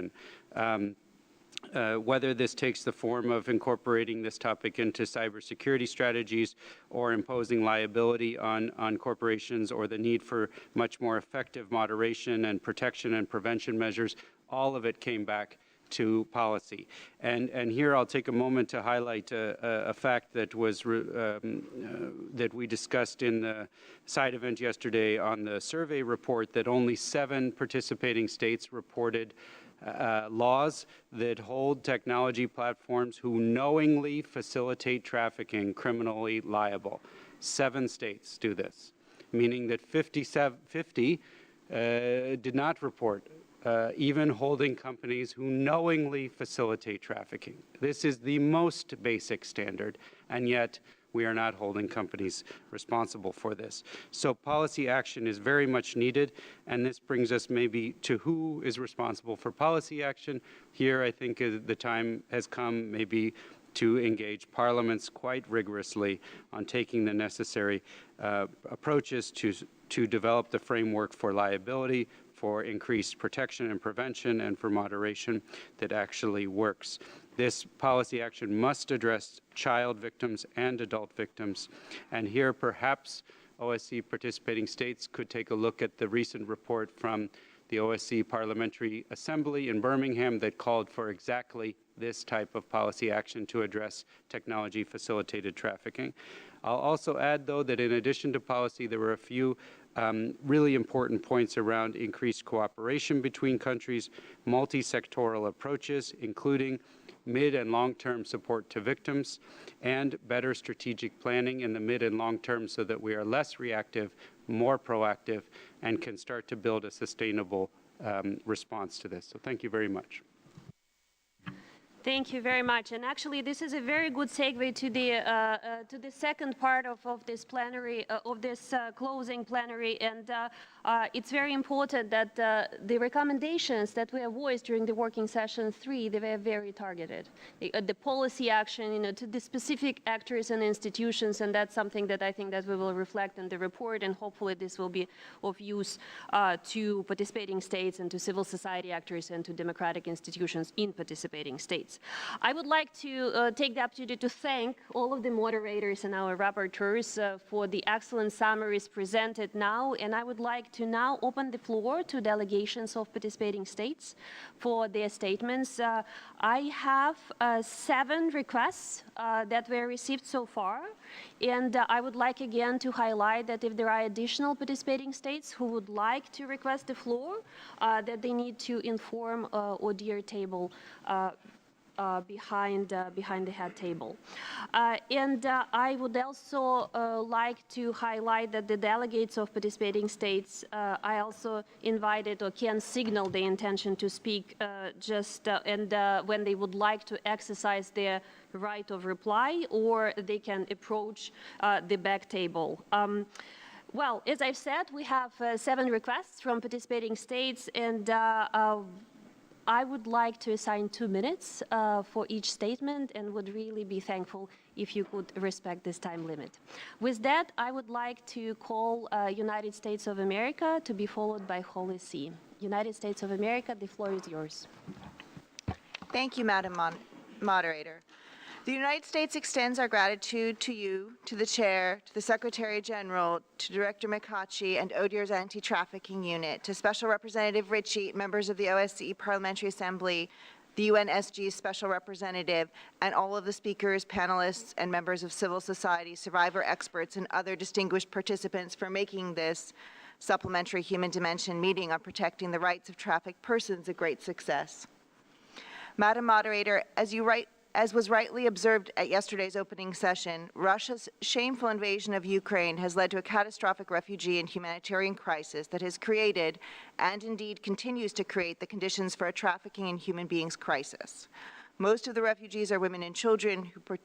Whether this takes the form of incorporating this topic into cybersecurity strategies or imposing liability on corporations, or the need for much more effective moderation and protection and prevention measures, all of it came back to policy. And here I'll take a moment to highlight a fact that was that we discussed in the side event yesterday on the survey report, that only 7 participating states reported laws that hold technology platforms who knowingly facilitate trafficking criminally liable. 7 states do this, meaning that 50 did not report even holding companies who knowingly facilitate trafficking. This is the most basic standard, and yet we are not holding companies responsible for this. So policy action is very much needed, and this brings us maybe to who is responsible for policy action. Here, I think the time has come maybe to engage parliaments quite rigorously on taking the necessary approaches to develop the framework for liability, for increased protection and prevention, and for moderation that actually works. This policy action must address child victims and adult victims. And here, perhaps, OSCE participating states could take a look at the recent report from the OSCE Parliamentary Assembly in Birmingham that called for exactly this type of policy action to address technology-facilitated trafficking. I'll also add, though, that in addition to policy, there were a few really important points around increased cooperation between countries, multi-sectoral approaches, including mid and long-term support to victims, and better strategic planning in the mid and long term so that we are less reactive, more proactive, and can start to build a sustainable response to this. So thank you very much. Thank you very much. And actually, this is a very good segue to the second part of this plenary, closing plenary. And it's very important that the recommendations that we voiced during the working session 3, they were very targeted. The policy action, to the specific actors and institutions, and that's something that I think that we will reflect in the report, and hopefully this will be of use to participating states and to civil society actors and to democratic institutions in participating states. I would like to take the opportunity to thank all of the moderators and our rapporteurs for the excellent summaries presented now, and I would like to now open the floor to delegations of participating states for their statements. I have 7 requests that were received so far, and I would like again to highlight that if there are additional participating states who would like to request the floor, that they need to inform ODIHR table behind the head table. And I would also like to highlight that the delegates of participating states, I also invited or can signal the intention to speak when they would like to exercise their right of reply, or they can approach the back table. Well, as I've said, we have 7 requests from participating states, and I would like to assign 2 minutes for each statement, and would really be thankful if you could respect this time limit. With that, I would like to call United States of America, to be followed by Holy See. United States of America, the floor is yours. Thank you, Madam Moderator. The United States extends our gratitude to you, to the Chair, to the Secretary General, to Director McCaughey and ODIHR's Anti-Trafficking Unit, to Special Representative Ritchie, members of the OSCE Parliamentary Assembly, the UNSG's Special Representative, and all of the speakers, panelists, and members of civil society, survivor experts, and other distinguished participants for making this Supplementary Human Dimension Meeting on protecting the rights of trafficked persons a great success. Madam Moderator, as was rightly observed at yesterday's opening session, Russia's shameful invasion of Ukraine has led to a catastrophic refugee and humanitarian crisis that has created, and indeed continues to create, the conditions for a trafficking in human beings crisis. Most of the refugees are women and children who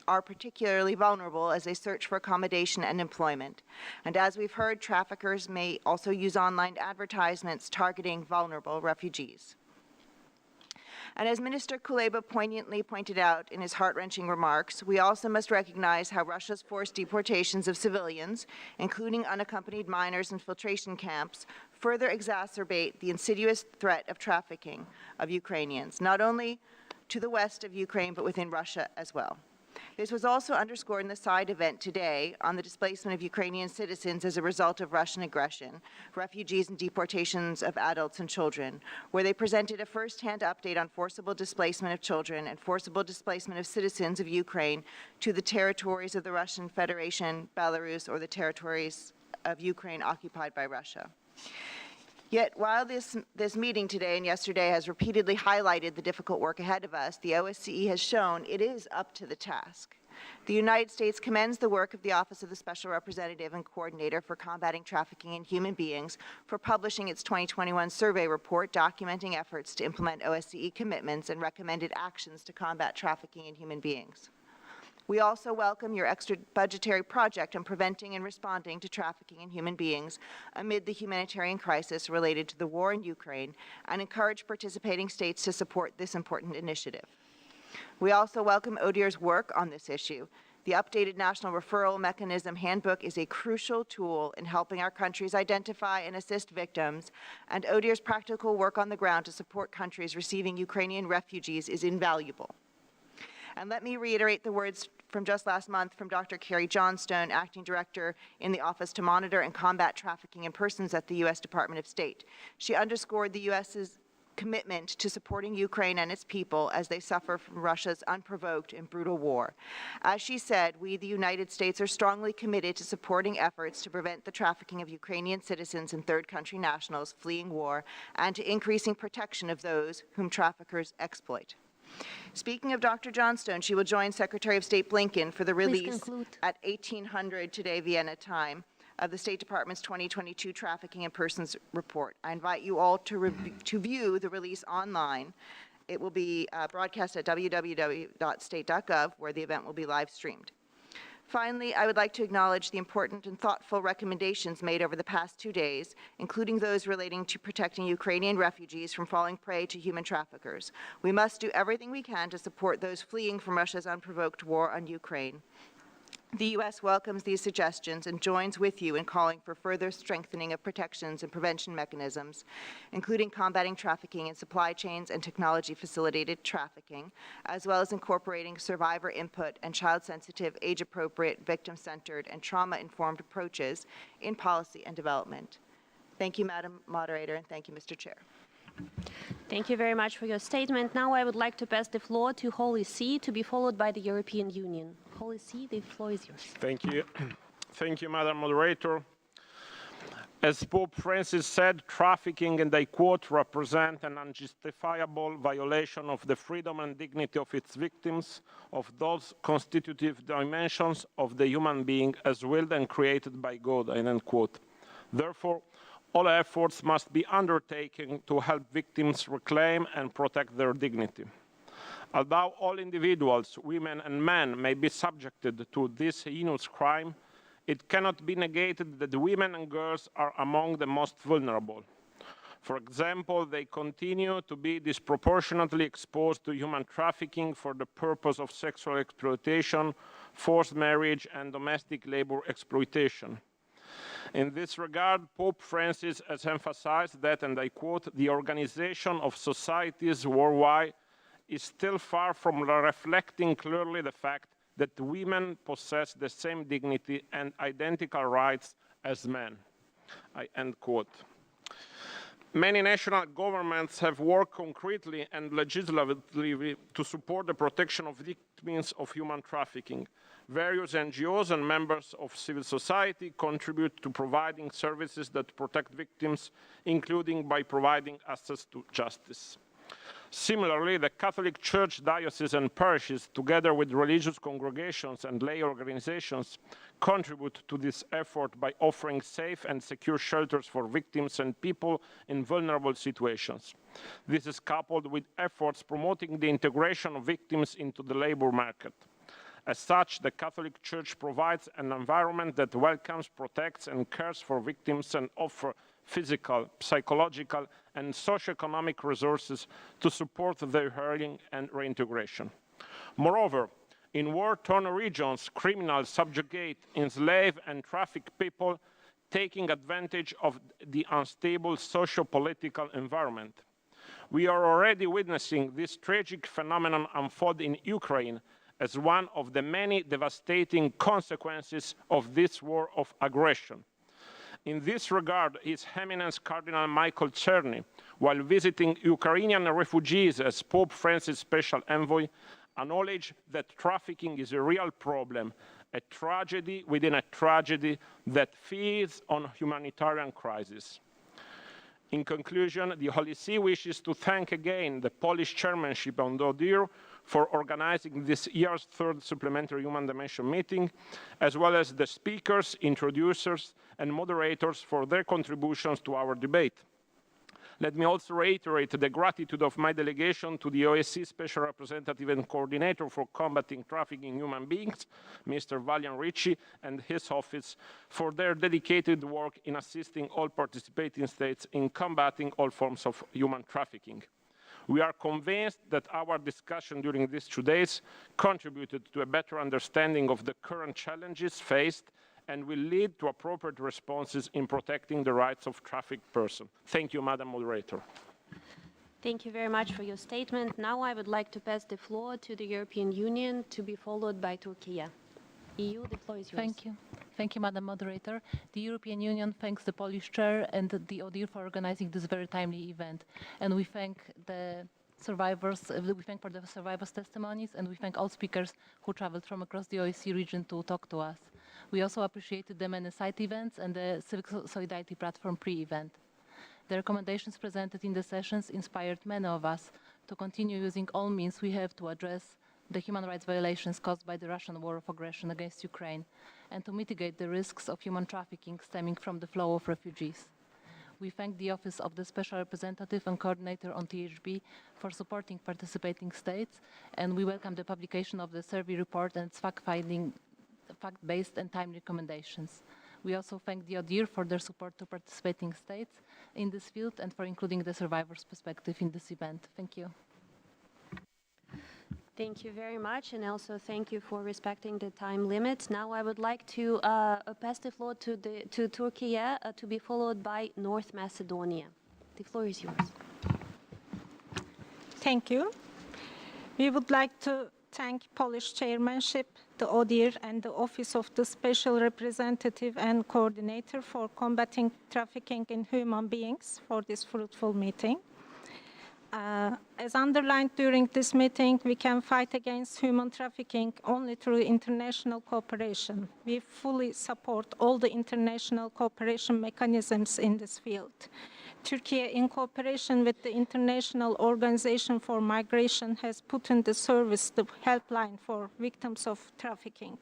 are particularly vulnerable as they search for accommodation and employment. And as we've heard, traffickers may also use online advertisements targeting vulnerable refugees. And as Minister Kuleba poignantly pointed out in his heart-wrenching remarks, we also must recognize how Russia's forced deportations of civilians, including unaccompanied minors in filtration camps, further exacerbate the insidious threat of trafficking of Ukrainians, not only to the west of Ukraine, but within Russia as well. This was also underscored in the side event today on the displacement of Ukrainian citizens as a result of Russian aggression, refugees and deportations of adults and children, where they presented a first-hand update on forcible displacement of children and forcible displacement of citizens of Ukraine to the territories of the Russian Federation, Belarus, or the territories of Ukraine occupied by Russia. Yet, while this meeting today and yesterday has repeatedly highlighted the difficult work ahead of us, the OSCE has shown it is up to the task. The United States commends the work of the Office of the Special Representative and Coordinator for Combating Trafficking in Human Beings for publishing its 2021 survey report documenting efforts to implement OSCE commitments and recommended actions to combat trafficking in human beings. We also welcome your extra budgetary project on preventing and responding to trafficking in human beings amid the humanitarian crisis related to the war in Ukraine, and encourage participating states to support this important initiative. We also welcome ODIHR's work on this issue. The updated National Referral Mechanism Handbook is a crucial tool in helping our countries identify and assist victims, and ODIHR's practical work on the ground to support countries receiving Ukrainian refugees is invaluable. And let me reiterate the words from just last month from Dr. Carrie Johnstone, Acting Director in the Office to Monitor and Combat Trafficking in Persons at the U.S. Department of State. She underscored the U.S.'s commitment to supporting Ukraine and its people as they suffer from Russia's unprovoked and brutal war. As she said, we, the United States, are strongly committed to supporting efforts to prevent the trafficking of Ukrainian citizens and third country nationals fleeing war and to increasing protection of those whom traffickers exploit. Speaking of Dr. Johnstone, she will join Secretary of State Blinken for the release at 1800 today Vienna time of the State Department's 2022 Trafficking in Persons report. I invite you all to view the release online. It will be broadcast at www.state.gov, where the event will be live streamed. Finally, I would like to acknowledge the important and thoughtful recommendations made over the past 2 days, including those relating to protecting Ukrainian refugees from falling prey to human traffickers. We must do everything we can to support those fleeing from Russia's unprovoked war on Ukraine. The U.S. welcomes these suggestions and joins with you in calling for further strengthening of protections and prevention mechanisms, including combating trafficking in supply chains and technology-facilitated trafficking, as well as incorporating survivor input and child-sensitive, age-appropriate, victim-centered, and trauma-informed approaches in policy and development. Thank you, Madam Moderator, and thank you, Mr. Chair. Thank you very much for your statement. Now I would like to pass the floor to Holy See, to be followed by the European Union. Holy See, the floor is yours. Thank you. Thank you, Madam Moderator. As Pope Francis said, trafficking, and I quote, represent an unjustifiable violation of the freedom and dignity of its victims, of those constitutive dimensions of the human being as willed and created by God, end quote. Therefore, all efforts must be undertaken to help victims reclaim and protect their dignity. Although all individuals, women and men, may be subjected to this heinous crime, it cannot be negated that women and girls are among the most vulnerable. For example, they continue to be disproportionately exposed to human trafficking for the purpose of sexual exploitation, forced marriage, and domestic labor exploitation. In this regard, Pope Francis has emphasized that, and I quote, the organization of societies worldwide is still far from reflecting clearly the fact that women possess the same dignity and identical rights as men, end quote. Many national governments have worked concretely and legislatively to support the protection of victims of human trafficking. Various NGOs and members of civil society contribute to providing services that protect victims, including by providing access to justice. Similarly, the Catholic Church, dioceses and parishes, together with religious congregations and lay organizations, contribute to this effort by offering safe and secure shelters for victims and people in vulnerable situations. This is coupled with efforts promoting the integration of victims into the labor market. As such, the Catholic Church provides an environment that welcomes, protects, and cares for victims and offers physical, psychological, and socioeconomic resources to support their healing and reintegration. Moreover, in war-torn regions, criminals subjugate, enslave, and traffic people, taking advantage of the unstable socio-political environment. We are already witnessing this tragic phenomenon unfold in Ukraine as one of the many devastating consequences of this war of aggression. In this regard, His Eminence Cardinal Michael Czerny, while visiting Ukrainian refugees as Pope Francis' special envoy, acknowledged that trafficking is a real problem, a tragedy within a tragedy that feeds on humanitarian crisis. In conclusion, the Holy See wishes to thank again the Polish Chairmanship and ODIHR for organizing this year's third Supplementary Human Dimension Meeting, as well as the speakers, introducers, and moderators for their contributions to our debate. Let me also reiterate the gratitude of my delegation to the OSCE Special Representative and Coordinator for Combating Trafficking in Human Beings, Mr. Valian Ricci, and his office for their dedicated work in assisting all participating states in combating all forms of human trafficking. We are convinced that our discussion during these 2 days contributed to a better understanding of the current challenges faced and will lead to appropriate responses in protecting the rights of trafficked persons. Thank you, Madam Moderator. Thank you very much for your statement. Now I would like to pass the floor to the European Union, to be followed by Turkey. EU, the floor is yours. Thank you. Thank you, Madam Moderator. The European Union thanks the Polish chair and the ODIHR for organizing this very timely event. And we thank the survivors, we thank for the survivors' testimonies, and we thank all speakers who traveled from across the OSCE region to talk to us. We also appreciated the many side events and the Civic Solidarity Platform pre-event. The recommendations presented in the sessions inspired many of us to continue using all means we have to address the human rights violations caused by the Russian war of aggression against Ukraine, and to mitigate the risks of human trafficking stemming from the flow of refugees. We thank the Office of the Special Representative and Coordinator on THB for supporting participating states, and we welcome the publication of the survey report and its fact-based and timely recommendations. We also thank the ODIHR for their support to participating states in this field and for including the survivors' perspective in this event. Thank you. Thank you very much, and also thank you for respecting the time limit. Now I would like to pass the floor to Turkey, to be followed by North Macedonia. The floor is yours. Thank you. We would like to thank Polish Chairmanship, the ODIHR, and the Office of the Special Representative and Coordinator for combating trafficking in human beings for this fruitful meeting. As underlined during this meeting, we can fight against human trafficking only through international cooperation. We fully support all the international cooperation mechanisms in this field. Turkey, in cooperation with the International Organization for Migration, has put in the service the helpline for victims of trafficking.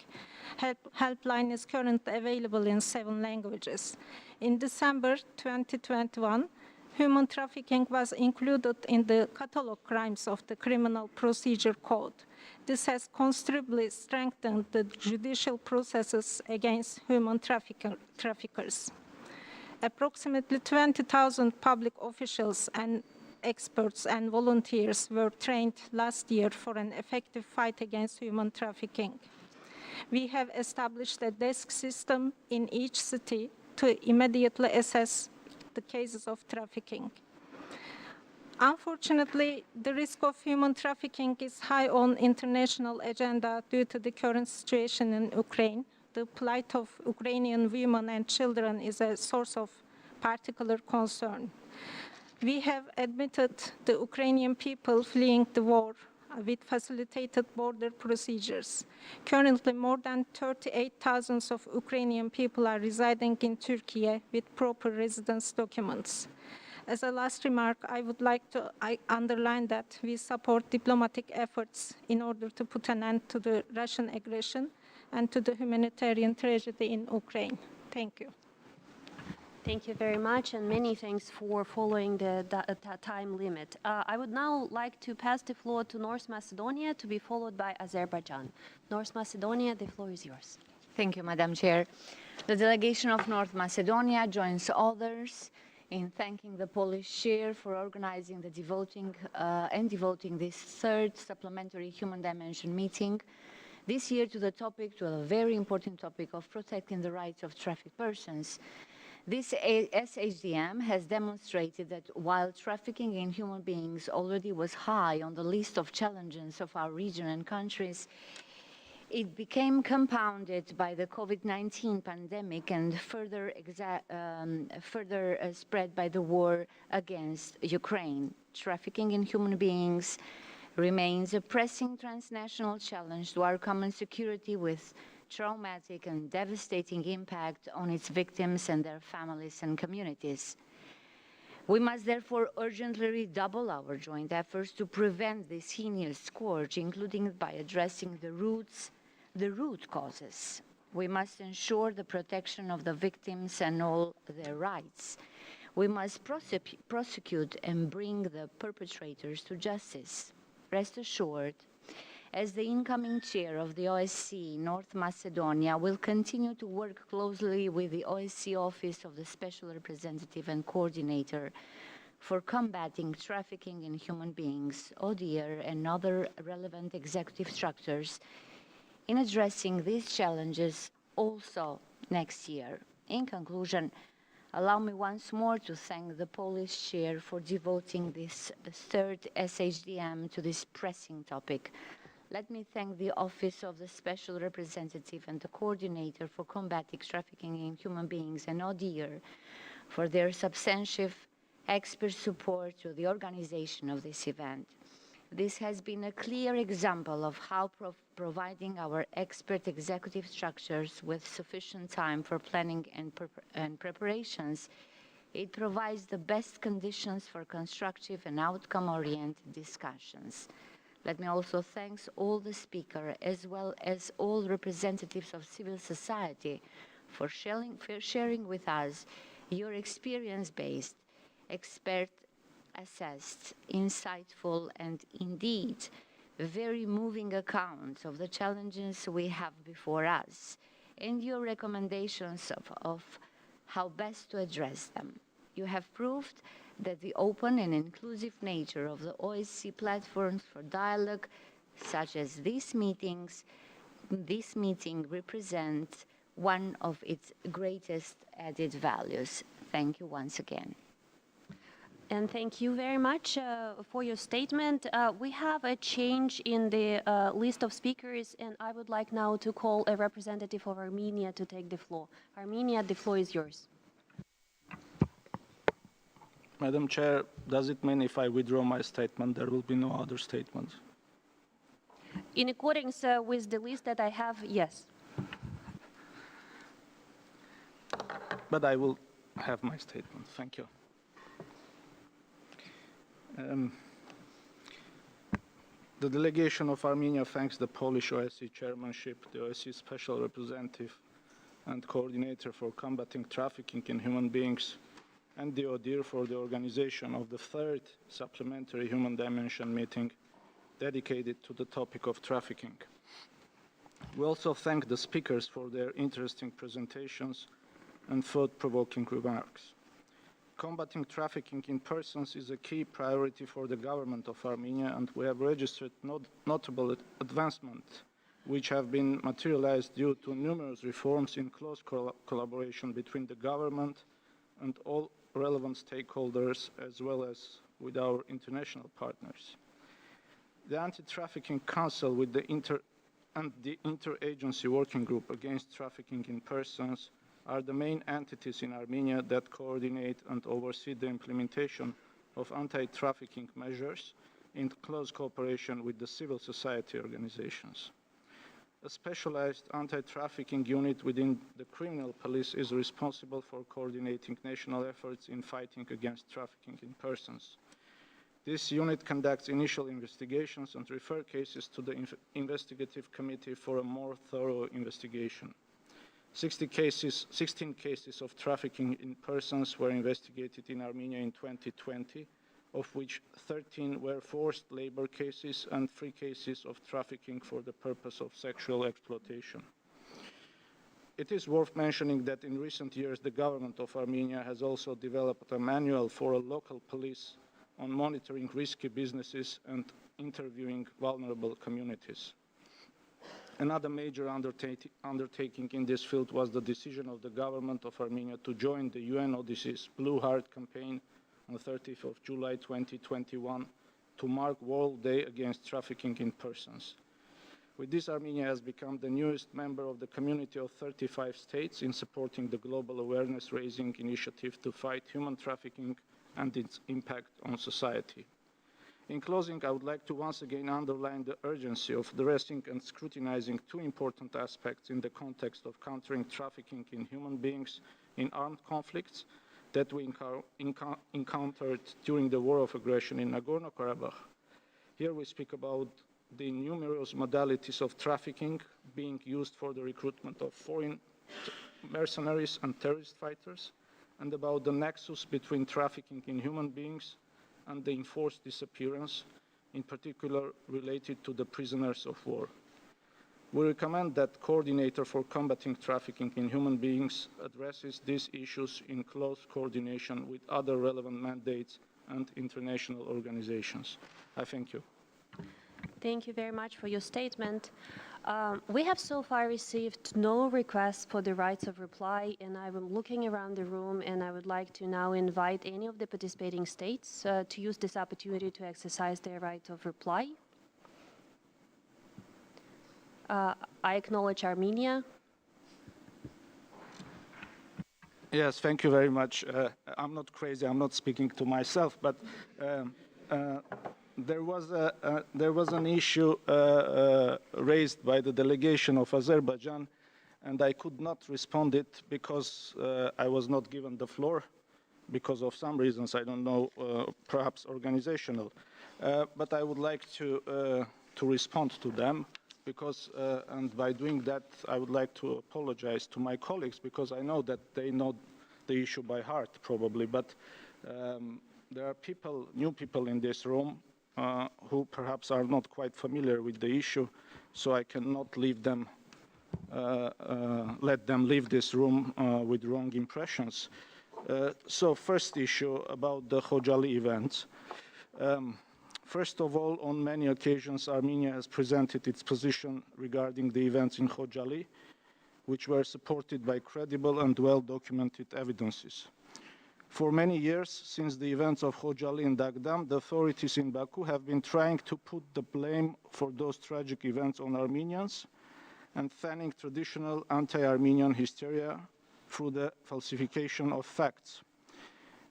Helpline is currently available in 7 languages. In December 2021, human trafficking was included in the catalog crimes of the Criminal Procedure Code. This has considerably strengthened the judicial processes against human traffickers. Approximately 20,000 public officials and experts and volunteers were trained last year for an effective fight against human trafficking. We have established a desk system in each city to immediately assess the cases of trafficking. Unfortunately, the risk of human trafficking is high on international agenda due to the current situation in Ukraine. The plight of Ukrainian women and children is a source of particular concern. We have admitted the Ukrainian people fleeing the war with facilitated border procedures. Currently, more than 38,000 of Ukrainian people are residing in Turkey with proper residence documents. As a last remark, I would like to underline that we support diplomatic efforts in order to put an end to the Russian aggression and to the humanitarian tragedy in Ukraine. Thank you. Thank you very much, and many thanks for following the time limit. I would now like to pass the floor to North Macedonia, to be followed by Azerbaijan. North Macedonia, the floor is yours. Thank you, Madam Chair. The delegation of North Macedonia joins others in thanking the Polish chair for organizing the devoting this 3rd Supplementary Human Dimension Meeting this year to a very important topic of protecting the rights of trafficked persons. This SHDM has demonstrated that while trafficking in human beings already was high on the list of challenges of our region and countries, it became compounded by the COVID-19 pandemic and further spread by the war against Ukraine. Trafficking in human beings remains a pressing transnational challenge to our common security, with traumatic and devastating impact on its victims and their families and communities. We must therefore urgently redouble our joint efforts to prevent this heinous scourge, including by addressing the root causes. We must ensure the protection of the victims and all their rights. We must prosecute and bring the perpetrators to justice. Rest assured, as the incoming chair of the OSCE, North Macedonia will continue to work closely with the OSCE Office of the Special Representative and Coordinator for combating trafficking in human beings, ODIHR, and other relevant executive structures in addressing these challenges also next year. In conclusion, Allow me once more to thank the Polish chair for devoting this third SHDM to this pressing topic. Let me thank the Office of the Special Representative and the Coordinator for Combating Trafficking in Human Beings and ODIHR for their substantive expert support to the organization of this event. This has been a clear example of how providing our expert executive structures with sufficient time for planning and preparations, it provides the best conditions for constructive and outcome-oriented discussions. Let me also thank all the speakers as well as all representatives of civil society for sharing with us your experience-based, expert-assessed, insightful, and indeed very moving accounts of the challenges we have before us and your recommendations of how best to address them. You have proved that the open and inclusive nature of the OSCE platforms for dialogue, such as this meeting represents one of its greatest added values. Thank you once again. And thank you very much for your statement. We have a change in the list of speakers, and I would like now to call a representative of Armenia to take the floor. Armenia, the floor is yours. Madam Chair, does it mean if I withdraw my statement, there will be no other statements? In accordance with the list that I have, yes. But I will have my statement. Thank you. The delegation of Armenia thanks the Polish OSCE Chairmanship, the OSCE Special Representative and Coordinator for Combating Trafficking in Human Beings, and the ODIHR for the organization of the third Supplementary Human Dimension Meeting dedicated to the topic of trafficking. We also thank the speakers for their interesting presentations and thought-provoking remarks. Combating trafficking in persons is a key priority for the government of Armenia, and we have registered notable advancements which have been materialized due to numerous reforms in close collaboration between the government and all relevant stakeholders, as well as with our international partners. The Anti-Trafficking Council with the Interagency Working Group Against Trafficking in Persons are the main entities in Armenia that coordinate and oversee the implementation of anti-trafficking measures in close cooperation with the civil society organizations. A specialized anti-trafficking unit within the criminal police is responsible for coordinating national efforts in fighting against trafficking in persons. This unit conducts initial investigations and refers cases to the investigative committee for a more thorough investigation. 16 cases of trafficking in persons were investigated in Armenia in 2020, of which 13 were forced labor cases and 3 cases of trafficking for the purpose of sexual exploitation. It is worth mentioning that in recent years, the government of Armenia has also developed a manual for a local police on monitoring risky businesses and interviewing vulnerable communities. Another major undertaking in this field was the decision of the government of Armenia to join the UNODC's Blue Heart campaign on the 30th of July 2021 to mark World Day Against Trafficking in Persons. With this, Armenia has become the newest member of the community of 35 states in supporting the global awareness-raising initiative to fight human trafficking and its impact on society. In closing, I would like to once again underline the urgency of addressing and scrutinizing 2 important aspects in the context of countering trafficking in human beings in armed conflicts that we encountered during the war of aggression in Nagorno-Karabakh. Here we speak about the numerous modalities of trafficking being used for the recruitment of foreign mercenaries and terrorist fighters, and about the nexus between trafficking in human beings and the enforced disappearance, in particular related to the prisoners of war. We recommend that Coordinator for Combating Trafficking in Human Beings addresses these issues in close coordination with other relevant mandates and international organizations. I thank you. Thank you very much for your statement. We have so far received no requests for the rights of reply, and I'm looking around the room, and I would like to now invite any of the participating states to use this opportunity to exercise their right of reply. I acknowledge Armenia. Yes, thank you very much. I'm not crazy. I'm not speaking to myself, but there was an issue raised by the delegation of Azerbaijan, and I could not respond it because I was not given the floor because of some reasons. I don't know, perhaps organizational. But I would like to respond to them because, and by doing that, I would like to apologize to my colleagues because I know that they know the issue by heart, probably. But there are people, new people in this room who perhaps are not quite familiar with the issue, so I cannot leave them, let them leave this room with wrong impressions. So first issue about the Khojaly events. First of all, on many occasions, Armenia has presented its position regarding the events in Khojaly, which were supported by credible and well-documented evidences. For many years, since the events of Khojaly and Agdam, the authorities in Baku have been trying to put the blame for those tragic events on Armenians and fanning traditional anti-Armenian hysteria through the falsification of facts.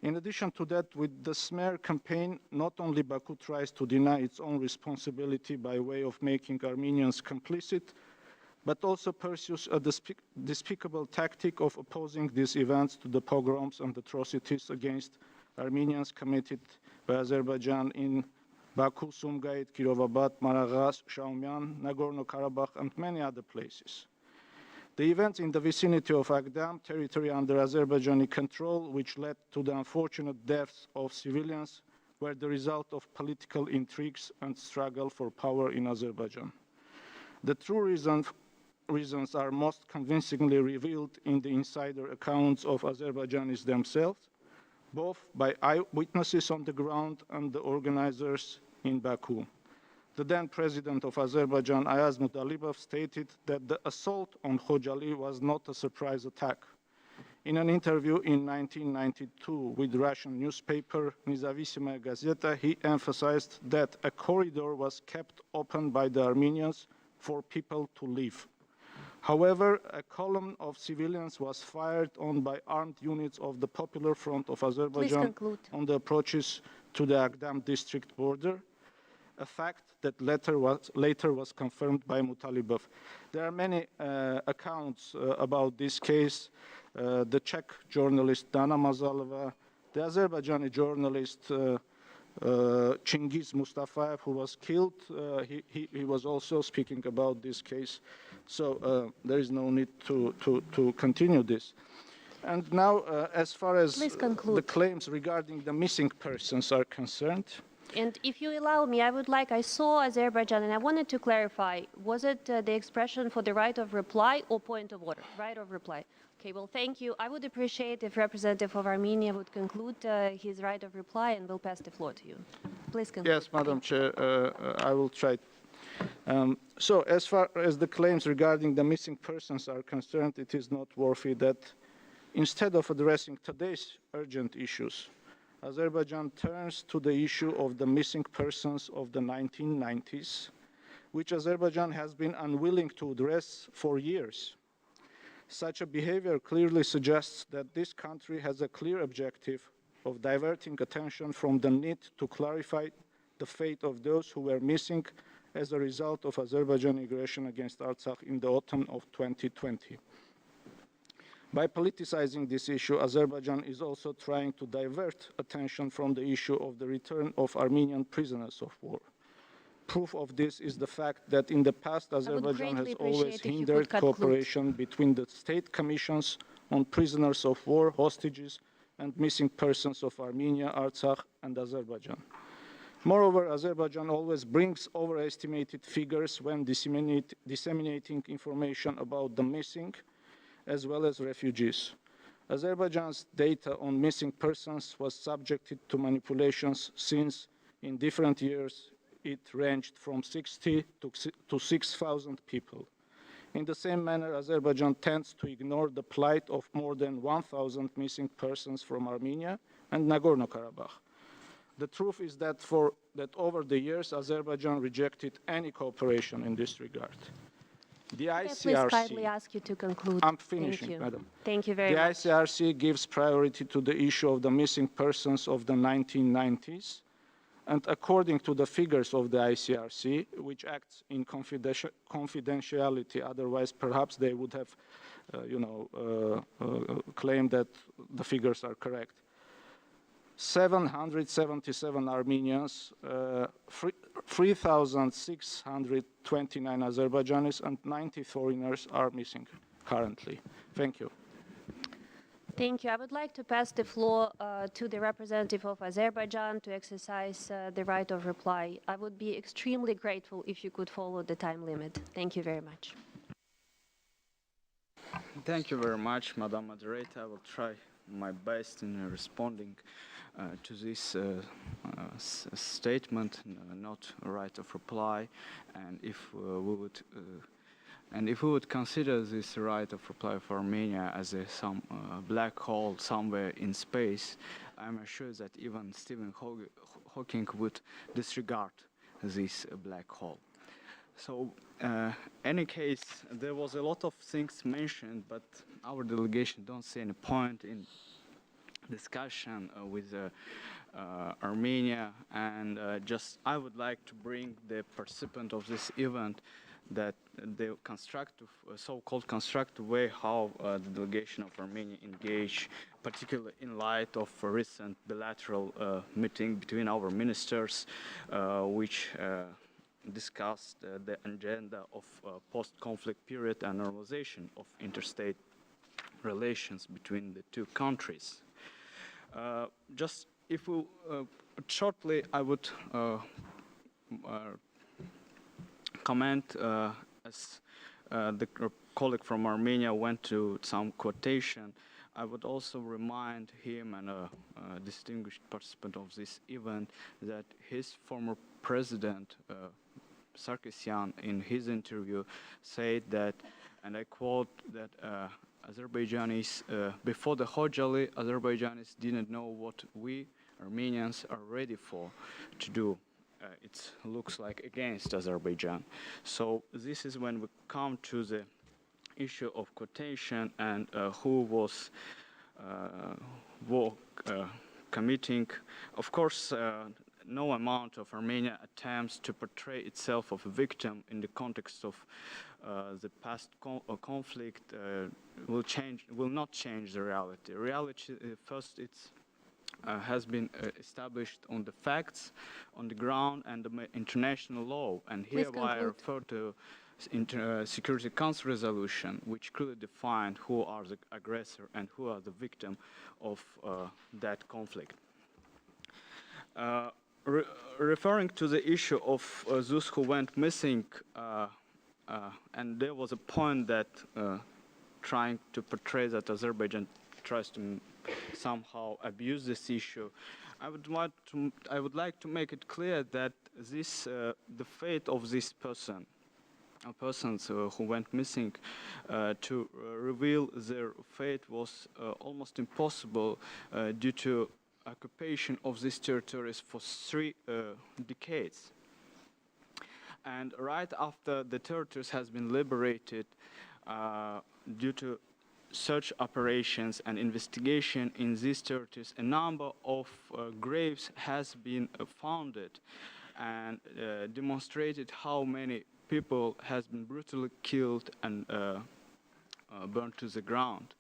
In addition to that, with the smear campaign, not only Baku tries to deny its own responsibility by way of making Armenians complicit, but also pursues a despicable tactic of opposing these events to the pogroms and atrocities against Armenians committed by Azerbaijan in Baku, Sumgait, Kirovabad, Maragas, Shaumian, Nagorno-Karabakh, and many other places. The events in the vicinity of Agdam, territory under Azerbaijani control, which led to the unfortunate deaths of civilians, were the result of political intrigues and struggle for power in Azerbaijan. The true reasons are most convincingly revealed in the insider accounts of Azerbaijanis themselves, both by eyewitnesses on the ground and the organizers in Baku. The then president of Azerbaijan, Ayaz Mudalibov, stated that the assault on Khojaly was not a surprise attack. In an interview in 1992 with Russian newspaper Nezavisimaya Gazeta, he emphasized that a corridor was kept open by the Armenians for people to leave. However, a column of civilians was fired on by armed units of the Popular Front of Azerbaijan on the approaches to the Agdam district border, a fact that later was confirmed by Mutalibov. There are many accounts about this case. The Czech journalist Dana Mazalova, the Azerbaijani journalist Chingiz Mustafayev, who was killed, he was also speaking about this case. So there is no need to continue this. And now, as far as the claims regarding the missing persons are concerned, and if you allow me, I saw Azerbaijan, and I wanted to clarify, was it the expression for the right of reply or point of order? Right of reply. Okay, well, thank you. I would appreciate if representative of Armenia would conclude his right of reply, and we'll pass the floor to you. Please conclude. Yes, Madam Chair, I will try. So as far as the claims regarding the missing persons are concerned, it is noteworthy that instead of addressing today's urgent issues, Azerbaijan turns to the issue of the missing persons of the 1990s, which Azerbaijan has been unwilling to address for years. Such a behavior clearly suggests that this country has a clear objective of diverting attention from the need to clarify the fate of those who were missing as a result of Azerbaijani aggression against Artsakh in the autumn of 2020. By politicizing this issue, Azerbaijan is also trying to divert attention from the issue of the return of Armenian prisoners of war. Proof of this is the fact that in the past, Azerbaijan has always hindered cooperation between the state commissions on prisoners of war, hostages, and missing persons of Armenia, Artsakh, and Azerbaijan. Moreover, Azerbaijan always brings overestimated figures when disseminating information about the missing, as well as refugees. Azerbaijan's data on missing persons was subjected to manipulations since in different years it ranged from 60 to 6,000 people. In the same manner, Azerbaijan tends to ignore the plight of more than 1,000 missing persons from Armenia and Nagorno-Karabakh. The truth is that over the years, Azerbaijan rejected any cooperation in this regard. The ICRC, Please kindly ask you to conclude. I'm finishing, Thank you. madam. Thank you very much. The ICRC gives priority to the issue of the missing persons of the 1990s, and according to the figures of the ICRC, which acts in confidentiality, otherwise perhaps they would have, claimed that the figures are correct. 777 Armenians, 3,629 Azerbaijanis, and 90 foreigners are missing currently. Thank you. Thank you. I would like to pass the floor to the representative of Azerbaijan to exercise the right of reply. I would be extremely grateful if you could follow the time limit. Thank you very much. Thank you very much, Madam Moderator. I will try my best in responding to this statement, not a right of reply, and if we would consider this right of reply for Armenia as some black hole somewhere in space, I'm sure that even Stephen Hawking would disregard this black hole. So, any case, there was a lot of things mentioned, but our delegation don't see any point in discussion with Armenia, and I would like to bring the participant of this event that the so-called constructive way how the delegation of Armenia engaged, particularly in light of a recent bilateral meeting between our ministers, which discussed the agenda of post-conflict period and normalization of interstate relations between the two countries. Just if we shortly, I would comment as the colleague from Armenia went to some quotation. I would also remind him and a distinguished participant of this event that his former president, Sarkisyan, in his interview said that, and I quote, that Azerbaijanis, before the Khojaly, Azerbaijanis didn't know what we Armenians are ready to do. It looks like against Azerbaijan. So this is when we come to the issue of quotation and who was committing. Of course, no amount of Armenia attempts to portray itself as a victim in the context of the past conflict will not change the reality. Reality, first, has been established on the facts, on the ground, and the international law. And hereby I refer to Security Council resolution, which clearly defined who are the aggressor and who are the victim of that conflict. Referring to the issue of those who went missing, and there was a point that trying to portray that Azerbaijan tries to somehow abuse this issue. I would like to make it clear that the fate of this persons who went missing, to reveal their fate was almost impossible due to occupation of these territories for 3 decades. And right after the territories has been liberated, due to search operations and investigation in these territories, a number of graves has been founded and demonstrated how many people has been brutally killed and burned to the ground.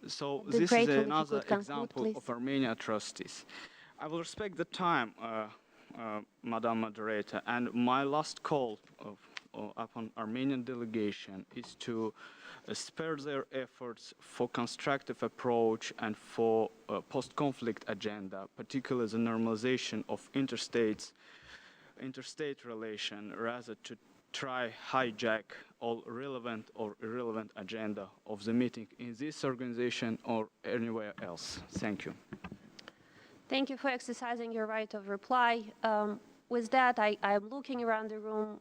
So this is another example of Armenian atrocities. I will respect the time, Madam Moderator, and my last call upon Armenian delegation is to spare their efforts for constructive approach and for post-conflict agenda, particularly the normalization of interstate relation, rather to try hijack all relevant or irrelevant agenda of the meeting in this organization or anywhere else. Thank you. Thank you for exercising your right of reply. With that, I'm looking around the room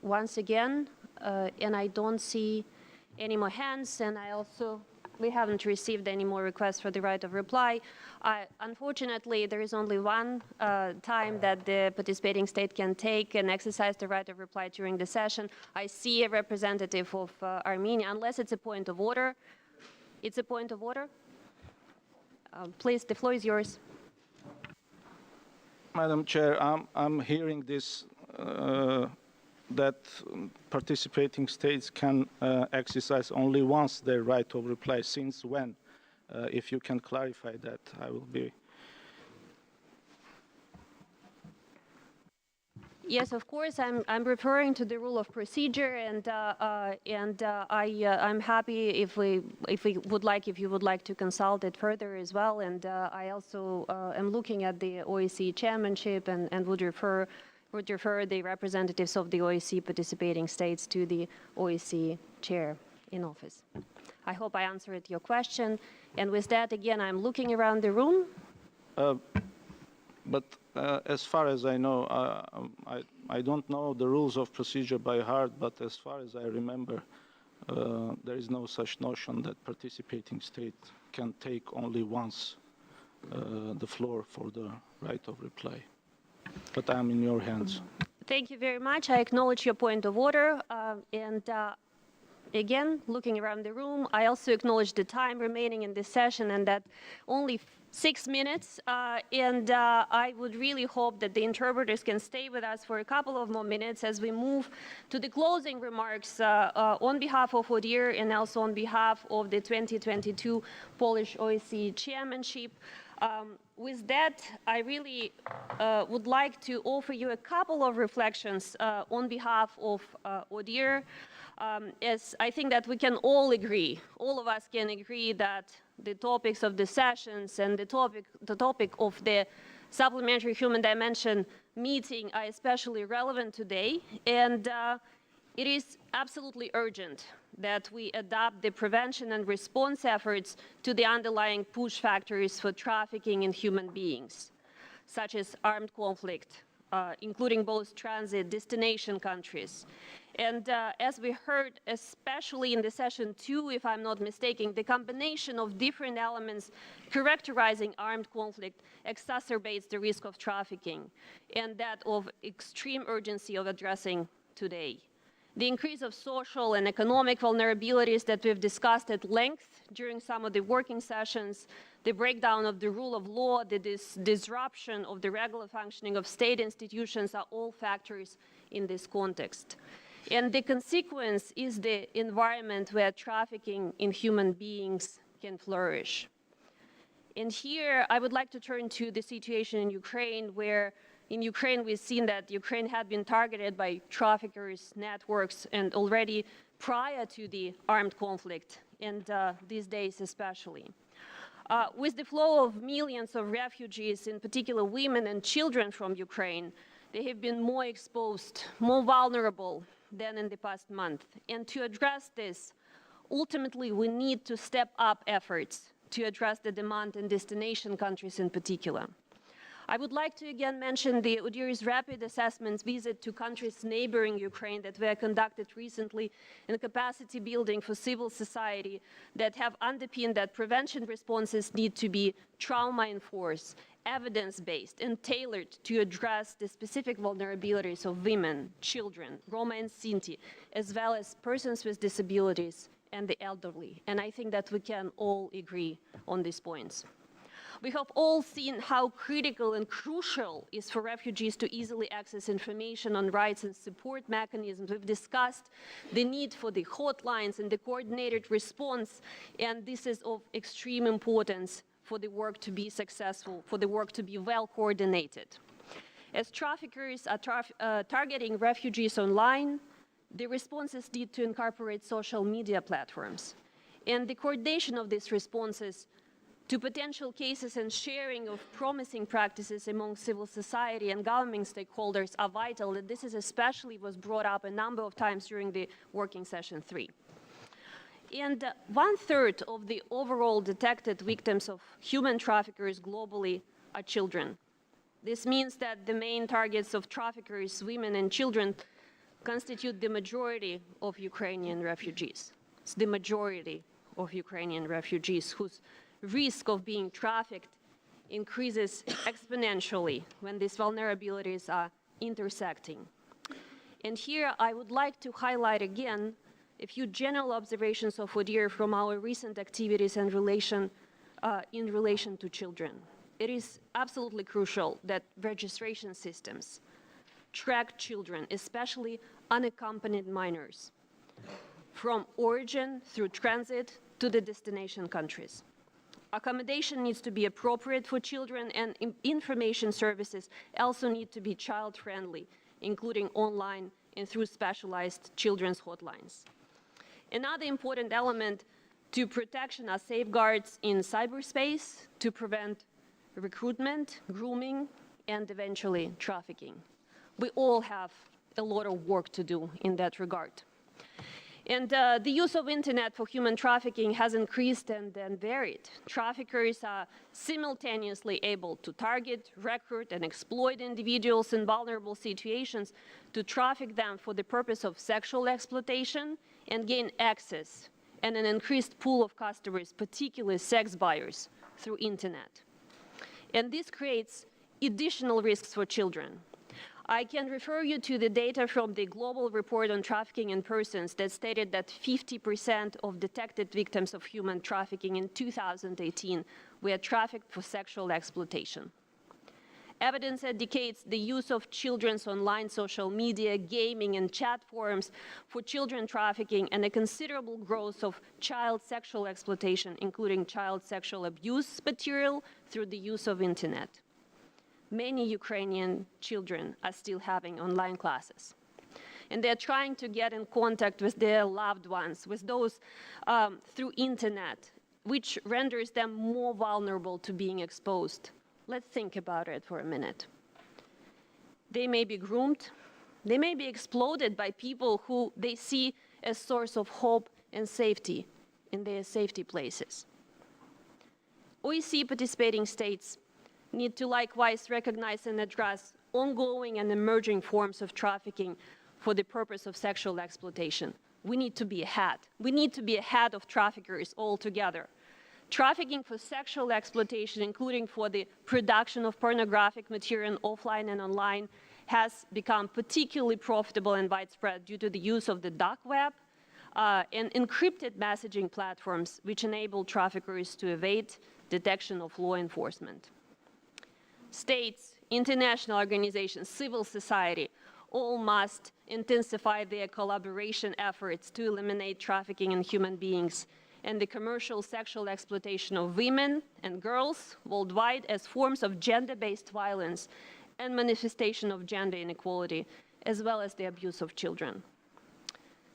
once again, and I don't see any more hands, and we haven't received any more requests for the right of reply. Unfortunately, there is only one time that the participating state can take and exercise the right of reply during the session. I see a representative of Armenia, unless it's a point of order. It's a point of order. Please, the floor is yours. Madam Chair, I'm hearing this, that participating states can exercise only once their right of reply. Since when? If you can clarify that, I will be. Yes, of course. I'm referring to the rule of procedure, and I'm happy if you would like to consult it further as well. And I also am looking at the OSCE chairmanship and would refer the representatives of the OSCE participating states to the OSCE chair in office. I hope I answered your question. And with that, again, I'm looking around the room. But as far as I know, I don't know the rules of procedure by heart, but as far as I remember, there is no such notion that participating state can take only once the floor for the right of reply. But I'm in your hands. Thank you very much. I acknowledge your point of order. Again, looking around the room, I also acknowledge the time remaining in this session and that only 6 minutes. I would really hope that the interpreters can stay with us for a couple of more minutes as we move to the closing remarks on behalf of ODIHR and also on behalf of the 2022 Polish OSCE chairmanship. With that, I really would like to offer you a couple of reflections on behalf of ODIHR. As I think that we can all agree, all of us can agree that the topics of the sessions and the topic of the Supplementary Human Dimension Meeting are especially relevant today. And it is absolutely urgent that we adapt the prevention and response efforts to the underlying push factors for trafficking in human beings, such as armed conflict, including both transit destination countries. And as we heard, especially in the session 2, if I'm not mistaken, the combination of different elements characterizing armed conflict exacerbates the risk of trafficking, and that of extreme urgency of addressing today. The increase of social and economic vulnerabilities that we've discussed at length during some of the working sessions, the breakdown of the rule of law, the disruption of the regular functioning of state institutions are all factors in this context. And the consequence is the environment where trafficking in human beings can flourish. And here I would like to turn to the situation in Ukraine, where in Ukraine we've seen that Ukraine had been targeted by traffickers' networks and already prior to the armed conflict, and these days especially. With the flow of millions of refugees, in particular women and children from Ukraine, they have been more exposed, more vulnerable than in the past month. And to address this, ultimately we need to step up efforts to address the demand in destination countries in particular. I would like to again mention the ODIHR's rapid assessments visit to countries neighboring Ukraine that were conducted recently in capacity building for civil society that have underpinned that prevention responses need to be trauma-enforced, evidence-based, and tailored to address the specific vulnerabilities of women, children, Roma and Sinti, as well as persons with disabilities and the elderly. And I think that we can all agree on these points. We have all seen how critical and crucial it is for refugees to easily access information on rights and support mechanisms. We've discussed the need for the hotlines and the coordinated response, and this is of extreme importance for the work to be successful, for the work to be well coordinated. As traffickers are targeting refugees online, the responses need to incorporate social media platforms. And the coordination of these responses to potential cases and sharing of promising practices among civil society and government stakeholders are vital, and this is especially was brought up a number of times during the working session 3. And 1/3 of the overall detected victims of human traffickers globally are children. This means that the main targets of traffickers, women and children, constitute the majority of Ukrainian refugees. It's the majority of Ukrainian refugees whose risk of being trafficked increases exponentially when these vulnerabilities are intersecting. And here I would like to highlight again a few general observations of ODIHR from our recent activities and in relation to children. It is absolutely crucial that registration systems track children, especially unaccompanied minors, from origin through transit to the destination countries. Accommodation needs to be appropriate for children, and information services also need to be child-friendly, including online and through specialized children's hotlines. Another important element to protection are safeguards in cyberspace to prevent recruitment, grooming, and eventually trafficking. We all have a lot of work to do in that regard. And the use of internet for human trafficking has increased and varied. Traffickers are simultaneously able to target, recruit, and exploit individuals in vulnerable situations to traffic them for the purpose of sexual exploitation and gain access and an increased pool of customers, particularly sex buyers, through internet. And this creates additional risks for children. I can refer you to the data from the Global Report on Trafficking in Persons that stated that 50% of detected victims of human trafficking in 2018 were trafficked for sexual exploitation. Evidence indicates the use of children's online social media, gaming, and chat forums for children trafficking, and a considerable growth of child sexual exploitation, including child sexual abuse material through the use of internet. Many Ukrainian children are still having online classes. And they're trying to get in contact with their loved ones, with those through internet, which renders them more vulnerable to being exposed. Let's think about it for a minute. They may be groomed. They may be exploited by people who they see as source of hope and safety in their safety places. OSCE participating states need to likewise recognize and address ongoing and emerging forms of trafficking for the purpose of sexual exploitation. We need to be ahead. We need to be ahead of traffickers altogether. Trafficking for sexual exploitation, including for the production of pornographic material offline and online, has become particularly profitable and widespread due to the use of the dark web and encrypted messaging platforms, which enable traffickers to evade detection of law enforcement. States, international organizations, civil society, all must intensify their collaboration efforts to eliminate trafficking in human beings and the commercial sexual exploitation of women and girls worldwide as forms of gender-based violence and manifestation of gender inequality, as well as the abuse of children.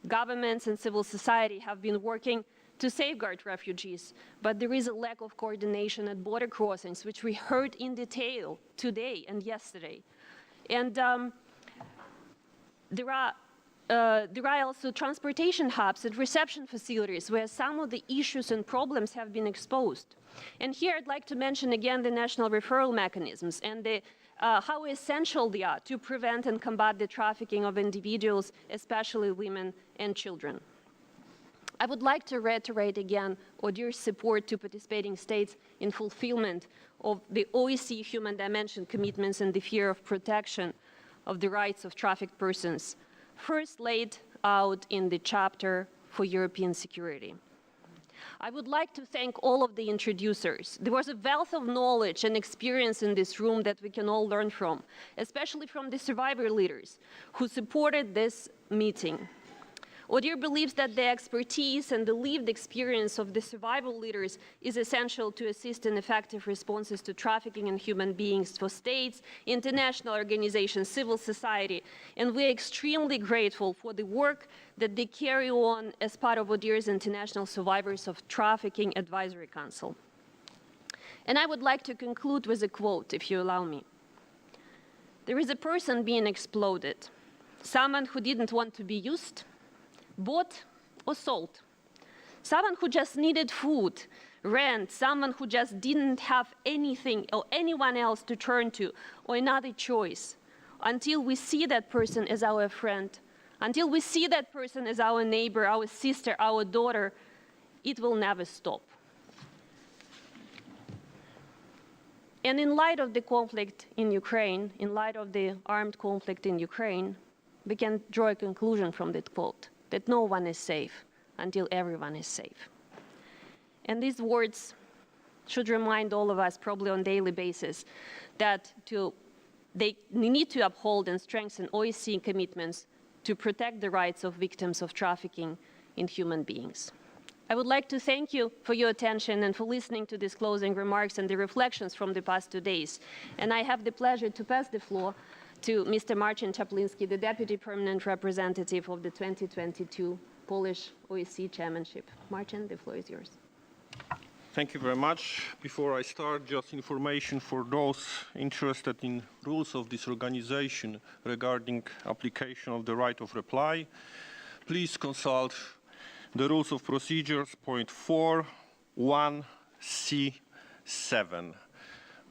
Governments and civil society have been working to safeguard refugees, but there is a lack of coordination at border crossings, which we heard in detail today and yesterday. And there are also transportation hubs and reception facilities where some of the issues and problems have been exposed. And here I'd like to mention again the national referral mechanisms and how essential they are to prevent and combat the trafficking of individuals, especially women and children. I would like to reiterate again ODIHR's support to participating states in fulfillment of the OSCE Human Dimension commitments and the sphere of protection of the rights of trafficked persons, first laid out in the chapter for European security. I would like to thank all of the introducers. There was a wealth of knowledge and experience in this room that we can all learn from, especially from the survivor leaders who supported this meeting. ODIHR believes that the expertise and the lived experience of the survival leaders is essential to assist in effective responses to trafficking in human beings for states, international organizations, civil society, and we're extremely grateful for the work that they carry on as part of ODIHR's International Survivors of Trafficking Advisory Council. And I would like to conclude with a quote, if you allow me. There is a person being exploited, someone who didn't want to be used, bought or sold, someone who just needed food, rent, someone who just didn't have anything or anyone else to turn to or another choice, until we see that person as our friend, until we see that person as our neighbor, our sister, our daughter, it will never stop. And in light of the conflict in Ukraine, in light of the armed conflict in Ukraine, we can draw a conclusion from that quote, that no one is safe until everyone is safe. And these words should remind all of us, probably on a daily basis, that they need to uphold and strengthen OSCE commitments to protect the rights of victims of trafficking in human beings. I would like to thank you for your attention and for listening to these closing remarks and the reflections from the past 2 days. And I have the pleasure to pass the floor to Mr. Marcin Czapliński, the Deputy Permanent Representative of the 2022 Polish OSCE Chairmanship. Marcin, the floor is yours. Thank you very much. Before I start, just information for those interested in rules of this organization regarding application of the right of reply. Please consult the rules of procedures, point 4.1c7.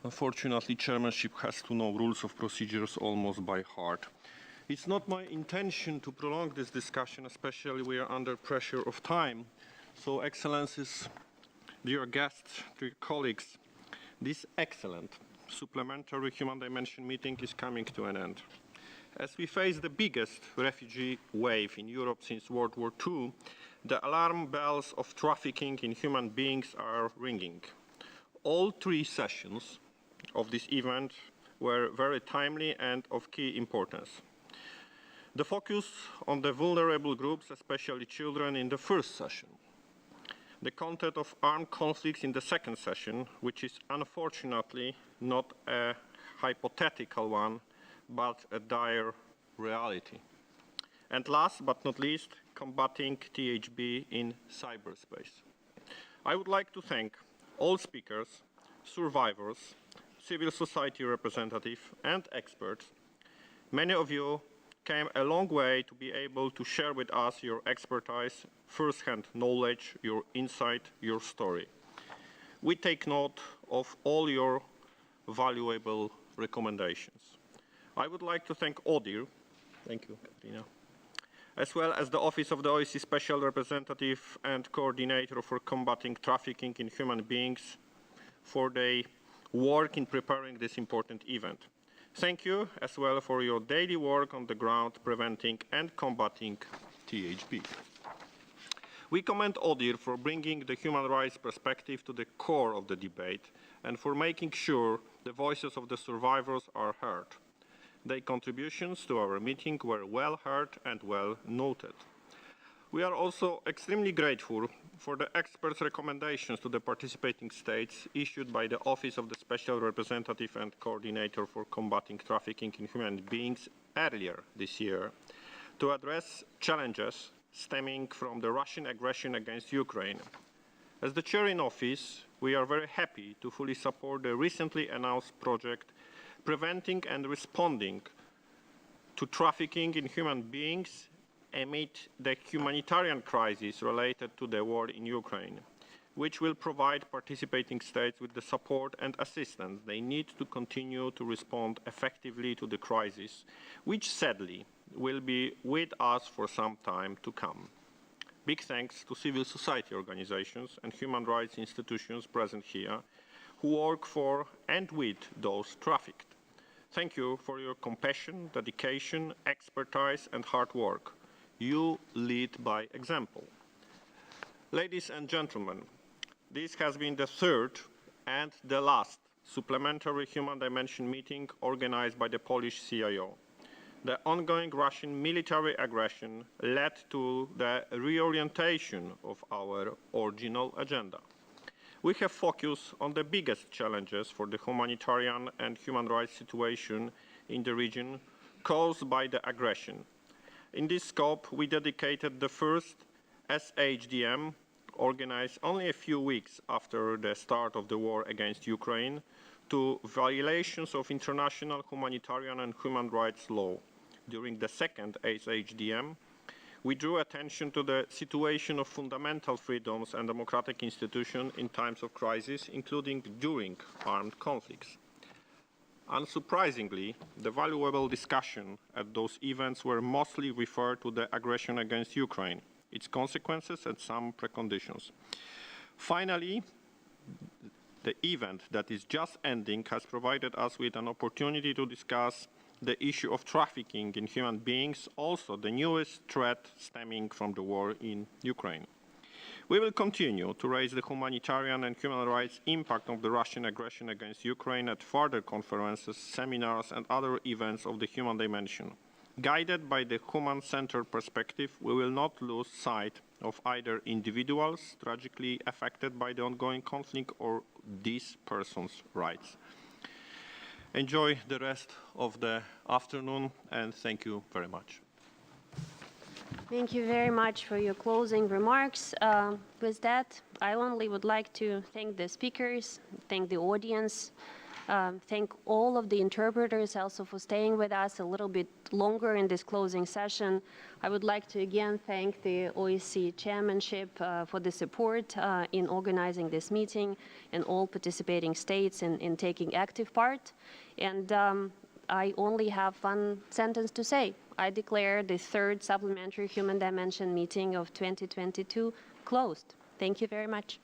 Unfortunately, Chairmanship has to know rules of procedures almost by heart. It's not my intention to prolong this discussion, especially we are under pressure of time. So, Excellencies, dear guests, dear colleagues, this excellent Supplementary Human Dimension meeting is coming to an end. As we face the biggest refugee wave in Europe since World War II, the alarm bells of trafficking in human beings are ringing. All 3 sessions of this event were very timely and of key importance. The focus on the vulnerable groups, especially children, in the first session. The content of armed conflicts in the second session, which is unfortunately not a hypothetical one, but a dire reality. And last but not least, combating THB in cyberspace. I would like to thank all speakers, survivors, civil society representatives, and experts. Many of you came a long way to be able to share with us your expertise, first-hand knowledge, your insight, your story. We take note of all your valuable recommendations. I would like to thank ODIHR, thank you, Katrina, as well as the Office of the OSCE Special Representative and Coordinator for Combating Trafficking in Human Beings for their work in preparing this important event. Thank you as well for your daily work on the ground preventing and combating THB. We commend ODIHR for bringing the human rights perspective to the core of the debate and for making sure the voices of the survivors are heard. Their contributions to our meeting were well heard and well noted. We are also extremely grateful for the experts' recommendations to the participating states issued by the Office of the Special Representative and Coordinator for Combating Trafficking in Human Beings earlier this year to address challenges stemming from the Russian aggression against Ukraine. As the chair in office, we are very happy to fully support the recently announced project Preventing and Responding to Trafficking in Human Beings amid the humanitarian crisis related to the war in Ukraine, which will provide participating states with the support and assistance they need to continue to respond effectively to the crisis, which sadly will be with us for some time to come. Big thanks to civil society organizations and human rights institutions present here who work for and with those trafficked. Thank you for your compassion, dedication, expertise, and hard work. You lead by example. Ladies and gentlemen, this has been the third and the last Supplementary Human Dimension meeting organized by the Polish CIO. The ongoing Russian military aggression led to the reorientation of our original agenda. We have focused on the biggest challenges for the humanitarian and human rights situation in the region caused by the aggression. In this scope, we dedicated the first SHDM, organized only a few weeks after the start of the war against Ukraine, to violations of international humanitarian and human rights law. During the second SHDM, we drew attention to the situation of fundamental freedoms and democratic institutions in times of crisis, including during armed conflicts. Unsurprisingly, the valuable discussion at those events were mostly referred to the aggression against Ukraine, its consequences and some preconditions. Finally, the event that is just ending has provided us with an opportunity to discuss the issue of trafficking in human beings, also the newest threat stemming from the war in Ukraine. We will continue to raise the humanitarian and human rights impact of the Russian aggression against Ukraine at further conferences, seminars, and other events of the human dimension. Guided by the human-centered perspective, we will not lose sight of either individuals tragically affected by the ongoing conflict or these persons' rights. Enjoy the rest of the afternoon, and thank you very much. Thank you very much for your closing remarks. With that, I only would like to thank the speakers, thank the audience, thank all of the interpreters also for staying with us a little bit longer in this closing session. I would like to again thank the OSCE Chairmanship for the support in organizing this meeting and all participating states in taking active part. And I only have one sentence to say. I declare the third Supplementary Human Dimension Meeting of 2022 closed. Thank you very much.